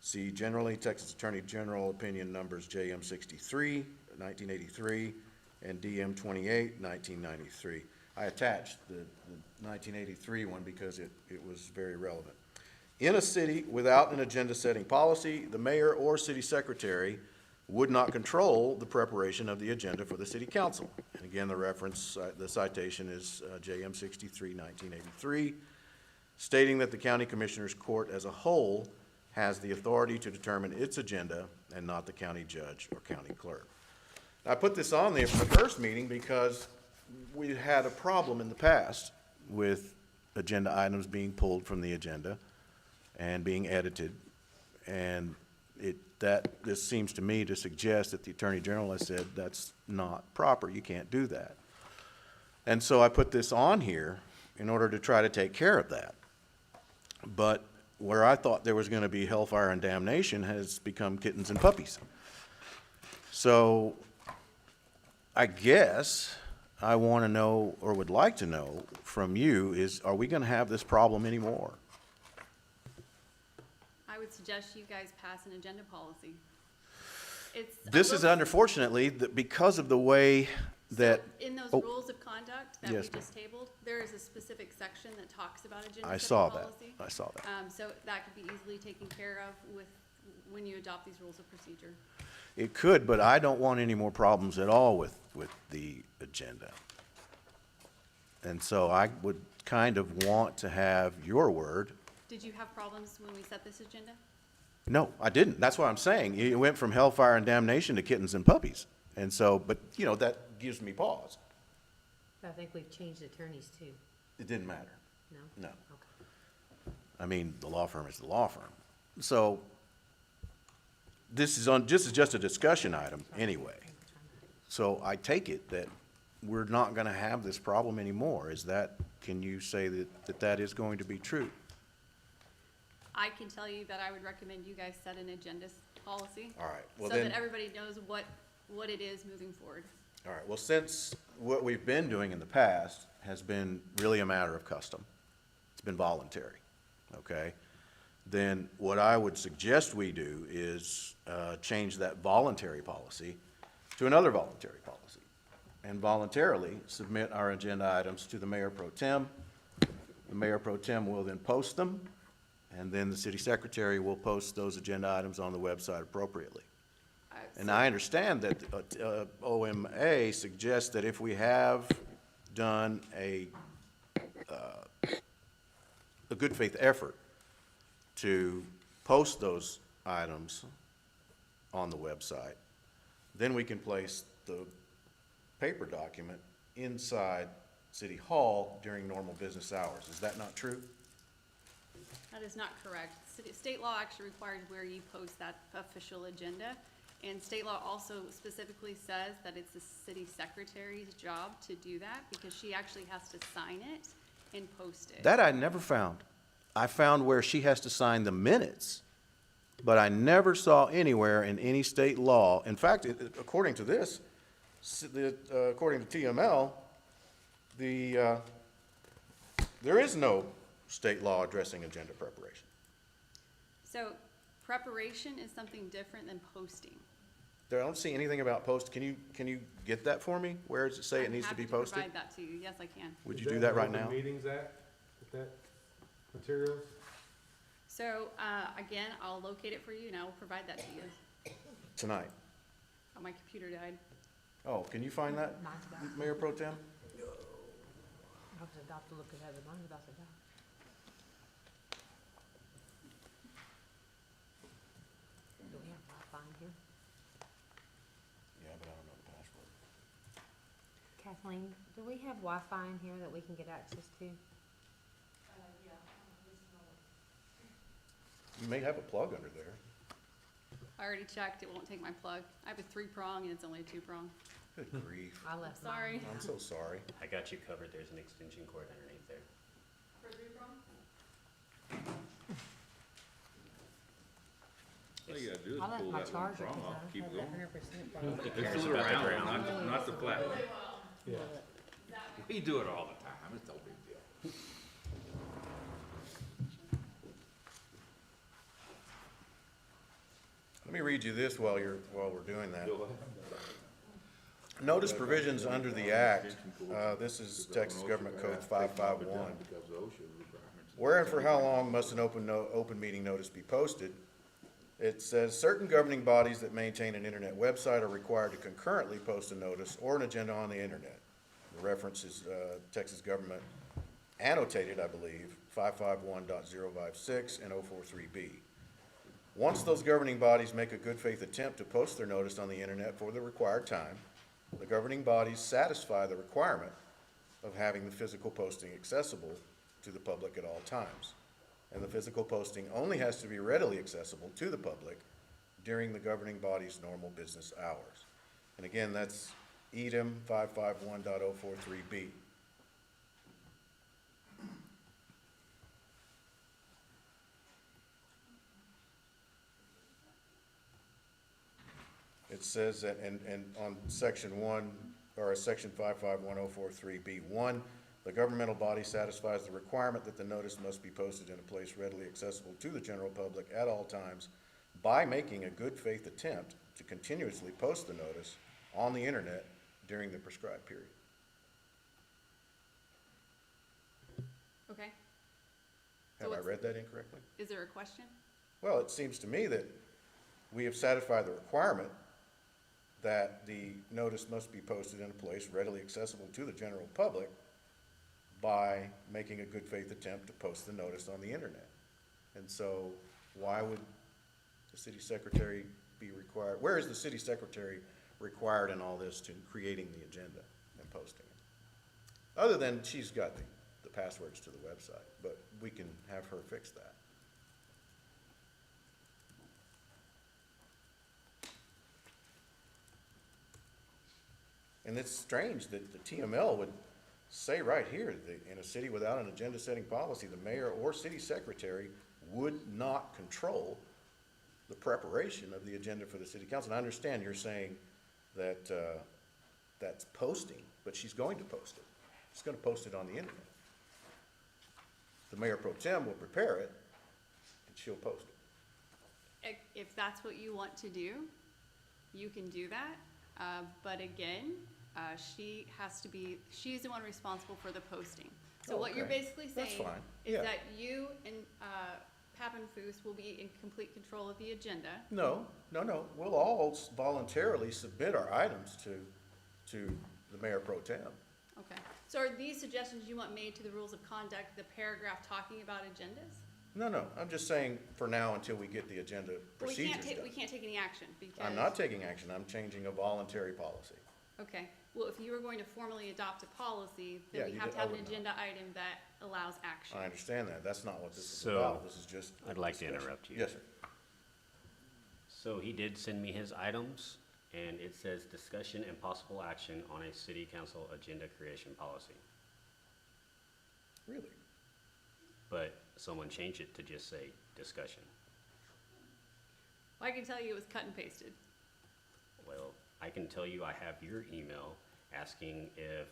[SPEAKER 7] See generally Texas Attorney General opinion numbers JM 63, 1983, and DM 28, 1993. I attached the 1983 one because it was very relevant. In a city without an agenda-setting policy, the mayor or city secretary would not control the preparation of the agenda for the city council. And again, the reference, the citation is JM 63, 1983, stating that the county commissioners court as a whole has the authority to determine its agenda and not the county judge or county clerk. I put this on there for the first meeting because we had a problem in the past with agenda items being pulled from the agenda and being edited. And this seems to me to suggest that the Attorney General has said that's not proper, you can't do that. And so I put this on here in order to try to take care of that. But where I thought there was going to be hellfire and damnation has become kittens and puppies. So I guess I want to know, or would like to know from you, is are we going to have this problem anymore?
[SPEAKER 18] I would suggest you guys pass an agenda policy. It's a
[SPEAKER 7] This is
[SPEAKER 18] little-
[SPEAKER 7] unfortunately because of the way that.
[SPEAKER 18] So in those
[SPEAKER 7] Oh,
[SPEAKER 18] rules of conduct that we
[SPEAKER 7] Yes, ma'am.
[SPEAKER 18] just tabled, there is a specific section that talks about agenda
[SPEAKER 7] I
[SPEAKER 18] setting
[SPEAKER 7] saw that.
[SPEAKER 18] policy.
[SPEAKER 7] I saw that.
[SPEAKER 18] So that could be easily taken care of when you adopt these rules of procedure.
[SPEAKER 7] It could, but I don't want any more problems at all with the agenda. And so I would kind of want to have your word.
[SPEAKER 18] Did you have problems when we set this agenda?
[SPEAKER 7] No, I didn't. That's what I'm saying. It went from hellfire and damnation to kittens and puppies. And so, but, that gives me pause.
[SPEAKER 5] I think we've changed attorneys too.
[SPEAKER 7] It didn't matter.
[SPEAKER 5] No?
[SPEAKER 7] No.
[SPEAKER 5] Okay.
[SPEAKER 7] I mean, the law firm is the law firm. So this is just a discussion item anyway. So I take it that we're not going to have this problem anymore. Can you say that is going to be true?
[SPEAKER 18] I can tell you that I would recommend you guys set an agenda policy.
[SPEAKER 7] All right. Well,
[SPEAKER 18] So
[SPEAKER 7] then,
[SPEAKER 18] that everybody knows what it is moving forward.
[SPEAKER 7] all right. Well, since what we've been doing in the past has been really a matter of custom, it's been voluntary, okay? then what I would suggest we do is change that voluntary policy to another voluntary policy, and voluntarily submit our agenda items to the mayor pro tem. The mayor pro tem will then post them, and then the city secretary will post those agenda items on the website appropriately. And I understand that OMA suggests that if we have done a good faith effort to post those items on the website, then we can place the paper document inside City Hall during normal business hours. Is that not true?
[SPEAKER 18] That is not correct. State law actually requires where you post that official agenda. And state law also specifically says that it's the city secretary's job to do that, because she actually has to sign it and post it.
[SPEAKER 7] That I never found. I found where she has to sign the minutes, but I never saw anywhere in any state law. In fact, according to this, according to TML, there is no state law addressing agenda preparation.
[SPEAKER 18] So preparation is something different than posting.
[SPEAKER 7] I don't see anything about post. Can you get that for me? Where does it say it needs to be posted?
[SPEAKER 18] I'm happy to provide that to you. Yes, I can.
[SPEAKER 7] Would you do that right now?
[SPEAKER 20] Meetings at, with that materials?
[SPEAKER 18] So, again, I'll locate it for you and I will provide that to you.
[SPEAKER 7] Tonight.
[SPEAKER 18] Oh, my computer died.
[SPEAKER 7] Oh, can you find that, Mayor Pro Tem?
[SPEAKER 5] I was about to look at it, mine's about to die. Do we have Wi-Fi in here?
[SPEAKER 7] Yeah, but I don't know the password.
[SPEAKER 5] Kathleen, do we have Wi-Fi in here that we can get access to?
[SPEAKER 7] You may have a plug under there.
[SPEAKER 18] I already checked. It won't take my plug. I have a 3-prong and it's only a 2-prong.
[SPEAKER 7] Good grief.
[SPEAKER 5] I left
[SPEAKER 18] Sorry.
[SPEAKER 7] I'm so sorry.
[SPEAKER 1] I got you covered, there's an extension cord underneath there.
[SPEAKER 18] For 3-prong?
[SPEAKER 9] All you gotta do is
[SPEAKER 5] I left
[SPEAKER 9] pull
[SPEAKER 5] my
[SPEAKER 9] that one
[SPEAKER 5] charger
[SPEAKER 9] prong
[SPEAKER 5] because
[SPEAKER 9] off,
[SPEAKER 5] I
[SPEAKER 9] keep
[SPEAKER 5] have that
[SPEAKER 9] going.
[SPEAKER 5] 100% problem.
[SPEAKER 9] It's the round one, not the flat one.
[SPEAKER 20] Yeah.
[SPEAKER 9] We do it all the time, it's no big deal.
[SPEAKER 7] Let me read you this while we're doing that. Notice provisions under the Act, this is Texas Government Code 551. Where and for how long must an open meeting notice be posted? It says certain governing bodies that maintain an internet website are required to concurrently post a notice or an agenda on the internet. The reference is Texas Government annotated, I believe, 551.056 and 043B. Once those governing bodies make a good faith attempt to post their notice on the internet for the required time, the governing bodies satisfy the requirement of having the physical posting accessible to the public at all times. And the physical posting only has to be readily accessible to the public during the governing body's normal business hours. And again, that's EDM 551.043B. It says that, and on section 1, or section 551.043B1, the governmental body satisfies the requirement that the notice must be posted in a place readily accessible to the general public at all times by making a good faith attempt to continuously post the notice on the internet during the prescribed period.
[SPEAKER 18] Okay.
[SPEAKER 7] Have I read that incorrectly?
[SPEAKER 18] Is there a question?
[SPEAKER 7] Well, it seems to me that we have satisfied the requirement that the notice must be posted in a place readily accessible to the general public by making a good faith attempt to post the notice on the internet. And so why would the city secretary be required, where is the city secretary required in all this to creating the agenda and posting it? Other than she's got the passwords to the website, but we can have her fix that. And it's strange that the TML would say right here that in a city without an agenda-setting policy, the mayor or city secretary would not control the preparation of the agenda for the city council. And I understand you're saying that that's posting, but she's going to post it. She's going to post it on the internet. The mayor pro tem will prepare it, and
[SPEAKER 6] she'll post it.
[SPEAKER 18] If that's what you want to do, you can do that. But again, she's the one responsible for the posting. So what you're
[SPEAKER 6] Okay.
[SPEAKER 18] basically
[SPEAKER 6] That's
[SPEAKER 18] saying
[SPEAKER 6] fine.
[SPEAKER 18] is
[SPEAKER 6] Yeah.
[SPEAKER 18] that you and Papenfuss will be in complete control of the agenda.
[SPEAKER 6] No, we'll all voluntarily submit our items to the mayor pro tem.
[SPEAKER 18] Okay. So are these suggestions you want made to the rules of conduct, the paragraph talking about agendas?
[SPEAKER 6] No, I'm just saying for now until we get the agenda
[SPEAKER 18] But we
[SPEAKER 6] procedures done.
[SPEAKER 18] can't take any action because.
[SPEAKER 6] I'm not taking action, I'm changing a voluntary policy.
[SPEAKER 18] Okay, well, if you were going to formally adopt a policy,
[SPEAKER 6] Yeah,
[SPEAKER 18] then we
[SPEAKER 6] you
[SPEAKER 18] have
[SPEAKER 6] did-
[SPEAKER 18] to
[SPEAKER 6] I
[SPEAKER 18] have an
[SPEAKER 6] would not.
[SPEAKER 18] agenda item that allows action.
[SPEAKER 6] I understand that, that's not what this is
[SPEAKER 1] So,
[SPEAKER 6] about, this is just.
[SPEAKER 1] I'd like to
[SPEAKER 6] discussion.
[SPEAKER 1] interrupt you.
[SPEAKER 6] Yes, sir.
[SPEAKER 1] So he did send me his items, and it says discussion and possible action on a city council agenda creation policy.
[SPEAKER 6] Really?
[SPEAKER 1] But someone changed it to just say discussion.
[SPEAKER 18] Well, I can tell you it was cut and pasted.
[SPEAKER 1] Well, I can tell you I have your email asking if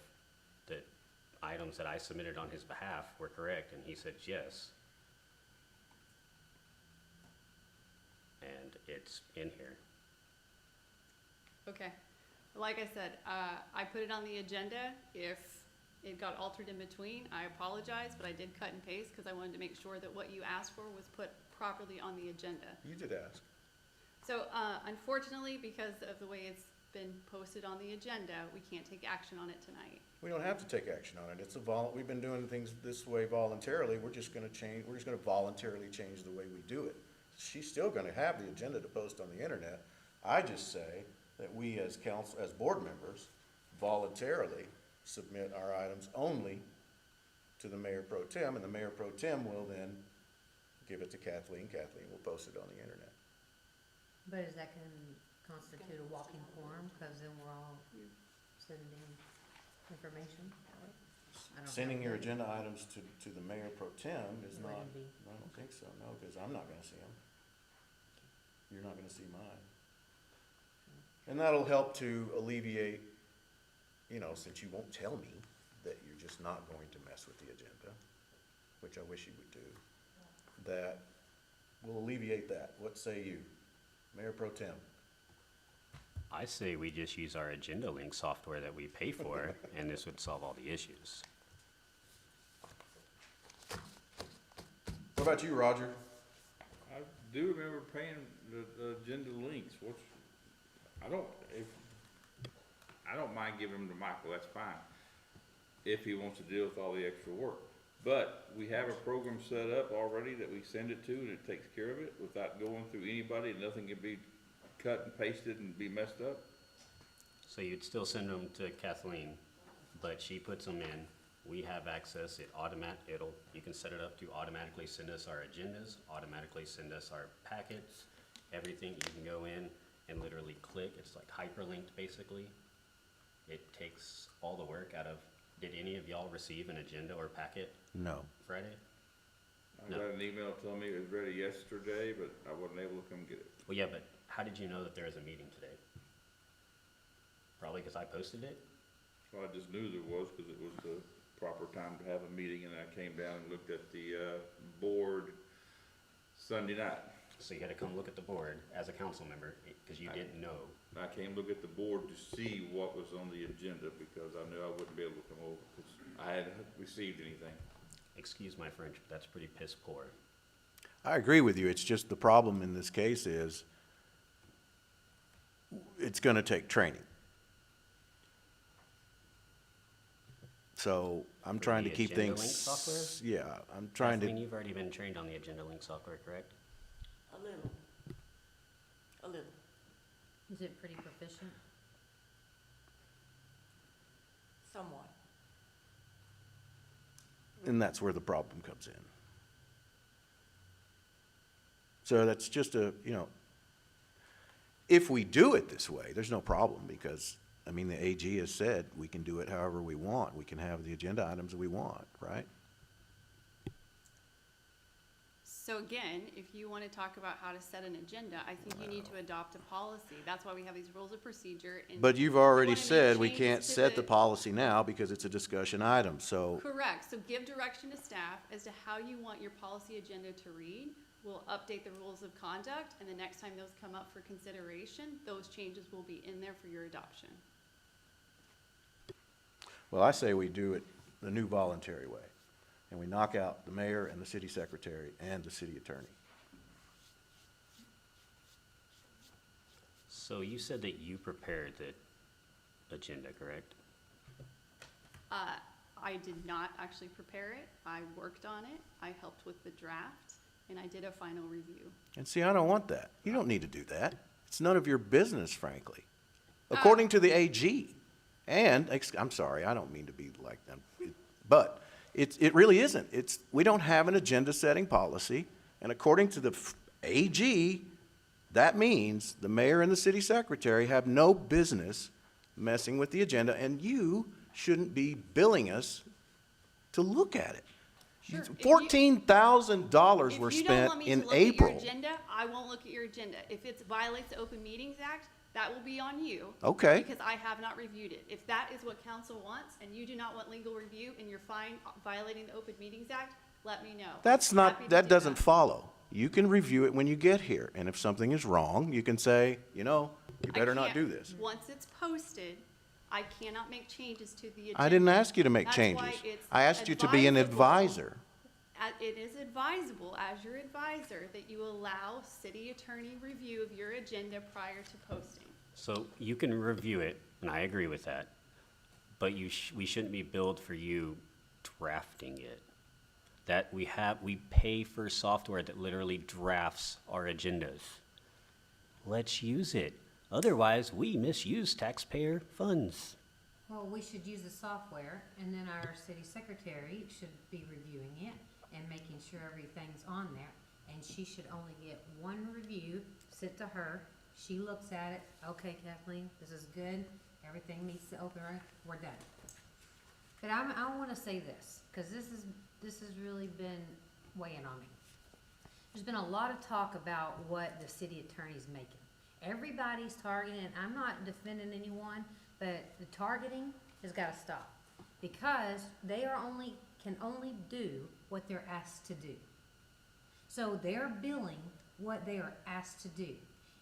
[SPEAKER 1] the items that I submitted on his behalf were correct, and he said yes. And it's in here.
[SPEAKER 18] Okay, like I said, I put it on the agenda. If it got altered in between, I apologize, but I did cut and paste because I wanted to make sure that what you asked for was put properly on the agenda.
[SPEAKER 6] You did ask.
[SPEAKER 18] So, unfortunately, because of the way it's been posted on the agenda, we can't take action on it tonight.
[SPEAKER 6] We don't have to take action on it, it's we've been doing things this way voluntarily, we're just gonna voluntarily change the way we do it. She's still gonna have the agenda to post on the internet. I just say that we as council, as board members, voluntarily submit our items only to the mayor pro tem, and the mayor pro tem will then give it to Kathleen. Kathleen will post it on the internet.
[SPEAKER 5] But is that can constitute a walking forum, cause then we're all sending information that way? I don't
[SPEAKER 6] Sending
[SPEAKER 5] know.
[SPEAKER 6] your agenda items to the mayor pro tem is not,
[SPEAKER 5] Wouldn't be.
[SPEAKER 6] I don't think so, no, because I'm not gonna see them. You're not gonna see mine. And that'll help to alleviate, since you won't tell me that you're just not going to mess with the agenda, which I wish you would do, that will alleviate that. What say you, Mayor pro tem?
[SPEAKER 1] I say we just use our agenda link software that we pay for, and this would solve all the issues.
[SPEAKER 6] What about you, Roger?
[SPEAKER 9] I do remember paying the agenda links, I don't mind giving them to Michael, that's fine, if he wants to deal with all the extra work. But we have a program set up already that we send it to, and it takes care of it without going through anybody, and nothing can be cut and pasted and be messed up.
[SPEAKER 1] So you'd still send them to Kathleen, but she puts them in. We have access, you can set it up to automatically send us our agendas, automatically send us our packets, everything. You can go in and literally click, it's like hyperlinked basically. It takes all the work out of, did any of y'all receive an agenda or packet
[SPEAKER 7] No.
[SPEAKER 1] Friday?
[SPEAKER 9] I got an email telling me it was ready yesterday, but I wasn't able to come get it.
[SPEAKER 1] Well, yeah, but how did you know that there was a meeting today? Probably because I posted it?
[SPEAKER 9] Well, I just knew there was, because it was the proper time to have a meeting, and I came down and looked at the, board Sunday night.
[SPEAKER 1] So you had to come look at the board as a council member, because you didn't know.
[SPEAKER 9] I came look at the board to see what was on the agenda, because I knew I wouldn't be able to come over, because I hadn't received anything.
[SPEAKER 1] Excuse my French, but that's pretty piss poor.
[SPEAKER 7] I agree with you. It's just the problem in this case is it's gonna take training. So I'm trying to
[SPEAKER 1] the
[SPEAKER 7] keep
[SPEAKER 1] Agenda
[SPEAKER 7] things.
[SPEAKER 1] Link software?
[SPEAKER 7] Yeah, I'm trying
[SPEAKER 1] Kathleen,
[SPEAKER 7] to,
[SPEAKER 1] you've already been trained on the Agenda Link software, correct?
[SPEAKER 13] A little. A little.
[SPEAKER 5] Is it pretty proficient?
[SPEAKER 13] Somewhat.
[SPEAKER 7] and that's where the problem comes in. So that's just if we do it this way, there's no problem because, I mean, the AG has said we can do it however we want. We can have the agenda items we want, right?
[SPEAKER 18] So again, if you want to talk about how to set an agenda, I think you need to adopt a policy. That's why we have these rules of procedure. And
[SPEAKER 7] But you've
[SPEAKER 18] if you
[SPEAKER 7] already
[SPEAKER 18] wanna make
[SPEAKER 7] said we
[SPEAKER 18] changes
[SPEAKER 7] can't
[SPEAKER 18] to
[SPEAKER 7] set the policy now because it's a discussion item, so.
[SPEAKER 18] Correct. So give direction to staff as to how you want your policy agenda to read. we'll update the rules of conduct, and the next time those come up for consideration, those changes will be in there for your adoption.
[SPEAKER 7] Well, I say we do it the new voluntary way, and we knock out the mayor and the city secretary and the city attorney.
[SPEAKER 1] So you said that you prepared the agenda, correct?
[SPEAKER 18] I did not actually prepare it. I worked on it. I helped with the draft, and I did a final review.
[SPEAKER 7] And see, I don't want that. You don't need to do that. It's none of your business, frankly. According to the AG, and, I'm sorry, I don't mean to be like them, but it really isn't. We don't have an agenda-setting policy, and according to the AG, that means the mayor and the city secretary have no business messing with the agenda, and you shouldn't be billing us to look at it.
[SPEAKER 18] Sure.
[SPEAKER 7] $14,000 were
[SPEAKER 18] If you don't
[SPEAKER 7] spent
[SPEAKER 18] want me
[SPEAKER 7] in
[SPEAKER 18] to look
[SPEAKER 7] April.
[SPEAKER 18] at your agenda, I won't look at your agenda. If it violates the Open Meetings Act, that will be on you.
[SPEAKER 7] Okay.
[SPEAKER 18] Because I have not reviewed it. If that is what council wants, and you do not want legal review, and you're fine violating the Open Meetings Act, let me know.
[SPEAKER 7] That's
[SPEAKER 18] I'm happy
[SPEAKER 7] not,
[SPEAKER 18] to
[SPEAKER 7] that
[SPEAKER 18] do
[SPEAKER 7] doesn't follow. You can review it when you get here, and if something is wrong, you can say, you better not do this.
[SPEAKER 18] Once it's posted, I cannot make changes to the agenda.
[SPEAKER 7] I didn't ask you to make
[SPEAKER 18] That's
[SPEAKER 7] changes.
[SPEAKER 18] why it's
[SPEAKER 7] I asked you to be an advisor.
[SPEAKER 18] It is advisable, as your advisor, that you allow city attorney review of your agenda prior to posting.
[SPEAKER 1] So you can review it, and I agree with that, but we shouldn't be billed for you drafting it. That we pay for software that literally drafts our agendas. Let's use it. Otherwise, we misuse taxpayer funds.
[SPEAKER 5] Well, we should use the software, and then our city secretary should be reviewing it and making sure everything's on there. And she should only get one review, sit to her, she looks at it, okay, Kathleen, this is good, everything meets the open run, we're done. But I wanna say this, cause this has really been weighing on me. There's been a lot of talk about what the city attorney's making. Everybody's targeting, and I'm not defending anyone, but the targeting has gotta stop. Because they can only do what they're asked to do. So they're billing what they are asked to do.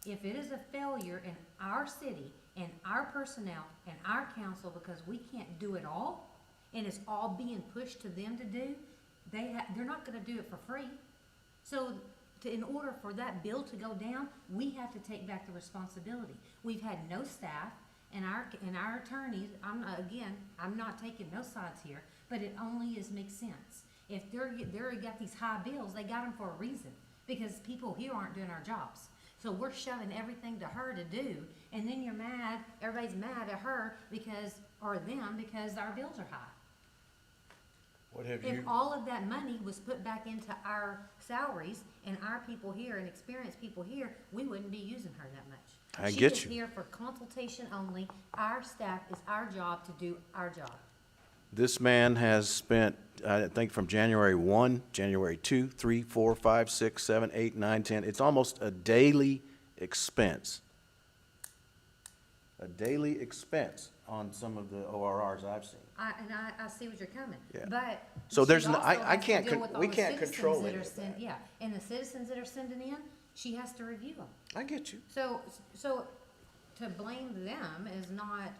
[SPEAKER 5] If it is a failure in our city and our personnel and our council because we can't do it all, and it's all being pushed to them to do, they're not gonna do it for free. So in order for that bill to go down, we have to take back the responsibility. We've had no staff, and our attorneys, I'm not taking no sides here, but it only makes sense. If they're got these high bills, they got them for a reason, because people here aren't doing our jobs. So we're shoving everything to her to do, and then you're mad, everybody's mad at her or them because our bills are high. If all of that money was put back into our salaries and our people here and experienced people here, we wouldn't be using her that much.
[SPEAKER 7] I get
[SPEAKER 5] She is
[SPEAKER 7] you.
[SPEAKER 5] here for consultation only. Our staff is our job to do our job.
[SPEAKER 7] This man has spent, I think from January 1, January 2, 3, 4, 5, 6, 7, 8, 9, 10, it's almost a daily expense. A daily expense on some of the ORRs I've seen.
[SPEAKER 5] I see what you're coming,
[SPEAKER 7] Yeah.
[SPEAKER 5] but.
[SPEAKER 7] So
[SPEAKER 5] she
[SPEAKER 7] there's no-
[SPEAKER 5] also
[SPEAKER 7] I
[SPEAKER 5] has to
[SPEAKER 7] can't
[SPEAKER 5] deal
[SPEAKER 7] con-
[SPEAKER 5] with all
[SPEAKER 7] we
[SPEAKER 5] the
[SPEAKER 7] can't
[SPEAKER 5] citizens
[SPEAKER 7] control
[SPEAKER 5] that
[SPEAKER 7] any
[SPEAKER 5] are
[SPEAKER 7] of that.
[SPEAKER 5] Yeah, and the citizens that are sending in, she has to review them.
[SPEAKER 7] I get you.
[SPEAKER 5] So to blame them is not,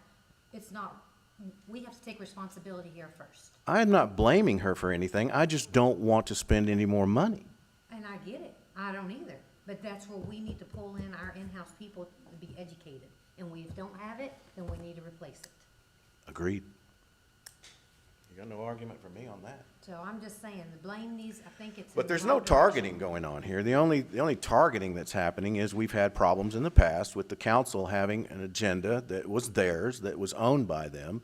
[SPEAKER 5] we have to take responsibility here first.
[SPEAKER 7] I'm not blaming her for anything. I just don't want to spend any more money.
[SPEAKER 5] And I get it, I don't either, but that's where we need to pull in our in-house people to be educated. And we don't have it, then we need to replace it.
[SPEAKER 7] Agreed. You got no argument for me on that.
[SPEAKER 5] So I'm just saying, the blame needs, I think it's. in
[SPEAKER 7] But
[SPEAKER 5] the
[SPEAKER 7] there's
[SPEAKER 5] right
[SPEAKER 7] no
[SPEAKER 5] direction.
[SPEAKER 7] targeting going on here. The only targeting that's happening is we've had problems in the past with the council having an agenda that was theirs, that was owned by them,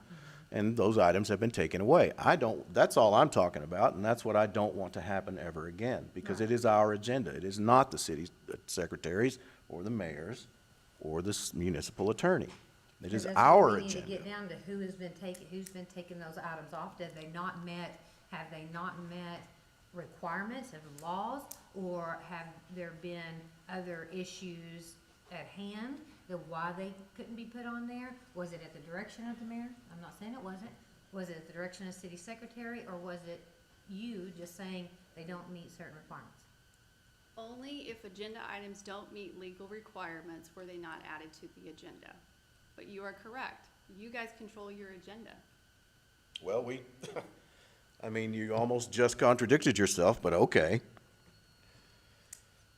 [SPEAKER 7] and those items have been taken away. That's all I'm talking about, and that's what I don't want to happen ever again, because it is our agenda. It is not the city secretaries or the mayors or the municipal attorney. It is
[SPEAKER 5] That's
[SPEAKER 7] our
[SPEAKER 5] what we need
[SPEAKER 7] agenda.
[SPEAKER 5] to get down to who's been taking those items off. Have they not met requirements of laws, or have there been other issues at hand that why they couldn't be put on there? Was it at the direction of the mayor? I'm not saying it wasn't. Was it at the direction of the city secretary, or was it you just saying they don't meet certain requirements?
[SPEAKER 18] Only if agenda items don't meet legal requirements were they not added to the agenda. But you are correct. You guys control your agenda.
[SPEAKER 6] Well, I mean, you almost just contradicted yourself, but okay.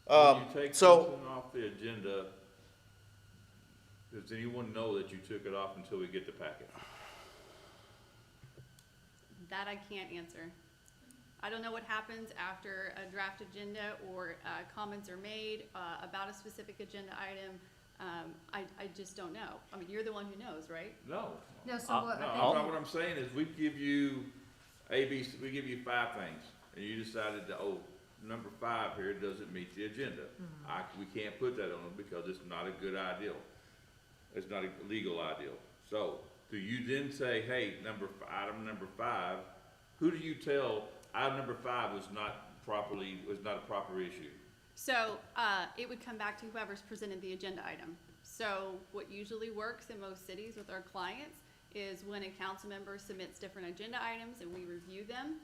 [SPEAKER 9] When you take
[SPEAKER 6] So,
[SPEAKER 9] something off the agenda, does anyone know that you took it off until we get the packet?
[SPEAKER 18] That I can't answer. I don't know what happens after a draft agenda or comments are made about a specific agenda item. I just don't know. I mean, you're the one who knows, right?
[SPEAKER 9] No.
[SPEAKER 5] No, so what,
[SPEAKER 9] No,
[SPEAKER 5] I think,
[SPEAKER 9] what I'm saying is we give you we give you 5 things, and you decided to, number 5 here doesn't meet the agenda. We can't put that on because it's not a good ideal. It's not a legal ideal. So, do you then say, hey, item number 5, who do you tell item number 5 was not a proper issue?
[SPEAKER 18] So it would come back to whoever's presented the agenda item. So what usually works in most cities with our clients is when a council member submits different agenda items and we review them,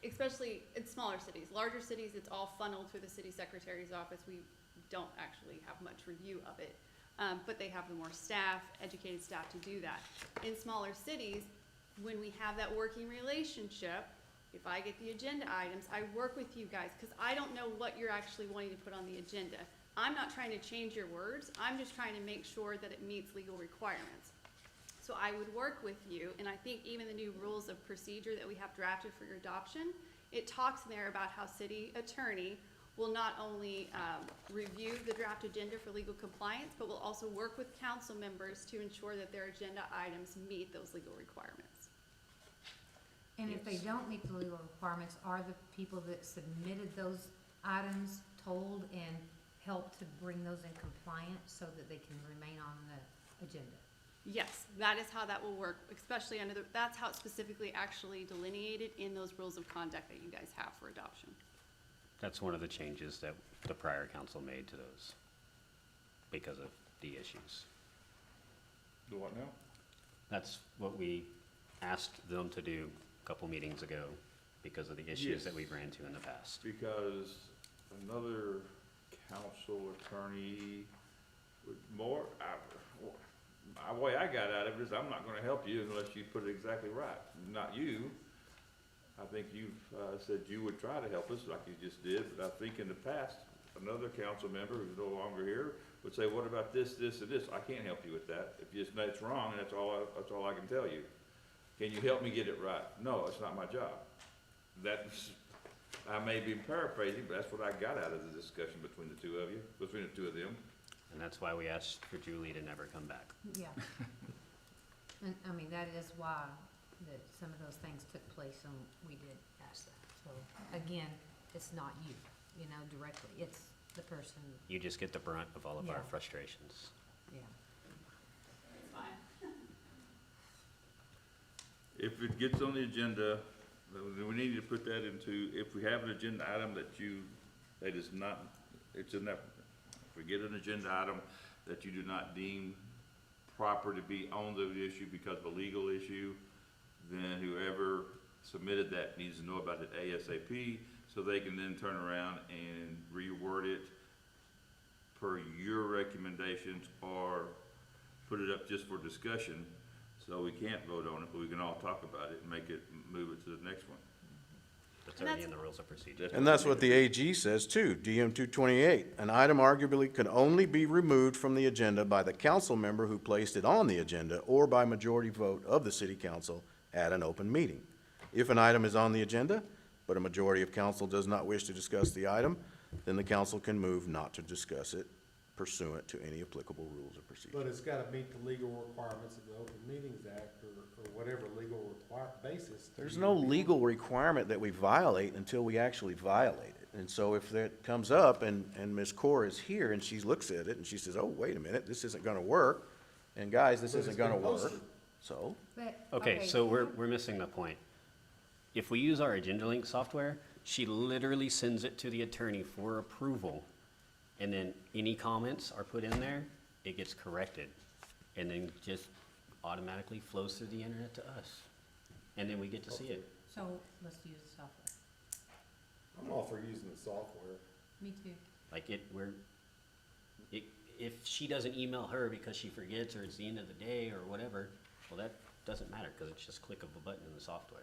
[SPEAKER 18] especially in smaller cities. Larger cities, it's all funneled through the city secretary's office. We don't actually have much review of it, but they have the more staff, educated staff to do that. In smaller cities, when we have that working relationship, if I get the agenda items, I work with you guys, because I don't know what you're actually wanting to put on the agenda. I'm not trying to change your words, I'm just trying to make sure that it meets legal requirements. So I would work with you, and I think even the new rules of procedure that we have drafted for your adoption, it talks in there about how city attorney will not only review the draft agenda for legal compliance, but will also work with council members to ensure that their agenda items meet those legal requirements.
[SPEAKER 5] and if they don't meet the legal requirements, are the people that submitted those items told and helped to bring those in compliance so that they can remain on the agenda?
[SPEAKER 18] Yes, that is how that will work, especially that's how it's specifically actually delineated in those rules of conduct that you guys have for adoption.
[SPEAKER 1] That's one of the changes that the prior council made to those because of the issues.
[SPEAKER 9] Do what now?
[SPEAKER 1] That's what we asked them to do a couple meetings ago because of the issues that we've ran into in the past.
[SPEAKER 9] Because another council attorney with more, the way I got out of it is I'm not gonna help you unless you put it exactly right. Not you. I think you've said you would try to help us like you just did, but I think in the past, another council member who's no longer here would say, what about this, this, and this? I can't help you with that. If you just know it's wrong, that's all I can tell you. Can you help me get it right? No, it's not my job. I may be paraphrasing, but that's what I got out of the discussion between the two of them.
[SPEAKER 1] And that's why we asked for Julie to never come back.
[SPEAKER 5] Yeah. And, I mean, that is why that some of those things took place, and we did ask that. So, again, it's not you, directly, it's the person,
[SPEAKER 1] You just get the brunt of all of our
[SPEAKER 5] Yeah.
[SPEAKER 1] frustrations.
[SPEAKER 5] yeah.
[SPEAKER 18] It's fine.
[SPEAKER 9] If it gets on the agenda, then we need to put that into, if we have an agenda item that is not, it's in that, if we get an agenda item that you do not deem proper to be on the issue because of a legal issue, then whoever submitted that needs to know about it ASAP, so they can then turn around and reword it per your recommendations or put it up just for discussion. So we can't vote on it, but we can all talk about it and move it to the next one.
[SPEAKER 1] That's already in the rules of procedure.
[SPEAKER 6] and that's what the AG says too, DM 228. An item arguably can only be removed from the agenda by the council member who placed it on the agenda or by majority vote of the city council at an open meeting. If an item is on the agenda, but a majority of council does not wish to discuss the item, then the council can move not to discuss it pursuant to any applicable rules or procedure.
[SPEAKER 20] But it's gotta meet the legal requirements of the Open Meetings Act or whatever legal basis.
[SPEAKER 6] There's no legal requirement that we violate until we actually violate it. And so if that comes up and Ms. Core is here and she looks at it and she says, oh, wait a minute, this isn't gonna work, and guys, this
[SPEAKER 20] But
[SPEAKER 6] isn't
[SPEAKER 20] it's
[SPEAKER 6] gonna
[SPEAKER 20] been
[SPEAKER 6] work,
[SPEAKER 20] posted.
[SPEAKER 6] so.
[SPEAKER 5] But,
[SPEAKER 1] Okay, so we're missing the point. If we use our Agenda Link software, she literally sends it to the attorney for approval. And then any comments are put in there, it gets corrected. And then just automatically flows through the internet to us. And then we get to see it.
[SPEAKER 5] So, let's use the software.
[SPEAKER 20] I'm all for using the software.
[SPEAKER 5] Me too.
[SPEAKER 1] Like if she doesn't email her because she forgets or it's the end of the day or whatever, well, that doesn't matter because it's just click of a button in the software.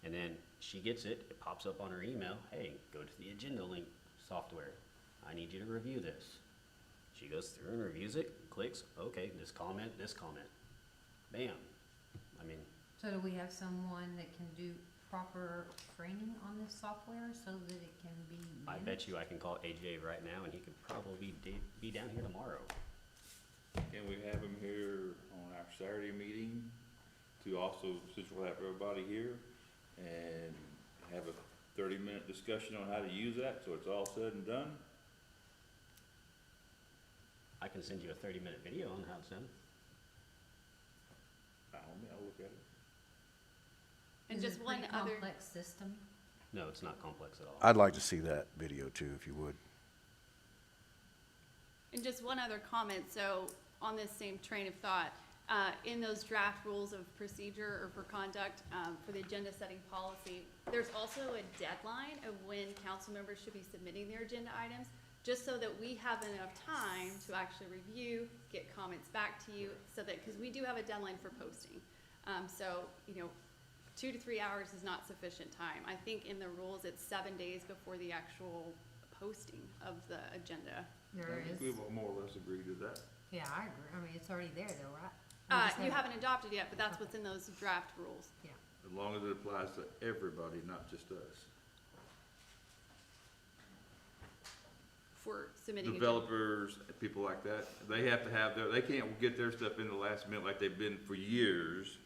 [SPEAKER 1] And then she gets it, it pops up on her email, hey, go to the agenda link software. I need you to review this. She goes through and reviews it, clicks, okay, this comment. Bam. I mean,
[SPEAKER 5] So do we have someone that can do proper training on this software so that it can be
[SPEAKER 1] I
[SPEAKER 5] managed?
[SPEAKER 1] bet you I can call AJ right now and he could probably be down here tomorrow.
[SPEAKER 9] Can we have him here on our Saturday meeting to also, since we'll have everybody here, and have a 30-minute discussion on how to use that, so it's all said and done?
[SPEAKER 1] I can send you a 30-minute video on how it's done.
[SPEAKER 9] I'll look at it.
[SPEAKER 18] And
[SPEAKER 5] Is
[SPEAKER 18] just
[SPEAKER 5] it a
[SPEAKER 18] one
[SPEAKER 5] pretty
[SPEAKER 18] other,
[SPEAKER 5] complex system?
[SPEAKER 1] No, it's not complex at all.
[SPEAKER 7] I'd like to see that video too, if you would.
[SPEAKER 18] and just one other comment, so on this same train of thought, in those draft rules of procedure or for conduct, for the agenda setting policy, there's also a deadline of when council members should be submitting their agenda items, just so that we have enough time to actually review, get comments back to you, so that, because we do have a deadline for posting. So, 2 to 3 hours is not sufficient time. I think in the rules, it's 7 days before the actual posting of the agenda.
[SPEAKER 5] There
[SPEAKER 9] I think
[SPEAKER 5] is.
[SPEAKER 9] we more or less agree to that.
[SPEAKER 5] Yeah, I agree. I mean, it's already there though, right? We just
[SPEAKER 18] You haven't adopted yet, but that's what's in those draft rules.
[SPEAKER 5] Yeah.
[SPEAKER 9] As long as it applies to everybody, not just us.
[SPEAKER 18] For submitting. agenda.
[SPEAKER 9] Developers, people like that, they have to have they can't get their stuff in the last minute like they've been for years.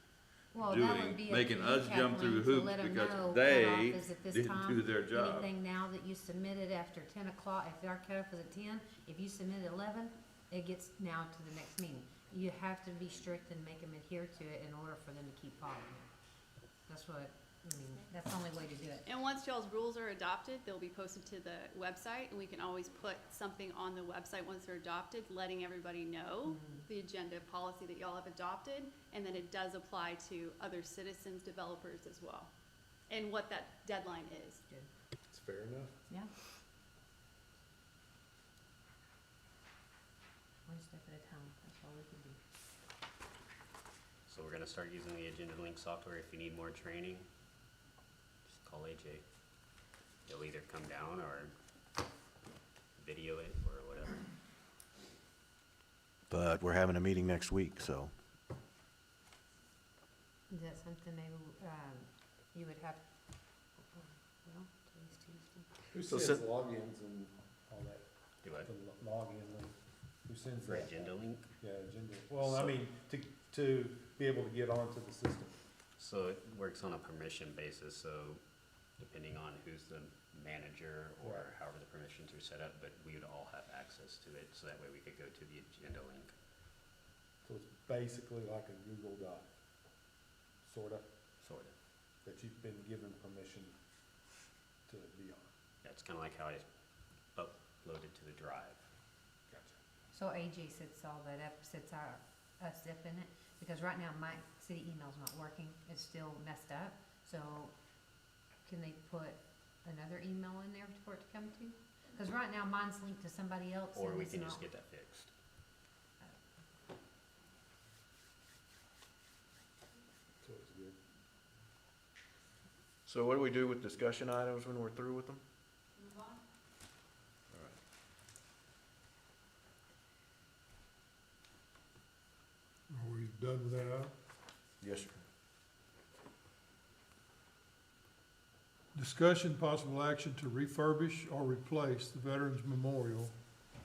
[SPEAKER 5] Well,
[SPEAKER 9] doing,
[SPEAKER 5] that would be up to
[SPEAKER 9] making
[SPEAKER 5] you,
[SPEAKER 9] us jump through
[SPEAKER 5] Kathleen, to
[SPEAKER 9] hoops
[SPEAKER 5] let 'em
[SPEAKER 9] because
[SPEAKER 5] know
[SPEAKER 9] they
[SPEAKER 5] cutoff is at this
[SPEAKER 9] didn't
[SPEAKER 5] time.
[SPEAKER 9] do their job.
[SPEAKER 5] Anything now that you submitted after 10 o'clock, if our cutoff is at 10, if you submit at 11, it gets now to the next meeting. You have to be strict and make them adhere to it in order for them to keep following it. That's what, I mean, that's the only way to do it.
[SPEAKER 18] And once y'all's rules are adopted, they'll be posted to the website, and we can always put something on the website once they're adopted, letting everybody know the agenda policy that y'all have adopted, and that it does apply to other citizens, developers as well, and what that deadline is.
[SPEAKER 19] It's fair enough.
[SPEAKER 5] Yeah. One step at a time, that's all we can do.
[SPEAKER 1] So we're gonna start using the agenda link software. If you need more training, just call AJ. He'll either come down or video it or whatever.
[SPEAKER 7] But we're having a meeting next week, so.
[SPEAKER 5] Is that something maybe, you would have, well, today's Tuesday.
[SPEAKER 20] Who
[SPEAKER 7] So
[SPEAKER 20] sends
[SPEAKER 7] sit-
[SPEAKER 20] logins and all that?
[SPEAKER 1] Do what?
[SPEAKER 20] The login link, who sends
[SPEAKER 1] For
[SPEAKER 20] that?
[SPEAKER 1] agenda link?
[SPEAKER 20] Yeah, agenda. Well, I
[SPEAKER 1] So-
[SPEAKER 20] mean, to be able to get onto the system.
[SPEAKER 1] So it works on a permission basis, so depending on who's the manager or
[SPEAKER 20] Right.
[SPEAKER 1] however the permissions are set up, but we would all have access to it, so that way we could go to the agenda link.
[SPEAKER 20] So it's basically like a Google Doc, sorta,
[SPEAKER 1] Sort of.
[SPEAKER 20] that you've been given permission to be on.
[SPEAKER 1] That's kinda like how I uploaded to the drive.
[SPEAKER 20] Gotcha.
[SPEAKER 5] So AJ sets all that up, sets us up in it, because right now my city email's not working, it's still messed up, so can they put another email in there for it to come to? Cause right now mine's linked to somebody else
[SPEAKER 1] Or
[SPEAKER 5] and
[SPEAKER 1] we
[SPEAKER 5] it's
[SPEAKER 1] can
[SPEAKER 5] not.
[SPEAKER 1] just get that fixed.
[SPEAKER 20] So it's good.
[SPEAKER 7] So what do we do with discussion items when we're through with them?
[SPEAKER 18] Move on.
[SPEAKER 10] Are we done with that item?
[SPEAKER 7] Yes, sir.
[SPEAKER 10] Discussion, possible action to refurbish or replace the Veterans Memorial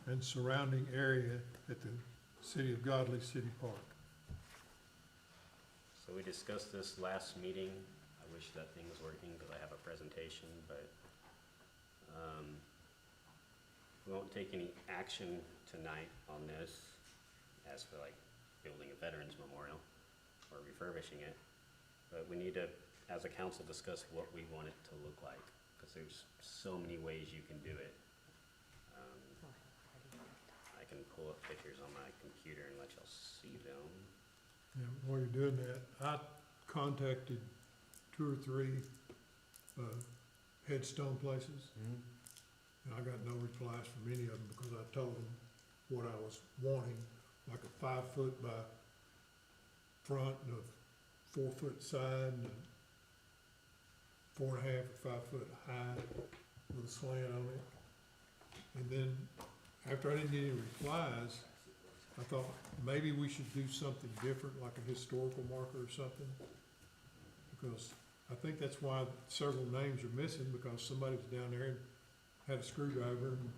[SPEAKER 10] and surrounding area at the City of Godley City Park.
[SPEAKER 1] So we discussed this last meeting. I wish that thing was working because I have a presentation, but we won't take any action tonight on this as for like building a veterans memorial or refurbishing it. But we need to, as a council, discuss what we want it to look like, because there's so many ways you can do it. I can pull up pictures on my computer and let y'all see them.
[SPEAKER 10] Yeah, while you're doing that, I contacted 2 or 3 headstone places, And I got no replies from any of them because I told them what I was wanting, like a 5 foot by front and a 4 foot side and a 4.5 or 5 foot high with a slant on it. And then after I didn't get any replies, I thought maybe we should do something different, like a historical marker or something. Because I think that's why several names are missing, because somebody was down there and had a screwdriver and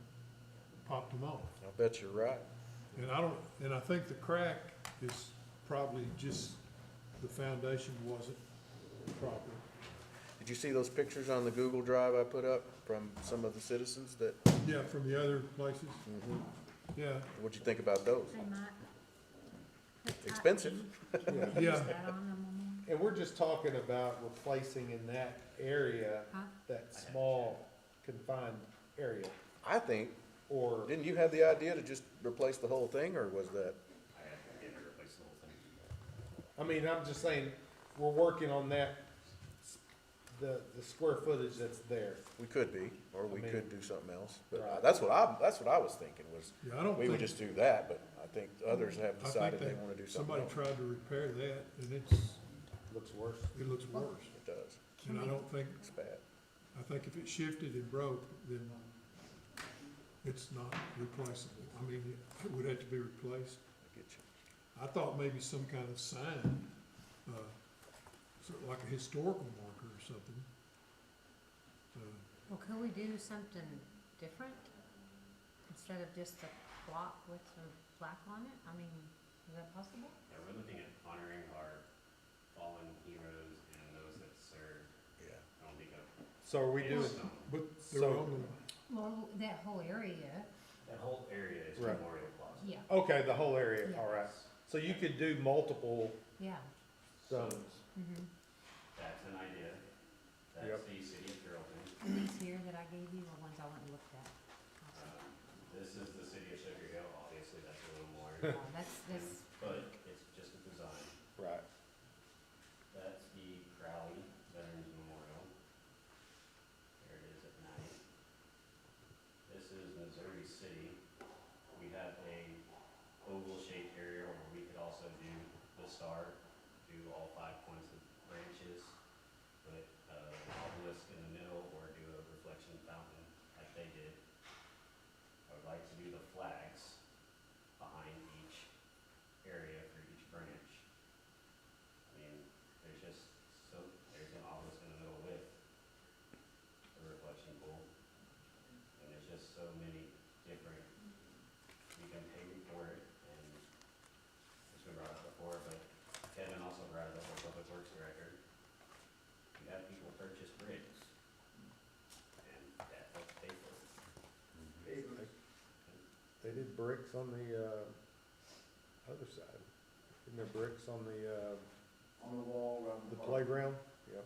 [SPEAKER 10] popped them off.
[SPEAKER 6] I bet you're right.
[SPEAKER 10] And I think the crack is probably just the foundation wasn't proper.
[SPEAKER 6] Did you see those pictures on the Google Drive I put up from some of the citizens that,
[SPEAKER 10] Yeah, from the other places, yeah,
[SPEAKER 6] what'd you think about those?
[SPEAKER 5] They might put type
[SPEAKER 6] Expensive.
[SPEAKER 5] B.
[SPEAKER 10] Yeah.
[SPEAKER 5] Is that on them?
[SPEAKER 20] And we're just talking about replacing in that area,
[SPEAKER 5] Huh?
[SPEAKER 20] that small confined area,
[SPEAKER 6] I think,
[SPEAKER 20] or,
[SPEAKER 6] didn't you have the idea to just replace the whole thing, or was that?
[SPEAKER 1] I had to get to replace the whole thing.
[SPEAKER 20] I mean, I'm just saying, we're working on that, the square footage that's there.
[SPEAKER 6] We could be, or we
[SPEAKER 20] I mean,
[SPEAKER 6] could do something else, but
[SPEAKER 20] right.
[SPEAKER 6] that's what I was thinking was,
[SPEAKER 10] yeah, I don't
[SPEAKER 6] we would
[SPEAKER 10] think,
[SPEAKER 6] just do that, but I think others have
[SPEAKER 10] I
[SPEAKER 6] decided
[SPEAKER 10] think
[SPEAKER 6] they wanna do something
[SPEAKER 10] somebody
[SPEAKER 6] else.
[SPEAKER 10] tried to repair that and it
[SPEAKER 20] Looks worse.
[SPEAKER 10] looks worse.
[SPEAKER 6] It does,
[SPEAKER 10] And I don't think,
[SPEAKER 6] it's bad.
[SPEAKER 10] I think if it shifted and broke, then it's not replaceable. I mean, it would have to be replaced.
[SPEAKER 6] I get you.
[SPEAKER 10] I thought maybe some kind of sign, sort of like a historical marker or something.
[SPEAKER 5] Well, could we do something different? Instead of just a clock with some plaque on it? I mean, is that possible?
[SPEAKER 1] Yeah, we're looking at honoring our fallen heroes and those that served.
[SPEAKER 6] Yeah.
[SPEAKER 1] I don't think of.
[SPEAKER 20] So are we doing,
[SPEAKER 10] But they're
[SPEAKER 20] So-
[SPEAKER 10] only,
[SPEAKER 5] Well, that whole area,
[SPEAKER 1] That whole area is
[SPEAKER 20] Right.
[SPEAKER 1] Memorial Plaza.
[SPEAKER 5] yeah,
[SPEAKER 20] okay, the whole area,
[SPEAKER 5] Yeah.
[SPEAKER 20] all right. So you could do multiple
[SPEAKER 5] yeah.
[SPEAKER 20] zones.
[SPEAKER 5] Mm-hmm.
[SPEAKER 1] That's an idea. That's
[SPEAKER 20] Yep.
[SPEAKER 1] the city of Carrollton.
[SPEAKER 5] These here that I gave you are ones I went and looked at.
[SPEAKER 1] This is the city of Sugar Hill, obviously, that's a little more,
[SPEAKER 5] That's,
[SPEAKER 1] but it's just a design.
[SPEAKER 20] Right.
[SPEAKER 1] That's the Crowley Veterans Memorial. There it is at night. This is Missouri City. We have a oval shaped area where we could also do the star, do all 5 points of branches, put an obelisk in the middle, or do a reflection fountain like they did. I would like to do the flags behind each area for each branch. I mean, there's just so, there's an obelisk in the middle with a reflection pool. And there's just so many different, we can pay for it, and it's been brought up before, but Kevin also brought it up, our Public Works Director. We have people purchase bricks, and that helps pay for it.
[SPEAKER 20] They did bricks on the, other side. Isn't there bricks on the
[SPEAKER 12] wall around
[SPEAKER 20] the playground? Yep.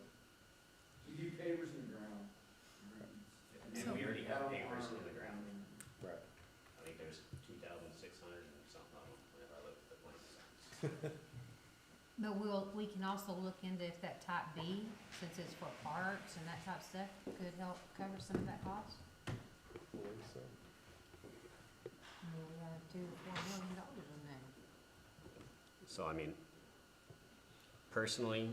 [SPEAKER 12] You do pavers in the ground.
[SPEAKER 1] And we already have pavers in the ground.
[SPEAKER 20] Right.
[SPEAKER 1] I think there's 2,600 and something of them whenever I look at the plans.
[SPEAKER 5] but we can also look into if that type B, since it's for parks and that type of stuff, could help cover some of that cost.
[SPEAKER 20] Believe so.
[SPEAKER 5] I mean, we have $2 to $4 million in there.
[SPEAKER 1] So, I mean, personally,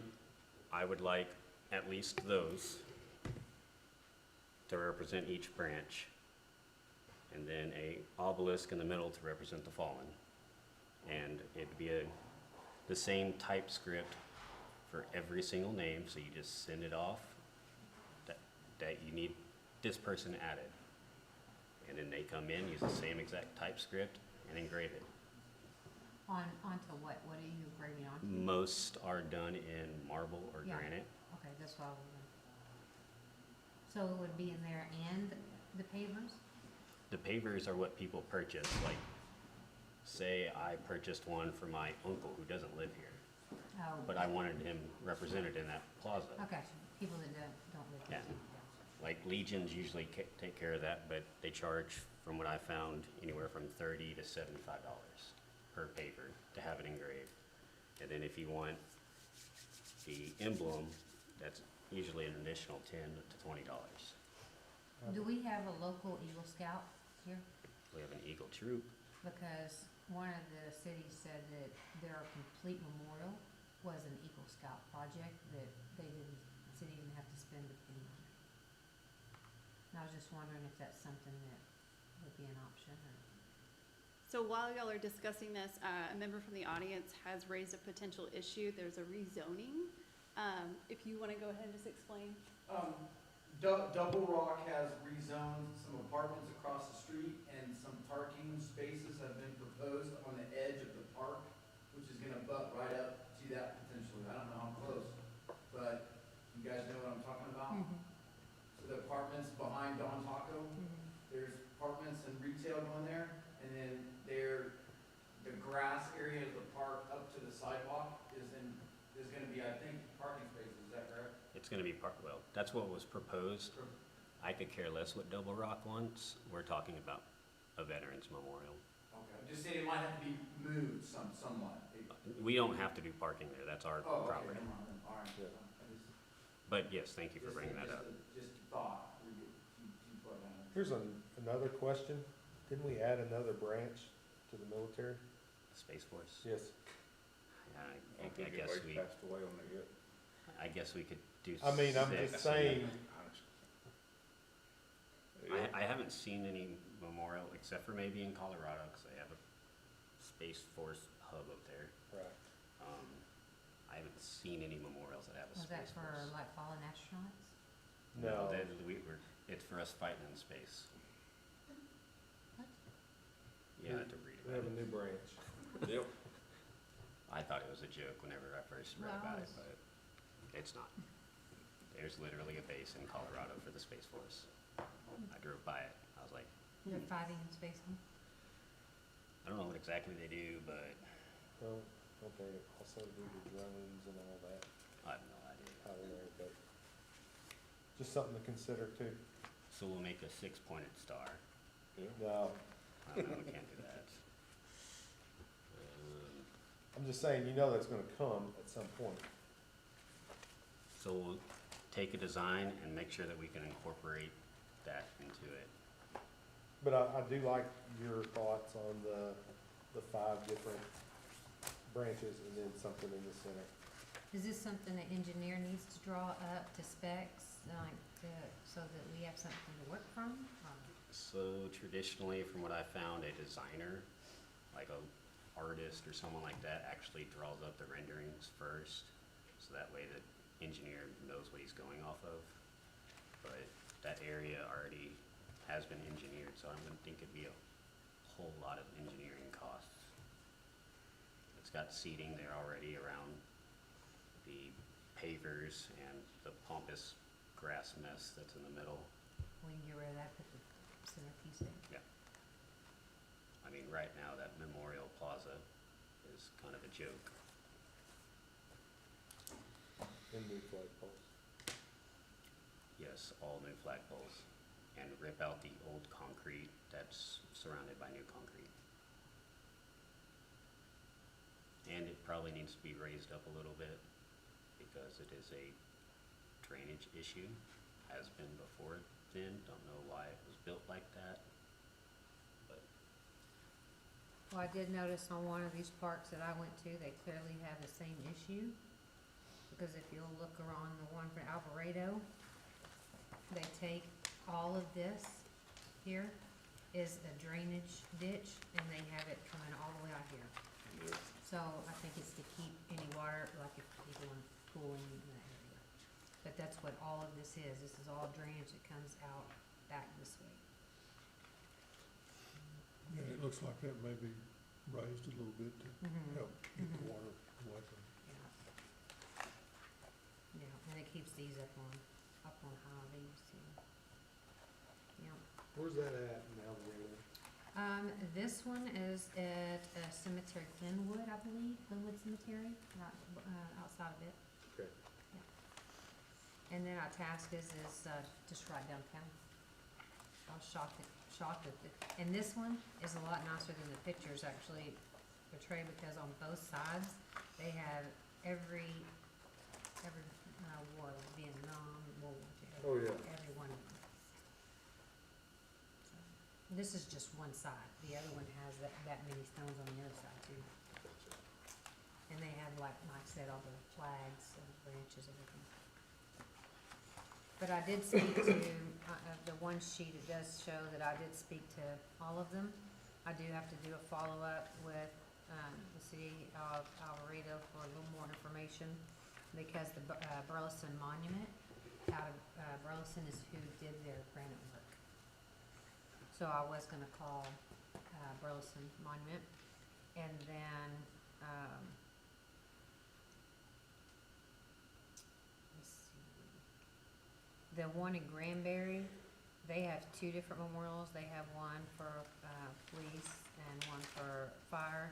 [SPEAKER 1] I would like at least those to represent each branch, and then a obelisk in the middle to represent the fallen. And it'd be the same typescript for every single name, so you just send it off, that you need this person added. And then they come in, use the same exact typescript, and engrave it.
[SPEAKER 5] Onto what? What are you grading on?
[SPEAKER 1] Most are done in marble or
[SPEAKER 5] Yeah.
[SPEAKER 1] granite.
[SPEAKER 5] Okay, that's what I was wondering. So it would be in there and the pavers?
[SPEAKER 1] The pavers are what people purchase, like, say I purchased one for my uncle who doesn't live here,
[SPEAKER 5] Oh,
[SPEAKER 1] but I wanted him represented in that plaza.
[SPEAKER 5] okay, people that don't live
[SPEAKER 1] Yeah.
[SPEAKER 5] there.
[SPEAKER 1] Like Legions usually take care of that, but they charge, from what I found, anywhere from $30 to $75 per paver to have it engraved. And then if you want the emblem, that's usually an additional $10 to $20.
[SPEAKER 5] Do we have a local Eagle Scout here?
[SPEAKER 1] We have an Eagle Troop.
[SPEAKER 5] Because one of the cities said that their complete memorial was an Eagle Scout project that city didn't have to spend a penny on. And I was just wondering if that's something that would be an option or.
[SPEAKER 18] So while y'all are discussing this, a member from the audience has raised a potential issue. There's a rezoning. If you wanna go ahead and just explain.
[SPEAKER 15] Double Rock has rezoned some apartments across the street, and some parking spaces have been proposed on the edge of the park, which is gonna butt right up to that potentially. I don't know how close, but you guys know what I'm talking about? So the apartments behind Don Taco, there's apartments and retail going there, and then the grass area of the park up to the sidewalk is gonna be, I think, parking spaces, is that correct?
[SPEAKER 1] It's gonna be well, that's what was proposed. I could care less what Double Rock wants. We're talking about a Veterans Memorial.
[SPEAKER 15] Okay, I'm just saying it might have to be moved somewhat.
[SPEAKER 1] We don't have to do parking there. That's our
[SPEAKER 15] Oh, okay,
[SPEAKER 1] property.
[SPEAKER 15] never mind, then. All right.
[SPEAKER 1] But yes, thank you for bringing that up.
[SPEAKER 15] Just a thought. Keep putting that.
[SPEAKER 20] Here's another question. Didn't we add another branch to the military?
[SPEAKER 1] Space Force?
[SPEAKER 20] Yes.
[SPEAKER 1] I guess we,
[SPEAKER 9] Passed away on it yet.
[SPEAKER 1] I guess we could do
[SPEAKER 20] I mean, I'm
[SPEAKER 1] six.
[SPEAKER 20] just saying,
[SPEAKER 1] I haven't seen any memorial, except for maybe in Colorado, because they have a Space Force hub up there.
[SPEAKER 20] right.
[SPEAKER 1] I haven't seen any memorials that have a
[SPEAKER 5] Was that
[SPEAKER 1] Space
[SPEAKER 5] for
[SPEAKER 1] Force.
[SPEAKER 5] like fallen astronauts?
[SPEAKER 20] No.
[SPEAKER 1] It's for us fighting in space.
[SPEAKER 5] What?
[SPEAKER 1] You have to read
[SPEAKER 20] We have
[SPEAKER 1] about
[SPEAKER 20] a
[SPEAKER 1] it.
[SPEAKER 20] new branch.
[SPEAKER 9] Yep.
[SPEAKER 1] I thought it was a joke whenever I first read
[SPEAKER 5] Well,
[SPEAKER 1] about it, but it's not. There's literally a base in Colorado for the Space Force. I drove by it. I was like,
[SPEAKER 5] They're fighting in space, huh?
[SPEAKER 1] I don't know what exactly they do, but
[SPEAKER 20] Well, don't they also do the drones and all that
[SPEAKER 1] I have no idea.
[SPEAKER 20] out of there, but just something to consider too.
[SPEAKER 1] So we'll make a 6-pointed star.
[SPEAKER 20] No,
[SPEAKER 1] I don't know, we can't do that.
[SPEAKER 20] I'm just saying, you know that's gonna come at some point.
[SPEAKER 1] So we'll take a design and make sure that we can incorporate that into it.
[SPEAKER 20] But I do like your thoughts on the 5 different branches and then something in the center.
[SPEAKER 5] Is this something the engineer needs to draw up to specs, so that we have something to work from?
[SPEAKER 1] So traditionally, from what I found, a designer, like a artist or someone like that, actually draws up the renderings first, so that way the engineer knows what he's going off of. But that area already has been engineered, so I wouldn't think it'd be a whole lot of engineering costs. It's got seating there already around the pavers and the pompous grass mess that's in the middle.
[SPEAKER 5] We can get rid of that, put the centerpiece in.
[SPEAKER 1] Yeah. I mean, right now, that Memorial Plaza is kind of a joke.
[SPEAKER 20] And new flagpoles.
[SPEAKER 1] Yes, all new flagpoles, and rip out the old concrete that's surrounded by new concrete. And it probably needs to be raised up a little bit, because it is a drainage issue, has been before then, don't know why it was built like that, but
[SPEAKER 5] Well, I did notice on one of these parks that I went to, they clearly have the same issue. Because if you'll look around the one for Alvarado, they take all of this here is a drainage ditch, and they have it coming all the way out here. So I think it's to keep any water, like if people want pooling in that area. But that's what all of this is. This is all drainage that comes out back this way.
[SPEAKER 10] Yeah, it looks like that may be raised a little bit to
[SPEAKER 5] Mhm.
[SPEAKER 10] help get the
[SPEAKER 5] Mhm.
[SPEAKER 10] water away from it.
[SPEAKER 5] Yeah, and it keeps these up on high leaves too. Yeah.
[SPEAKER 20] Where's that at in Alvarado?
[SPEAKER 5] This one is at Cemetery Glenwood, I believe, Glenwood Cemetery, outside of it.
[SPEAKER 20] Okay.
[SPEAKER 5] And then Itasca's is just right downtown. I was shocked at it. And this one is a lot nicer than the pictures actually portray, because on both sides, they have every war, like Vietnam, World War II.
[SPEAKER 20] Oh, yeah.
[SPEAKER 5] Every one of them. This is just one side. The other one has that many stones on the other side too. And they have, like I said, all the flags and branches, everything. But I did speak to, the one sheet, it does show that I did speak to all of them. I do have to do a follow-up with, the city of Alvarado for a little more information, because the Burleson Monument out of, Burleson is who did their granite work. So I was gonna call, Burleson Monument, and then, let's see. The one in Granbury, they have two different memorials. They have one for, police and one for fire.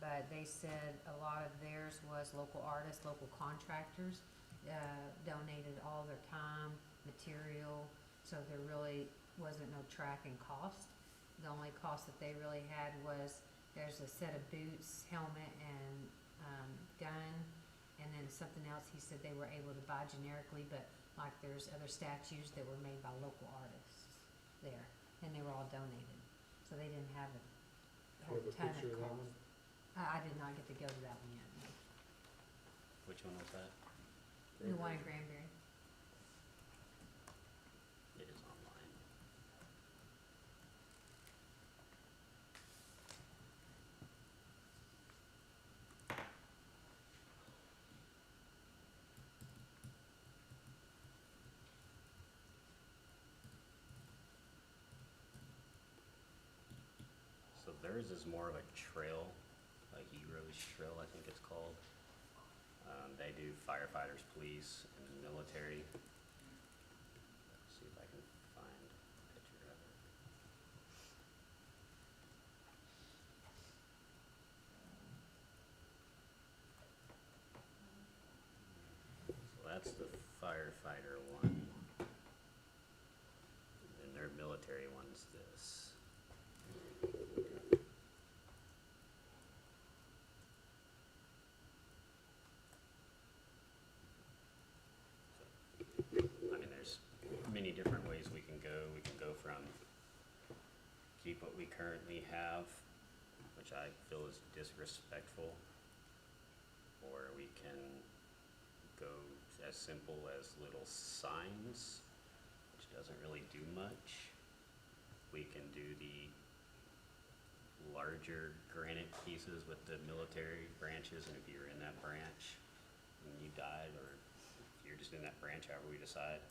[SPEAKER 5] But they said a lot of theirs was local artists, local contractors, donated all their time, material, so there really wasn't no tracking cost. The only cost that they really had was, there's a set of boots, helmet, and, gun, and then something else he said they were able to buy generically, but like there's other statues that were made by local artists there, and they were all donated, so they didn't have a
[SPEAKER 20] Do you have a
[SPEAKER 5] ton
[SPEAKER 20] picture
[SPEAKER 5] of
[SPEAKER 20] of that
[SPEAKER 5] cost.
[SPEAKER 20] one?
[SPEAKER 5] I did not get to go to that one yet, no.
[SPEAKER 1] Which one was that?
[SPEAKER 5] The one in Granbury.
[SPEAKER 1] It is online. So theirs is more of a trail, a heroes trail, I think it's called. They do firefighters, police, and military. Let's see if I can find a picture of it. So that's the firefighter one. And their military one's this. I mean, there's many different ways we can go. We can go from keep what we currently have, which I feel is disrespectful, or we can go as simple as little signs, which doesn't really do much. We can do the larger granite pieces with the military branches, and if you're in that branch and you died, or if you're just in that branch, however we decide,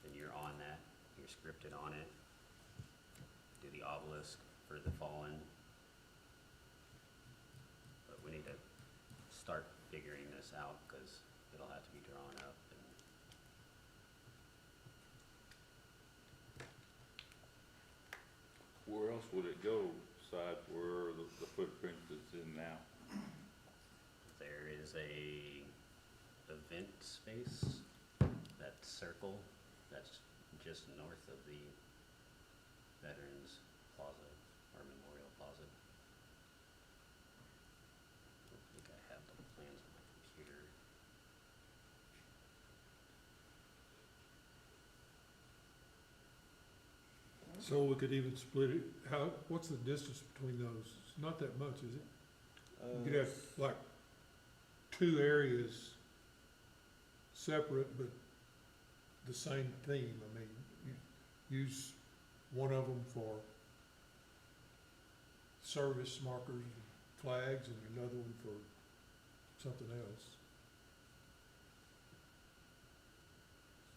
[SPEAKER 1] then you're on that, you're scripted on it. Do the obelisk for the fallen. But we need to start figuring this out, because it'll have to be drawn up and
[SPEAKER 9] Where else would it go besides where the footprint that's in now?
[SPEAKER 1] there is a event space, that circle, that's just north of the Veterans Plaza or Memorial Plaza. I don't think I have the plans on my computer.
[SPEAKER 10] So we could even split it, what's the distance between those? It's not that much, is it? You could have like two areas separate, but the same theme. I mean, you use one of them for service markers and flags, and another one for something else.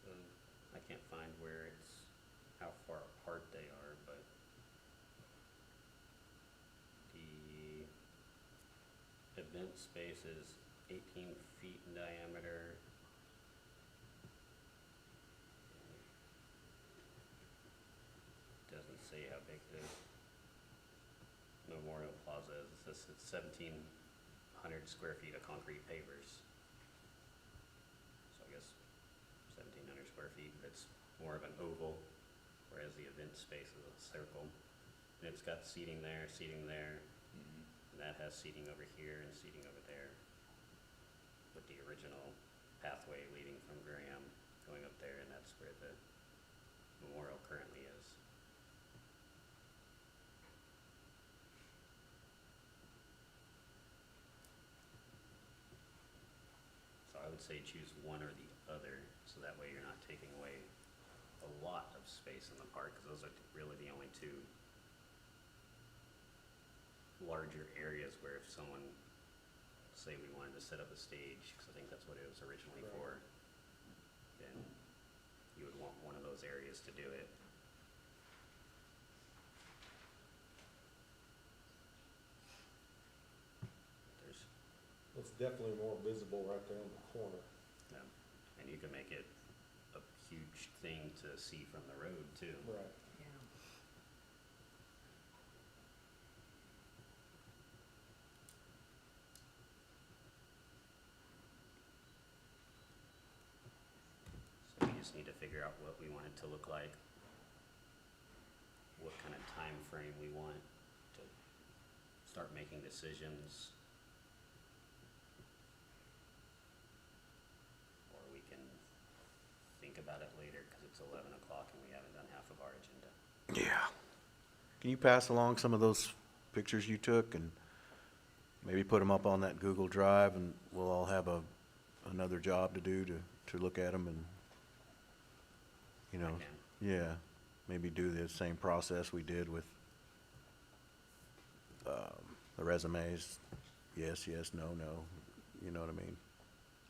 [SPEAKER 1] So I can't find where it's, how far apart they are, but the event space is 18 feet in diameter. Doesn't say how big the Memorial Plaza is. It says it's 1,700 square feet of concrete pavers. So I guess 1,700 square feet, but it's more of an oval, whereas the event space is a circle. And it's got seating there, and that has seating over here and seating over there, with the original pathway leading from Graham going up there, and that's where the memorial currently is. say choose one or the other, so that way you're not taking away a lot of space in the park, because those are really the only two larger areas where if someone, say we wanted to set up a stage, because I think that's what it was originally for, then you would want one of those areas to do it. There's,
[SPEAKER 20] It's definitely more visible right there in the corner.
[SPEAKER 1] and you can make it a huge thing to see from the road too.
[SPEAKER 20] Right.
[SPEAKER 5] Yeah.
[SPEAKER 1] So we just need to figure out what we want it to look like, what kind of time frame we want to start making decisions. Or we can think about it later, because it's 11 o'clock and we haven't done half of our agenda.
[SPEAKER 7] Yeah. Can you pass along some of those pictures you took and maybe put them up on that Google Drive, and we'll all have another job to do to look at them and, you know, yeah, maybe do the same process we did with the resumes. Yes, yes, no, no. You know what I mean?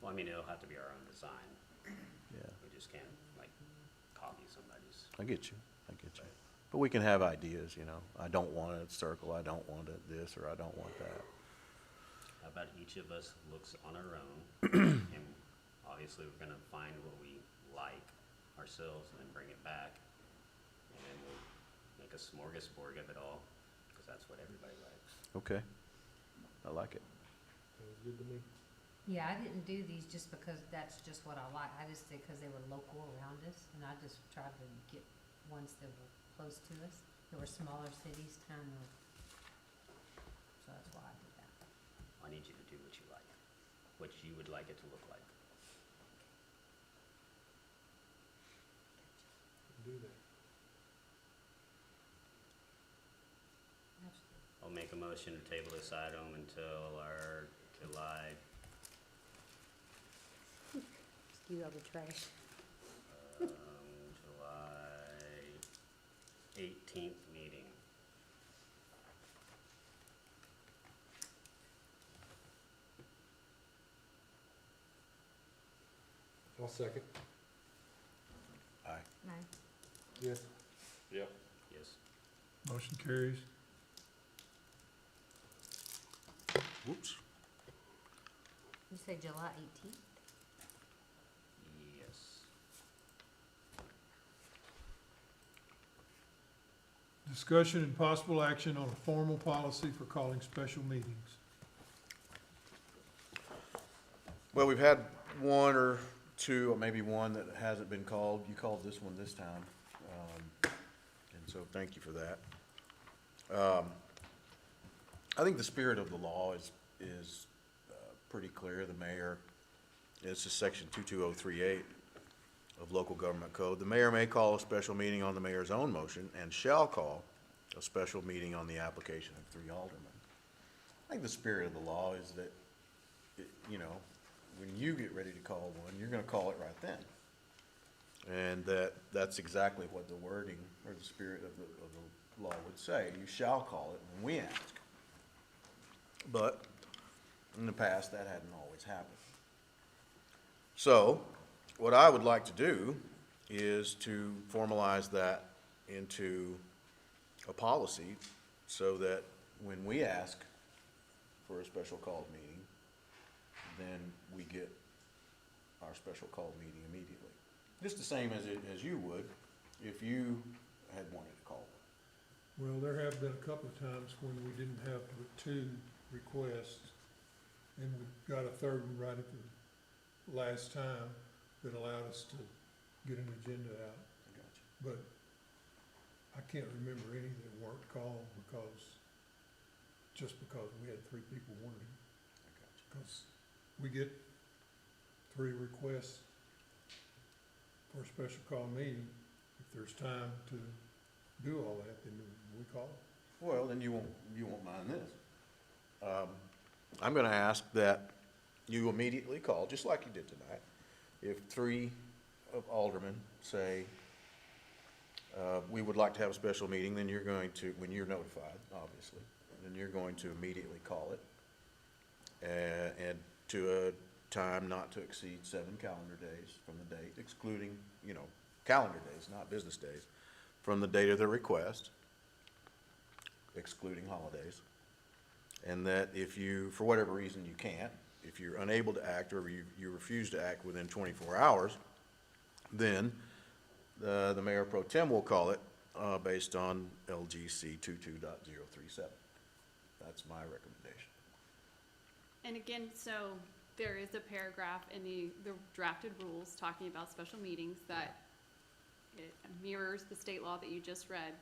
[SPEAKER 1] Well, I mean, it'll have to be our own design.
[SPEAKER 7] Yeah.
[SPEAKER 1] We just can't, like, copy somebody's.
[SPEAKER 7] I get you. I get you. But we can have ideas, you know. I don't want a circle. I don't want it this, or I don't want that.
[SPEAKER 1] How about each of us looks on our own, and obviously we're gonna find what we like ourselves and then bring it back, and then we'll make a smorgasbord of it all, because that's what everybody likes.
[SPEAKER 7] Okay. I like it.
[SPEAKER 20] Sounds good to me.
[SPEAKER 5] Yeah, I didn't do these just because that's just what I like. I just did because they were local around us, and I just tried to get ones that were close to us. There were smaller cities, kind of, so that's why I did that.
[SPEAKER 1] I need you to do what you like, what you would like it to look like.
[SPEAKER 20] Do that.
[SPEAKER 1] I'll make a motion to table this item until our July,
[SPEAKER 5] Skew all the trash.
[SPEAKER 1] July 18th meeting.
[SPEAKER 20] I'll second.
[SPEAKER 7] Aye.
[SPEAKER 20] Yes.
[SPEAKER 9] Yep.
[SPEAKER 1] Yes.
[SPEAKER 10] Motion carries.
[SPEAKER 7] Whoops.
[SPEAKER 5] You say July 18th?
[SPEAKER 1] Yes.
[SPEAKER 10] Discussion and possible action on a formal policy for calling special meetings.
[SPEAKER 7] Well, we've had one or two, or maybe one that hasn't been called. You called this one this time. And so thank you for that. I think the spirit of the law is pretty clear. The mayor, this is section 22038 of local government code. The mayor may call a special meeting on the mayor's own motion and shall call a special meeting on the application of 3 aldermen. I think the spirit of the law is that, you know, when you get ready to call one, you're gonna call it right then. And that's exactly what the wording or the spirit of the law would say. You shall call it when we ask. But in the past, that hadn't always happened. So, what I would like to do is to formalize that into a policy so that when we ask for a special called meeting, then we get our special called meeting immediately. Just the same as you would if you had wanted to call one.
[SPEAKER 10] Well, there have been a couple of times when we didn't have but 2 requests, and we got a third one right at the last time that allowed us to get an agenda out.
[SPEAKER 7] I got you.
[SPEAKER 10] But I can't remember any that weren't called just because we had 3 people wanting it.
[SPEAKER 7] I got you.
[SPEAKER 10] Because we get 3 requests for a special call meeting. If there's time to do all that, then we call it.
[SPEAKER 7] Well, then you won't mind this. I'm gonna ask that
[SPEAKER 6] you immediately call, just like you did tonight. If 3 of aldermen say, we would like to have a special meeting, then you're going to, when you're notified, obviously, then you're going to immediately call it. And to a time not to exceed 7 calendar days from the date, excluding, calendar days, not business days, from the date of the request, excluding holidays. And that if you, for whatever reason you can't, if you're unable to act or you refuse to act within 24 hours, then the mayor pro tem will call it based on LGC 22.037. That's my recommendation.
[SPEAKER 18] And again, so there is a paragraph in the drafted rules talking about special meetings that it mirrors the state law that you just read.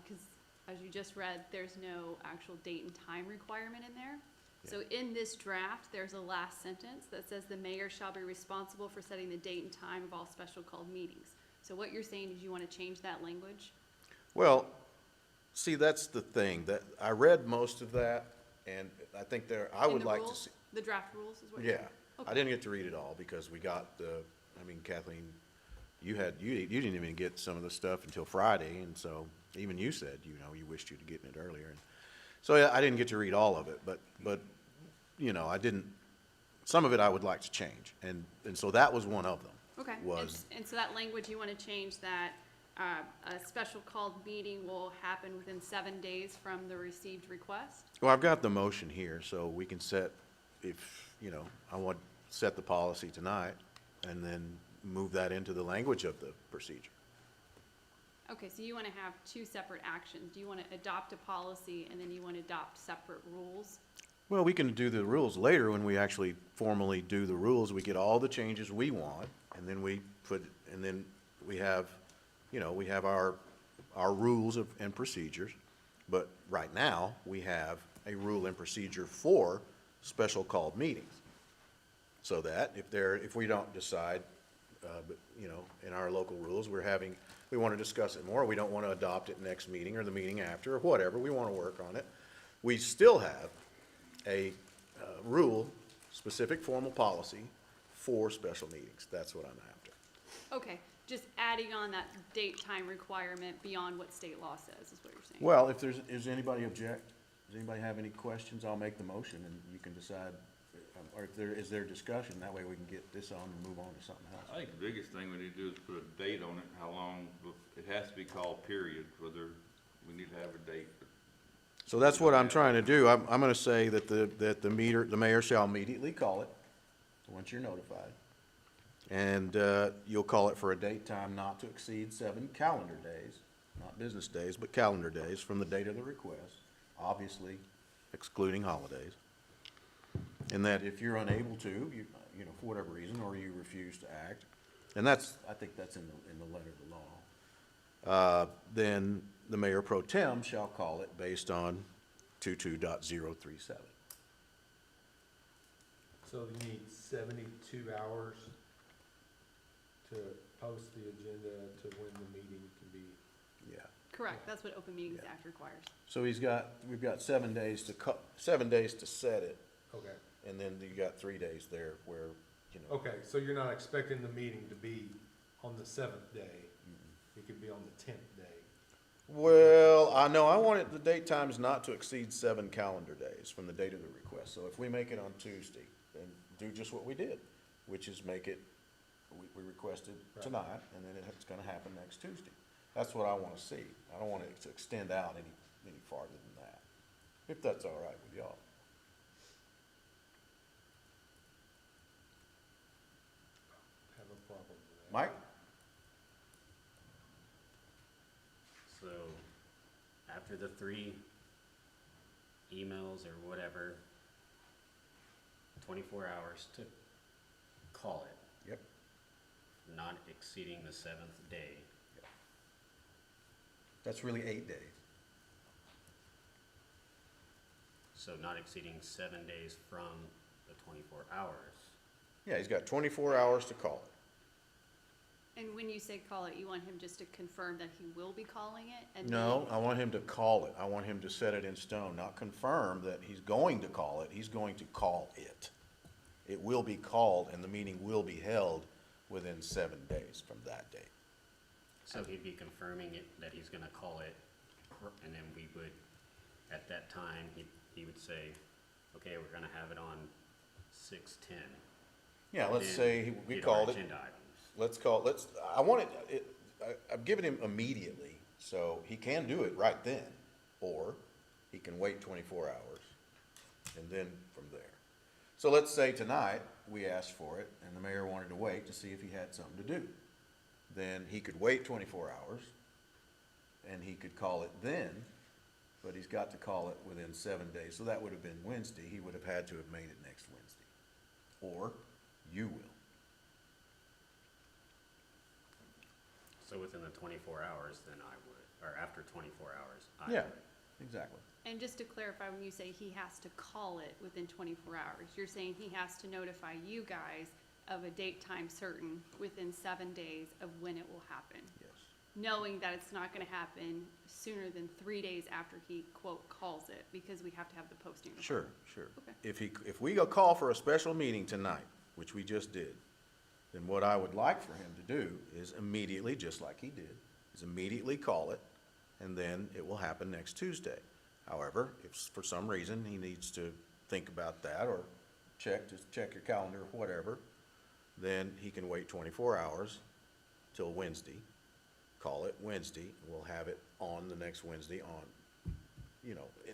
[SPEAKER 18] Because as you just read, there's no actual date and time requirement in there. So in this draft, there's a last sentence that says the mayor shall be responsible for setting the date and time of all special called meetings. So what you're saying is you want to change that language?
[SPEAKER 6] Well, see, that's the thing, that I read most of that, and I think I
[SPEAKER 18] In
[SPEAKER 6] would
[SPEAKER 18] the
[SPEAKER 6] like to
[SPEAKER 18] rules?
[SPEAKER 6] see.
[SPEAKER 18] The draft rules is what you're
[SPEAKER 6] Yeah,
[SPEAKER 18] saying?
[SPEAKER 6] I
[SPEAKER 18] Okay.
[SPEAKER 6] didn't get to read it all because we got Kathleen, you didn't even get some of the stuff until Friday, and so even you said, you wished you'd gotten it earlier. And so yeah, I didn't get to read all of it, but I didn't, some of it I would like to change, and so that was one of them.
[SPEAKER 18] Okay, and so that language, you want to change that a special called meeting will happen within 7 days from the received request?
[SPEAKER 6] Well, I've got the motion here, so we can set, I want to set the policy tonight, and then move that into the language of the procedure.
[SPEAKER 18] Okay, so you want to have 2 separate actions. Do you want to adopt a policy and then you want to adopt separate rules?
[SPEAKER 6] Well, we can do the rules later when we actually formally do the rules. We get all the changes we want, and then we have, we have our rules and procedures. But right now, we have a rule and procedure for special called meetings. So that if we don't decide, in our local rules, we want to discuss it more, we don't want to adopt it next meeting or the meeting after, or whatever, we want to work on it, we still have a rule, specific formal policy for special meetings. That's what I'm after.
[SPEAKER 18] Okay, just adding on that date time requirement beyond what state law says is what you're saying?
[SPEAKER 6] Well, if does anybody object? Does anybody have any questions? I'll make the motion and you can decide, or if is there discussion, that way we can get this on and move on to something else.
[SPEAKER 9] I think the biggest thing we need to do is put a date on it, how long, it has to be called period, whether we need to have a date.
[SPEAKER 6] So that's what I'm trying to do. I'm gonna say that the mayor shall immediately call it, once you're notified. And, you'll call it for a date time not to exceed 7 calendar days, not business days, but calendar days from the date of the request, obviously excluding holidays. And that if you're unable to, for whatever reason, or you refuse to act, and I think that's in the letter of the law, then the mayor pro tem shall call it based on 22.037.
[SPEAKER 20] So you need 72 hours to post the agenda to when the meeting can be.
[SPEAKER 6] Yeah.
[SPEAKER 18] Correct, that's what Open Meetings Act requires.
[SPEAKER 6] So we've got 7 days to set it,
[SPEAKER 20] Okay.
[SPEAKER 6] and then you got 3 days there where,
[SPEAKER 20] Okay, so you're not expecting the meeting to be on the 7th day. It could be on the 10th day.
[SPEAKER 6] Well, I know, I want the date times not to exceed 7 calendar days from the date of the request. So if we make it on Tuesday, then do just what we did, which is make it, we requested tonight, and then it's gonna happen next Tuesday. That's what I wanna see. I don't want it to extend out any farther than that, if that's all right with y'all.
[SPEAKER 20] Have a problem with that.
[SPEAKER 6] Mike?
[SPEAKER 1] So, after the 3 emails or whatever, 24 hours to call it.
[SPEAKER 6] Yep.
[SPEAKER 1] Not exceeding the 7th day.
[SPEAKER 6] That's really 8 days.
[SPEAKER 1] So not exceeding 7 days from the 24 hours.
[SPEAKER 6] Yeah, he's got 24 hours to call it.
[SPEAKER 18] And when you say call it, you want him just to confirm that he will be calling it? And
[SPEAKER 6] No, I want him to call it. I want him to set it in stone, not confirm that he's going to call it. He's going to call it. It will be called and the meeting will be held within 7 days from that date.
[SPEAKER 1] So he'd be confirming it, that he's gonna call it, and then we would, at that time, he would say, okay, we're gonna have it on 6/10.
[SPEAKER 6] Yeah, let's
[SPEAKER 1] Then
[SPEAKER 6] say we
[SPEAKER 1] get
[SPEAKER 6] called
[SPEAKER 1] our
[SPEAKER 6] it.
[SPEAKER 1] agenda items.
[SPEAKER 6] I want I've given him immediately, so he can do it right then, or he can wait 24 hours, and then from there. So let's say tonight, we asked for it, and the mayor wanted to wait to see if he had something to do. Then he could wait 24 hours, and he could call it then, but he's got to call it within 7 days. So that would have been Wednesday. He would have had to have made it next Wednesday. Or you will.
[SPEAKER 1] So within the 24 hours, then I would, or after 24 hours, I
[SPEAKER 6] Yeah,
[SPEAKER 1] would.
[SPEAKER 6] exactly.
[SPEAKER 18] And just to clarify, when you say he has to call it within 24 hours, you're saying he has to notify you guys of a date, time certain within 7 days of when it will happen,
[SPEAKER 6] Yes.
[SPEAKER 18] knowing that it's not gonna happen sooner than 3 days after he, quote, calls it, because we have to have the posting.
[SPEAKER 6] Sure, sure.
[SPEAKER 18] Okay.
[SPEAKER 6] If we go call for a special meeting tonight, which we just did, then what I would like for him to do is immediately, just like he did, is immediately call it, and then it will happen next Tuesday. However, if for some reason he needs to think about that or check your calendar or whatever, then he can wait 24 hours till Wednesday, call it Wednesday, and we'll have it on the next Wednesday on,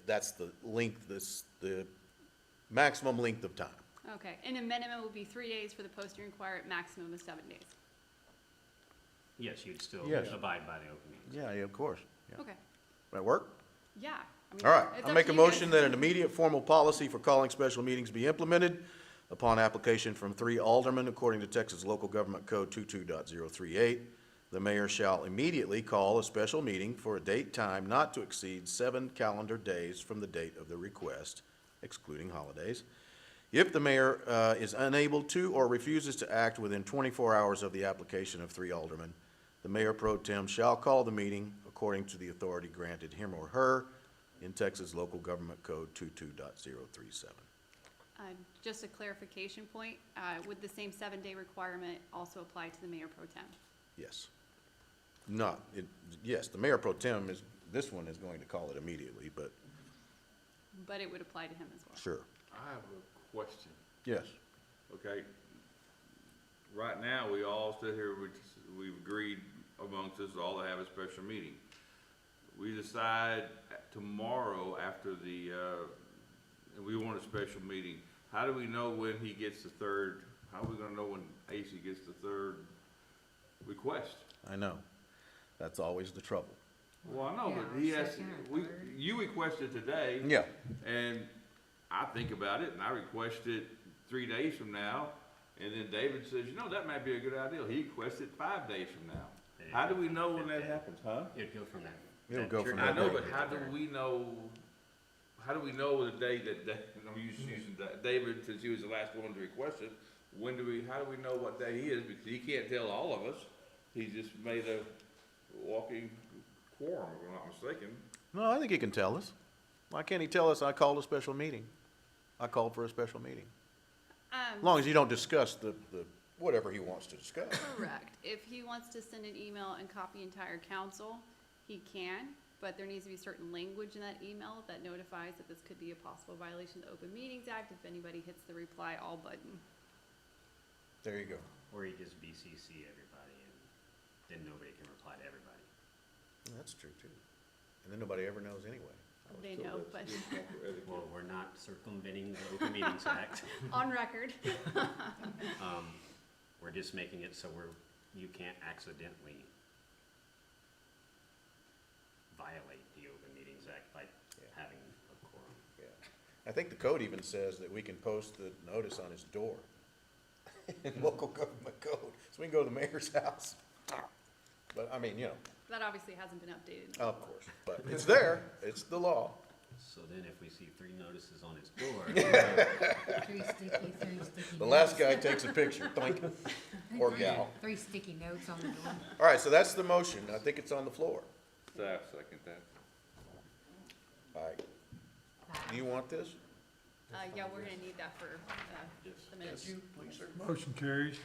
[SPEAKER 6] that's the length, the maximum length of time.
[SPEAKER 18] Okay, and a minimum will be 3 days for the posting required, maximum of 7 days.
[SPEAKER 1] Yes, you'd still
[SPEAKER 6] Yes.
[SPEAKER 1] abide by the open meetings.
[SPEAKER 6] Yeah, of course. Yeah.
[SPEAKER 18] Okay,
[SPEAKER 6] That work?
[SPEAKER 18] yeah. I mean,
[SPEAKER 6] All right,
[SPEAKER 18] it's
[SPEAKER 6] I'll
[SPEAKER 18] up
[SPEAKER 6] make
[SPEAKER 18] to
[SPEAKER 6] a
[SPEAKER 18] you guys.
[SPEAKER 6] motion that an immediate formal policy for calling special meetings be implemented upon application from 3 aldermen according to Texas Local Government Code 22.038. The mayor shall immediately call a special meeting for a date time not to exceed 7 calendar days from the date of the request, excluding holidays. If the mayor is unable to or refuses to act within 24 hours of the application of 3 aldermen, the mayor pro tem shall call the meeting according to the authority granted him or her in Texas Local Government Code 22.037.
[SPEAKER 18] Just a clarification point, would the same 7-day requirement also apply to the mayor pro tem?
[SPEAKER 6] Yes. Yes, the mayor pro tem this one is going to call it immediately, but
[SPEAKER 18] But it would apply to him as well.
[SPEAKER 6] sure.
[SPEAKER 9] I have a question.
[SPEAKER 6] Yes.
[SPEAKER 9] Okay, right now, we all sit here, we've agreed amongst us all to have a special meeting. We decide tomorrow after we want a special meeting. How do we know when he gets the third, how are we gonna know when AC gets the third request?
[SPEAKER 6] I know. That's always the trouble.
[SPEAKER 9] Well, I know,
[SPEAKER 5] Yeah,
[SPEAKER 9] but he
[SPEAKER 5] or
[SPEAKER 9] has,
[SPEAKER 5] second or third.
[SPEAKER 9] you requested today.
[SPEAKER 6] Yeah.
[SPEAKER 9] And I think about it, and I request it 3 days from now, and then David says, that might be a good idea. He requested 5 days from now. How do we know when that happens, huh?
[SPEAKER 1] It'd go from that.
[SPEAKER 6] It'll go from
[SPEAKER 9] I
[SPEAKER 6] that
[SPEAKER 9] know,
[SPEAKER 6] day.
[SPEAKER 9] but how do we know the day that, I'm using David, since he was the last one to request it, how do we know what day he is? Because he can't tell all of us. He just made a walking quorum, if I'm not mistaken.
[SPEAKER 6] No, I think he can tell us. Why can't he tell us I called a special meeting? I called for a special meeting. As long as you don't discuss the whatever he wants to discuss.
[SPEAKER 18] Correct. If he wants to send an email and copy entire council, he can, but there needs to be certain language in that email that notifies that this could be a possible violation of the Open Meetings Act if anybody hits the reply all button.
[SPEAKER 6] There you go.
[SPEAKER 1] Or you just BCC everybody, and then nobody can reply to everybody.
[SPEAKER 6] That's true too. And then nobody ever knows anyway.
[SPEAKER 18] They know, but
[SPEAKER 1] Well, we're not circumventing the Open Meetings Act.
[SPEAKER 18] on record.
[SPEAKER 1] We're just making it so you can't accidentally violate the Open Meetings Act by having a quorum.
[SPEAKER 6] Yeah. I think the code even says that we can post the notice on his door in local government code. So we can go to the mayor's house. But I mean,
[SPEAKER 18] That obviously hasn't been updated.
[SPEAKER 6] of course, but it's there. It's the law.
[SPEAKER 1] So then if we see 3 notices on his door,
[SPEAKER 5] 3 sticky
[SPEAKER 6] The last guy takes a picture, think, or gal.
[SPEAKER 5] 3 sticky notes on the door.
[SPEAKER 6] All right, so that's the motion. I think it's on the floor.
[SPEAKER 9] Staff second that.
[SPEAKER 6] All right. Do you want this?
[SPEAKER 18] Yeah, we're gonna need that for, the minutes.
[SPEAKER 6] Please, sir.
[SPEAKER 10] Motion carries.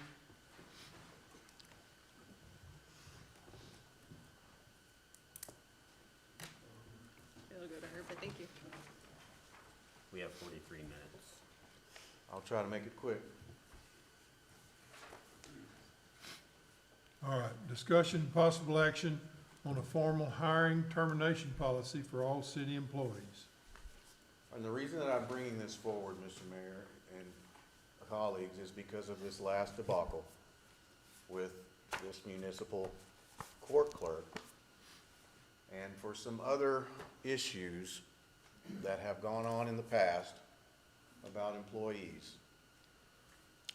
[SPEAKER 18] It'll go to her, but thank you.
[SPEAKER 1] We have 43 minutes.
[SPEAKER 6] I'll try to make it quick.
[SPEAKER 10] All right, discussion, possible action on a formal hiring termination policy for all city employees.
[SPEAKER 6] And the reason that I'm bringing this forward, Mr. Mayor and colleagues, is because of this last debacle with this municipal court clerk and for some other issues that have gone on in the past about employees.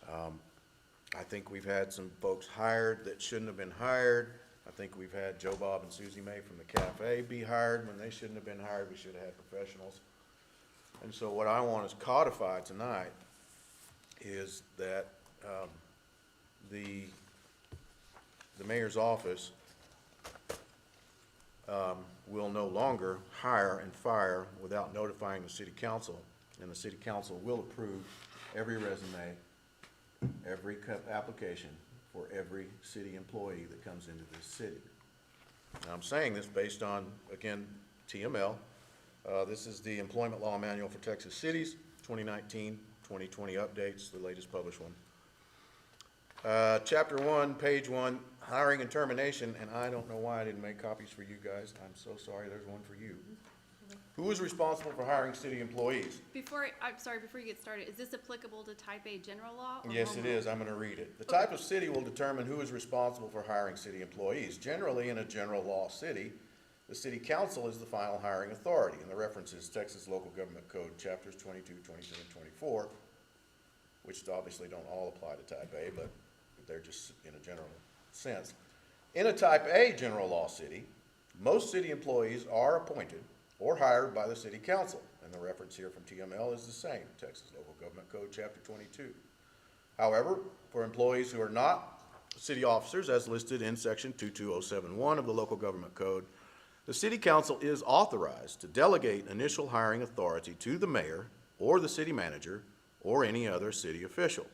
[SPEAKER 6] I think we've had some folks hired that shouldn't have been hired. I think we've had Joe Bob and Susie Mae from the cafe be hired when they shouldn't have been hired. We should have had professionals. And so what I want to codify tonight is that the mayor's office will no longer hire and fire without notifying the city council, and the city council will approve every resume, every application for every city employee that comes into this city. Now, I'm saying this based on, again, TML. This is the Employment Law Manual for Texas Cities, 2019-2020 updates, the latest published one. Chapter 1, page 1, hiring and termination, and I don't know why I didn't make copies for you guys. I'm so sorry, there's one for you. Who is responsible for hiring city employees?
[SPEAKER 18] I'm sorry, before you get started, is this applicable to type A general law? Or
[SPEAKER 6] Yes,
[SPEAKER 18] home
[SPEAKER 6] it
[SPEAKER 18] rule?
[SPEAKER 6] is. I'm going to read it. The type of city will determine who is responsible for hiring city employees. Generally, in a general law city, the city council is the final hiring authority, and the reference is Texas Local Government Code, chapters 22, 23, and 24, which obviously don't all apply to type A, but they're just in a general sense. In a type A general law city, most city employees are appointed or hired by the city council, and the reference here from TML is the same, Texas Local Government Code, chapter 22. However, for employees who are not city officers, as listed in section 22071 of the Local Government Code, the city council is authorized to delegate initial hiring authority to the mayor or the city manager or any other city official.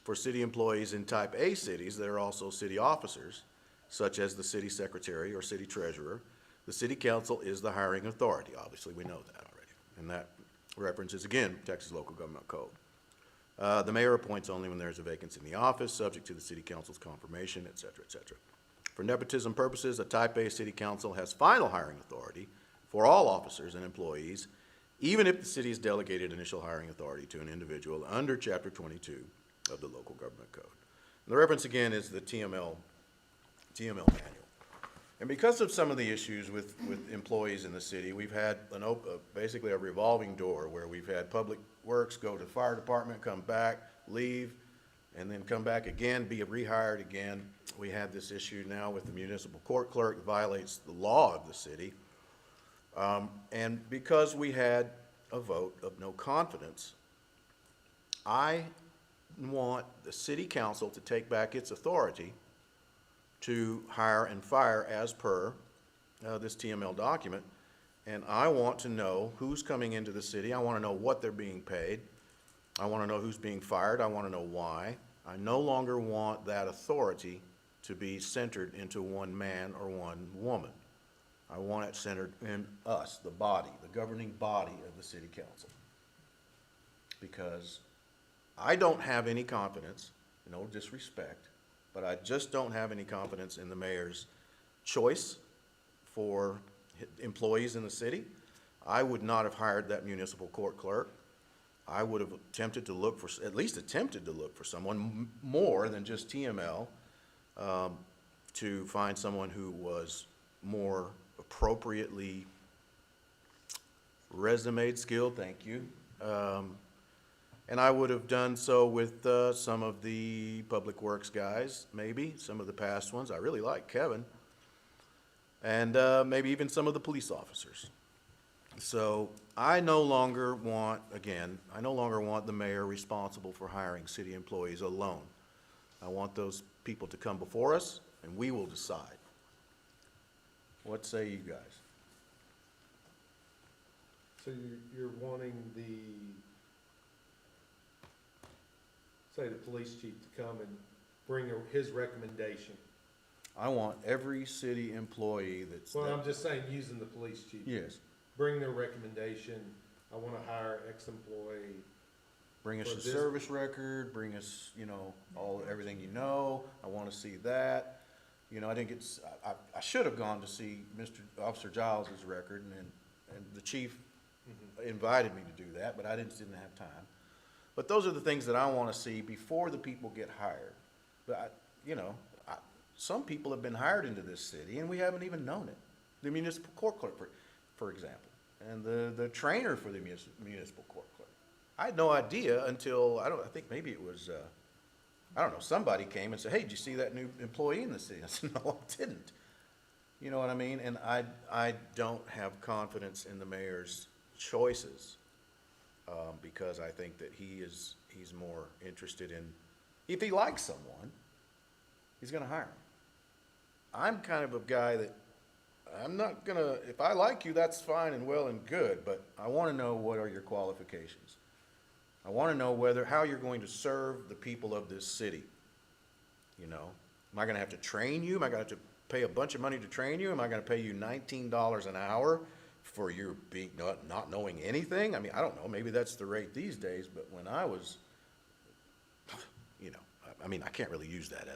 [SPEAKER 6] For city employees in type A cities that are also city officers, such as the city secretary or city treasurer, the city council is the hiring authority. Obviously, we know that already. And that reference is, again, Texas Local Government Code. The mayor appoints only when there's a vacancy in the office, subject to the city council's confirmation, et cetera, et cetera. For nepotism purposes, a type A city council has final hiring authority for all officers and employees, even if the city has delegated initial hiring authority to an individual under chapter 22 of the Local Government Code. And the reference, again, is the TML manual. And because of some of the issues with employees in the city, we've had basically a revolving door where we've had public works go to the fire department, come back, leave, and then come back again, be rehired again. We had this issue now with the municipal court clerk that violates the law of the city. And because we had a vote of no confidence, I want the city council to take back its authority to hire and fire as per this TML document. And I want to know who's coming into the city. I want to know what they're being paid. I want to know who's being fired. I want to know why. I no longer want that authority to be centered into one man or one woman. I want it centered in us, the body, the governing body of the city council. Because I don't have any confidence, no disrespect, but I just don't have any confidence in the mayor's choice for employees in the city. I would not have hired that municipal court clerk. I would have attempted to look for, at least attempted to look for someone more than just TML, to find someone who was more appropriately resume skilled, thank you. And I would have done so with some of the public works guys, maybe, some of the past ones. I really like Kevin. And maybe even some of the police officers. So I no longer want, again, I no longer want the mayor responsible for hiring city employees alone. I want those people to come before us, and we will decide. What say you guys?
[SPEAKER 20] So you're wanting say, the police chief to come and bring his recommendation?
[SPEAKER 6] I want every city employee that's.
[SPEAKER 20] Well, I'm just saying, using the police chief.
[SPEAKER 6] Yes,
[SPEAKER 20] Bring their recommendation, I wanna hire X employee.
[SPEAKER 6] bring us
[SPEAKER 20] For
[SPEAKER 6] your
[SPEAKER 20] this-
[SPEAKER 6] service record, bring us, everything you know, I wanna see that. I didn't get, I should have gone to see Officer Giles's record, and the chief invited me to do that, but I didn't have time. But those are the things that I wanna see before the people get hired. But, some people have been hired into this city, and we haven't even known it. The municipal court clerk, for example, and the trainer for the municipal court clerk. I had no idea until, I think maybe it was, somebody came and said, hey, did you see that new employee in the city? I said, no, I didn't. You know what I mean? And I don't have confidence in the mayor's choices, because I think that he's more interested in, if he likes someone, he's gonna hire him. I'm kind of a guy that, I'm not gonna, if I like you, that's fine and well and good, but I wanna know what are your qualifications. I wanna know how you're going to serve the people of this city. Am I gonna have to train you? Am I gonna have to pay a bunch of money to train you? Am I gonna pay you $19 an hour for your not knowing anything? I mean, I don't know, maybe that's the rate these days, but when I was, I can't really use that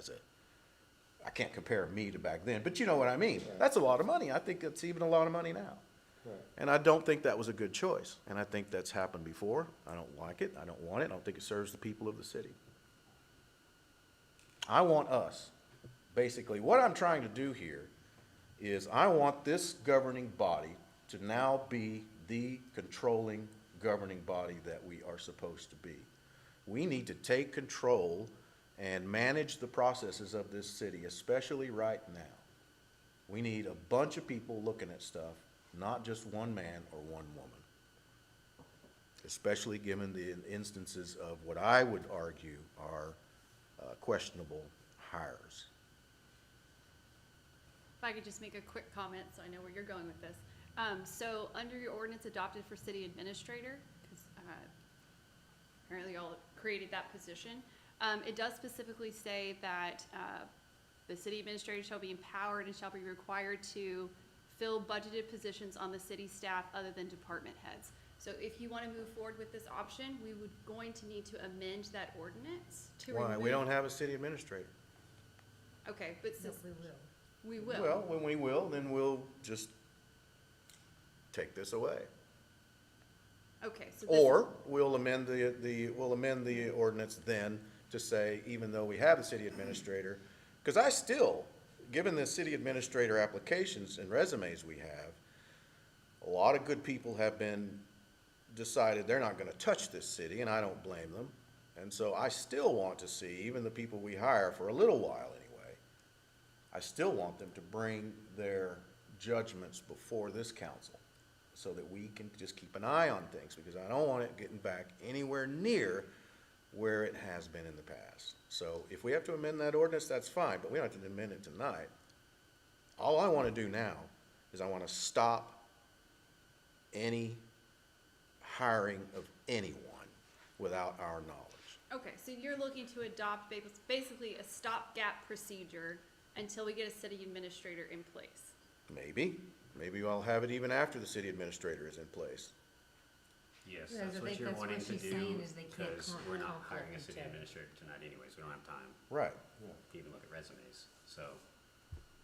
[SPEAKER 6] I can't compare me to back then, but you know what I mean. That's a lot of money. I think it's even a lot of money now.
[SPEAKER 20] Right.
[SPEAKER 6] And I don't think that was a good choice. And I think that's happened before. I don't like it. I don't want it. I don't think it serves the people of the city. I want us, basically, what I'm trying to do here is I want this governing body to now be the controlling governing body that we are supposed to be. We need to take control and manage the processes of this city, especially right now. We need a bunch of people looking at stuff, not just one man or one woman. Especially given the instances of what I would argue are questionable hires.
[SPEAKER 18] If I could just make a quick comment, so I know where you're going with this. So under your ordinance adopted for city administrator, because apparently y'all created that position, it does specifically say that the city administrator shall be empowered and shall be required to fill budgeted positions on the city staff other than department heads. So if you want to move forward with this option, we would going to need to amend that ordinance to
[SPEAKER 6] Why?
[SPEAKER 18] remove.
[SPEAKER 6] We don't have a city administrator.
[SPEAKER 18] Okay, but
[SPEAKER 5] No,
[SPEAKER 18] since
[SPEAKER 5] we will.
[SPEAKER 18] we will.
[SPEAKER 6] Well, when we will, then we'll just take this away.
[SPEAKER 18] Okay, so this.
[SPEAKER 6] Or we'll amend the ordinance then to say, even though we have the city administrator, because I still, given the city administrator applications and resumes we have, a lot of good people have been decided they're not gonna touch this city, and I don't blame them. And so I still want to see, even the people we hire for a little while anyway, I still want them to bring their judgments before this council so that we can just keep an eye on things, because I don't want it getting back anywhere near where it has been in the past. So if we have to amend that ordinance, that's fine, but we don't have to amend it tonight. All I want to do now is I want to stop any hiring of anyone without our knowledge.
[SPEAKER 18] Okay, so you're looking to adopt basically a stopgap procedure until we get a city administrator in place.
[SPEAKER 6] Maybe I'll have it even after the city administrator is in place.
[SPEAKER 1] Yes,
[SPEAKER 5] Yeah, I
[SPEAKER 1] that's what
[SPEAKER 5] think
[SPEAKER 1] you're
[SPEAKER 5] that's what
[SPEAKER 1] wanting to
[SPEAKER 5] she's
[SPEAKER 1] do,
[SPEAKER 5] saying is they can't
[SPEAKER 1] because we're not
[SPEAKER 5] conflict
[SPEAKER 1] hiring a
[SPEAKER 5] with
[SPEAKER 1] city
[SPEAKER 5] each other.
[SPEAKER 1] administrator tonight anyways, we don't have time
[SPEAKER 6] Right.
[SPEAKER 1] to even look at resumes, so.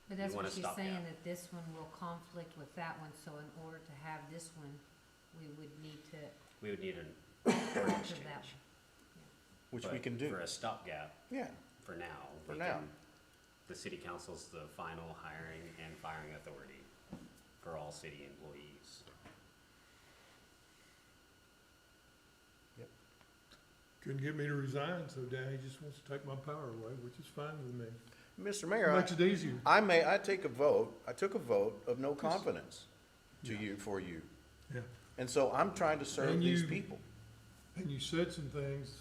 [SPEAKER 5] But that's
[SPEAKER 1] You
[SPEAKER 5] what
[SPEAKER 1] want a
[SPEAKER 5] she's
[SPEAKER 1] stopgap.
[SPEAKER 5] saying, that this one will conflict with that one, so in order to have this one, we would need to
[SPEAKER 1] We would need an ordinance
[SPEAKER 5] to that.
[SPEAKER 1] change.
[SPEAKER 6] Which we
[SPEAKER 1] But
[SPEAKER 6] can do.
[SPEAKER 1] For a stopgap,
[SPEAKER 6] Yeah.
[SPEAKER 1] for now.
[SPEAKER 6] For
[SPEAKER 1] we
[SPEAKER 6] now.
[SPEAKER 1] can- The city council's the final hiring and firing authority for all city employees.
[SPEAKER 10] Couldn't get me to resign, so Danny just wants to take my power away, which is fine with me.
[SPEAKER 6] Mr. Mayor,
[SPEAKER 10] Makes it easier.
[SPEAKER 6] I took a vote of no confidence to you, for you.
[SPEAKER 10] Yeah.
[SPEAKER 6] And so I'm trying to serve
[SPEAKER 10] And
[SPEAKER 6] these
[SPEAKER 10] you-
[SPEAKER 6] people.
[SPEAKER 10] And you said some things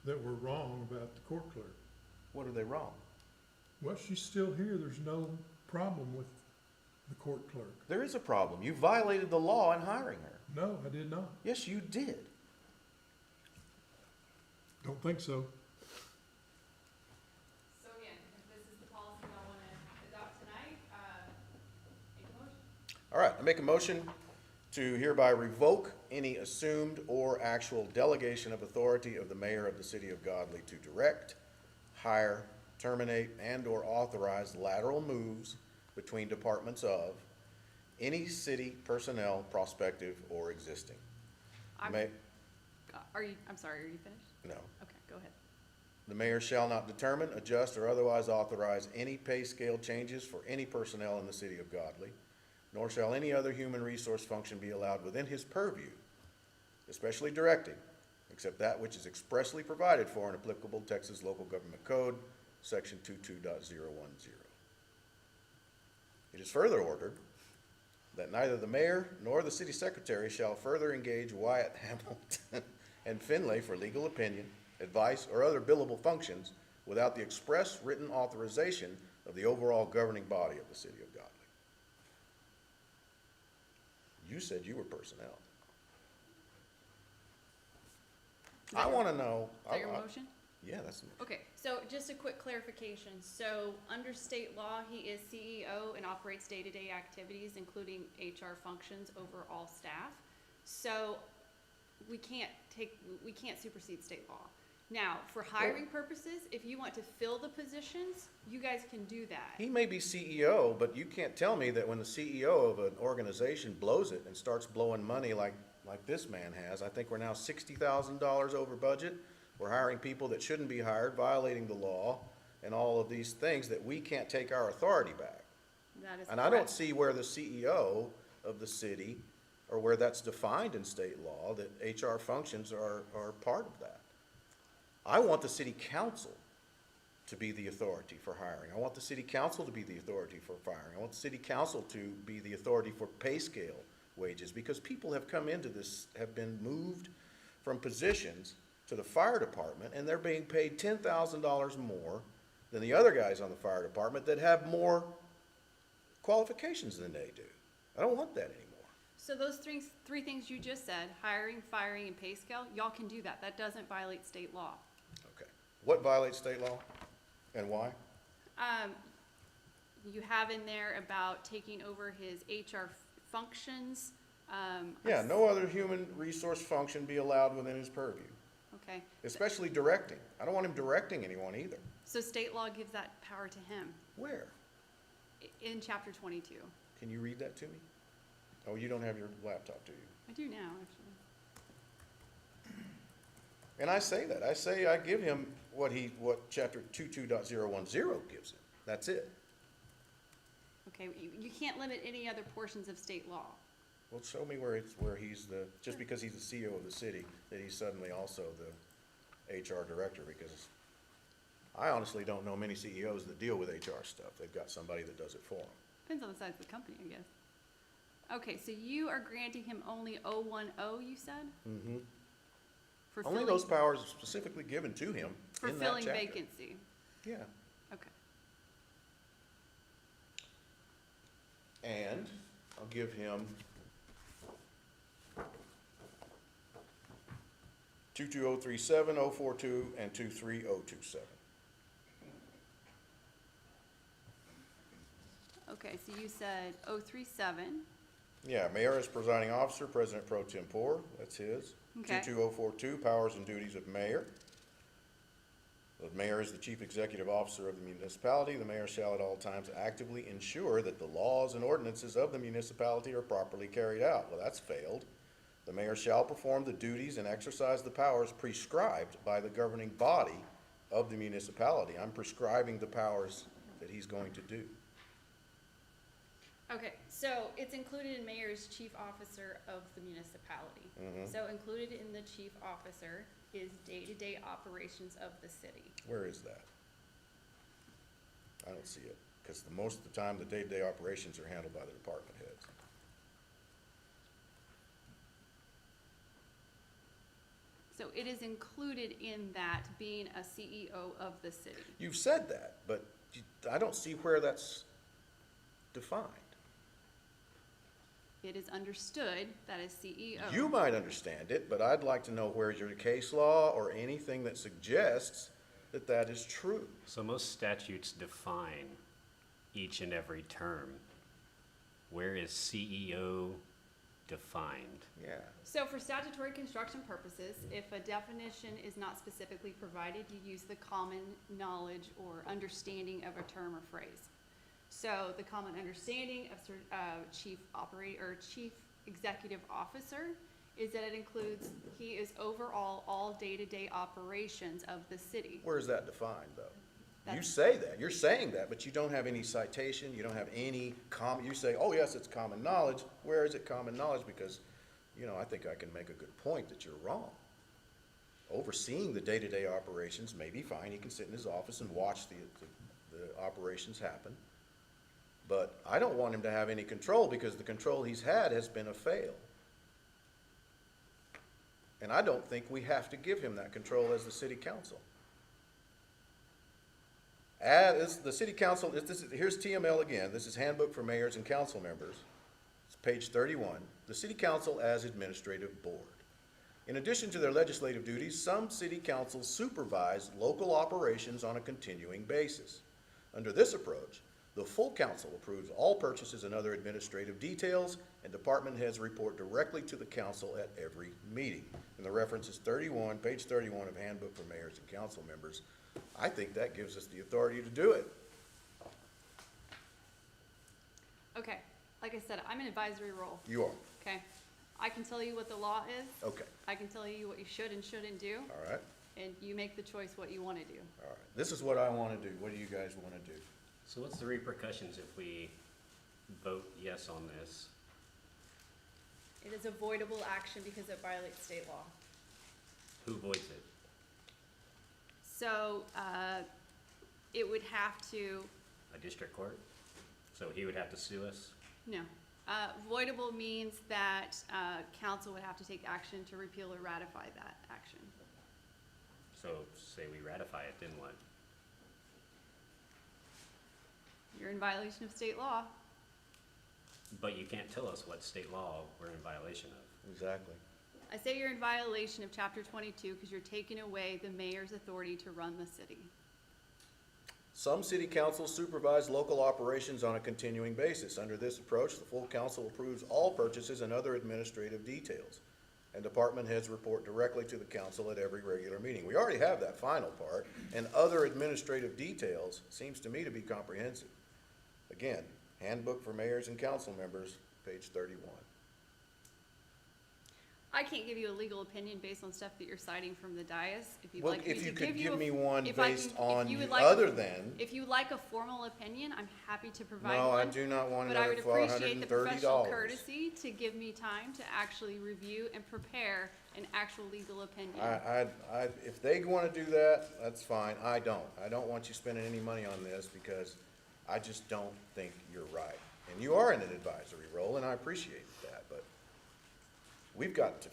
[SPEAKER 10] that were wrong about the court clerk.
[SPEAKER 6] What are they wrong?
[SPEAKER 10] Well, she's still here. There's no problem with the court clerk.
[SPEAKER 6] There is a problem. You violated the law in hiring her.
[SPEAKER 10] No, I did not.
[SPEAKER 6] Yes, you did.
[SPEAKER 10] Don't think so.
[SPEAKER 6] All right, I make a motion to hereby revoke any assumed or actual delegation of authority of the mayor of the city of Godley to direct, hire, terminate, and/or authorize lateral moves between departments of any city personnel, prospective or existing.
[SPEAKER 18] I'm
[SPEAKER 6] May,
[SPEAKER 18] I'm sorry, are you finished?
[SPEAKER 6] no.
[SPEAKER 18] Okay, go ahead.
[SPEAKER 6] The mayor shall not determine, adjust, or otherwise authorize any pay scale changes for any personnel in the city of Godley, nor shall any other human resource function be allowed within his purview, especially directing, except that which is expressly provided for in applicable Texas Local Government Code, Section 22.010. It is further ordered that neither the mayor nor the city secretary shall further engage Wyatt Hamilton and Finlay for legal opinion, advice, or other billable functions without the express written authorization of the overall governing body of the city of Godley. You said you were personnel. I want to know.
[SPEAKER 18] Is that your motion?
[SPEAKER 6] Yeah, that's.
[SPEAKER 18] Okay, so just a quick clarification. So under state law, he is CEO and operates day-to-day activities, including HR functions over all staff. So we can't supersede state law. Now, for hiring purposes, if you want to fill the positions, you guys can do that.
[SPEAKER 6] He may be CEO, but you can't tell me that when the CEO of an organization blows it and starts blowing money like this man has, I think we're now $60,000 over budget. We're hiring people that shouldn't be hired, violating the law, and all of these things that we can't take our authority back.
[SPEAKER 18] That is
[SPEAKER 6] And I don't
[SPEAKER 18] correct.
[SPEAKER 6] see where the CEO of the city, or where that's defined in state law, that HR functions are part of that. I want the city council to be the authority for hiring. I want the city council to be the authority for firing. I want the city council to be the authority for pay scale wages, because people have come into this, have been moved from positions to the fire department, and they're being paid $10,000 more than the other guys on the fire department that have more qualifications than they do. I don't want that anymore.
[SPEAKER 18] So those three things you just said, hiring, firing, and pay scale, y'all can do that. That doesn't violate state law.
[SPEAKER 6] Okay. What violates state law and why?
[SPEAKER 18] You have in there about taking over his HR functions.
[SPEAKER 6] Yeah, no other human resource function be allowed within his purview,
[SPEAKER 18] Okay,
[SPEAKER 6] especially directing. I don't want him directing anyone either.
[SPEAKER 18] so state law gives that power to him
[SPEAKER 6] Where?
[SPEAKER 18] in chapter 22.
[SPEAKER 6] Can you read that to me? Oh, you don't have your laptop, do you?
[SPEAKER 18] I do now, actually.
[SPEAKER 6] And I say that. I say I give him what chapter 22.010 gives him. That's it.
[SPEAKER 18] Okay, you can't limit any other portions of state law.
[SPEAKER 6] Well, show me where he's just because he's the CEO of the city, that he's suddenly also the HR director, because I honestly don't know many CEOs that deal with HR stuff. They've got somebody that does it for them.
[SPEAKER 18] Depends on the size of the company, I guess. Okay, so you are granting him only 010, you said?
[SPEAKER 6] Mm-hmm.
[SPEAKER 18] For
[SPEAKER 6] Only
[SPEAKER 18] filling-
[SPEAKER 6] those powers are specifically given to him
[SPEAKER 18] For
[SPEAKER 6] in that
[SPEAKER 18] filling
[SPEAKER 6] chapter.
[SPEAKER 18] vacancy.
[SPEAKER 6] Yeah.
[SPEAKER 18] Okay.
[SPEAKER 6] And I'll give him 22037, 042, and 23027.
[SPEAKER 18] Okay, so you said 037.
[SPEAKER 6] Yeah, mayor as presiding officer, president pro tempore, that's his.
[SPEAKER 18] Okay.
[SPEAKER 6] 22042, powers and duties of mayor. The mayor is the chief executive officer of the municipality. The mayor shall at all times actively ensure that the laws and ordinances of the municipality are properly carried out. Well, that's failed. The mayor shall perform the duties and exercise the powers prescribed by the governing body of the municipality. I'm prescribing the powers that he's going to do.
[SPEAKER 18] Okay, so it's included in mayor's chief officer of the municipality.
[SPEAKER 6] Mhm.
[SPEAKER 18] So included in the chief officer is day-to-day operations of the city.
[SPEAKER 6] Where is that? I don't see it, because most of the time, the day-to-day operations are handled by the department heads.
[SPEAKER 18] So it is included in that being a CEO of the city.
[SPEAKER 6] You've said that, but I don't see where that's defined.
[SPEAKER 18] It is understood that a CEO.
[SPEAKER 6] You might understand it, but I'd like to know where's your case law or anything that suggests that that is true.
[SPEAKER 1] So most statutes define each and every term where is CEO defined?
[SPEAKER 6] Yeah.
[SPEAKER 18] So for statutory construction purposes, if a definition is not specifically provided, you use the common knowledge or understanding of a term or phrase. So the common understanding of chief executive officer is that it includes, he is overall all day-to-day operations of the city.
[SPEAKER 6] Where is that defined, though? You
[SPEAKER 18] That's-
[SPEAKER 6] say that, you're saying that, but you don't have any citation, you don't have any you say, oh, yes, it's common knowledge. Where is it common knowledge? Because, you know, I think I can make a good point that you're wrong. Overseeing the day-to-day operations may be fine. He can sit in his office and watch the operations happen. But I don't want him to have any control, because the control he's had has been a fail. And I don't think we have to give him that control as the city council. As the city council, here's TML again. This is Handbook for Mayors and Council Members. It's page 31. The city council as administrative board. In addition to their legislative duties, some city councils supervise local operations on a continuing basis. Under this approach, the full council approves all purchases and other administrative details, and department heads report directly to the council at every meeting. And the reference is page 31 of Handbook for Mayors and Council Members. I think that gives us the authority to do it.
[SPEAKER 18] Okay, like I said, I'm an advisory role,
[SPEAKER 6] You are.
[SPEAKER 18] okay? I can tell you what the law is.
[SPEAKER 6] Okay.
[SPEAKER 18] I can tell you what you should and shouldn't do,
[SPEAKER 6] All right.
[SPEAKER 18] and you make the choice what you wanna do.
[SPEAKER 6] All right. This is what I want to do. What do you guys want to do?
[SPEAKER 1] So what's the repercussions if we vote yes on this?
[SPEAKER 18] It is avoidable action because it violates state law.
[SPEAKER 1] Who voids it?
[SPEAKER 18] So, it would have to,
[SPEAKER 1] A district court? So he would have to sue us?
[SPEAKER 18] no. Voidable means that, council would have to take action to repeal or ratify that action.
[SPEAKER 1] So say we ratify it, then what?
[SPEAKER 18] You're in violation of state law.
[SPEAKER 1] But you can't tell us what state law we're in violation of.
[SPEAKER 6] Exactly.
[SPEAKER 18] I say you're in violation of chapter 22 because you're taking away the mayor's authority to run the city.
[SPEAKER 6] Some city councils supervise local operations on a continuing basis. Under this approach, the full council approves all purchases and other administrative details, and department heads report directly to the council at every regular meeting. We already have that final part, and other administrative details seems to me to be comprehensive. Again, Handbook for Mayors and Council Members, page 31.
[SPEAKER 18] I can't give you a legal opinion based on stuff that you're citing from the dais. If you'd
[SPEAKER 6] Well,
[SPEAKER 18] like me
[SPEAKER 6] if
[SPEAKER 18] to
[SPEAKER 6] you could
[SPEAKER 18] give you
[SPEAKER 6] give
[SPEAKER 18] a-
[SPEAKER 6] me one
[SPEAKER 18] if I
[SPEAKER 6] based
[SPEAKER 18] can-
[SPEAKER 6] on
[SPEAKER 18] if you would
[SPEAKER 6] the
[SPEAKER 18] like
[SPEAKER 6] other than.
[SPEAKER 18] If you like a formal opinion, I'm happy to provide
[SPEAKER 6] No,
[SPEAKER 18] one.
[SPEAKER 6] I do not want
[SPEAKER 18] But I
[SPEAKER 6] another
[SPEAKER 18] would appreciate the professional
[SPEAKER 6] $430.
[SPEAKER 18] courtesy to give me time to actually review and prepare an actual legal opinion.
[SPEAKER 6] If they want to do that, that's fine. I don't. I don't want you spending any money on this because I just don't think you're right. And you are in an advisory role, and I appreciate that, but we've got to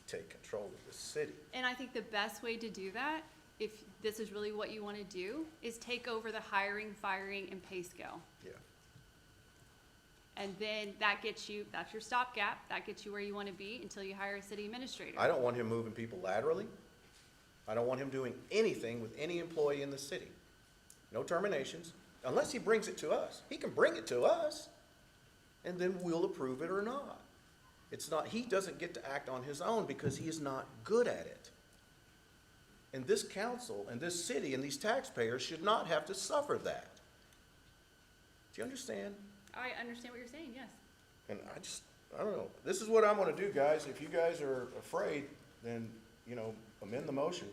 [SPEAKER 6] take control of this city.
[SPEAKER 18] And I think the best way to do that, if this is really what you want to do, is take over the hiring, firing, and pay scale.
[SPEAKER 6] Yeah.
[SPEAKER 18] And then that gets you, that's your stopgap, that gets you where you want to be until you hire a city administrator.
[SPEAKER 6] I don't want him moving people laterally. I don't want him doing anything with any employee in the city. No terminations, unless he brings it to us. He can bring it to us, and then we'll approve it or not. It's not, he doesn't get to act on his own because he is not good at it. And this council and this city and these taxpayers should not have to suffer that. Do you understand?
[SPEAKER 18] I understand what you're saying, yes.
[SPEAKER 6] And I don't know. This is what I'm gonna do, guys. If you guys are afraid, then, amend the motion.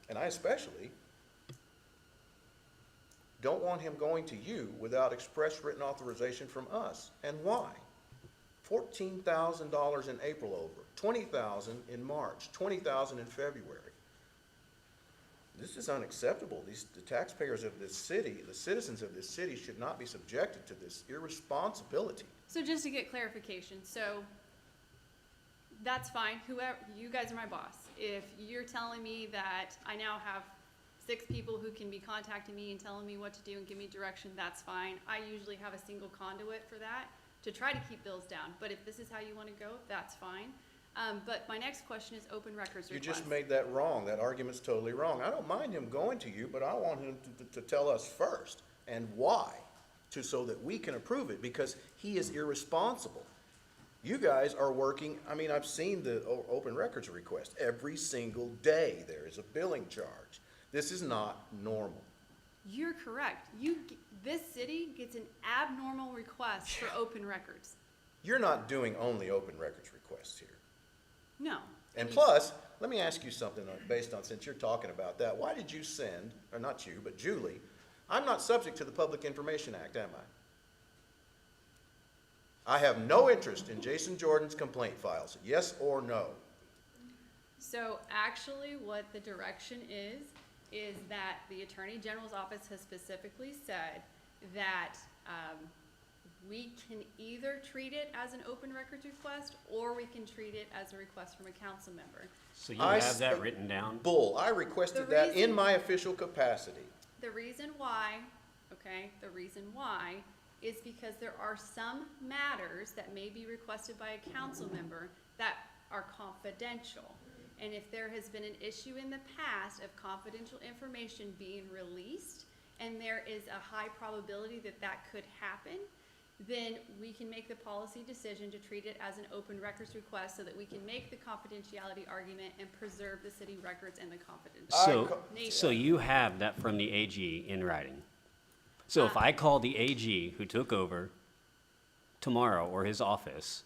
[SPEAKER 6] And I especially don't want him going to you without express written authorization from us. And why? $14,000 in April over, $20,000 in March, $20,000 in February. This is unacceptable. The taxpayers of this city, the citizens of this city should not be subjected to this irresponsibility.
[SPEAKER 18] So just to get clarification, so that's fine, whoever, you guys are my boss. If you're telling me that I now have 6 people who can be contacting me and telling me what to do and give me direction, that's fine. I usually have a single conduit for that to try to keep bills down, but if this is how you want to go, that's fine. But my next question is open records
[SPEAKER 6] You
[SPEAKER 18] request.
[SPEAKER 6] just made that wrong. That argument's totally wrong. I don't mind him going to you, but I want him to tell us first and why, so that we can approve it, because he is irresponsible. You guys are working, I mean, I've seen the open records request. Every single day there is a billing charge. This is not normal.
[SPEAKER 18] You're correct. This city gets an abnormal request for open records.
[SPEAKER 6] You're not doing only open records requests here.
[SPEAKER 18] No.
[SPEAKER 6] And plus, let me ask you something based on, since you're talking about that, why did you send, or not you, but Julie, I'm not subject to the Public Information Act, am I? I have no interest in Jason Jordan's complaint files, yes or no?
[SPEAKER 18] So actually what the direction is that the Attorney General's office has specifically said that we can either treat it as an open records request or we can treat it as a request from a council member.
[SPEAKER 1] So you have that written down?
[SPEAKER 6] Bull, I requested that in my official capacity.
[SPEAKER 18] The reason why, is because there are some matters that may be requested by a council member that are confidential. And if there has been an issue in the past of confidential information being released, and there is a high probability that that could happen, then we can make the policy decision to treat it as an open records request so that we can make the confidentiality argument and preserve the city records and the confidential nature.
[SPEAKER 1] So you have that from the AG in writing? So if I call the AG who took over tomorrow, or his office,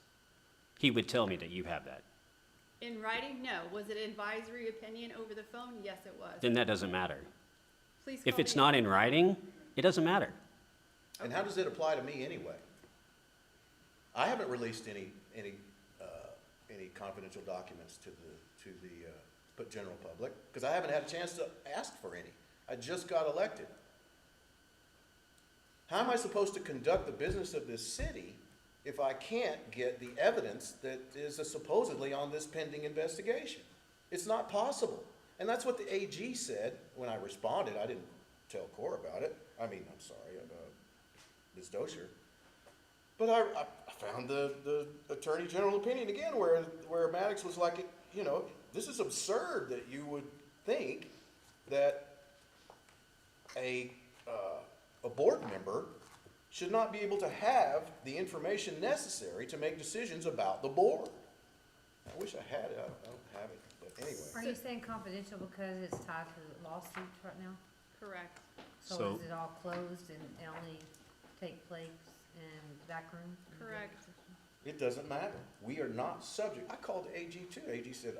[SPEAKER 1] he would tell me that you have that?
[SPEAKER 18] In writing, no. Was it advisory opinion over the phone? Yes, it was.
[SPEAKER 1] Then that doesn't matter.
[SPEAKER 18] Please
[SPEAKER 1] If
[SPEAKER 18] call
[SPEAKER 1] it's
[SPEAKER 18] me.
[SPEAKER 1] not in writing, it doesn't matter.
[SPEAKER 6] And how does it apply to me anyway? I haven't released any confidential documents to the general public, because I haven't had a chance to ask for any. I just got elected. How am I supposed to conduct the business of this city if I can't get the evidence that is supposedly on this pending investigation? It's not possible. And that's what the AG said when I responded. I didn't tell Cora about it. I'm sorry, Ms. Dosher. But I found the Attorney General opinion again, where Maddox was like, this is absurd that you would think that a board member should not be able to have the information necessary to make decisions about the board. I wish I had it. I don't have it, but anyway.
[SPEAKER 5] Are you saying confidential because it's tied to the lawsuits right now?
[SPEAKER 18] Correct.
[SPEAKER 5] So is it all closed and only take place in back rooms?
[SPEAKER 18] Correct.
[SPEAKER 6] It doesn't matter. We are not subject. I called the AG too. AG said,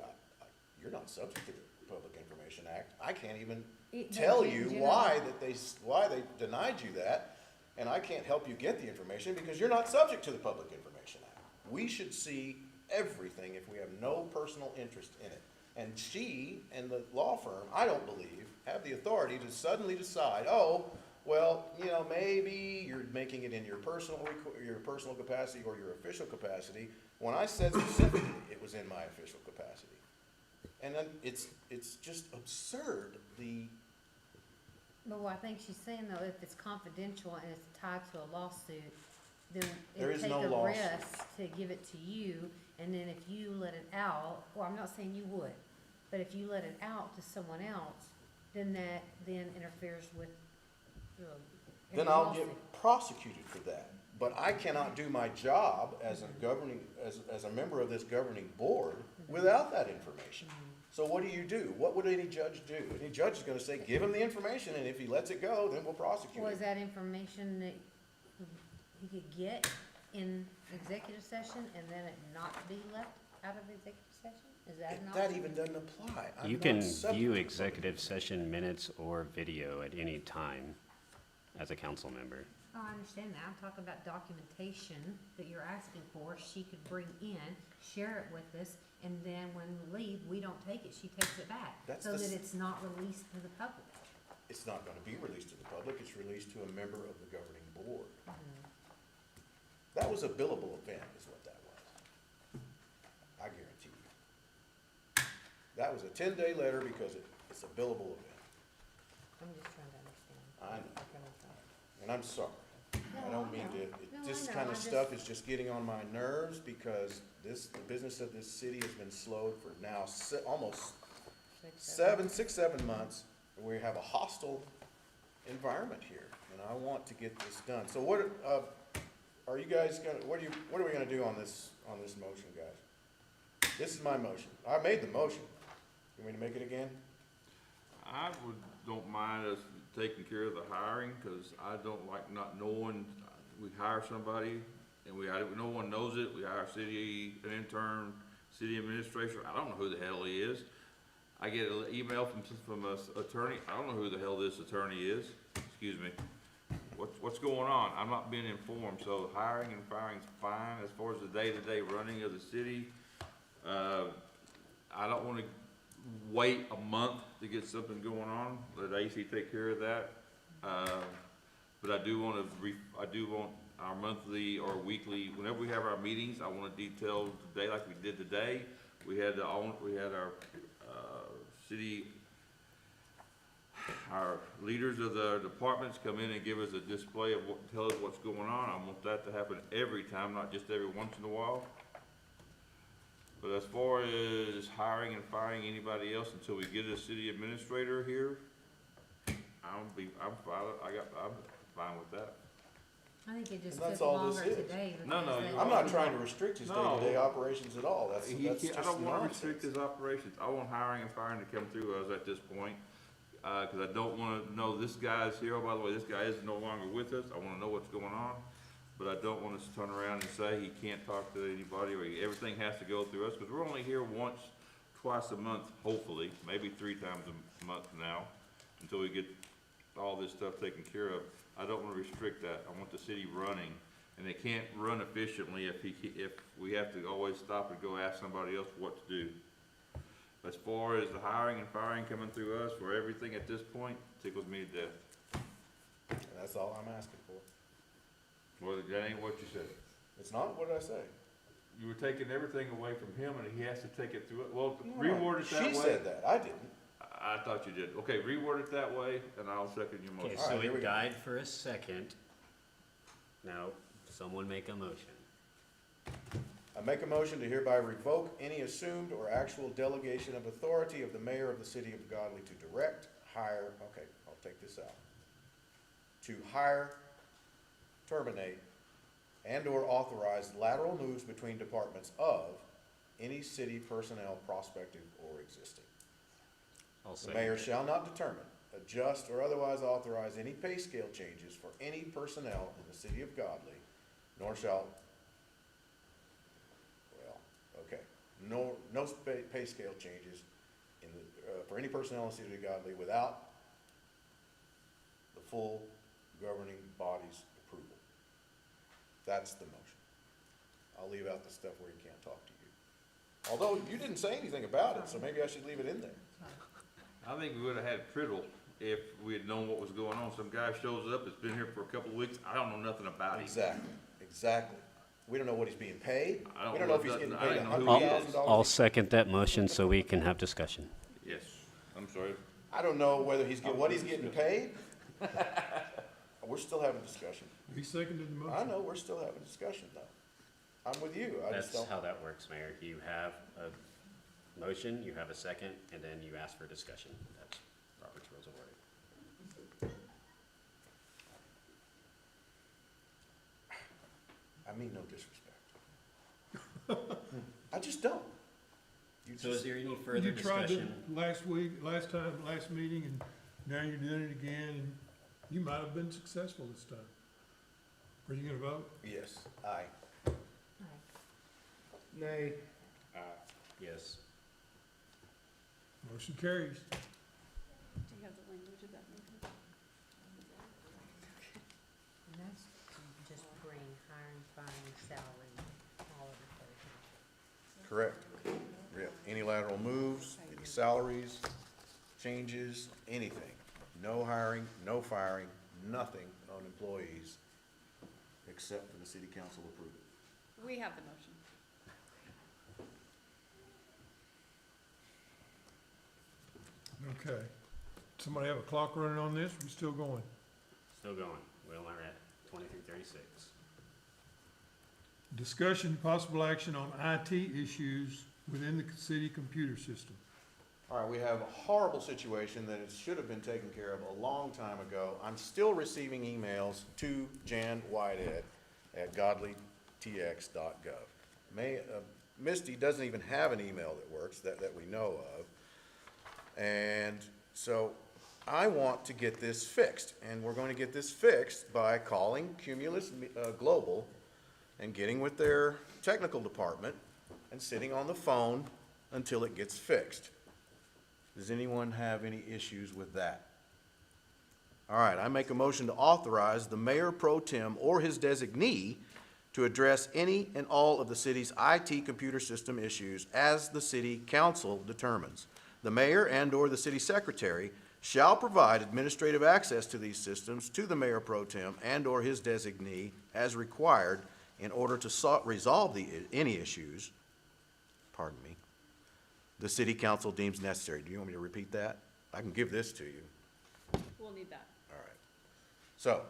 [SPEAKER 6] you're not subject to the Public Information Act. I can't even tell you why they denied you that, and I can't help you get the information because you're not subject to the Public Information Act. We should see everything if we have no personal interest in it. And she and the law firm, I don't believe, have the authority to suddenly decide, maybe you're making it in your personal capacity or your official capacity, when I said specifically it was in my official capacity. And then it's just absurd,
[SPEAKER 5] But what I think she's saying though, if it's confidential and it's tied to a lawsuit, then
[SPEAKER 6] There
[SPEAKER 5] it
[SPEAKER 6] is
[SPEAKER 5] take
[SPEAKER 6] no
[SPEAKER 5] a
[SPEAKER 6] lawsuit.
[SPEAKER 5] risk to give it to you, and then if you let it out, well, I'm not saying you would, but if you let it out to someone else, then that then interferes with the.
[SPEAKER 6] then I'll get prosecuted for that. But I cannot do my job as a member of this governing board without that information. So what do? What would any judge do? Any judge is gonna say, give him the information, and if he lets it go, then we'll prosecute
[SPEAKER 5] Was
[SPEAKER 6] him.
[SPEAKER 5] that information that he could get in executive session and then it not be left out of executive session? Is that not?
[SPEAKER 6] That even doesn't apply. I'm
[SPEAKER 1] You
[SPEAKER 6] not
[SPEAKER 1] can
[SPEAKER 6] subject
[SPEAKER 1] view
[SPEAKER 6] to
[SPEAKER 1] executive session minutes or video at any time as a council member.
[SPEAKER 5] Oh, I understand that. I'm talking about documentation that you're asking for. She could bring in, share it with us, and then when we leave, we don't take it. She takes it back. So that it's not released to the public.
[SPEAKER 6] It's not gonna be released to the public, it's released to a member of the governing board. That was a billable event, is what that was. I guarantee you. That was a 10-day letter because it's a billable event.
[SPEAKER 5] I'm just trying to understand.
[SPEAKER 6] I know. And I'm sorry. I don't mean to, this kind of stuff is just getting on my nerves because the business of this city has been slowed for now almost 7 months. We have a hostile environment here, and I want to get this done. So what, are you guys gonna, what are we gonna do on this motion, guys? This is my motion. I made the motion. You want me to make it again?
[SPEAKER 9] Don't mind us taking care of the hiring, cause I don't like not knowing, we hire somebody and no one knows it, we hire an intern, city administrator, I don't know who the hell he is. I get an email from a attorney, I don't know who the hell this attorney is, excuse me. What's going on? I'm not being informed, so hiring and firing's fine. As far as the day-to-day running of the city, I don't wanna wait a month to get something going on, let AC take care of that. But I do want our monthly or weekly, whenever we have our meetings, I want a detailed day like we did today. We had our city, our leaders of the departments come in and give us a display of tell us what's going on. I want that to happen every time, not just every once in a while. But as far as hiring and firing anybody else until we get a city administrator here, I'm fine with that.
[SPEAKER 5] I think it just
[SPEAKER 6] And that's
[SPEAKER 5] took
[SPEAKER 6] all this
[SPEAKER 5] longer
[SPEAKER 6] is.
[SPEAKER 5] today.
[SPEAKER 9] No,
[SPEAKER 5] because
[SPEAKER 9] you're
[SPEAKER 5] they-
[SPEAKER 6] I'm not trying to restrict his
[SPEAKER 9] No.
[SPEAKER 6] day-to-day operations at all. That's
[SPEAKER 9] I
[SPEAKER 6] just
[SPEAKER 9] don't wanna
[SPEAKER 6] nonsense.
[SPEAKER 9] restrict his operations. I want hiring and firing to come through us at this point. Cause I don't wanna know this guy's here, oh, by the way, this guy is no longer with us. I wanna know what's going on. But I don't want us to turn around and say he can't talk to anybody, or everything has to go through us, because we're only here twice a month, hopefully, maybe 3 times a month now, until we get all this stuff taken care of. I don't want to restrict that. I want the city running, and they can't run efficiently if we have to always stop and go ask somebody else what to do. As far as the hiring and firing coming through us for everything at this point, tickles me to death.
[SPEAKER 6] And that's all I'm asking for.
[SPEAKER 9] Well, that ain't what you said.
[SPEAKER 6] It's not what I say.
[SPEAKER 9] You were taking everything away from him, and he has to take it through it. Well,
[SPEAKER 6] No,
[SPEAKER 9] reword it that way.
[SPEAKER 6] She said that, I didn't.
[SPEAKER 9] I thought you did. Okay, reword it that way, and I'll second your motion.
[SPEAKER 1] Okay,
[SPEAKER 6] All
[SPEAKER 1] so
[SPEAKER 6] right, here we
[SPEAKER 1] it
[SPEAKER 6] go.
[SPEAKER 1] died for a second. Now, someone make a motion.
[SPEAKER 6] I make a motion to hereby revoke any assumed or actual delegation of authority of the mayor of the city of Godley to direct, hire, okay, I'll take this out. To hire, terminate, and/or authorize lateral moves between departments of any city personnel prospective or existing.
[SPEAKER 1] I'll
[SPEAKER 6] The
[SPEAKER 1] say.
[SPEAKER 6] mayor shall not determine, adjust, or otherwise authorize any pay scale changes for any personnel in the city of Godley, nor shall, no pay scale changes in for any personnel in the city of Godley without the full governing body's approval. That's the motion. I'll leave out the stuff where he can't talk to you. Although you didn't say anything about it, so maybe I should leave it in there.
[SPEAKER 9] I think we would've had Priddle if we had known what was going on. Some guy shows up, has been here for a couple of weeks, I don't know nothing about him.
[SPEAKER 6] Exactly. We don't know what he's being paid.
[SPEAKER 9] I don't
[SPEAKER 6] We don't
[SPEAKER 9] know
[SPEAKER 6] know if he's getting
[SPEAKER 9] nothing- I
[SPEAKER 6] paid
[SPEAKER 9] don't know who he is.
[SPEAKER 6] $100,000.
[SPEAKER 1] I'll second that motion so we can have discussion.
[SPEAKER 9] Yes, I'm sorry.
[SPEAKER 6] I don't know whether what he's getting paid. We're still having discussion.
[SPEAKER 10] He seconded the motion.
[SPEAKER 6] I know, we're still having discussion though. I'm with you, I just
[SPEAKER 1] That's
[SPEAKER 6] don't.
[SPEAKER 1] how that works, Mayor. You have a motion, you have a second, and then you ask for discussion. That's Robert's Rules of Order.
[SPEAKER 6] I mean no disrespect. I just don't.
[SPEAKER 1] So is there any further
[SPEAKER 10] You tried
[SPEAKER 1] discussion?
[SPEAKER 10] it last meeting, and now you're doing it again, and you might have been successful this time. Are you gonna vote?
[SPEAKER 6] Yes, aye.
[SPEAKER 19] Nay.
[SPEAKER 1] Yes.
[SPEAKER 10] Motion carries.
[SPEAKER 18] Do you have the language of that motion?
[SPEAKER 5] And that's to just bring hiring, firing, salary, all of it.
[SPEAKER 6] Correct. Yeah, any lateral moves, any salaries, changes, anything. No hiring, no firing, nothing on employees, except for the city council approval.
[SPEAKER 18] We have the motion.
[SPEAKER 10] Okay. Somebody have a clock running on this? We still going?
[SPEAKER 1] Still going. We're only at 20 through 36.
[SPEAKER 10] Discussion, possible action on IT issues within the city computer system.
[SPEAKER 6] All right, we have a horrible situation that it should have been taken care of a long time ago. I'm still receiving emails to Jan Whitehead at godlytx.gov. Misty doesn't even have an email that works, that we know of. And so I want to get this fixed, and we're going to get this fixed by calling Cumulus Global and getting with their technical department and sitting on the phone until it gets fixed. Does anyone have any issues with that? All right, I make a motion to authorize the mayor pro tem or his designee to address any and all of the city's IT computer system issues as the city council determines. The mayor and/or the city secretary shall provide administrative access to these systems to the mayor pro tem and/or his designee as required in order to resolve any issues, pardon me, the city council deems necessary. Do you want me to repeat that? I can give this to you.
[SPEAKER 18] We'll need that.
[SPEAKER 6] All right. So,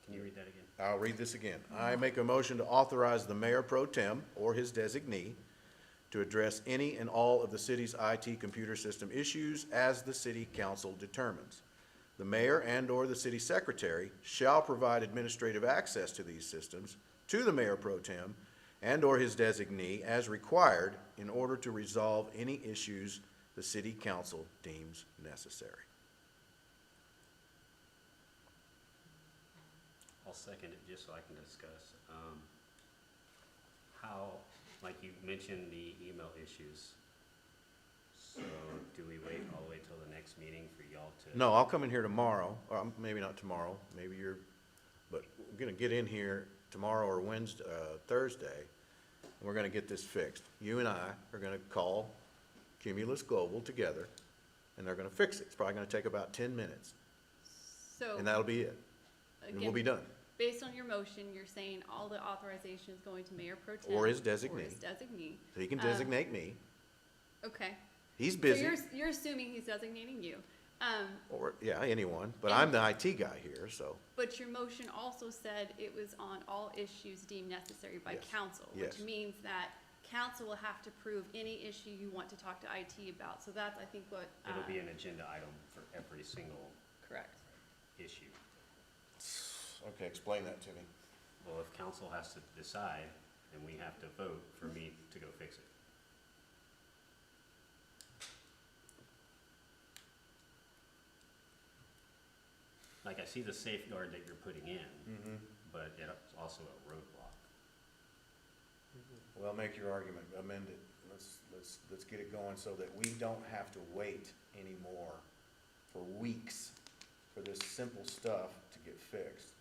[SPEAKER 1] Can you read that again?
[SPEAKER 6] I'll read this again. I make a motion to authorize the mayor pro tem or his designee to address any and all of the city's IT computer system issues as the city council determines. The mayor and/or the city secretary shall provide administrative access to these systems to the mayor pro tem and/or his designee as required in order to resolve any issues the city council deems necessary.
[SPEAKER 1] I'll second it just so I can discuss. How, like you mentioned, the email issues. So do we wait all the way till the next meeting for y'all to?
[SPEAKER 6] No, I'll come in here tomorrow, or maybe not tomorrow, maybe but we're gonna get in here tomorrow or Wednesday, Thursday, and we're gonna get this fixed. You and I are gonna call Cumulus Global together, and they're gonna fix it. It's probably gonna take about 10 minutes,
[SPEAKER 18] So,
[SPEAKER 6] and that'll be it. And we'll be
[SPEAKER 18] again,
[SPEAKER 6] done.
[SPEAKER 18] based on your motion, you're saying all the authorization is going to Mayor Pro Tem.
[SPEAKER 6] Or his designee.
[SPEAKER 18] Or his designee.
[SPEAKER 6] So he can designate me.
[SPEAKER 18] Okay.
[SPEAKER 6] He's busy,
[SPEAKER 18] So you're assuming he's designating you.
[SPEAKER 6] or, yeah, anyone, but I'm the IT guy here, so.
[SPEAKER 18] But your motion also said it was on all issues deemed necessary by
[SPEAKER 6] Yes.
[SPEAKER 18] council,
[SPEAKER 6] Yes.
[SPEAKER 18] which means that council will have to prove any issue you want to talk to IT about. So that's, I think, what.
[SPEAKER 1] It'll be an agenda item for every single
[SPEAKER 18] Correct.
[SPEAKER 1] issue.
[SPEAKER 6] Okay, explain that to me.
[SPEAKER 1] Well, if council has to decide, then we have to vote for me to go fix it. Like, I see the safeguard that you're putting in, but it's also a roadblock.
[SPEAKER 6] Well, make your argument, amend it. Let's get it going so that we don't have to wait anymore for weeks for this simple stuff to get fixed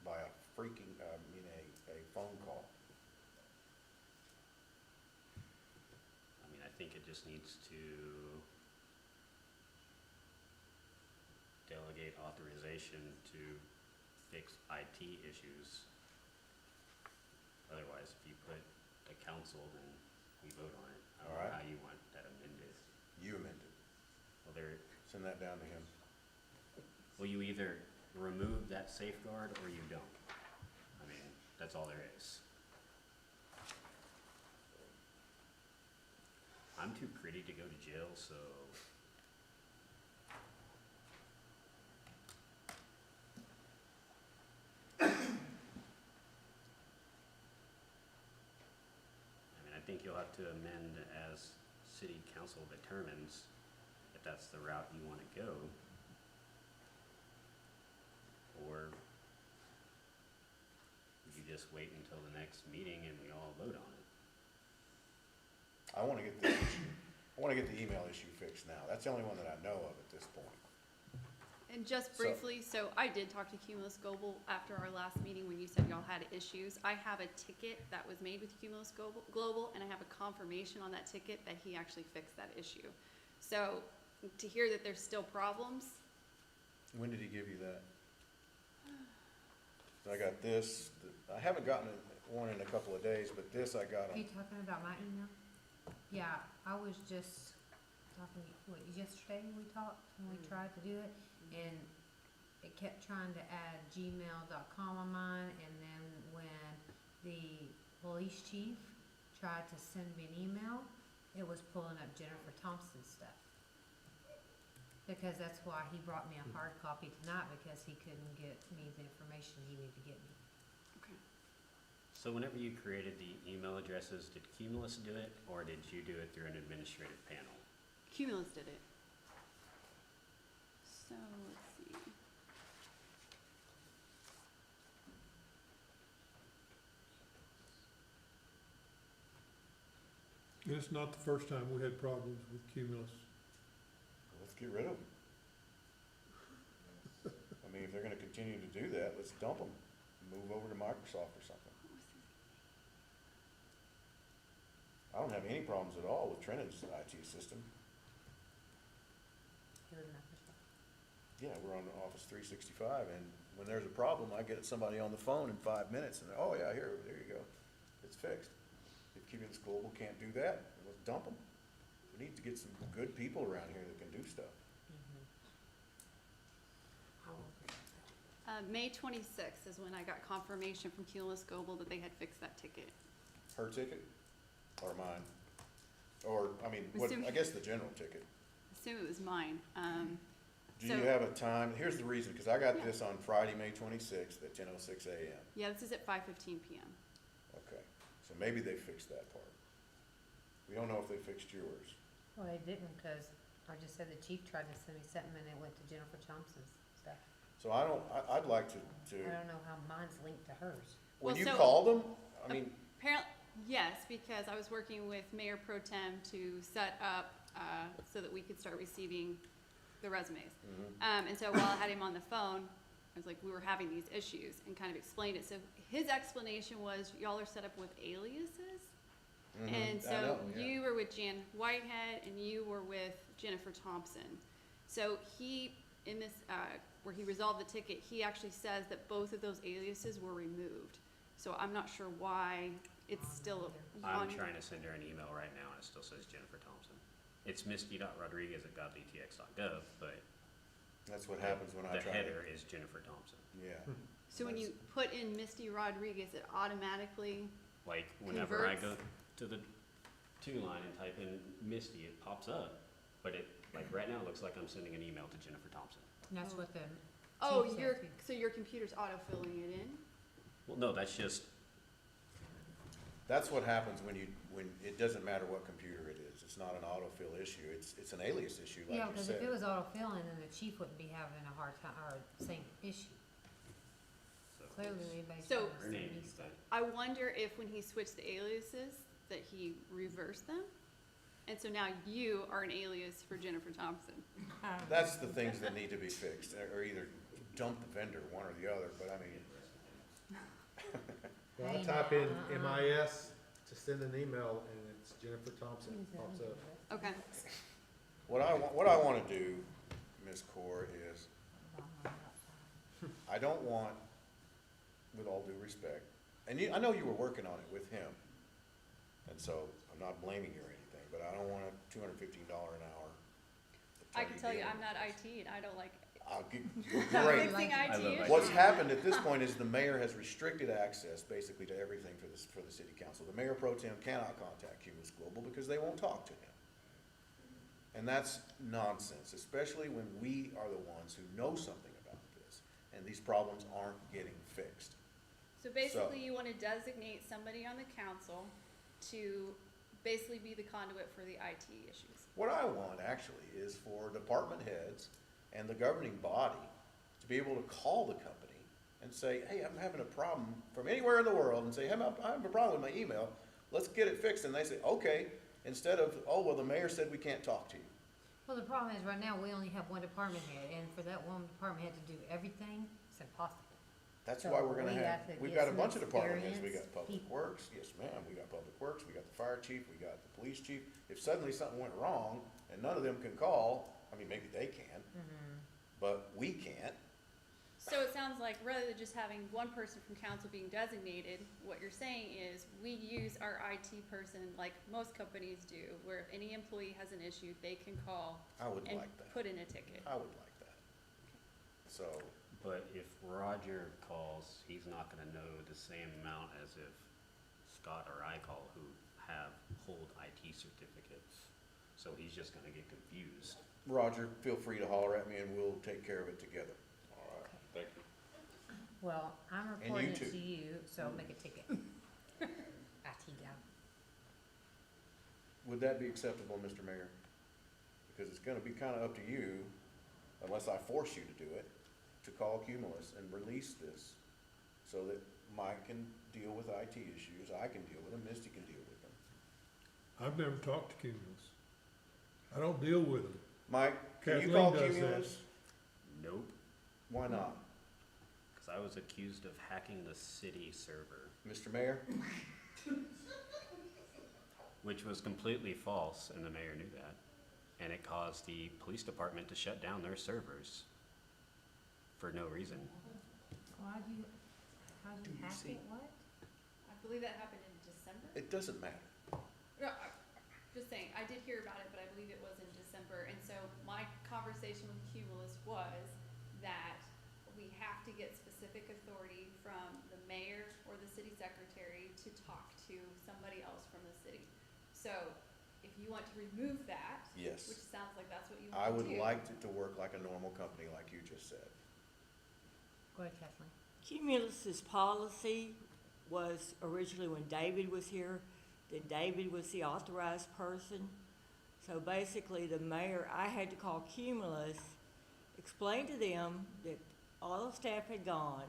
[SPEAKER 6] by a freaking, a phone call.
[SPEAKER 1] I mean, I think it just needs to delegate authorization to fix IT issues. Otherwise, if you put the council, then we vote on it. I don't know
[SPEAKER 6] Alright.
[SPEAKER 1] how you want that amended.
[SPEAKER 6] You amend it.
[SPEAKER 1] Well, there,
[SPEAKER 6] Send that down to him.
[SPEAKER 1] well, you either remove that safeguard or you don't. I mean, that's all there is. I'm too pretty to go to jail, so I mean, I think you'll have to amend as city council determines if that's the route you want to go. Or you just wait until the next meeting and we all vote on it.
[SPEAKER 6] I wanna get this issue, I wanna get the email issue fixed now. That's the only one that I know of at this point.
[SPEAKER 18] And just
[SPEAKER 6] So-
[SPEAKER 18] briefly, so I did talk to Cumulus Global after our last meeting when you said y'all had issues. I have a ticket that was made with Cumulus Global, and I have a confirmation on that ticket that he actually fixed that issue. So to hear that there's still problems,
[SPEAKER 6] When did he give you that? I got this, I haven't gotten one in a couple of days, but this I got
[SPEAKER 5] Are you
[SPEAKER 6] on.
[SPEAKER 5] talking about my email? Yeah, I was just talking, yesterday we talked, and we tried to do it, and it kept trying to add gmail.com on mine, and then when the police chief tried to send me an email, it was pulling up Jennifer Thompson's stuff. Because that's why he brought me a hard copy tonight, because he couldn't get me the information he needed to get me.
[SPEAKER 1] So whenever you created the email addresses, did Cumulus do it, or did you do it through an administrative panel?
[SPEAKER 18] Cumulus did it. So, let's see.
[SPEAKER 10] And it's not the first time we had problems with Cumulus.
[SPEAKER 6] Let's get rid of them. I mean, if they're gonna continue to do that, let's dump them, move over to Microsoft or something. I don't have any problems at all with Trinity's IT system. Yeah, we're on Office 365, and when there's a problem, I get somebody on the phone in 5 minutes, and they're, oh yeah, there you go, it's fixed. If Cumulus Global can't do that, let's dump them. We need to get some good people around here that can do stuff.
[SPEAKER 18] May 26th is when I got confirmation from Cumulus Global that they had fixed that ticket.
[SPEAKER 6] Her ticket, or mine? Or, I mean, what, I guess the general ticket.
[SPEAKER 18] Assume it was mine.
[SPEAKER 6] Do you have a time? Here's the reason, because I got this on Friday, May 26th at 10:06 a.m.
[SPEAKER 18] Yeah, this is at 5:15 p.m.
[SPEAKER 6] Okay, so maybe they fixed that part. We don't know if they fixed yours.
[SPEAKER 5] Well, they didn't, because I just said the chief tried to send me something, and it went to Jennifer Thompson's stuff.
[SPEAKER 6] So I'd like to,
[SPEAKER 5] I don't know how mine's linked to hers.
[SPEAKER 6] when
[SPEAKER 18] Well,
[SPEAKER 6] you
[SPEAKER 18] so-
[SPEAKER 6] call them, I mean,
[SPEAKER 18] Apparently, yes, because I was working with Mayor Pro Tem to set up so that we could start receiving the resumes. And so while I had him on the phone, I was like, we were having these issues, and kind of explained it. So his explanation was, y'all are set up with aliases. And
[SPEAKER 6] I
[SPEAKER 18] so
[SPEAKER 6] know, yeah.
[SPEAKER 18] you were with Jan Whitehead, and you were with Jennifer Thompson. So he, in this, where he resolved the ticket, he actually says that both of those aliases were removed. So I'm not sure why it's still
[SPEAKER 1] I'm
[SPEAKER 18] on.
[SPEAKER 1] trying to send her an email right now, and it still says Jennifer Thompson. It's misty.rodriguez@godley.tx.gov, but
[SPEAKER 6] that's what happens when I
[SPEAKER 1] the
[SPEAKER 6] try
[SPEAKER 1] header is Jennifer Thompson.
[SPEAKER 6] Yeah.
[SPEAKER 18] So when you put in Misty Rodriguez, it automatically,
[SPEAKER 1] Like, whenever I
[SPEAKER 18] Converts?
[SPEAKER 1] go to the to line and type in Misty, it pops up, but it, like, right now, it looks like I'm sending an email to Jennifer Thompson.
[SPEAKER 5] And that's what the
[SPEAKER 18] oh,
[SPEAKER 5] chief said
[SPEAKER 18] your,
[SPEAKER 5] too.
[SPEAKER 18] so your computer's auto-filling it in?
[SPEAKER 1] Well, no, that's just,
[SPEAKER 6] That's what happens when it doesn't matter what computer it is. It's not an autofill issue. It's an alias issue, like
[SPEAKER 5] Yeah,
[SPEAKER 6] you
[SPEAKER 5] because if
[SPEAKER 6] said.
[SPEAKER 5] it was auto-filling, then the chief wouldn't be having a hard time, or same issue.
[SPEAKER 1] so
[SPEAKER 5] Clearly, anybody
[SPEAKER 18] So-
[SPEAKER 5] trying to
[SPEAKER 1] her
[SPEAKER 5] send
[SPEAKER 1] name
[SPEAKER 5] me
[SPEAKER 1] is
[SPEAKER 5] stuff.
[SPEAKER 18] I wonder if when he switched the aliases, that he reversed them? And so now you are an alias for Jennifer Thompson.
[SPEAKER 6] That's the things that need to be fixed, or either dump the vendor, one or the other, but I mean,
[SPEAKER 20] Well, I
[SPEAKER 5] Hey,
[SPEAKER 20] type
[SPEAKER 5] now,
[SPEAKER 20] in MIS to send an email, and it's Jennifer Thompson pops up.
[SPEAKER 18] Okay.
[SPEAKER 6] what I wanna do, Ms. Core, is, I don't want, with all due respect, and I know you were working on it with him, and so I'm not blaming you or anything, but I don't want a $215 an hour.
[SPEAKER 18] I can tell you,
[SPEAKER 6] attorney
[SPEAKER 18] I'm not IT, and I don't like
[SPEAKER 6] Great.
[SPEAKER 18] fixing
[SPEAKER 1] I
[SPEAKER 18] IT
[SPEAKER 1] love
[SPEAKER 18] issues.
[SPEAKER 6] What's happened at this point is the mayor has restricted access basically to everything for the city council. The mayor pro tem cannot contact Cumulus Global because they won't talk to him. And that's nonsense, especially when we are the ones who know something about this, and these problems aren't getting fixed.
[SPEAKER 18] So basically, you want to designate somebody on the council to basically be the conduit for the IT issues.
[SPEAKER 6] What I want actually is for department heads and the governing body to be able to call the company and say, hey, I'm having a problem from anywhere in the world, and say, hey, I have a problem with my email, let's get it fixed. And they say, okay, instead of, oh, well, the mayor said we can't talk to you.
[SPEAKER 5] Well, the problem is, right now, we only have one department head, and for that one department head to do everything, it's impossible.
[SPEAKER 6] That's
[SPEAKER 5] So
[SPEAKER 6] why we're gonna
[SPEAKER 5] we
[SPEAKER 6] have,
[SPEAKER 5] have to
[SPEAKER 6] we've
[SPEAKER 5] get
[SPEAKER 6] got a
[SPEAKER 5] some
[SPEAKER 6] bunch of department heads, we got
[SPEAKER 5] experienced
[SPEAKER 6] public
[SPEAKER 5] people.
[SPEAKER 6] works, yes ma'am, we got public works, we got the fire chief, we got the police chief. If suddenly something went wrong and none of them can call, I mean, maybe they can, but we can't.
[SPEAKER 18] So it sounds like rather than just having one person from council being designated, what you're saying is we use our IT person like most companies do, where if any employee has an issue, they can call
[SPEAKER 6] I would
[SPEAKER 18] and
[SPEAKER 6] like that.
[SPEAKER 18] put in a ticket.
[SPEAKER 6] I would like that. So,
[SPEAKER 1] But if Roger calls, he's not gonna know the same amount as if Scott or I call who hold IT certificates. So he's just gonna get confused.
[SPEAKER 6] Roger, feel free to holler at me and we'll take care of it together.
[SPEAKER 9] All right, thank you.
[SPEAKER 5] Well, I'm
[SPEAKER 6] you
[SPEAKER 5] reporting it
[SPEAKER 6] too.
[SPEAKER 5] to you, so I'll make a ticket. IT guy.
[SPEAKER 6] Would that be acceptable, Mr. Mayor? Because it's gonna be kinda up to you, unless I force you to do it, to call Cumulus and release this so that Mike can deal with IT issues, I can deal with them, Misty can deal with them.
[SPEAKER 10] I've never talked to Cumulus. I don't deal with them.
[SPEAKER 6] Mike, can you
[SPEAKER 10] Kathleen
[SPEAKER 6] call
[SPEAKER 10] does that.
[SPEAKER 6] Cumulus?
[SPEAKER 1] Nope,
[SPEAKER 6] Why not?
[SPEAKER 1] because I was accused of hacking the city server,
[SPEAKER 6] Mr. Mayor?
[SPEAKER 1] which was completely false, and the mayor knew that. And it caused the police department to shut down their servers for no reason.
[SPEAKER 5] How'd you hack it, what?
[SPEAKER 18] I believe that happened in December.
[SPEAKER 6] It doesn't matter.
[SPEAKER 18] No, just saying, I did hear about it, but I believe it was in December, and so my conversation with Cumulus was that we have to get specific authority from the mayor or the city secretary to talk to somebody else from the city. So, if you want to remove that,
[SPEAKER 6] Yes.
[SPEAKER 18] which sounds like that's what you
[SPEAKER 6] I
[SPEAKER 18] want to
[SPEAKER 6] would
[SPEAKER 18] do.
[SPEAKER 6] like it to work like a normal company, like you just said.
[SPEAKER 5] Go ahead, Kathleen.
[SPEAKER 13] Cumulus's policy was originally when David was here, that David was the authorized person. So basically, the mayor, I had to call Cumulus, explain to them that all the staff had gone,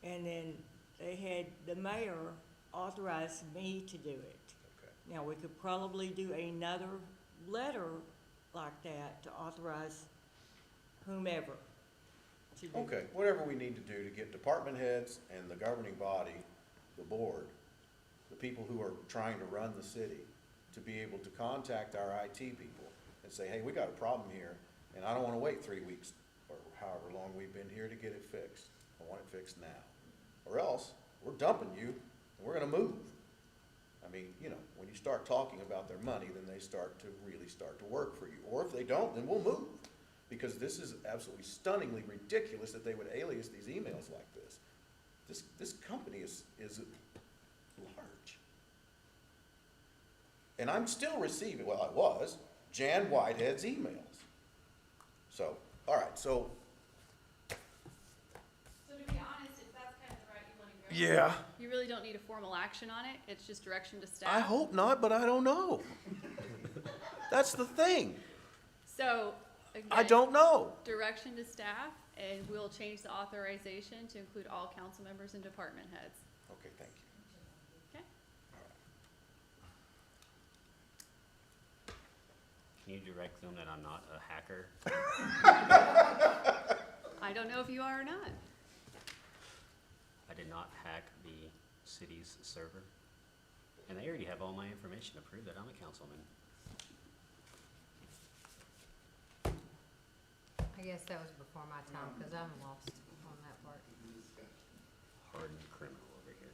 [SPEAKER 13] and then they had, the mayor authorized me to do it.
[SPEAKER 6] Okay.
[SPEAKER 13] Now, we could probably do another letter like that to authorize whomever to do it.
[SPEAKER 6] Okay, whatever we need to do to get department heads and the governing body, the board, the people who are trying to run the city, to be able to contact our IT people and say, hey, we got a problem here, and I don't wanna wait 3 weeks or however long we've been here to get it fixed. I want it fixed now. Or else, we're dumping you and we're gonna move. I mean, you know, when you start talking about their money, then they start to really start to work for you. Or if they don't, then we'll move. Because this is absolutely stunningly ridiculous that they would alias these emails like this. This company is large. And I'm still receiving, well, I was, Jan Whitehead's emails. So, all right, so.
[SPEAKER 18] So to be honest, if that's kind of the route you want to go.
[SPEAKER 6] Yeah.
[SPEAKER 18] You really don't need a formal action on it, it's just direction to staff.
[SPEAKER 6] I hope not, but I don't know. That's the thing.
[SPEAKER 18] So, again.
[SPEAKER 6] I don't know.
[SPEAKER 18] Direction to staff, and we'll change the authorization to include all council members and department heads.
[SPEAKER 6] Okay, thank you.
[SPEAKER 18] Okay?
[SPEAKER 1] Can you direct them that I'm not a hacker?
[SPEAKER 18] I don't know if you are or not.
[SPEAKER 1] I did not hack the city's server. And they already have all my information to prove that I'm a councilman.
[SPEAKER 5] I guess that was before my time, because I'm lost on that part.
[SPEAKER 1] Hardened criminal over here.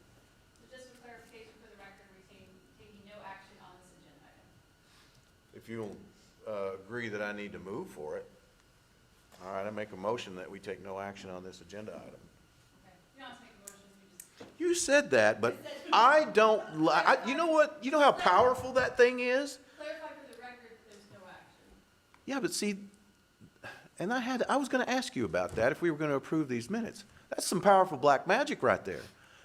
[SPEAKER 18] So just for clarification for the record, we're taking no action on this agenda item.
[SPEAKER 6] If you'll agree that I need to move for it, all right, I make a motion that we take no action on this agenda item.
[SPEAKER 18] Okay, you don't have to make a motion, you just.
[SPEAKER 6] You said that, but I don't you know what, you know how powerful that thing is?
[SPEAKER 18] Clarify for the record, there's no action.
[SPEAKER 6] Yeah, but see, and I was gonna ask you about that if we were gonna approve these minutes. That's some powerful black magic right there.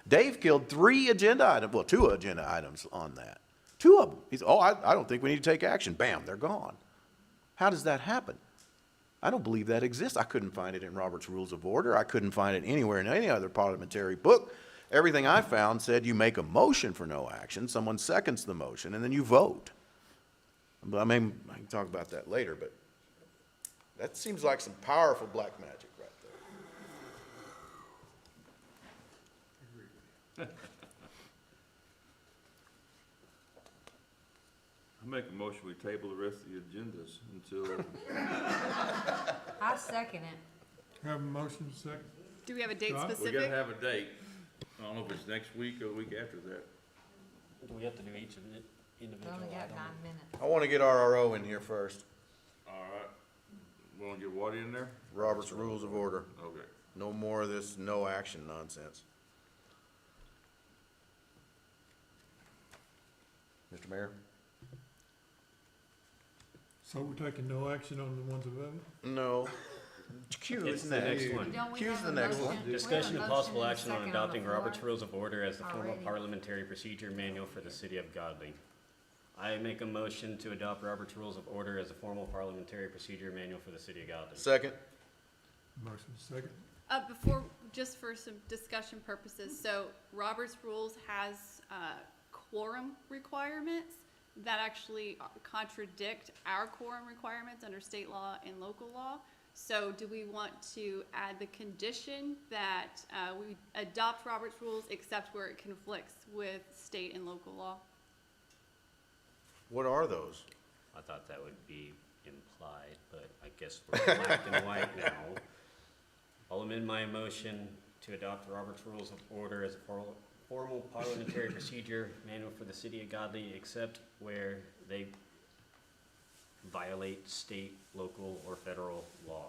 [SPEAKER 6] Dave killed 2 agenda items on that. 2 of them. He's, I don't think we need to take action. Bam, they're gone. How does that happen? I don't believe that exists. I couldn't find it in Robert's Rules of Order. I couldn't find it anywhere in any other parliamentary book. Everything I found said you make a motion for no action, someone seconds the motion, and then you vote. But I mean, I can talk about that later, but that seems like some powerful black magic right there.
[SPEAKER 9] I make a motion, we table the rest of the agendas until,
[SPEAKER 5] I second it.
[SPEAKER 10] Have a motion second.
[SPEAKER 18] Do we have a date
[SPEAKER 10] Scott?
[SPEAKER 9] we
[SPEAKER 18] specific?
[SPEAKER 9] gotta have a date. I don't know if it's next week or the week after that.
[SPEAKER 1] Do we have to do each of it
[SPEAKER 5] We
[SPEAKER 1] individual
[SPEAKER 5] only got
[SPEAKER 1] item?
[SPEAKER 5] 9 minutes.
[SPEAKER 6] I want to get RRO in here first.
[SPEAKER 9] All right. We wanna get what in there?
[SPEAKER 6] Robert's Rules of Order.
[SPEAKER 9] Okay.
[SPEAKER 6] No more of this no action nonsense. Mr. Mayor?
[SPEAKER 10] So we're taking no action on the ones above it?
[SPEAKER 6] No. Q
[SPEAKER 1] It's
[SPEAKER 6] is
[SPEAKER 1] the
[SPEAKER 6] next.
[SPEAKER 1] next one.
[SPEAKER 5] Don't we
[SPEAKER 6] Q's
[SPEAKER 5] have
[SPEAKER 6] the
[SPEAKER 5] a
[SPEAKER 6] next
[SPEAKER 5] motion?
[SPEAKER 6] one.
[SPEAKER 5] We have a
[SPEAKER 1] Discussion and
[SPEAKER 5] motion
[SPEAKER 1] possible
[SPEAKER 5] and a
[SPEAKER 1] action on
[SPEAKER 5] second
[SPEAKER 1] adopting
[SPEAKER 5] the
[SPEAKER 1] Robert's
[SPEAKER 5] floor
[SPEAKER 1] Rules of Order as the formal
[SPEAKER 5] already.
[SPEAKER 1] parliamentary procedure manual for the city of Godley. I make a motion to adopt Robert's Rules of Order as a formal parliamentary procedure manual for the city of Godley.
[SPEAKER 6] Second?
[SPEAKER 10] Motion second.
[SPEAKER 18] Before, just for some discussion purposes, so Robert's Rules has quorum requirements that actually contradict our quorum requirements under state law and local law. So do we want to add the condition that we adopt Robert's Rules except where it conflicts with state and local law?
[SPEAKER 6] What are those?
[SPEAKER 1] I thought that would be implied, but I guess we're black and white now. I'll amend my motion to adopt Robert's Rules of Order as a formal parliamentary procedure manual for the city of Godley, except where they violate state, local, or federal law.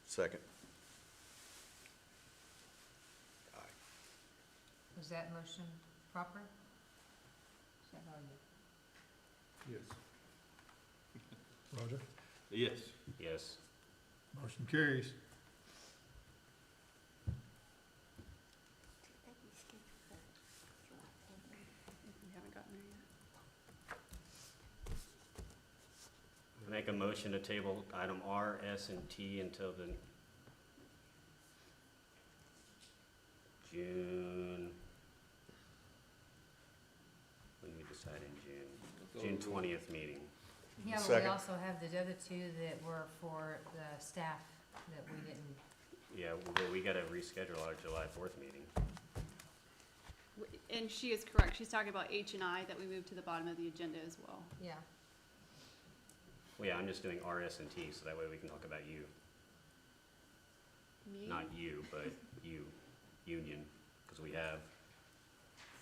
[SPEAKER 6] Second.
[SPEAKER 5] Was that motion proper? Is that how you-
[SPEAKER 10] Yes. Roger?
[SPEAKER 9] Yes.
[SPEAKER 1] Yes.
[SPEAKER 10] Motion carries.
[SPEAKER 18] We haven't gotten there yet.
[SPEAKER 1] I make a motion to table item R, S, and T until the June, when we decide in June 20th meeting.
[SPEAKER 5] Yeah, but we
[SPEAKER 6] Second.
[SPEAKER 5] also have the other two that were for the staff that we didn't,
[SPEAKER 1] Yeah, well, we gotta reschedule our July 4th meeting.
[SPEAKER 18] And she is correct, she's talking about H and I that we moved to the bottom of the agenda as well.
[SPEAKER 5] yeah.
[SPEAKER 1] Well, yeah, I'm just doing R, S, and T, so that way we can talk about you.
[SPEAKER 18] Me?
[SPEAKER 1] Not you, but you, union, because we have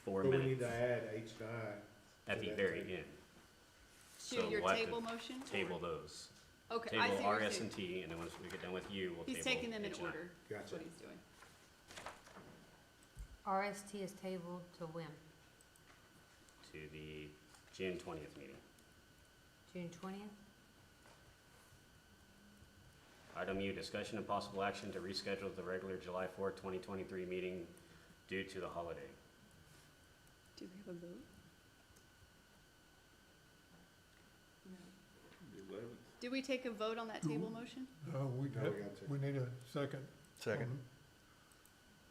[SPEAKER 1] 4
[SPEAKER 20] But we need
[SPEAKER 1] minutes
[SPEAKER 20] to add H and I.
[SPEAKER 1] at
[SPEAKER 20] to
[SPEAKER 1] the
[SPEAKER 20] that
[SPEAKER 1] very
[SPEAKER 20] table.
[SPEAKER 1] end.
[SPEAKER 18] To
[SPEAKER 1] So
[SPEAKER 18] your
[SPEAKER 1] we'll have to
[SPEAKER 18] table motion? or-
[SPEAKER 1] Table those.
[SPEAKER 18] Okay, I see
[SPEAKER 1] Table
[SPEAKER 18] what
[SPEAKER 1] R,
[SPEAKER 18] you're
[SPEAKER 1] S,
[SPEAKER 18] saying.
[SPEAKER 1] and T, and then once we get done with you, we'll table
[SPEAKER 18] He's taking them in
[SPEAKER 1] H and I.
[SPEAKER 18] order, that's
[SPEAKER 20] Gotcha.
[SPEAKER 18] what he's doing.
[SPEAKER 5] RST is tabled to when?
[SPEAKER 1] To the June 20th meeting.
[SPEAKER 5] June 20th?
[SPEAKER 1] Item U, discussion and possible action to reschedule the regular July 4th, 2023 meeting due to the holiday.
[SPEAKER 18] Do we have a vote? Did we take a vote on that table motion?
[SPEAKER 10] No, we
[SPEAKER 19] No, we got to.
[SPEAKER 10] we need a second.
[SPEAKER 6] Second.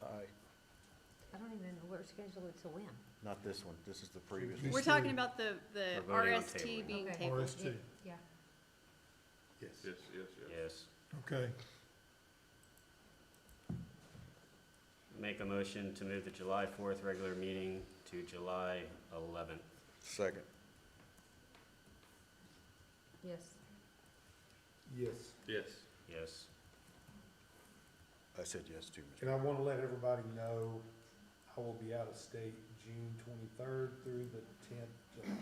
[SPEAKER 5] I don't even know where to schedule it to when.
[SPEAKER 6] Not this one. This is the previous
[SPEAKER 10] These
[SPEAKER 6] one.
[SPEAKER 18] We're talking about the
[SPEAKER 1] We're voting on
[SPEAKER 18] RST
[SPEAKER 1] tabling.
[SPEAKER 18] being
[SPEAKER 5] Okay.
[SPEAKER 18] tabled.
[SPEAKER 10] RST.
[SPEAKER 5] Yeah.
[SPEAKER 19] Yes.
[SPEAKER 9] Yes, yes, yes.
[SPEAKER 1] Yes.
[SPEAKER 10] Okay.
[SPEAKER 1] Make a motion to move the July 4th regular meeting to July 11th.
[SPEAKER 6] Second.
[SPEAKER 5] Yes.
[SPEAKER 19] Yes.
[SPEAKER 9] Yes.
[SPEAKER 1] Yes.
[SPEAKER 6] I said yes too, Mr.
[SPEAKER 20] And I want to let everybody know, I will be out of state June 23rd through the 10th.
[SPEAKER 1] Well,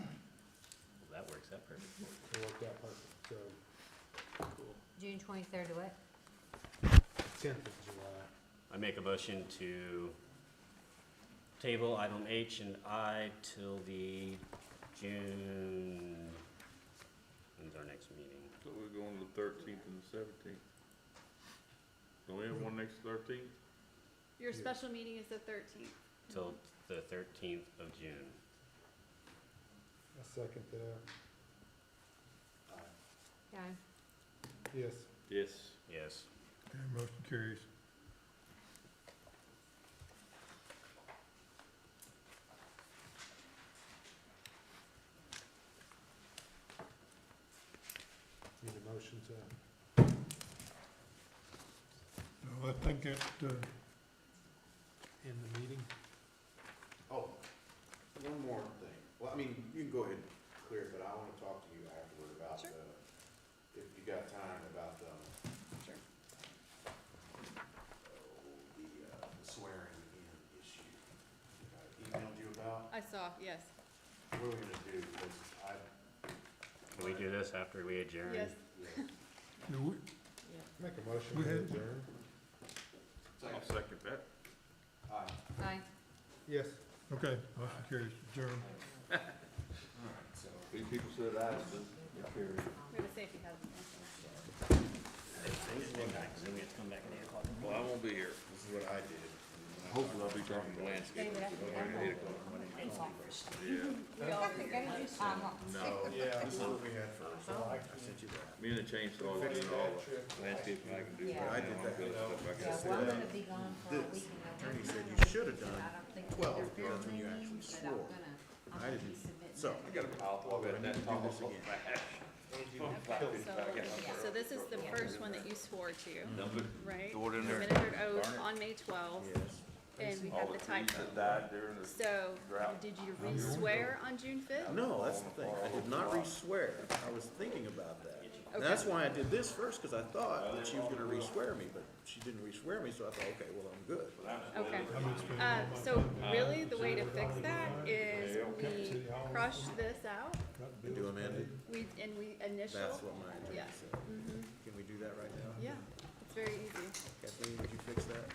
[SPEAKER 1] that works out perfect.
[SPEAKER 20] It worked out perfect, so
[SPEAKER 5] June 23rd to what?
[SPEAKER 20] 10th of July.
[SPEAKER 1] I make a motion to table item H and I till the June, when's our next meeting?
[SPEAKER 9] So we're going to the 13th and the 17th. Don't we have one next 13th?
[SPEAKER 18] Your special meeting is the 13th.
[SPEAKER 1] Till the 13th of June.
[SPEAKER 20] I second that.
[SPEAKER 5] Yeah.
[SPEAKER 20] Yes.
[SPEAKER 9] Yes.
[SPEAKER 1] Yes.
[SPEAKER 10] Okay, motion carries.
[SPEAKER 20] Need a motion to,
[SPEAKER 10] So I think that,
[SPEAKER 20] end the meeting?
[SPEAKER 6] Oh, one more thing. Well, I mean, you can go ahead and clear it, but I want to talk to you afterward about
[SPEAKER 18] Sure.
[SPEAKER 6] if you got time, about the swearing in issue. I emailed you about.
[SPEAKER 18] I saw, yes.
[SPEAKER 6] What are we gonna do? 'Cause
[SPEAKER 1] Can we do this after we adjourn?
[SPEAKER 18] Yes.
[SPEAKER 10] do we,
[SPEAKER 20] Make a motion
[SPEAKER 10] We
[SPEAKER 20] to
[SPEAKER 10] had-
[SPEAKER 20] adjourn.
[SPEAKER 9] I'll second that.
[SPEAKER 5] Aye.
[SPEAKER 20] Yes.
[SPEAKER 10] Okay, motion carries, adjourn.
[SPEAKER 9] These people said aye, so it carried.
[SPEAKER 18] We're gonna say if he has anything.
[SPEAKER 9] Well, I won't be here.
[SPEAKER 6] This is what I did.
[SPEAKER 9] Hopefully I'll be talking to landscape.
[SPEAKER 18] David, I think I'm
[SPEAKER 9] Yeah.
[SPEAKER 18] We all agree.
[SPEAKER 9] No,
[SPEAKER 6] Yeah, this is what we had first. I sent you that.
[SPEAKER 9] me and the chainsaw are doing all the landscaping I can do.
[SPEAKER 5] Yeah.
[SPEAKER 6] I did that.
[SPEAKER 9] Good stuff I can
[SPEAKER 5] Yeah,
[SPEAKER 9] see.
[SPEAKER 5] well, I'm gonna be gone for a
[SPEAKER 6] This
[SPEAKER 5] week in
[SPEAKER 6] attorney
[SPEAKER 5] November.
[SPEAKER 6] said you should have done
[SPEAKER 5] I don't think
[SPEAKER 6] 12,
[SPEAKER 5] they're
[SPEAKER 6] because when you
[SPEAKER 5] very
[SPEAKER 6] actually
[SPEAKER 5] mean, but
[SPEAKER 6] swore.
[SPEAKER 5] I'm
[SPEAKER 6] I
[SPEAKER 5] gonna be
[SPEAKER 6] didn't,
[SPEAKER 5] submitting
[SPEAKER 6] so.
[SPEAKER 9] I got a pile of it, that tall
[SPEAKER 6] this again.
[SPEAKER 18] So this is the first one that you swore to, right?
[SPEAKER 9] Throw it in
[SPEAKER 18] You
[SPEAKER 9] there.
[SPEAKER 18] administered oath
[SPEAKER 9] Burn it.
[SPEAKER 18] on May 12th,
[SPEAKER 6] Yes.
[SPEAKER 18] and we
[SPEAKER 9] All
[SPEAKER 18] have
[SPEAKER 9] the
[SPEAKER 18] the
[SPEAKER 9] trees
[SPEAKER 18] typo.
[SPEAKER 9] that died during the
[SPEAKER 18] So,
[SPEAKER 9] drought.
[SPEAKER 18] did you re-swear on June 5th?
[SPEAKER 6] No, that's the thing. I did not re-swear. I was thinking about that. And that's why I did this first, because I thought that she was gonna re-swear me, but she didn't re-swear me, so I thought, okay, well, I'm good.
[SPEAKER 18] Okay.
[SPEAKER 10] I've been spending all my
[SPEAKER 18] So
[SPEAKER 10] time
[SPEAKER 18] really, the way to fix that is we crush this out,
[SPEAKER 6] And do amended?
[SPEAKER 18] we initial.
[SPEAKER 6] That's what my attorney
[SPEAKER 18] Yeah.
[SPEAKER 6] said. Can we do that right now?
[SPEAKER 18] Yeah, it's very easy.
[SPEAKER 6] Kathleen, would you fix that?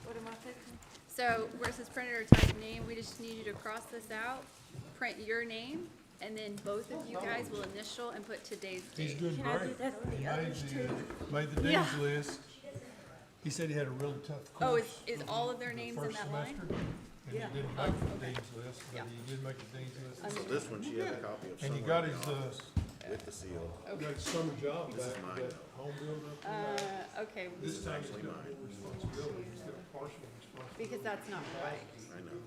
[SPEAKER 18] What am I fixing? So where it says printed or typed name, we just need you to cross this out, print your name, and then both of you guys will initial and put today's
[SPEAKER 10] He's
[SPEAKER 18] date.
[SPEAKER 10] doing
[SPEAKER 13] Can I do
[SPEAKER 10] great.
[SPEAKER 13] that on the
[SPEAKER 10] He
[SPEAKER 13] others
[SPEAKER 10] made
[SPEAKER 13] too?
[SPEAKER 10] made the
[SPEAKER 18] Yeah.
[SPEAKER 10] dean's list. He said he had a really tough
[SPEAKER 18] Oh,
[SPEAKER 10] course.
[SPEAKER 18] is all of their
[SPEAKER 10] the
[SPEAKER 18] names in
[SPEAKER 10] first
[SPEAKER 18] that line?
[SPEAKER 10] semester, And he
[SPEAKER 13] Yeah.
[SPEAKER 10] didn't
[SPEAKER 18] Oh,
[SPEAKER 10] make the
[SPEAKER 18] okay.
[SPEAKER 10] dean's list,
[SPEAKER 18] Yeah.
[SPEAKER 10] but he did make the dean's list.
[SPEAKER 6] So this one, she has a copy of
[SPEAKER 10] And he
[SPEAKER 6] somewhere
[SPEAKER 10] got
[SPEAKER 6] in
[SPEAKER 10] his,
[SPEAKER 6] the office with the seal.
[SPEAKER 10] got his summer job
[SPEAKER 6] This is
[SPEAKER 10] back,
[SPEAKER 6] mine,
[SPEAKER 10] that
[SPEAKER 6] though.
[SPEAKER 10] home builder up there.
[SPEAKER 18] Okay,
[SPEAKER 10] This time he's
[SPEAKER 6] actually
[SPEAKER 10] got
[SPEAKER 6] mine.
[SPEAKER 10] responsibility, he's got partial responsibility.
[SPEAKER 18] because that's not right.
[SPEAKER 6] I know.